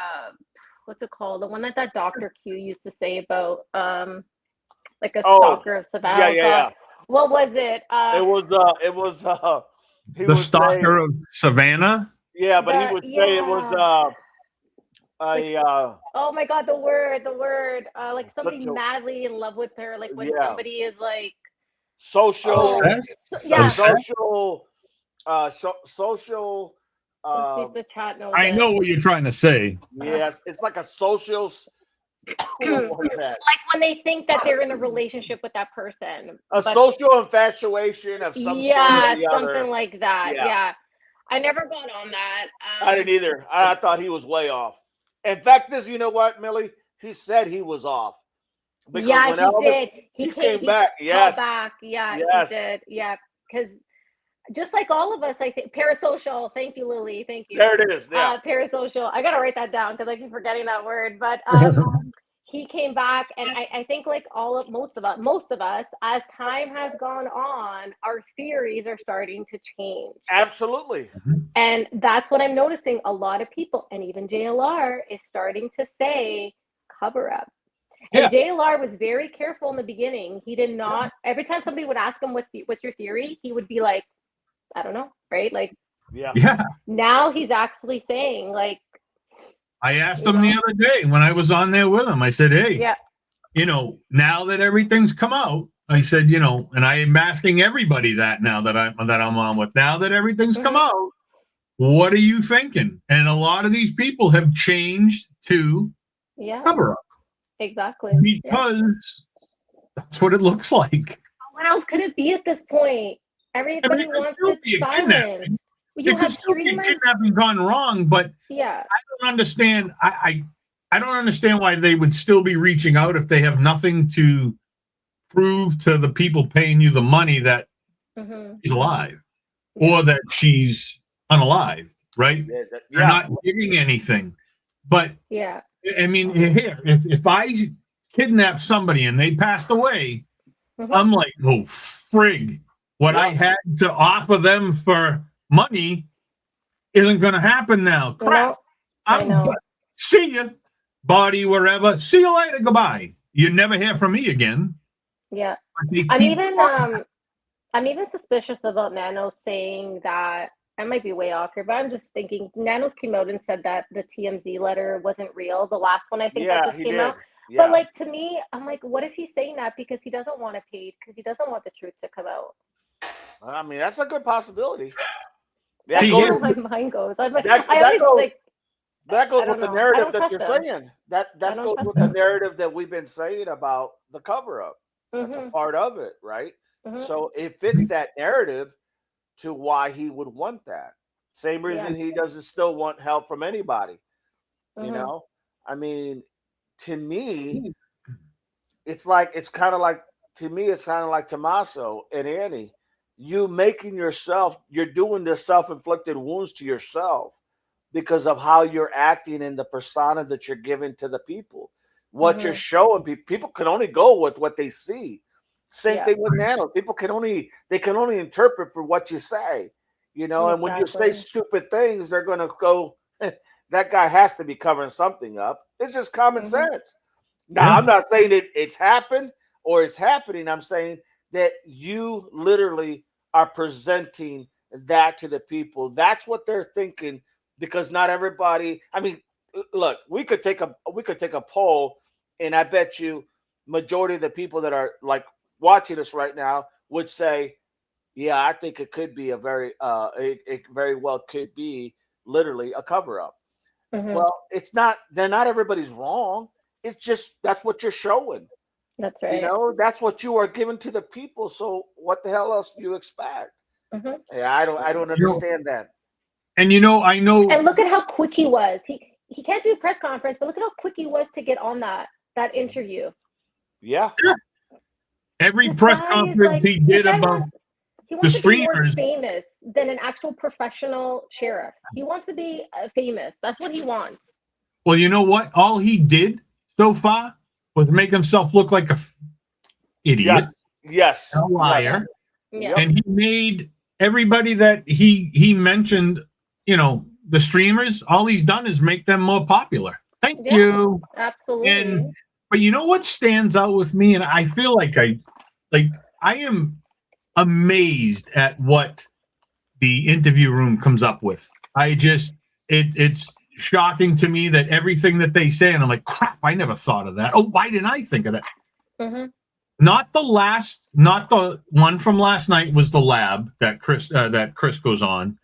Speaker 8: what's it called? The one that Dr. Q used to say about like a
Speaker 3: Oh,
Speaker 8: stalker of Savannah.
Speaker 3: yeah.
Speaker 8: What was it?
Speaker 3: It was he
Speaker 2: the
Speaker 3: was
Speaker 2: stalker
Speaker 3: saying,
Speaker 2: of Savannah.
Speaker 3: yeah, but he
Speaker 8: The-
Speaker 3: would say it was
Speaker 8: oh my god, the word like somebody
Speaker 3: Such a-
Speaker 8: madly in love with her, like when
Speaker 3: Yeah.
Speaker 8: somebody is like
Speaker 3: social
Speaker 2: Obsessed?
Speaker 8: Yeah.
Speaker 2: Obsessed?
Speaker 3: social
Speaker 8: let's see if the chat knows
Speaker 2: I
Speaker 8: it.
Speaker 2: know what you're trying to say.
Speaker 3: yes, it's like a social what was that?
Speaker 8: Like when they think that they're in a relationship with that person.
Speaker 3: A
Speaker 8: but-
Speaker 3: social infatuation of some
Speaker 8: yeah,
Speaker 3: sort or the
Speaker 8: something
Speaker 3: other.
Speaker 8: like that.
Speaker 3: Yeah.
Speaker 8: Yeah. I never got on that.
Speaker 3: I didn't either. I thought he was way off. In fact, you know what, Millie? He said he was off. Because
Speaker 8: Yeah,
Speaker 3: when
Speaker 8: he
Speaker 3: Elvis-
Speaker 8: did.
Speaker 3: he came back,
Speaker 8: called
Speaker 3: yes.
Speaker 8: back. Yeah,
Speaker 3: Yes.
Speaker 8: he did. Yeah, because just like all of us, I think parasocial. Thank you, Lily. Thank you.
Speaker 3: There it is. Yeah.
Speaker 8: Parasocial. I gotta write that down because I keep forgetting that word. But he came back, and I think like most of us, as time has gone on, our theories are starting to change.
Speaker 3: Absolutely.
Speaker 8: And that's what I'm noticing. A lot of people, and even JLR, is starting to say cover up. And JLR was very careful in the beginning. He did not, every time somebody would ask him, what's your theory? He would be like, I don't know, right? Like
Speaker 3: Yeah.
Speaker 2: Yeah.
Speaker 8: now he's actually saying like,
Speaker 2: I asked him the other day when I was on there with him. I said, "Hey,
Speaker 8: Yeah.
Speaker 2: Now that everything's come out," I said, and I am asking everybody that now that I'm on with. Now that everything's come out, what are you thinking? And a lot of these people have changed to cover up
Speaker 8: Exactly.
Speaker 2: because that's what it looks like.
Speaker 8: What else could it be at this point? Everybody
Speaker 2: it could
Speaker 8: wants
Speaker 2: still
Speaker 8: it
Speaker 2: be a
Speaker 8: silent.
Speaker 2: kidnapping.
Speaker 8: You
Speaker 2: It could
Speaker 8: have
Speaker 2: still be a
Speaker 8: streamers.
Speaker 2: kidnapping gone wrong, but
Speaker 8: Yeah.
Speaker 2: I don't understand. I don't understand why they would still be reaching out if they have nothing to prove to the people paying you the money that she's alive or that she's unalived, right? They're not giving anything. But
Speaker 8: Yeah.
Speaker 2: I mean, here, if I kidnap somebody and they passed away, I'm like, oh frig! What I had to offer them for money isn't going to happen now. Crap! I'm see you, body wherever. See you later. Goodbye. You never hear from me again.
Speaker 8: Yeah.
Speaker 2: I'm
Speaker 8: even suspicious about Nano saying that. I might be way off here, but I'm just thinking Nanos came out and said that the TMZ letter wasn't real. The last one I think that just came out.
Speaker 3: Yeah.
Speaker 8: But like to me, I'm like, what if he's saying that because he doesn't want to pay, because he doesn't want the truth to come out?
Speaker 3: I mean, that's a good possibility.
Speaker 8: That's where my mind goes. I'm like, that
Speaker 3: goes with the narrative that you're saying. That goes with the narrative that we've been saying about the cover up. That's a part of it, right? So it fits that narrative to why he would want that. Same reason he doesn't still want help from anybody. You know, I mean, to me, it's kind of like Tommaso and Annie. You're doing this self-inflicted wounds to yourself because of how you're acting and the persona that you're giving to the people. What you're showing people can only go with what they see. Same thing with Nano. People can only interpret for what you say, and when you say stupid things, they're going to go, that guy has to be covering something up. It's just common sense. Now, I'm not saying it's happened or it's happening. I'm saying that you literally are presenting that to the people. That's what they're thinking, because not everybody, I mean, look, we could take a poll, and I bet you majority of the people that are like watching us right now would say, yeah, I think it could be it very well could be literally a cover up. Well, it's not, they're not, everybody's wrong. It's just, that's what you're showing.
Speaker 8: That's right.
Speaker 3: That's what you are giving to the people. So what the hell else do you expect? Yeah, I don't understand that.
Speaker 2: And I know.
Speaker 8: And look at how quick he was. He can't do a press conference, but look at how quick he was to get on that interview.
Speaker 3: Yeah.
Speaker 2: Every press conference he did about the streamers.
Speaker 8: He wants to be more famous than an actual professional sheriff. He wants to be famous. That's what he wants.
Speaker 2: Well, you know what? All he did so far was make himself look like a idiot.
Speaker 3: Yes.
Speaker 2: A liar.
Speaker 8: Yeah.
Speaker 2: And he made everybody that he mentioned, the streamers, all he's done is make them more popular. Thank you.
Speaker 8: Absolutely.
Speaker 2: But you know what stands out with me? And I feel like I am amazed at what the interview room comes up with. It's shocking to me that everything that they say, and I'm like, crap, I never thought of that. Oh, why didn't I think of that? Not the one from last night was the lab that Chris goes on.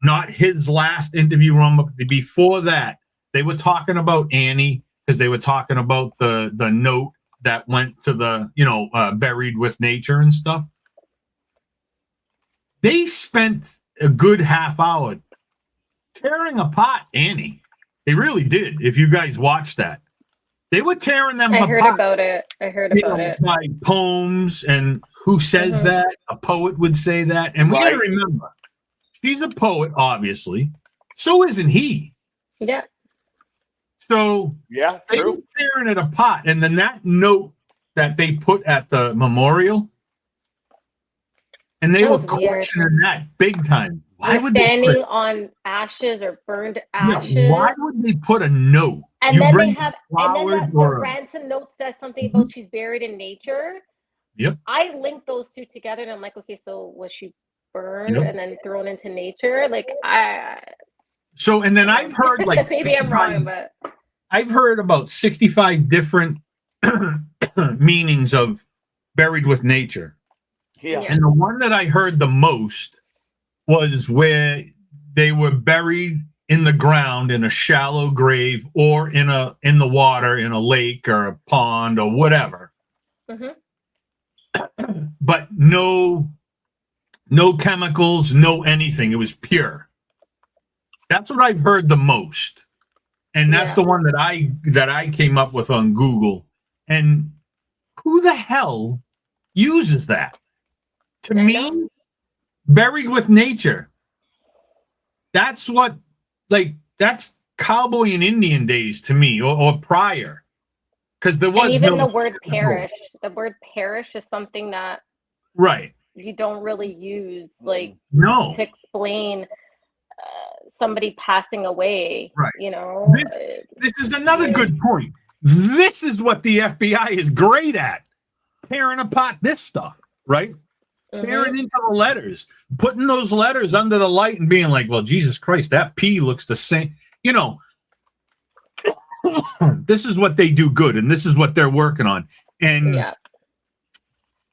Speaker 2: Not his last interview room, but before that, they were talking about Annie, because they were talking about the note that went to the buried with nature and stuff. They spent a good half hour tearing apart Annie. They really did. If you guys watched that, they were tearing them apart.
Speaker 8: I heard about it.
Speaker 2: By poems and who says that? A poet would say that. And we got to remember, she's a poet, obviously. So isn't he?
Speaker 8: Yeah.
Speaker 2: So they were tearing it apart. And then that note that they put at the memorial, and they were questioning that big time. Why would
Speaker 8: standing on ashes or burned ashes?
Speaker 2: Yeah, why would they put a note?
Speaker 8: And then they have, the ransom note says something about she's buried in nature.
Speaker 2: Yep.
Speaker 8: I linked those two together, and I'm like, okay, so was she burned and then thrown into nature? Like,
Speaker 2: So, and then I've heard like
Speaker 8: maybe I'm wrong, but
Speaker 2: I've heard about 65 different meanings of buried with nature.
Speaker 3: Yeah.
Speaker 8: Yeah.
Speaker 2: And the one that I heard the most was where they were buried in the ground in a shallow grave or in the water in a lake or a pond or whatever. But no chemicals, no anything. It was pure. That's what I've heard the most. And that's the one that I came up with on Google. And who the hell uses that? To me, buried with nature. That's what, like, that's cowboy and Indian days to me, or prior. Because there was
Speaker 8: and even
Speaker 2: no
Speaker 8: the word parish. The word parish is something that
Speaker 2: right.
Speaker 8: you don't really use, like,
Speaker 2: No.
Speaker 8: to explain somebody passing away.
Speaker 2: Right.
Speaker 8: You know,
Speaker 2: This is another good point. This is what the FBI is great at. Tearing apart this stuff, right? Tearing into the letters, putting those letters under the light and being like, well, Jesus Christ, that P looks the same. You know, this is what they do good, and this is what they're working on. And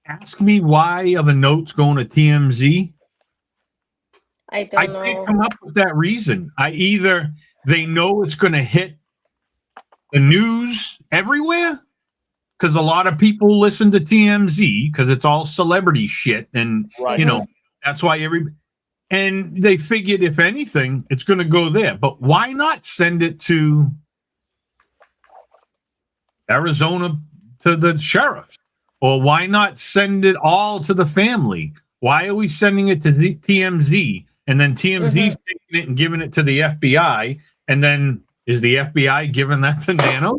Speaker 2: ask me why are the notes going to TMZ?
Speaker 8: I
Speaker 2: can't come up with that reason. Either they know it's going to hit the news everywhere, because a lot of people listen to TMZ because it's all celebrity shit, and you know that's why and they figured if anything, it's going to go there. But why not send it to Arizona to the sheriff, or why not send it all to the family? Why are we sending it to the TMZ, and then TMZ's taking it and giving it to the FBI, and then is the FBI giving that to Nano?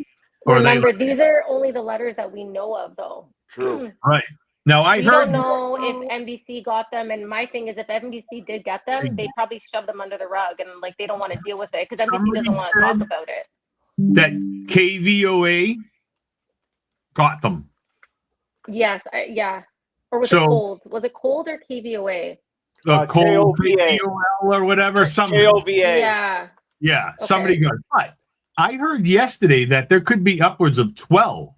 Speaker 2: Or
Speaker 8: remember, these are only the letters that we know of, though.
Speaker 3: True.
Speaker 2: Right. Now, I
Speaker 8: we
Speaker 2: heard.
Speaker 8: don't know if NBC got them, and my thing is, if NBC did get them, they probably shoved them under the rug, and like they don't want to deal with it because NBC doesn't want to talk about it.
Speaker 2: That KVOA got them.
Speaker 8: Yes, yeah. Or was
Speaker 2: So-
Speaker 8: it cold? Was it cold or KVOA?
Speaker 2: Cold
Speaker 3: KOVA.
Speaker 2: KOL or whatever. Something.
Speaker 3: KOVA.
Speaker 8: Yeah.
Speaker 2: Yeah,
Speaker 8: Okay.
Speaker 2: somebody got it. But I heard yesterday that there could be upwards of 12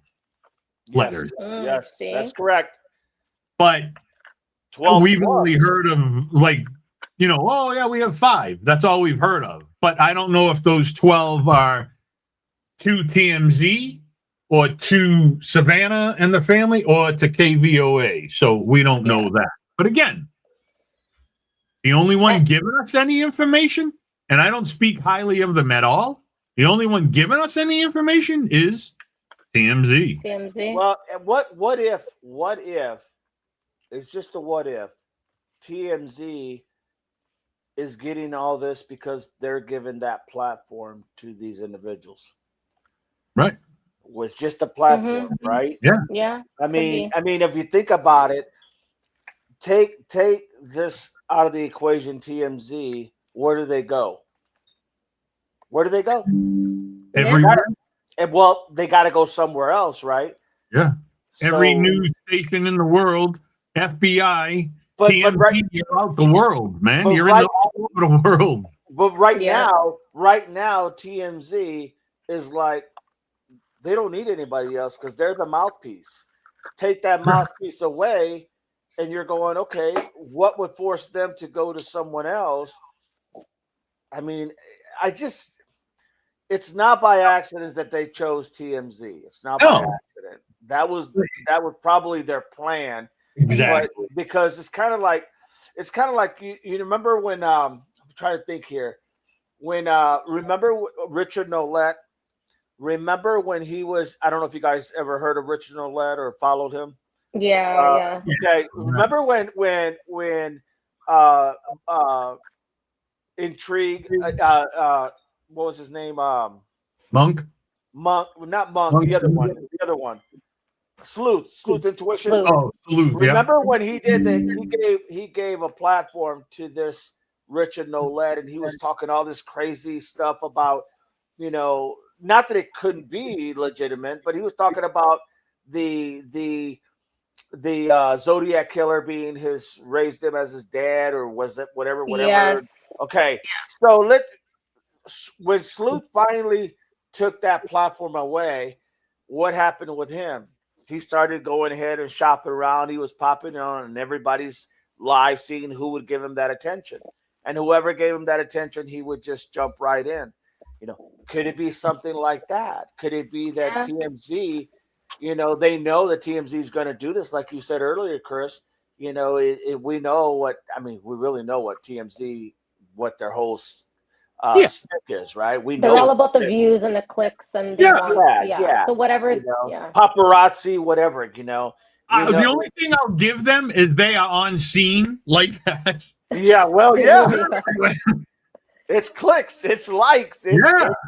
Speaker 2: letters.
Speaker 3: Yes,
Speaker 8: see?
Speaker 3: that's correct.
Speaker 2: But
Speaker 3: 12
Speaker 2: we've
Speaker 3: plus.
Speaker 2: only heard of, like, you know, oh yeah, we have 5. That's all we've heard of. But I don't know if those 12 are to TMZ or to Savannah and the family or to KVOA. So we don't know that. But again, the only one giving us any information, and I don't speak highly of them at all, the only one giving us any information is TMZ.
Speaker 8: TMZ.
Speaker 3: Well, and what if it's just a what if TMZ is getting all this because they're giving that platform to these individuals.
Speaker 2: Right.
Speaker 3: Was just a platform, right?
Speaker 8: Yeah.
Speaker 3: I mean, if you think about it, take this out of the equation, TMZ, where do they go? Where do they go?
Speaker 2: Everywhere.
Speaker 3: And well, they got to go somewhere else, right?
Speaker 2: Yeah. Every
Speaker 3: So-
Speaker 2: news station in the world, FBI,
Speaker 3: but
Speaker 2: TMZ, you're out the world, man.
Speaker 3: but
Speaker 2: You're
Speaker 3: right-
Speaker 2: all over the world.
Speaker 3: But right
Speaker 8: Yeah.
Speaker 3: now, TMZ is like, they don't need anybody else because they're the mouthpiece. Take that mouthpiece away, and you're going, okay, what would force them to go to someone else? I mean, it's not by accident that they chose TMZ. It's not by accident. That was probably their plan.
Speaker 2: Exactly.
Speaker 3: But because it's kind of like you remember when I'm trying to think here, when remember Richard Nolette. Remember when he was, I don't know if you guys ever heard of Richard Nolette or followed him.
Speaker 8: Yeah.
Speaker 3: Okay. Remember when Intrigue, what was his name?
Speaker 2: Monk?
Speaker 3: Not Monk, the other one. Sleuth Intuition.
Speaker 8: Sleuth.
Speaker 2: Oh, salute. Yeah.
Speaker 3: Remember when he did that? He gave a platform to this Richard Nolette, and he was talking all this crazy stuff about, not that it couldn't be legitimate, but he was talking about the Zodiac killer being raised him as his dad, or was it whatever?
Speaker 8: Yes.
Speaker 3: Okay, so when Sloot finally took that platform away, what happened with him? He started going ahead and shopping around. He was popping on everybody's live, seeing who would give him that attention. And whoever gave him that attention, he would just jump right in. Could it be something like that? Could it be that TMZ, they know that TMZ is going to do this, like you said earlier, Chris? We know we really know what TMZ, what their whole stick is, right?
Speaker 8: They're all about the views and the clicks and So whatever,
Speaker 3: paparazzi, whatever,
Speaker 2: The only thing I'll give them is they are on scene like that.
Speaker 3: Yeah, well, yeah. It's clicks, it's likes, it's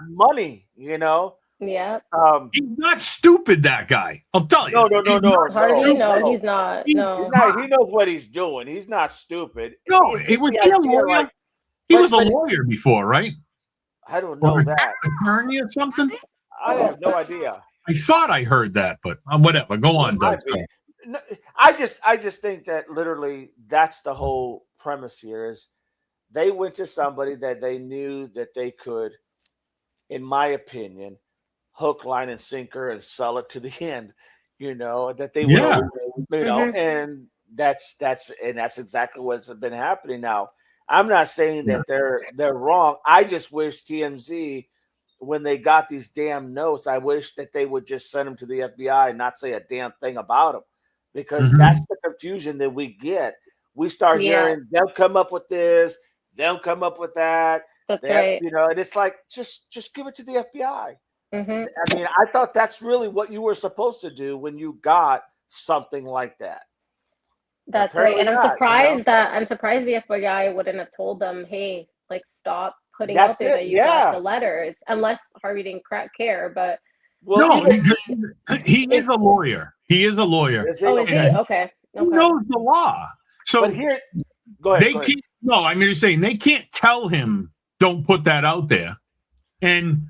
Speaker 3: money,
Speaker 8: Yeah.
Speaker 2: He's not stupid, that guy. I'll tell you.
Speaker 3: No.
Speaker 8: Hardly, no, he's not. No.
Speaker 3: He's not. He knows what he's doing. He's not stupid.
Speaker 2: No, he was a lawyer. He was a lawyer before, right?
Speaker 3: I don't know that.
Speaker 2: Attorney or something?
Speaker 3: I have no idea.
Speaker 2: I thought I heard that, but whatever. Go on, Doug.
Speaker 3: No, I just think that literally that's the whole premise here is they went to somebody that they knew that they could, in my opinion, hook, line, and sinker and sell it to the end. That they would, and that's exactly what's been happening now. I'm not saying that they're wrong. I just wish TMZ, when they got these damn notes, I wish that they would just send them to the FBI and not say a damn thing about them, because that's the confusion that we get. We start hearing they'll come up with this, they'll come up with that.
Speaker 8: That's right.
Speaker 3: And it's like just give it to the FBI.
Speaker 8: Mm-hmm.
Speaker 3: I mean, I thought that's really what you were supposed to do when you got something like that.
Speaker 8: That's
Speaker 3: Apparently
Speaker 8: right, and
Speaker 3: not,
Speaker 8: I'm surprised the FBI wouldn't have told them, "Hey, like stop putting
Speaker 3: That's
Speaker 8: out there that you got the letters," unless Harvey didn't care. But
Speaker 2: he is a lawyer. He is a lawyer.
Speaker 8: Oh, is he? Okay.
Speaker 2: He knows the law. So
Speaker 3: but here, go ahead.
Speaker 2: Can't. No, I'm just saying they can't tell him don't put that out there. And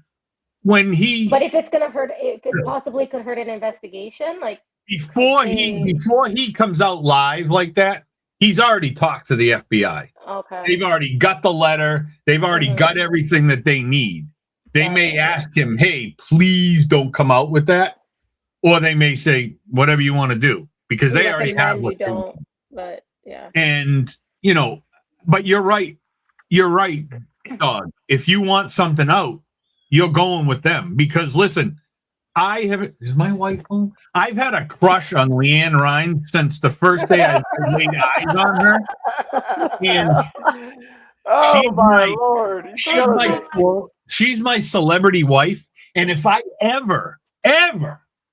Speaker 2: when
Speaker 8: but if it's gonna hurt, it possibly could hurt an investigation, like.
Speaker 2: Before he comes out live like that, he's already talked to the FBI.
Speaker 8: Okay.
Speaker 2: They've already got the letter. They've already got everything that they need. They may ask him, "Hey, please don't come out with that," or they may say, "Whatever you want to do," because they already have what they want.
Speaker 8: But yeah.
Speaker 2: And but you're right. You're right, dog. If you want something out, you're going with them. Because listen. Is my wife home? I've had a crush on Leanne Ryan since the first day I laid eyes on her. And
Speaker 3: Lord.
Speaker 2: She's my celebrity wife. And if I ever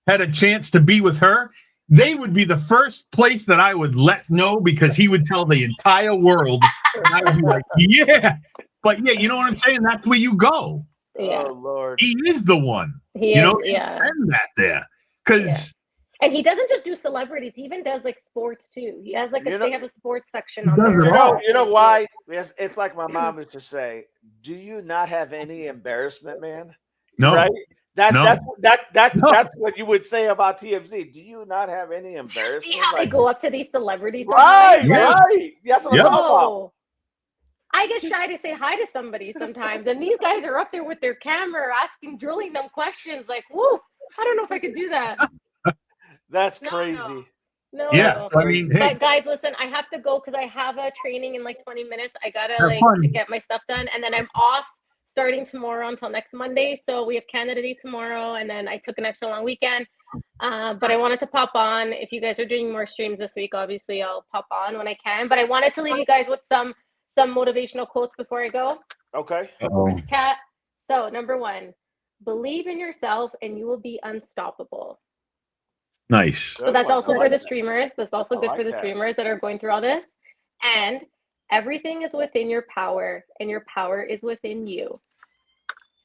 Speaker 2: had a chance to be with her, they would be the first place that I would let know, because he would tell the entire world. And I would be like, yeah. But yeah, you know what I'm saying? That's where you go.
Speaker 8: Yeah.
Speaker 3: Oh Lord,
Speaker 2: he is the one.
Speaker 8: He is,
Speaker 2: send that there, because
Speaker 8: and he doesn't just do celebrities. He even does like sports too. He has they have a sports section on
Speaker 2: there.
Speaker 3: You know why? It's like my mom used to say, "Do you not have any embarrassment, man?"
Speaker 2: No,
Speaker 3: right? That's what you would say about TMZ. Do you not have any embarrassment?
Speaker 8: See how they go up to these celebrities,
Speaker 3: right? That's what I'm talking about.
Speaker 8: I get shy to say hi to somebody sometimes, and these guys are up there with their camera drilling them questions. Like, whoa, I don't know if I could do that.
Speaker 3: That's crazy.
Speaker 8: No.
Speaker 2: Yes, I mean, hey.
Speaker 8: But guys, listen, I have to go because I have a training in like 20 minutes. I gotta get my stuff done, and then I'm off starting tomorrow until next Monday. So we have Canada Day tomorrow, and then I took an extra long weekend. But I wanted to pop on. If you guys are doing more streams this week, obviously I'll pop on when I can. But I wanted to leave you guys with some motivational quotes before I go.
Speaker 3: Okay.
Speaker 8: Kat. So number 1, believe in yourself and you will be unstoppable.
Speaker 2: Nice.
Speaker 8: So that's also for the streamers. That's also good for the streamers that are going through all this. And everything is within your power, and your power is within you.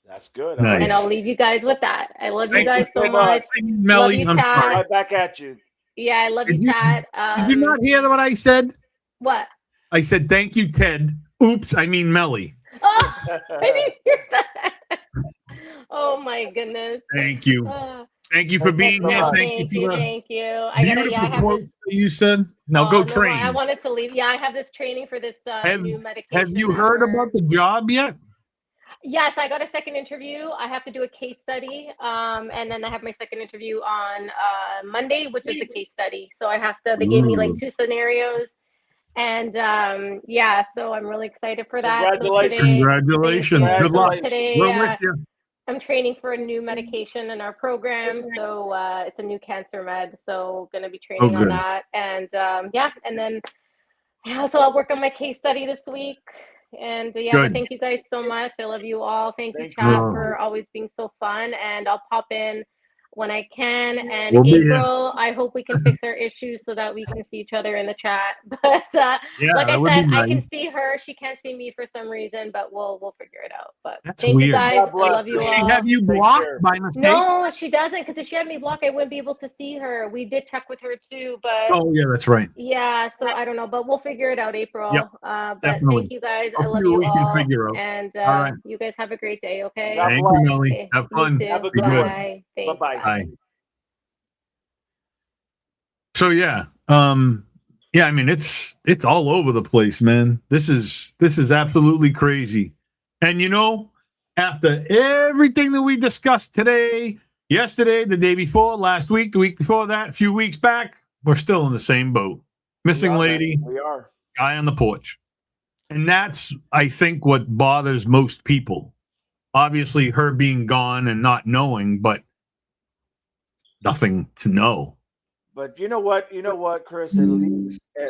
Speaker 3: That's good.
Speaker 2: Nice.
Speaker 8: And I'll leave you guys with that. I love you guys so much.
Speaker 2: Melly, I'm sorry.
Speaker 3: Right back at you.
Speaker 8: Yeah, I love you, Kat.
Speaker 2: Did you not hear what I said?
Speaker 8: What?
Speaker 2: I said, thank you, Ted. Oops, I mean Melly.
Speaker 8: Oh, I didn't hear that. Oh, my goodness.
Speaker 2: Thank you. Thank you for being here.
Speaker 8: Thank you. Thank you.
Speaker 2: Beautiful quote you said. Now go train.
Speaker 8: I wanted to leave. Yeah, I have this training for this new medication.
Speaker 2: Have you heard about the job yet?
Speaker 8: Yes, I got a second interview. I have to do a case study. And then I have my second interview on Monday, which is the case study. So they gave me like 2 scenarios. And yeah, so I'm really excited for that. So
Speaker 2: Congratulations. Good luck.
Speaker 8: Today,
Speaker 2: We're with you.
Speaker 8: I'm training for a new medication in our program. So it's a new cancer med. So going to be training on that. And yeah, and then so I'll work on my case study this week. And yeah, but thank you guys so much. I love you all. Thank you, chat, for always being so fun. And I'll pop in when I can. And April, I hope we can fix our issues so that we can see each other in the chat. But like I said, I can see her. She can't see me for some reason, but we'll figure it out. But thank you guys. I love you all.
Speaker 2: Does she have you blocked by mistake?
Speaker 8: No, she doesn't. Because if she had me blocked, I wouldn't be able to see her. We did check with her too, but
Speaker 2: oh yeah, that's right.
Speaker 8: Yeah, so I don't know, but we'll figure it out, April.
Speaker 2: Yep,
Speaker 8: but
Speaker 2: definitely.
Speaker 8: Thank you guys. I love you all. And
Speaker 2: all right.
Speaker 8: you guys have a great day. Okay.
Speaker 2: Thank you, Melly.
Speaker 8: Okay.
Speaker 2: Have fun.
Speaker 3: Have a
Speaker 2: Be
Speaker 3: good
Speaker 2: good.
Speaker 8: Bye. Thanks.
Speaker 3: Bye-bye.
Speaker 2: Bye. So yeah, yeah. I mean, it's all over the place, man. This is absolutely crazy. And you know, after everything that we discussed today, yesterday, the day before, last week, the week before that, a few weeks back, we're still in the same boat. Missing lady,
Speaker 3: We are.
Speaker 2: guy on the porch. And that's, I think, what bothers most people. Obviously, her being gone and not knowing, but nothing to know.
Speaker 3: But you know what, Chris? At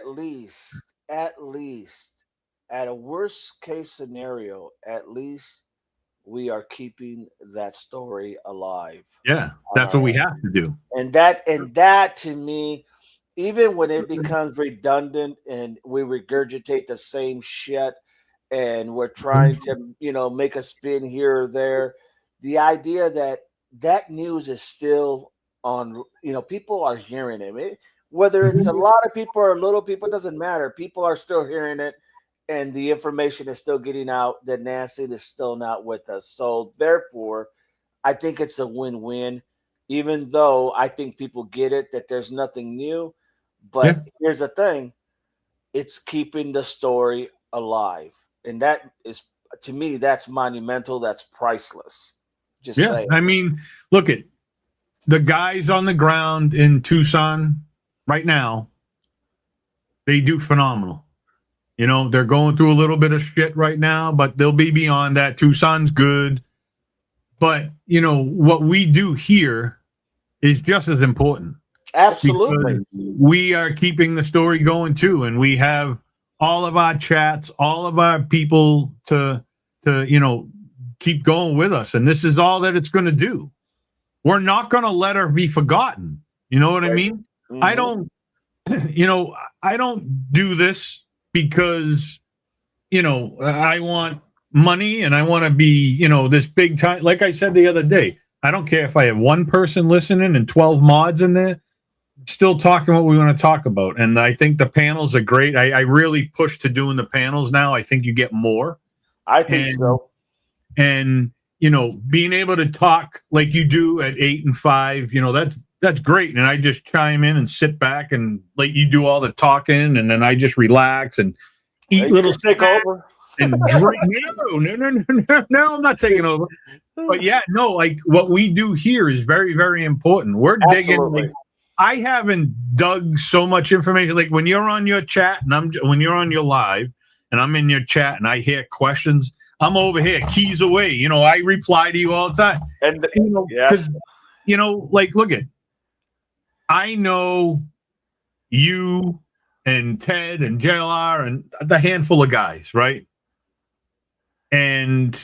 Speaker 3: least, at a worst case scenario, at least we are keeping that story alive.
Speaker 2: Yeah, that's what we have to do.
Speaker 3: And that to me, even when it becomes redundant and we regurgitate the same shit and we're trying to, make a spin here or there, the idea that news is still on, people are hearing it. Whether it's a lot of people or little people, it doesn't matter. People are still hearing it, and the information is still getting out that Nancy is still not with us. So therefore, I think it's a win-win, even though I think people get it that there's nothing new. But here's the thing, it's keeping the story alive. And that is, to me, that's monumental. That's priceless. Just saying.
Speaker 2: I mean, look at the guys on the ground in Tucson right now. They do phenomenal. They're going through a little bit of shit right now, but they'll be beyond that. Tucson's good. But, what we do here is just as important.
Speaker 3: Absolutely.
Speaker 2: We are keeping the story going too. And we have all of our chats, all of our people to keep going with us. And this is all that it's going to do. We're not going to let her be forgotten. You know what I mean? Mm-hmm. I don't do this because, I want money and I want to be, this big time. Like I said the other day, I don't care if I have one person listening and 12 mods in there, still talking what we want to talk about. And I think the panels are great. I really push to doing the panels now. I think you get more.
Speaker 3: I think so.
Speaker 2: And, being able to talk like you do at 8 and 5, that's great. And I just chime in and sit back and let you do all the talking. And then I just relax and eat little
Speaker 3: take over
Speaker 2: and drink. No, I'm not taking over. But yeah, no, like what we do here is very, very important. We're digging. Like, I haven't dug so much information. Like when you're on your chat and when you're on your live and I'm in your chat and I hear questions, I'm over here, keys away. I reply to you all the time.
Speaker 3: And
Speaker 2: because like, look at, I know you and Ted and JLR and the handful of guys, right? And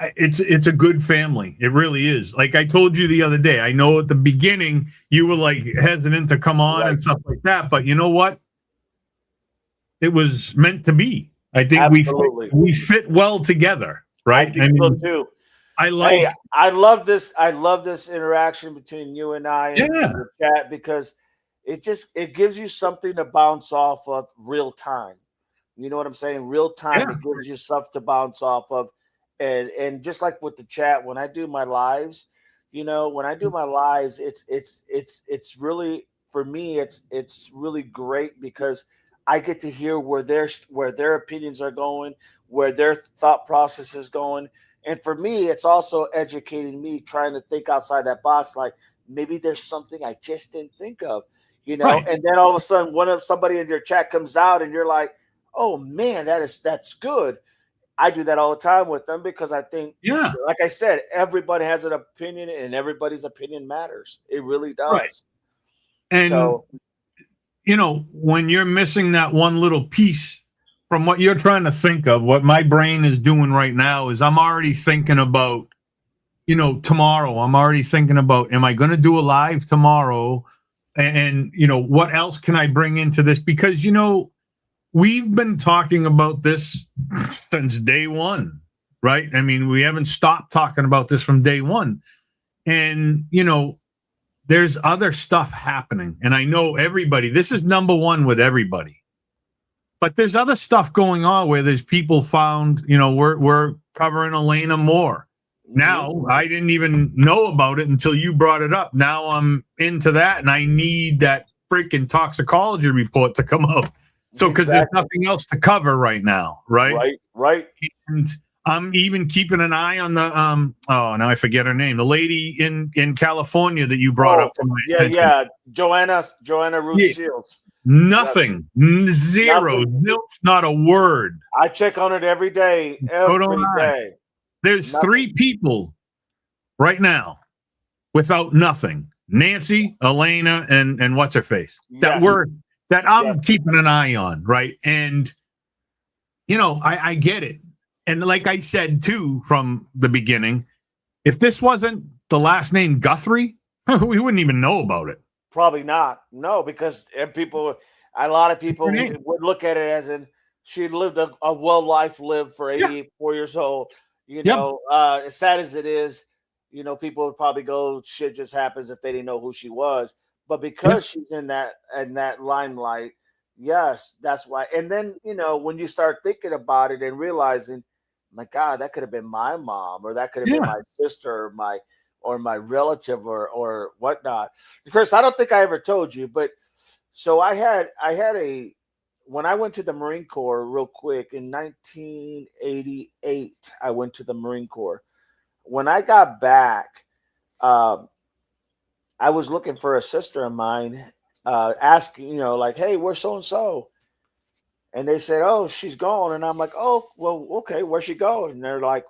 Speaker 2: it's a good family. It really is. Like I told you the other day, I know at the beginning you were like hesitant to come on and stuff like that, but you know what? It was meant to be. I think we fit well together, right?
Speaker 3: I think so too.
Speaker 2: I
Speaker 3: love this. I love this interaction between you and I in the chat because it gives you something to bounce off of real time. You know what I'm saying? Real time. It gives you stuff to bounce off of. And just like with the chat, when I do my lives, it's really, for me, it's really great because I get to hear where their opinions are going, where their thought process is going. And for me, it's also educating me, trying to think outside that box. Like maybe there's something I just didn't think of, you know.
Speaker 2: Right.
Speaker 3: And then all of a sudden, somebody in your chat comes out, and you're like, "Oh man, that's good." I do that all the time with them because I think,
Speaker 2: Yeah.
Speaker 3: like I said, everybody has an opinion, and everybody's opinion matters. It really does.
Speaker 2: Right. And
Speaker 3: So,
Speaker 2: you know, when you're missing that one little piece from what you're trying to think of, what my brain is doing right now is I'm already thinking about, you know, tomorrow. I'm already thinking about, am I going to do a live tomorrow? And, you know, what else can I bring into this? Because, you know, we've been talking about this since day one, right? I mean, we haven't stopped talking about this from day one. And, you know, there's other stuff happening. And I know everybody, this is number one with everybody. But there's other stuff going on where there's people found, you know, we're covering Elena Moore. Now, I didn't even know about it until you brought it up. Now I'm into that, and I need that freaking toxicology report to come out. So, because there's nothing else to cover right now, right?
Speaker 3: Right.
Speaker 2: And I'm even keeping an eye on the oh, now I forget her name, the lady in California that you brought up to my attention.
Speaker 3: Yeah, Joanna Ruth Shields.
Speaker 2: Nothing, zero, zilch, not a word.
Speaker 3: I check on it every day, every day.
Speaker 2: There's three people right now without nothing: Nancy, Elena, and what's her face that I'm keeping an eye on, right? And you know, I get it. And like I said too from the beginning, if this wasn't the last name Guthrie, we wouldn't even know about it.
Speaker 3: Probably not. No, because a lot of people would look at it as in she lived a well life lived for 84 years old. You know, as sad as it is, you know, people would probably go, shit just happens if they didn't know who she was. But because she's in that limelight, yes, that's why. And then, you know, when you start thinking about it and realizing, my God, that could have been my mom, or that could have been my sister, or my relative, or whatnot. Chris, I don't think I ever told you, but so I had when I went to the Marine Corps real quick in 1988, I went to the Marine Corps. When I got back, I was looking for a sister of mine, asking, you know, like, hey, where's so-and-so? And they said, oh, she's gone. And I'm like, oh, well, okay, where's she going? And they're like,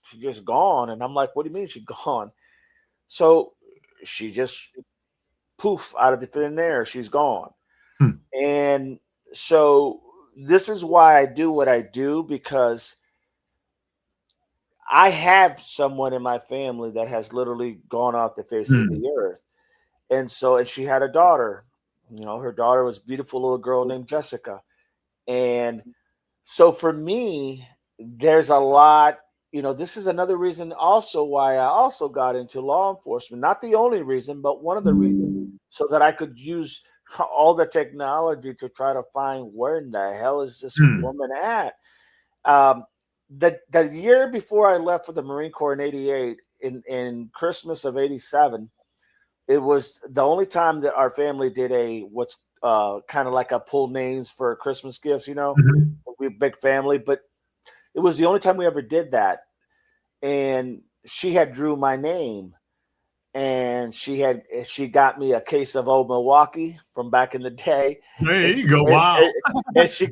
Speaker 3: she's just gone. And I'm like, what do you mean she's gone? So she just poof out of the thin air. She's gone. And so this is why I do what I do, because I have someone in my family that has literally gone off the face of the earth. And she had a daughter. You know, her daughter was a beautiful little girl named Jessica. And so for me, there's a lot, you know, this is another reason also why I also got into law enforcement. Not the only reason, but one of the reasons, so that I could use all the technology to try to find where in the hell is this woman at. The year before I left for the Marine Corps in 88, in Christmas of 87, it was the only time that our family did what's kind of like a pull names for Christmas gifts, you know. We're a big family, but it was the only time we ever did that. And she had drew my name, and she got me a case of Old Milwaukee from back in the day.
Speaker 2: There you go. Wow.
Speaker 3: And she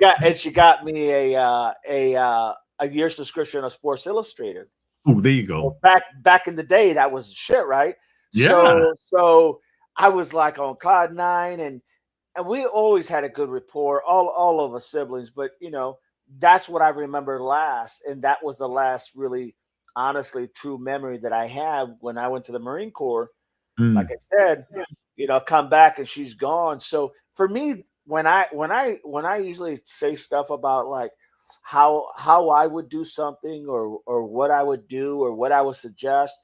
Speaker 3: got me a year subscription of Sports Illustrated.
Speaker 2: Oh, there you go.
Speaker 3: Well, back in the day, that was shit, right?
Speaker 2: Yeah.
Speaker 3: So I was like on Cloud 9, and we always had a good rapport, all of us siblings. But you know, that's what I remember last, and that was the last really, honestly, true memory that I have when I went to the Marine Corps. Like I said, you know, come back and she's gone. So for me, when I usually say stuff about like how I would do something, or what I would do, or what I would suggest,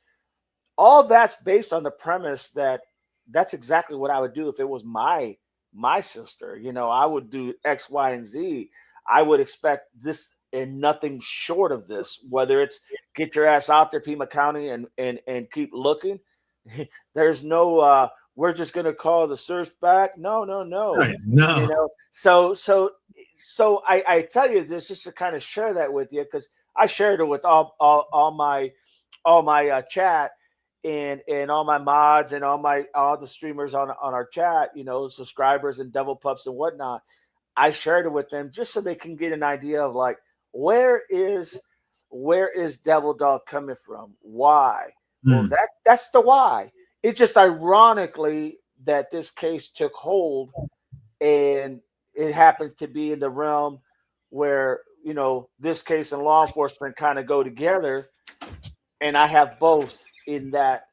Speaker 3: all that's based on the premise that that's exactly what I would do if it was my sister. You know, I would do X, Y, and Z. I would expect this and nothing short of this, whether it's get your ass out there, Pima County, and keep looking. There's no we're just going to call the search back. No.
Speaker 2: No.
Speaker 3: You know, so I tell you this just to kind of share that with you, because I shared it with all my chat and all my mods and all the streamers on our chat, you know, subscribers and devil pups and whatnot. I shared it with them just so they can get an idea of like, where is Devil Dog coming from? Why? Well, that's the why. It's just ironically that this case took hold, and it happens to be in the realm where, you know, this case and law enforcement kind of go together, and I have both in that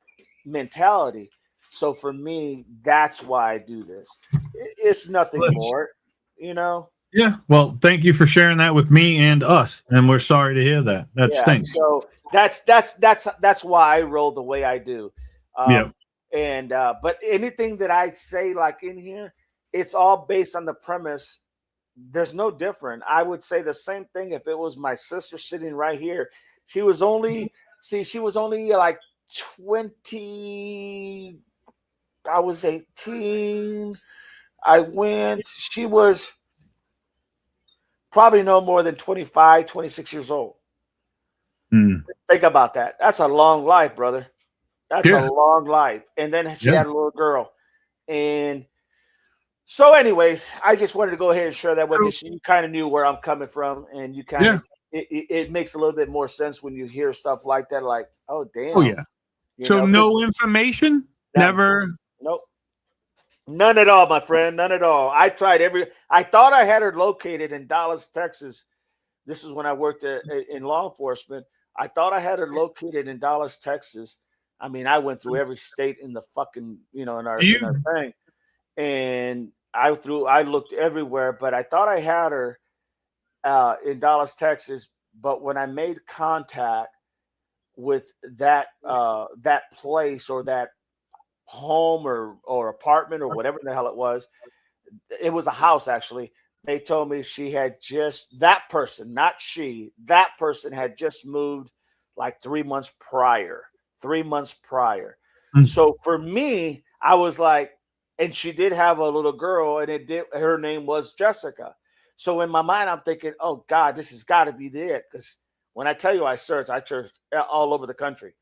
Speaker 3: mentality. So for me, that's why I do this. It's nothing more, you know.
Speaker 2: Yeah. Well, thank you for sharing that with me and us, and we're sorry to hear that. That stinks.
Speaker 3: So that's why I roll the way I do.
Speaker 2: Yeah.
Speaker 3: And but anything that I say like in here, it's all based on the premise. There's no different. I would say the same thing if it was my sister sitting right here. She was only like 20. I was 18. She was probably no more than 25, 26 years old. Think about that. That's a long life, brother. That's a long life. And then she had a little girl. And so anyways, I just wanted to go ahead and share that with you. So you kind of knew where I'm coming from, and you kind of it makes a little bit more sense when you hear stuff like that, like, oh damn.
Speaker 2: Oh yeah. So no information? Never.
Speaker 3: Nope. None at all, my friend. None at all. I thought I had her located in Dallas, Texas. This is when I worked in law enforcement. I thought I had her located in Dallas, Texas. I mean, I went through every state in the fucking, you know, in our thing. And I looked everywhere, but I thought I had her in Dallas, Texas. But when I made contact with that place or that home or apartment or whatever the hell it was a house actually. They told me she had that person had just moved like 3 months prior. 3 months prior. So for me, I was like, and she did have a little girl, and her name was Jessica. So in my mind, I'm thinking, oh God, this has got to be it. Because when I tell you I searched all over the country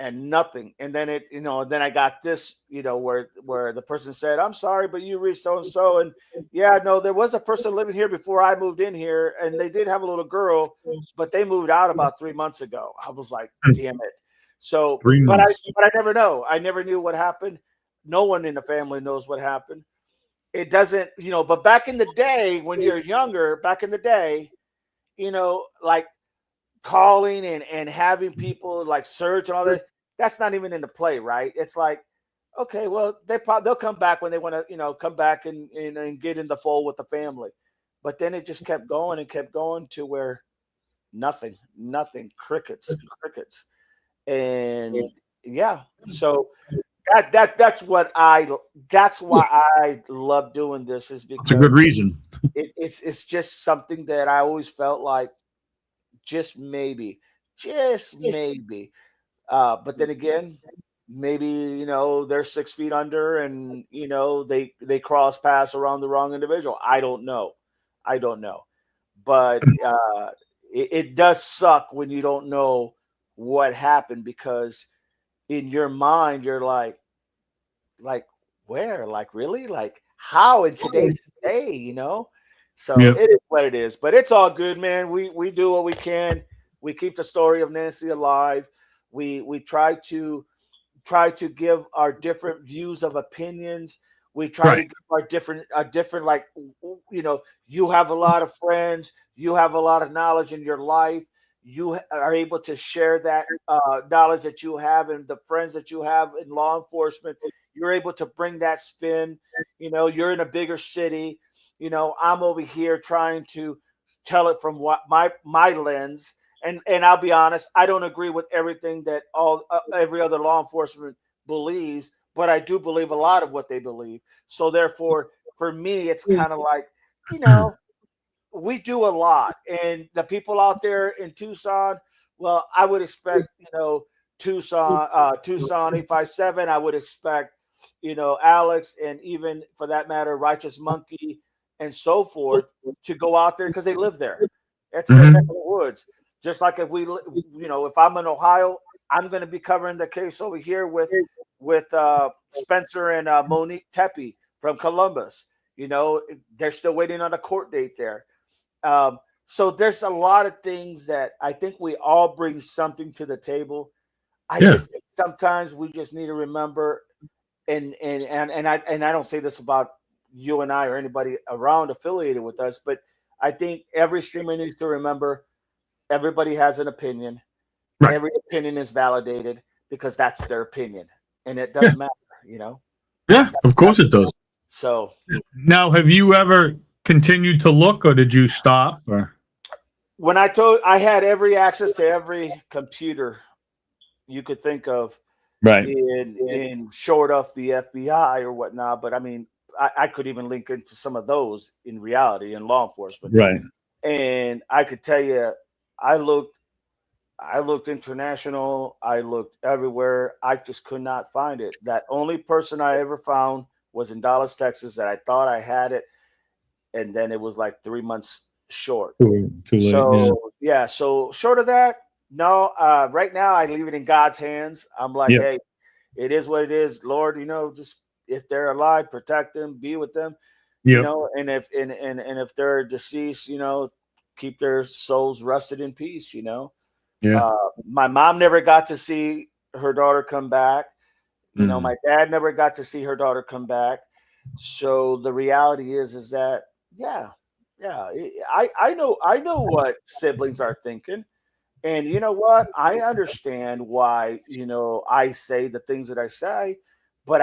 Speaker 3: and nothing. And then then I got this, you know, where the person said, I'm sorry, but you reached so-and-so. And yeah, no, there was a person living here before I moved in here, and they did have a little girl, but they moved out about 3 months ago. I was like, damn it. So, but I never know. I never knew what happened. No one in the family knows what happened. It doesn't, you know, but back in the day, when you're younger, you know, like calling and having people like search and all that, that's not even in the play, right? It's like, okay, well, they'll come back when they want to, you know, come back and get in the fold with the family. But then it just kept going and kept going to where nothing, crickets. And yeah, so that's why I love doing this, is because
Speaker 2: it's a good reason.
Speaker 3: It's just something that I always felt like just maybe. But then again, maybe, you know, they're 6 feet under, and you know they cross paths around the wrong individual. I don't know, but it does suck when you don't know what happened, because in your mind you're like where, like really, like how in today's day, you know. So it is what it is, but it's all good, man. We do what we can. We keep the story of Nancy alive. We try to give our different views of opinions. We try to give our different, like, you know, you have a lot of friends, you have a lot of knowledge in your life. You are able to share that knowledge that you have and the friends that you have in law enforcement. You're able to bring that spin. You know, you're in a bigger city. You know, I'm over here trying to tell it from what my lens. And I'll be honest, I don't agree with everything that every other law enforcement believes, but I do believe a lot of what they believe. So therefore, for me, it's kind of like, you know, we do a lot, and the people out there in Tucson, well, I would expect, you know, Tucson 857. I would expect Alex, and even for that matter, Righteous Monkey and so forth, to go out there because they live there. It's their neck of the woods. Just like if if I'm in Ohio, I'm going to be covering the case over here with Spencer and Monique Tepe from Columbus. They're still waiting on a court date there. So there's a lot of things that I think we all bring something to the table. I just think sometimes we just need to remember, and I don't say this about you and I or anybody around affiliated with us, but I think every streamer needs to remember everybody has an opinion.
Speaker 2: Right.
Speaker 3: Every opinion is validated because that's their opinion, and it doesn't matter,
Speaker 2: Yeah, of course it does.
Speaker 3: So
Speaker 2: now, have you ever continued to look, or did you stop? Or
Speaker 3: when I had every access to every computer you could think of,
Speaker 2: right,
Speaker 3: in short of the FBI or whatnot, but I mean, I could even link into some of those in reality in law enforcement,
Speaker 2: right?
Speaker 3: And I could tell you, I looked international, I looked everywhere, I just could not find it. That only person I ever found was in Dallas, Texas, that I thought I had it, and then it was like 3 months short.
Speaker 2: Too late.
Speaker 3: So yeah, so short of that, no. Right now, I leave it in God's hands. I'm like, hey, it is what it is, Lord. Just if they're alive, protect them, be with them. And if they're deceased, keep their souls rested in peace. My mom never got to see her daughter come back. My dad never got to see her daughter come back. So the reality is that, I know what siblings are thinking. And you know what? I understand why, I say the things that I say, but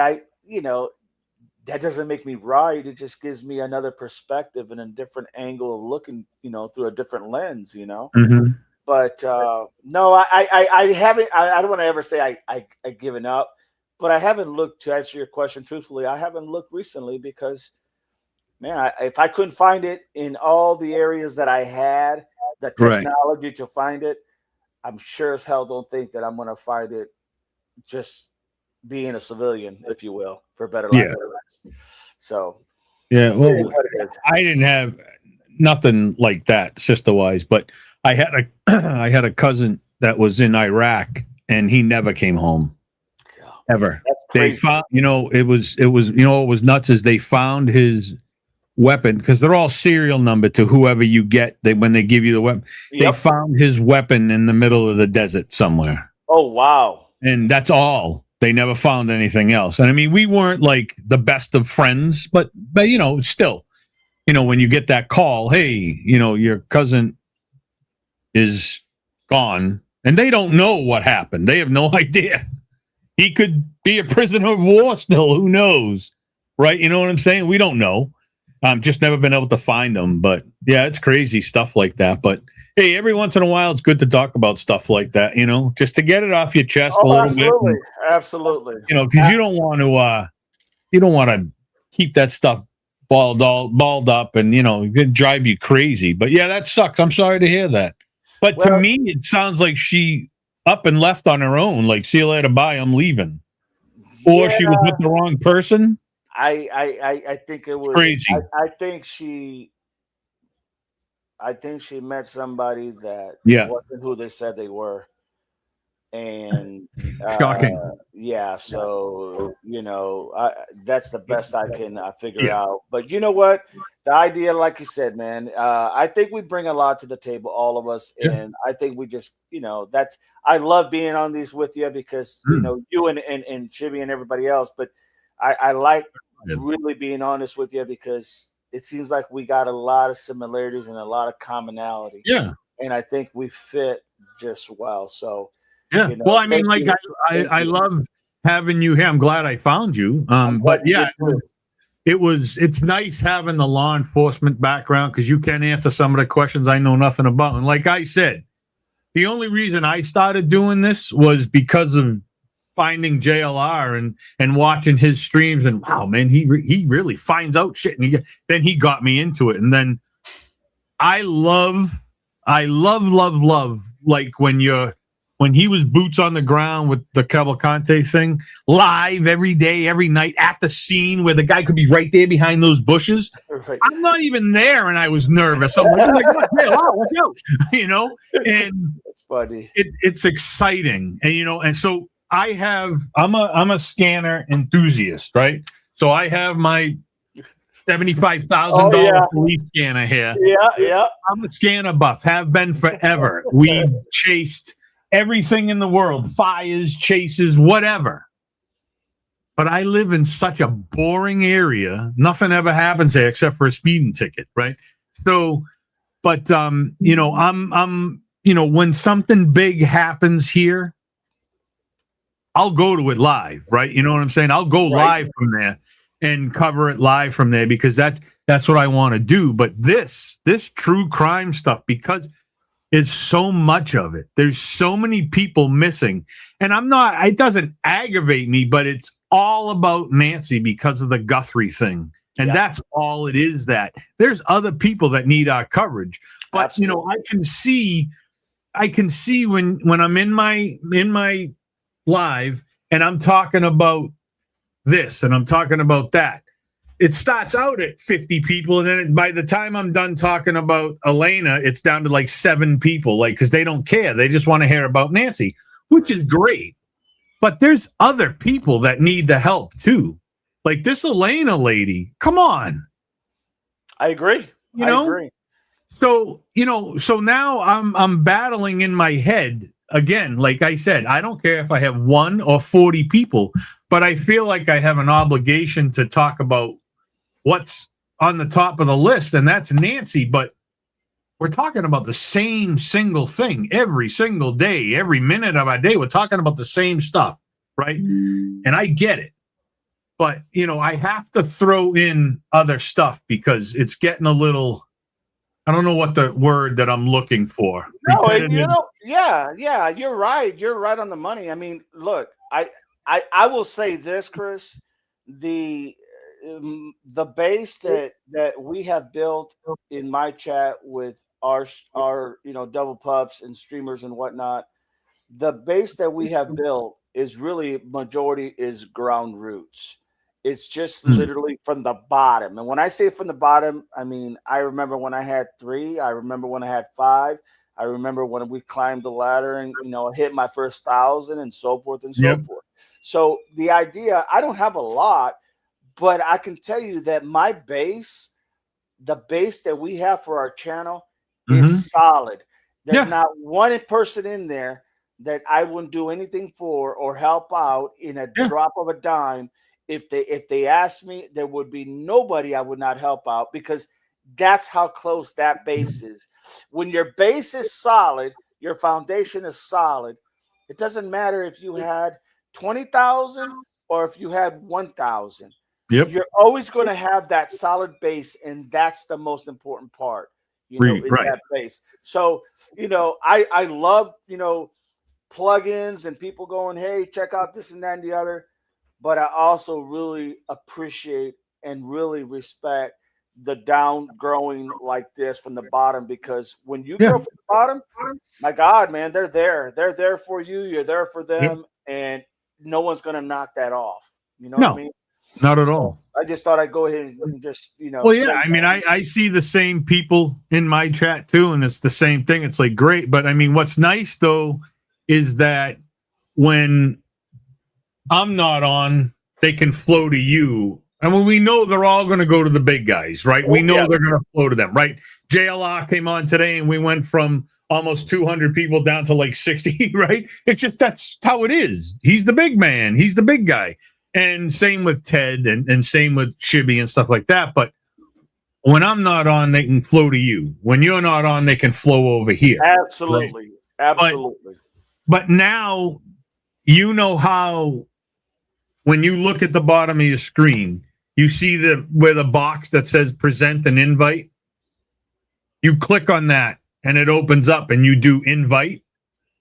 Speaker 3: that doesn't make me right. It just gives me another perspective and a different angle of looking, through a different lens, But no, I haven't. I don't want to ever say I given up, but I haven't looked, to answer your question truthfully. I haven't looked recently because, man, if I couldn't find it in all the areas that I had the technology to find it, I'm sure as hell don't think that I'm going to find it just being a civilian, if you will, for better lack of words. So,
Speaker 2: well, I didn't have nothing like that sister-wise, but I had a cousin that was in Iraq, and he never came home, ever.
Speaker 3: That's crazy.
Speaker 2: They found, it was what was nuts is they found his weapon, because they're all serial number to whoever you get. When they give you the weapon, they found his weapon in the middle of the desert somewhere.
Speaker 3: Oh wow! And
Speaker 2: that's all. They never found anything else. And I mean, we weren't like the best of friends, but still, when you get that call, hey, your cousin is gone, and they don't know what happened. They have no idea. He could be a prisoner of war still. Who knows? Right? You know what I'm saying? We don't know. Just never been able to find them. But yeah, it's crazy stuff like that. But hey, every once in a while, it's good to talk about stuff like that, just to get it off your chest a little bit.
Speaker 3: Absolutely.
Speaker 2: Because you don't want to keep that stuff balled up and, it drive you crazy. But yeah, that sucks. I'm sorry to hear that. But to me, it sounds like she up and left on her own. Like, see you later, bye, I'm leaving. Or she was with the wrong person.
Speaker 3: I think it was
Speaker 2: crazy.
Speaker 3: I think she met somebody that wasn't who they said they were. And
Speaker 2: shocking.
Speaker 3: So that's the best I can figure out. But you know what, the idea, like you said, man, I think we bring a lot to the table, all of us, and I think we just that's, I love being on these with you because you and Chibi and everybody else, but I like really being honest with you because it seems like we got a lot of similarities and a lot of commonality, and I think we fit just well. So
Speaker 2: well, I mean, like, I love having you here. I'm glad I found you. But it's nice having the law enforcement background because you can answer some of the questions I know nothing about. And like I said, the only reason I started doing this was because of finding JLR and watching his streams. And wow, man, he really finds out shit. And then he got me into it. And then I love like when you're when he was boots on the ground with the Cavalcante thing, live every day, every night at the scene where the guy could be right there behind those bushes.
Speaker 3: Right.
Speaker 2: I'm not even there, and I was nervous. I'm like, let's go, you know. And
Speaker 3: That's funny.
Speaker 2: it's exciting, and and so I'm a scanner enthusiast, right? So I have my $75,000 police scanner here.
Speaker 3: Yeah.
Speaker 2: I'm a scanner buff, have been forever. We've chased everything in the world, fires, chases, whatever. But I live in such a boring area. Nothing ever happens here except for a speeding ticket, right? So, but I'm when something big happens here, I'll go to it live, right? You know what I'm saying? I'll go live from there and cover it live from there because that's what I want to do. But this true crime stuff, because is so much of it. There's so many people missing. And it doesn't aggravate me, but it's all about Nancy because of the Guthrie thing. And that's all it is. That there's other people that need our coverage. But
Speaker 3: Absolutely.
Speaker 2: I can see when I'm in my live and I'm talking about this and I'm talking about that. It starts out at 50 people, and then by the time I'm done talking about Elena, it's down to like 7 people, like, because they don't care. They just want to hear about Nancy, which is great. But there's other people that need the help too. Like this Elena lady. Come on.
Speaker 3: I agree. I agree.
Speaker 2: So, so now I'm battling in my head again. Like I said, I don't care if I have 1 or 40 people, but I feel like I have an obligation to talk about what's on the top of the list, and that's Nancy. But we're talking about the same single thing every single day, every minute of our day. We're talking about the same stuff, right? And I get it. But, I have to throw in other stuff because it's getting a little, I don't know what the word that I'm looking for.
Speaker 3: No, you're right. You're right on the money. I mean, look, I will say this, Chris, the base that we have built in my chat with our double pups and streamers and whatnot, the base that we have built is really majority is ground roots. It's just literally from the bottom. And when I say from the bottom, I mean, I remember when I had 3, I remember when I had 5, I remember when we climbed the ladder and, hit my first 1,000 and so forth and so forth. So the idea, I don't have a lot, but I can tell you that my base, the base that we have for our channel is solid. There's not one person in there that I wouldn't do anything for or help out in a drop of a dime. If they asked me, there would be nobody I would not help out because that's how close that base is. When your base is solid, your foundation is solid. It doesn't matter if you had 20,000 or if you had 1,000.
Speaker 2: Yep.
Speaker 3: You're always going to have that solid base, and that's the most important part. That base. So, I love, plugins and people going, hey, check out this and that and the other. But I also really appreciate and really respect the down growing like this from the bottom, because when you grow from the bottom, my God, man, they're there. They're there for you. You're there for them, and no one's going to knock that off. You know what I mean?
Speaker 2: Not at all.
Speaker 3: I just thought I'd go ahead and just,
Speaker 2: Well, yeah, I mean, I see the same people in my chat too, and it's the same thing. It's like great. But I mean, what's nice though is that when I'm not on, they can flow to you. And when we know they're all going to go to the big guys, right? We know they're going to flow to them, right? JLR came on today and we went from almost 200 people down to like 60, right? It's just, that's how it is. He's the big man. He's the big guy. And same with Ted and same with Shibby and stuff like that. But when I'm not on, they can flow to you. When you're not on, they can flow over here.
Speaker 3: Absolutely. Right? Absolutely.
Speaker 2: But now, how when you look at the bottom of your screen, you see where the box that says present an invite. You click on that and it opens up and you do invite.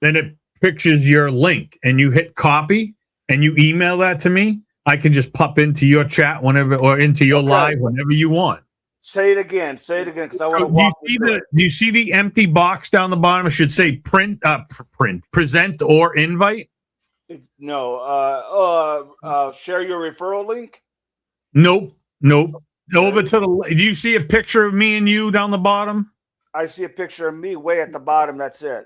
Speaker 2: Then it pictures your link and you hit copy and you email that to me. I can just pop into your chat whenever or into your live whenever you want.
Speaker 3: Say it again. Say it again, because I want to
Speaker 2: So
Speaker 3: walk you through it.
Speaker 2: do you see the empty box down the bottom? It should say present or invite.
Speaker 3: No. Share your referral link.
Speaker 2: Nope. Over to the. Do you see a picture of me and you down the bottom?
Speaker 3: I see a picture of me way at the bottom. That's it.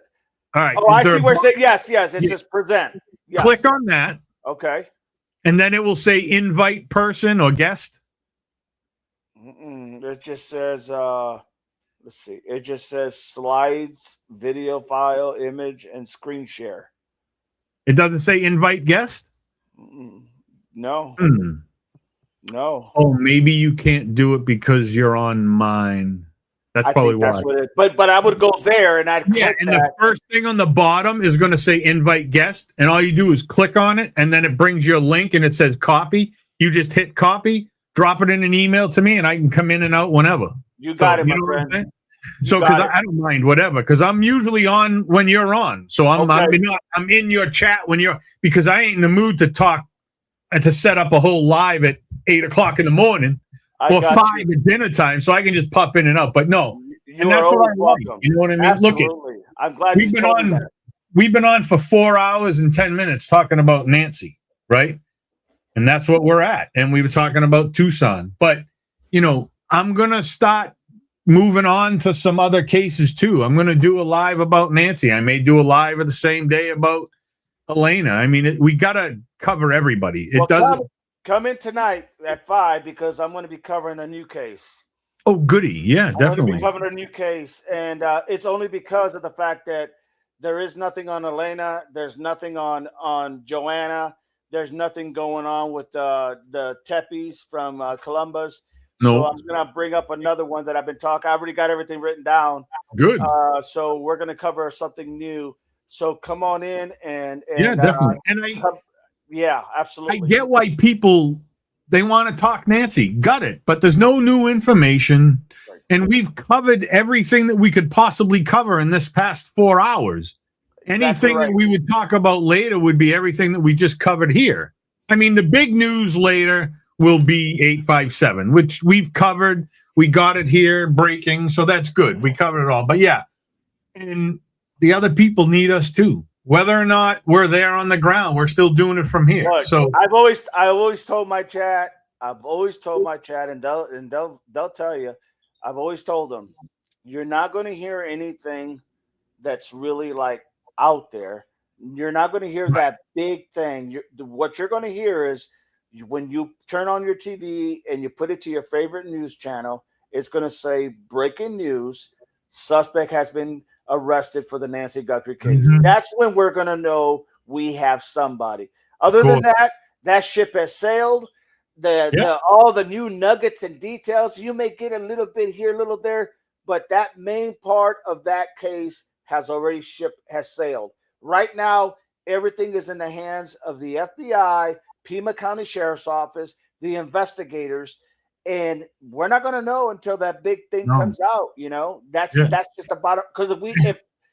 Speaker 2: All right.
Speaker 3: Oh, I
Speaker 2: Is there
Speaker 3: see
Speaker 2: a
Speaker 3: where it
Speaker 2: box?
Speaker 3: says yes. It
Speaker 2: Yeah.
Speaker 3: says present. Yes.
Speaker 2: Click on that,
Speaker 3: Okay.
Speaker 2: and then it will say invite person or guest.
Speaker 3: It just says. Let's see. It just says slides, video file, image, and screen share.
Speaker 2: It doesn't say invite guest.
Speaker 3: No.
Speaker 2: Hmm.
Speaker 3: No.
Speaker 2: Oh, maybe you can't do it because you're on mine. That's
Speaker 3: I
Speaker 2: probably
Speaker 3: think
Speaker 2: why.
Speaker 3: that's what it. But I would go there and I'd
Speaker 2: Yeah,
Speaker 3: click
Speaker 2: and
Speaker 3: that.
Speaker 2: the first thing on the bottom is going to say invite guest, and all you do is click on it, and then it brings you a link, and it says copy. You just hit copy, drop it in an email to me, and I can come in and out whenever.
Speaker 3: You got it, my
Speaker 2: you know what I'm
Speaker 3: friend.
Speaker 2: saying?
Speaker 3: You
Speaker 2: So,
Speaker 3: got
Speaker 2: because
Speaker 3: it.
Speaker 2: I don't mind whatever, because I'm usually on when you're on. So I'm in your chat when you're, because I ain't in the mood to talk and to set up a whole live at 8 o'clock in the morning
Speaker 3: I
Speaker 2: or
Speaker 3: got
Speaker 2: 5
Speaker 3: you.
Speaker 2: at dinner time, so I can just pop in and out. But no,
Speaker 3: You
Speaker 2: and
Speaker 3: are
Speaker 2: that's what I
Speaker 3: always
Speaker 2: like.
Speaker 3: welcome.
Speaker 2: You know what I mean? Look,
Speaker 3: Absolutely. I'm glad
Speaker 2: we've
Speaker 3: you
Speaker 2: been
Speaker 3: told me
Speaker 2: on.
Speaker 3: that.
Speaker 2: We've been on for 4 hours and 10 minutes talking about Nancy, right? And that's what we're at. And we were talking about Tucson. But, you know, I'm going to start moving on to some other cases too. I'm going to do a live about Nancy. I may do a live at the same day about Elena. I mean, we got to cover everybody. It
Speaker 3: Well,
Speaker 2: doesn't.
Speaker 3: come in tonight at 5 because I'm going to be covering a new case.
Speaker 2: Oh, goody. Yeah,
Speaker 3: I'm going to
Speaker 2: definitely.
Speaker 3: be covering a new case. And it's only because of the fact that there is nothing on Elena. There's nothing on Joanna. There's nothing going on with the Tepes from Columbus. So
Speaker 2: No.
Speaker 3: I'm going to bring up another one that I've been talking. I already got everything written down.
Speaker 2: Good.
Speaker 3: So we're going to cover something new. So come on in and
Speaker 2: yeah, definitely. And
Speaker 3: yeah, absolutely.
Speaker 2: I get why people, they want to talk Nancy. Got it. But there's no new information.
Speaker 3: Right.
Speaker 2: And we've covered everything that we could possibly cover in this past 4 hours.
Speaker 3: Exactly
Speaker 2: Anything
Speaker 3: right.
Speaker 2: that we would talk about later would be everything that we just covered here. I mean, the big news later will be 857, which we've covered. We got it here, breaking. So that's good. We covered it all. But yeah, and the other people need us too. Whether or not we're there on the ground, we're still doing it from here.
Speaker 3: Look,
Speaker 2: So
Speaker 3: I always told my chat, and they'll tell you, I've always told them, you're not going to hear anything that's really like out there. You're not going to hear that big thing. What you're going to hear is when you turn on your TV and you put it to your favorite news channel, it's going to say breaking news. Suspect has been arrested for the Nancy Guthrie case.
Speaker 2: Mhm.
Speaker 3: That's when we're going to know we have somebody. Other than that ship has sailed. All the new nuggets and details, you may get a little bit here, a little there, but that main part of that case has sailed. Right now, everything is in the hands of the FBI, Pima County Sheriff's Office, the investigators, and we're not going to know until that big thing comes out. You know, that's just about it. Because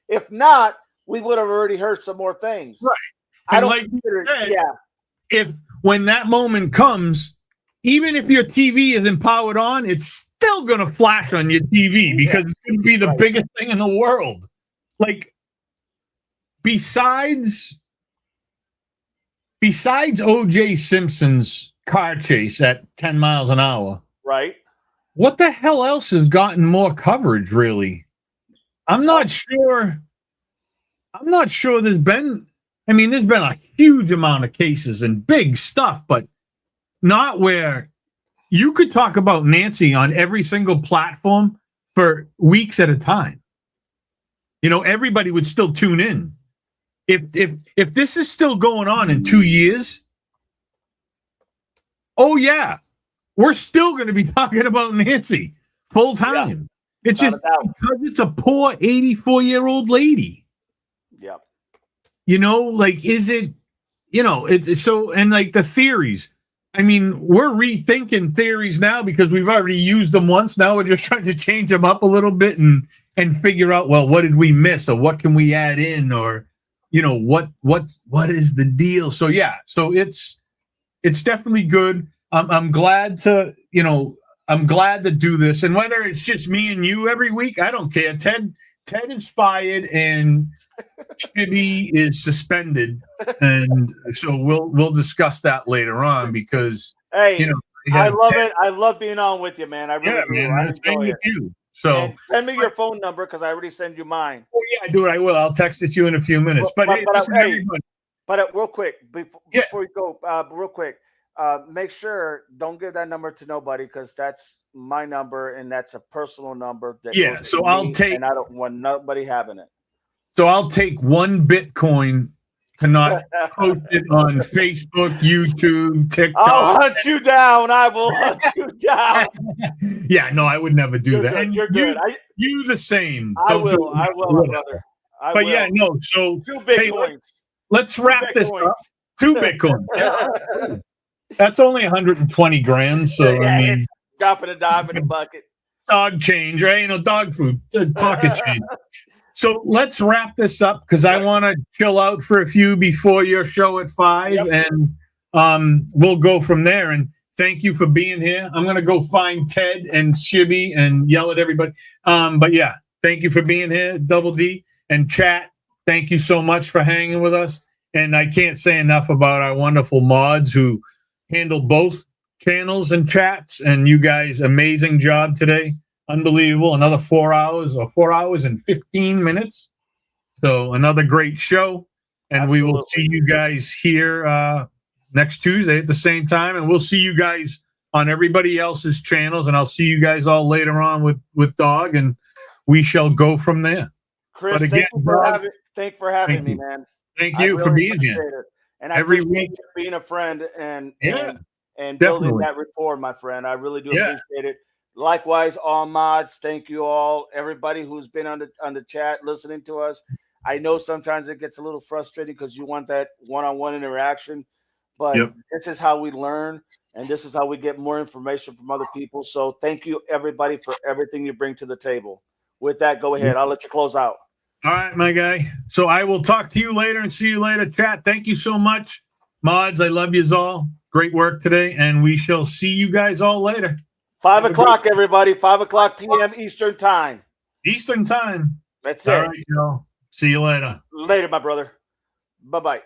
Speaker 3: if not, we would have already heard some more things.
Speaker 2: Right.
Speaker 3: I
Speaker 2: And
Speaker 3: don't
Speaker 2: like
Speaker 3: consider
Speaker 2: you said,
Speaker 3: yeah.
Speaker 2: if when that moment comes, even if your TV isn't powered on, it's still going to flash on your TV because it's going to be the biggest thing in the world. Like, besides O.J. Simpson's car chase at 10 miles an hour,
Speaker 3: Right.
Speaker 2: what the hell else has gotten more coverage, really? I'm not sure there's been a huge amount of cases and big stuff, but not where you could talk about Nancy on every single platform for weeks at a time. You know, everybody would still tune in. If this is still going on in 2 years, oh yeah, we're still going to be talking about Nancy full time. Yeah, it's just because it's a poor 84-year-old lady.
Speaker 3: Yep.
Speaker 2: You know, like, is it, you know, it's so, and like the theories. I mean, we're rethinking theories now because we've already used them once. Now we're just trying to change them up a little bit and figure out, well, what did we miss or what can we add in, or, you know, what is the deal? So yeah, so it's definitely good. I'm glad to, you know, I'm glad to do this. And whether it's just me and you every week, I don't care. Ted is fired and Chibi is suspended. And so we'll discuss that later on because,
Speaker 3: Hey,
Speaker 2: you know,
Speaker 3: I love it. I love being on with you, man. I really
Speaker 2: Yeah,
Speaker 3: do.
Speaker 2: man.
Speaker 3: I
Speaker 2: Same
Speaker 3: enjoy
Speaker 2: with
Speaker 3: it.
Speaker 2: you. So
Speaker 3: And send me your phone number because I already send you mine.
Speaker 2: oh, yeah, dude, I will. I'll text it to you in a few minutes. But hey, listen,
Speaker 3: hey,
Speaker 2: everybody.
Speaker 3: But real quick, before
Speaker 2: Yeah.
Speaker 3: you go, real quick, make sure don't give that number to nobody because that's my number and that's a personal number. That
Speaker 2: Yeah,
Speaker 3: goes
Speaker 2: so
Speaker 3: to
Speaker 2: I'll
Speaker 3: me,
Speaker 2: take-
Speaker 3: and I don't want nobody having it.
Speaker 2: So I'll take 1 Bitcoin to not post it on Facebook, YouTube,
Speaker 3: I'll
Speaker 2: TikTok.
Speaker 3: hunt you down. I will hunt you down.
Speaker 2: Yeah, no, I would never do
Speaker 3: You're
Speaker 2: that.
Speaker 3: good.
Speaker 2: And
Speaker 3: You're good.
Speaker 2: you the same.
Speaker 3: I
Speaker 2: Don't do
Speaker 3: will.
Speaker 2: it.
Speaker 3: I will, my brother. I
Speaker 2: But
Speaker 3: will.
Speaker 2: yeah, no. So
Speaker 3: 2
Speaker 2: hey,
Speaker 3: Bitcoins.
Speaker 2: let's wrap this
Speaker 3: Bitcoins.
Speaker 2: up. 2 Bitcoin. Yeah. That's only 120 grand. So
Speaker 3: Yeah,
Speaker 2: I mean,
Speaker 3: it's dropping a dime in the bucket.
Speaker 2: dog change, right? You know, dog food, pocket change. So let's wrap this up because I want to chill out for a few before your show at 5,
Speaker 3: Yep.
Speaker 2: and we'll go from there. And thank you for being here. I'm gonna go find Ted and Shibby and yell at everybody. But yeah, thank you for being here, Double D and chat. Thank you so much for hanging with us. And I can't say enough about our wonderful mods who handle both channels and chats. And you guys, amazing job today. Unbelievable. Another 4 hours or 4 hours and 15 minutes. So another great show. And we will see you guys here next Tuesday at the same time. And we'll see you guys on everybody else's channels. And I'll see you guys all later on with Dog. And we shall go from there.
Speaker 3: Chris,
Speaker 2: But again,
Speaker 3: thank you for having
Speaker 2: thank
Speaker 3: me,
Speaker 2: you.
Speaker 3: man.
Speaker 2: Thank
Speaker 3: I
Speaker 2: you for
Speaker 3: really
Speaker 2: being
Speaker 3: appreciate
Speaker 2: here.
Speaker 3: it. And I
Speaker 2: Every
Speaker 3: appreciate
Speaker 2: week.
Speaker 3: you being a friend and
Speaker 2: Yeah,
Speaker 3: building
Speaker 2: definitely.
Speaker 3: that rapport, my friend. I really do
Speaker 2: Yeah.
Speaker 3: appreciate it. Likewise, all mods, thank you all. Everybody who's been on the chat listening to us. I know sometimes it gets a little frustrating because you want that one-on-one interaction, but
Speaker 2: Yep.
Speaker 3: this is how we learn and this is how we get more information from other people. So thank you everybody for everything you bring to the table. With that, go ahead. I'll let you close out.
Speaker 2: All right, my guy. So I will talk to you later and see you later. Chat, thank you so much. Mods, I love yous all. Great work today. And we shall see you guys all later.
Speaker 3: 5 o'clock, everybody. 5 o'clock p.m. Eastern time.
Speaker 2: Eastern time.
Speaker 3: That's
Speaker 2: All
Speaker 3: it.
Speaker 2: right, y'all. See you later.
Speaker 3: Later, my brother. Bye-bye.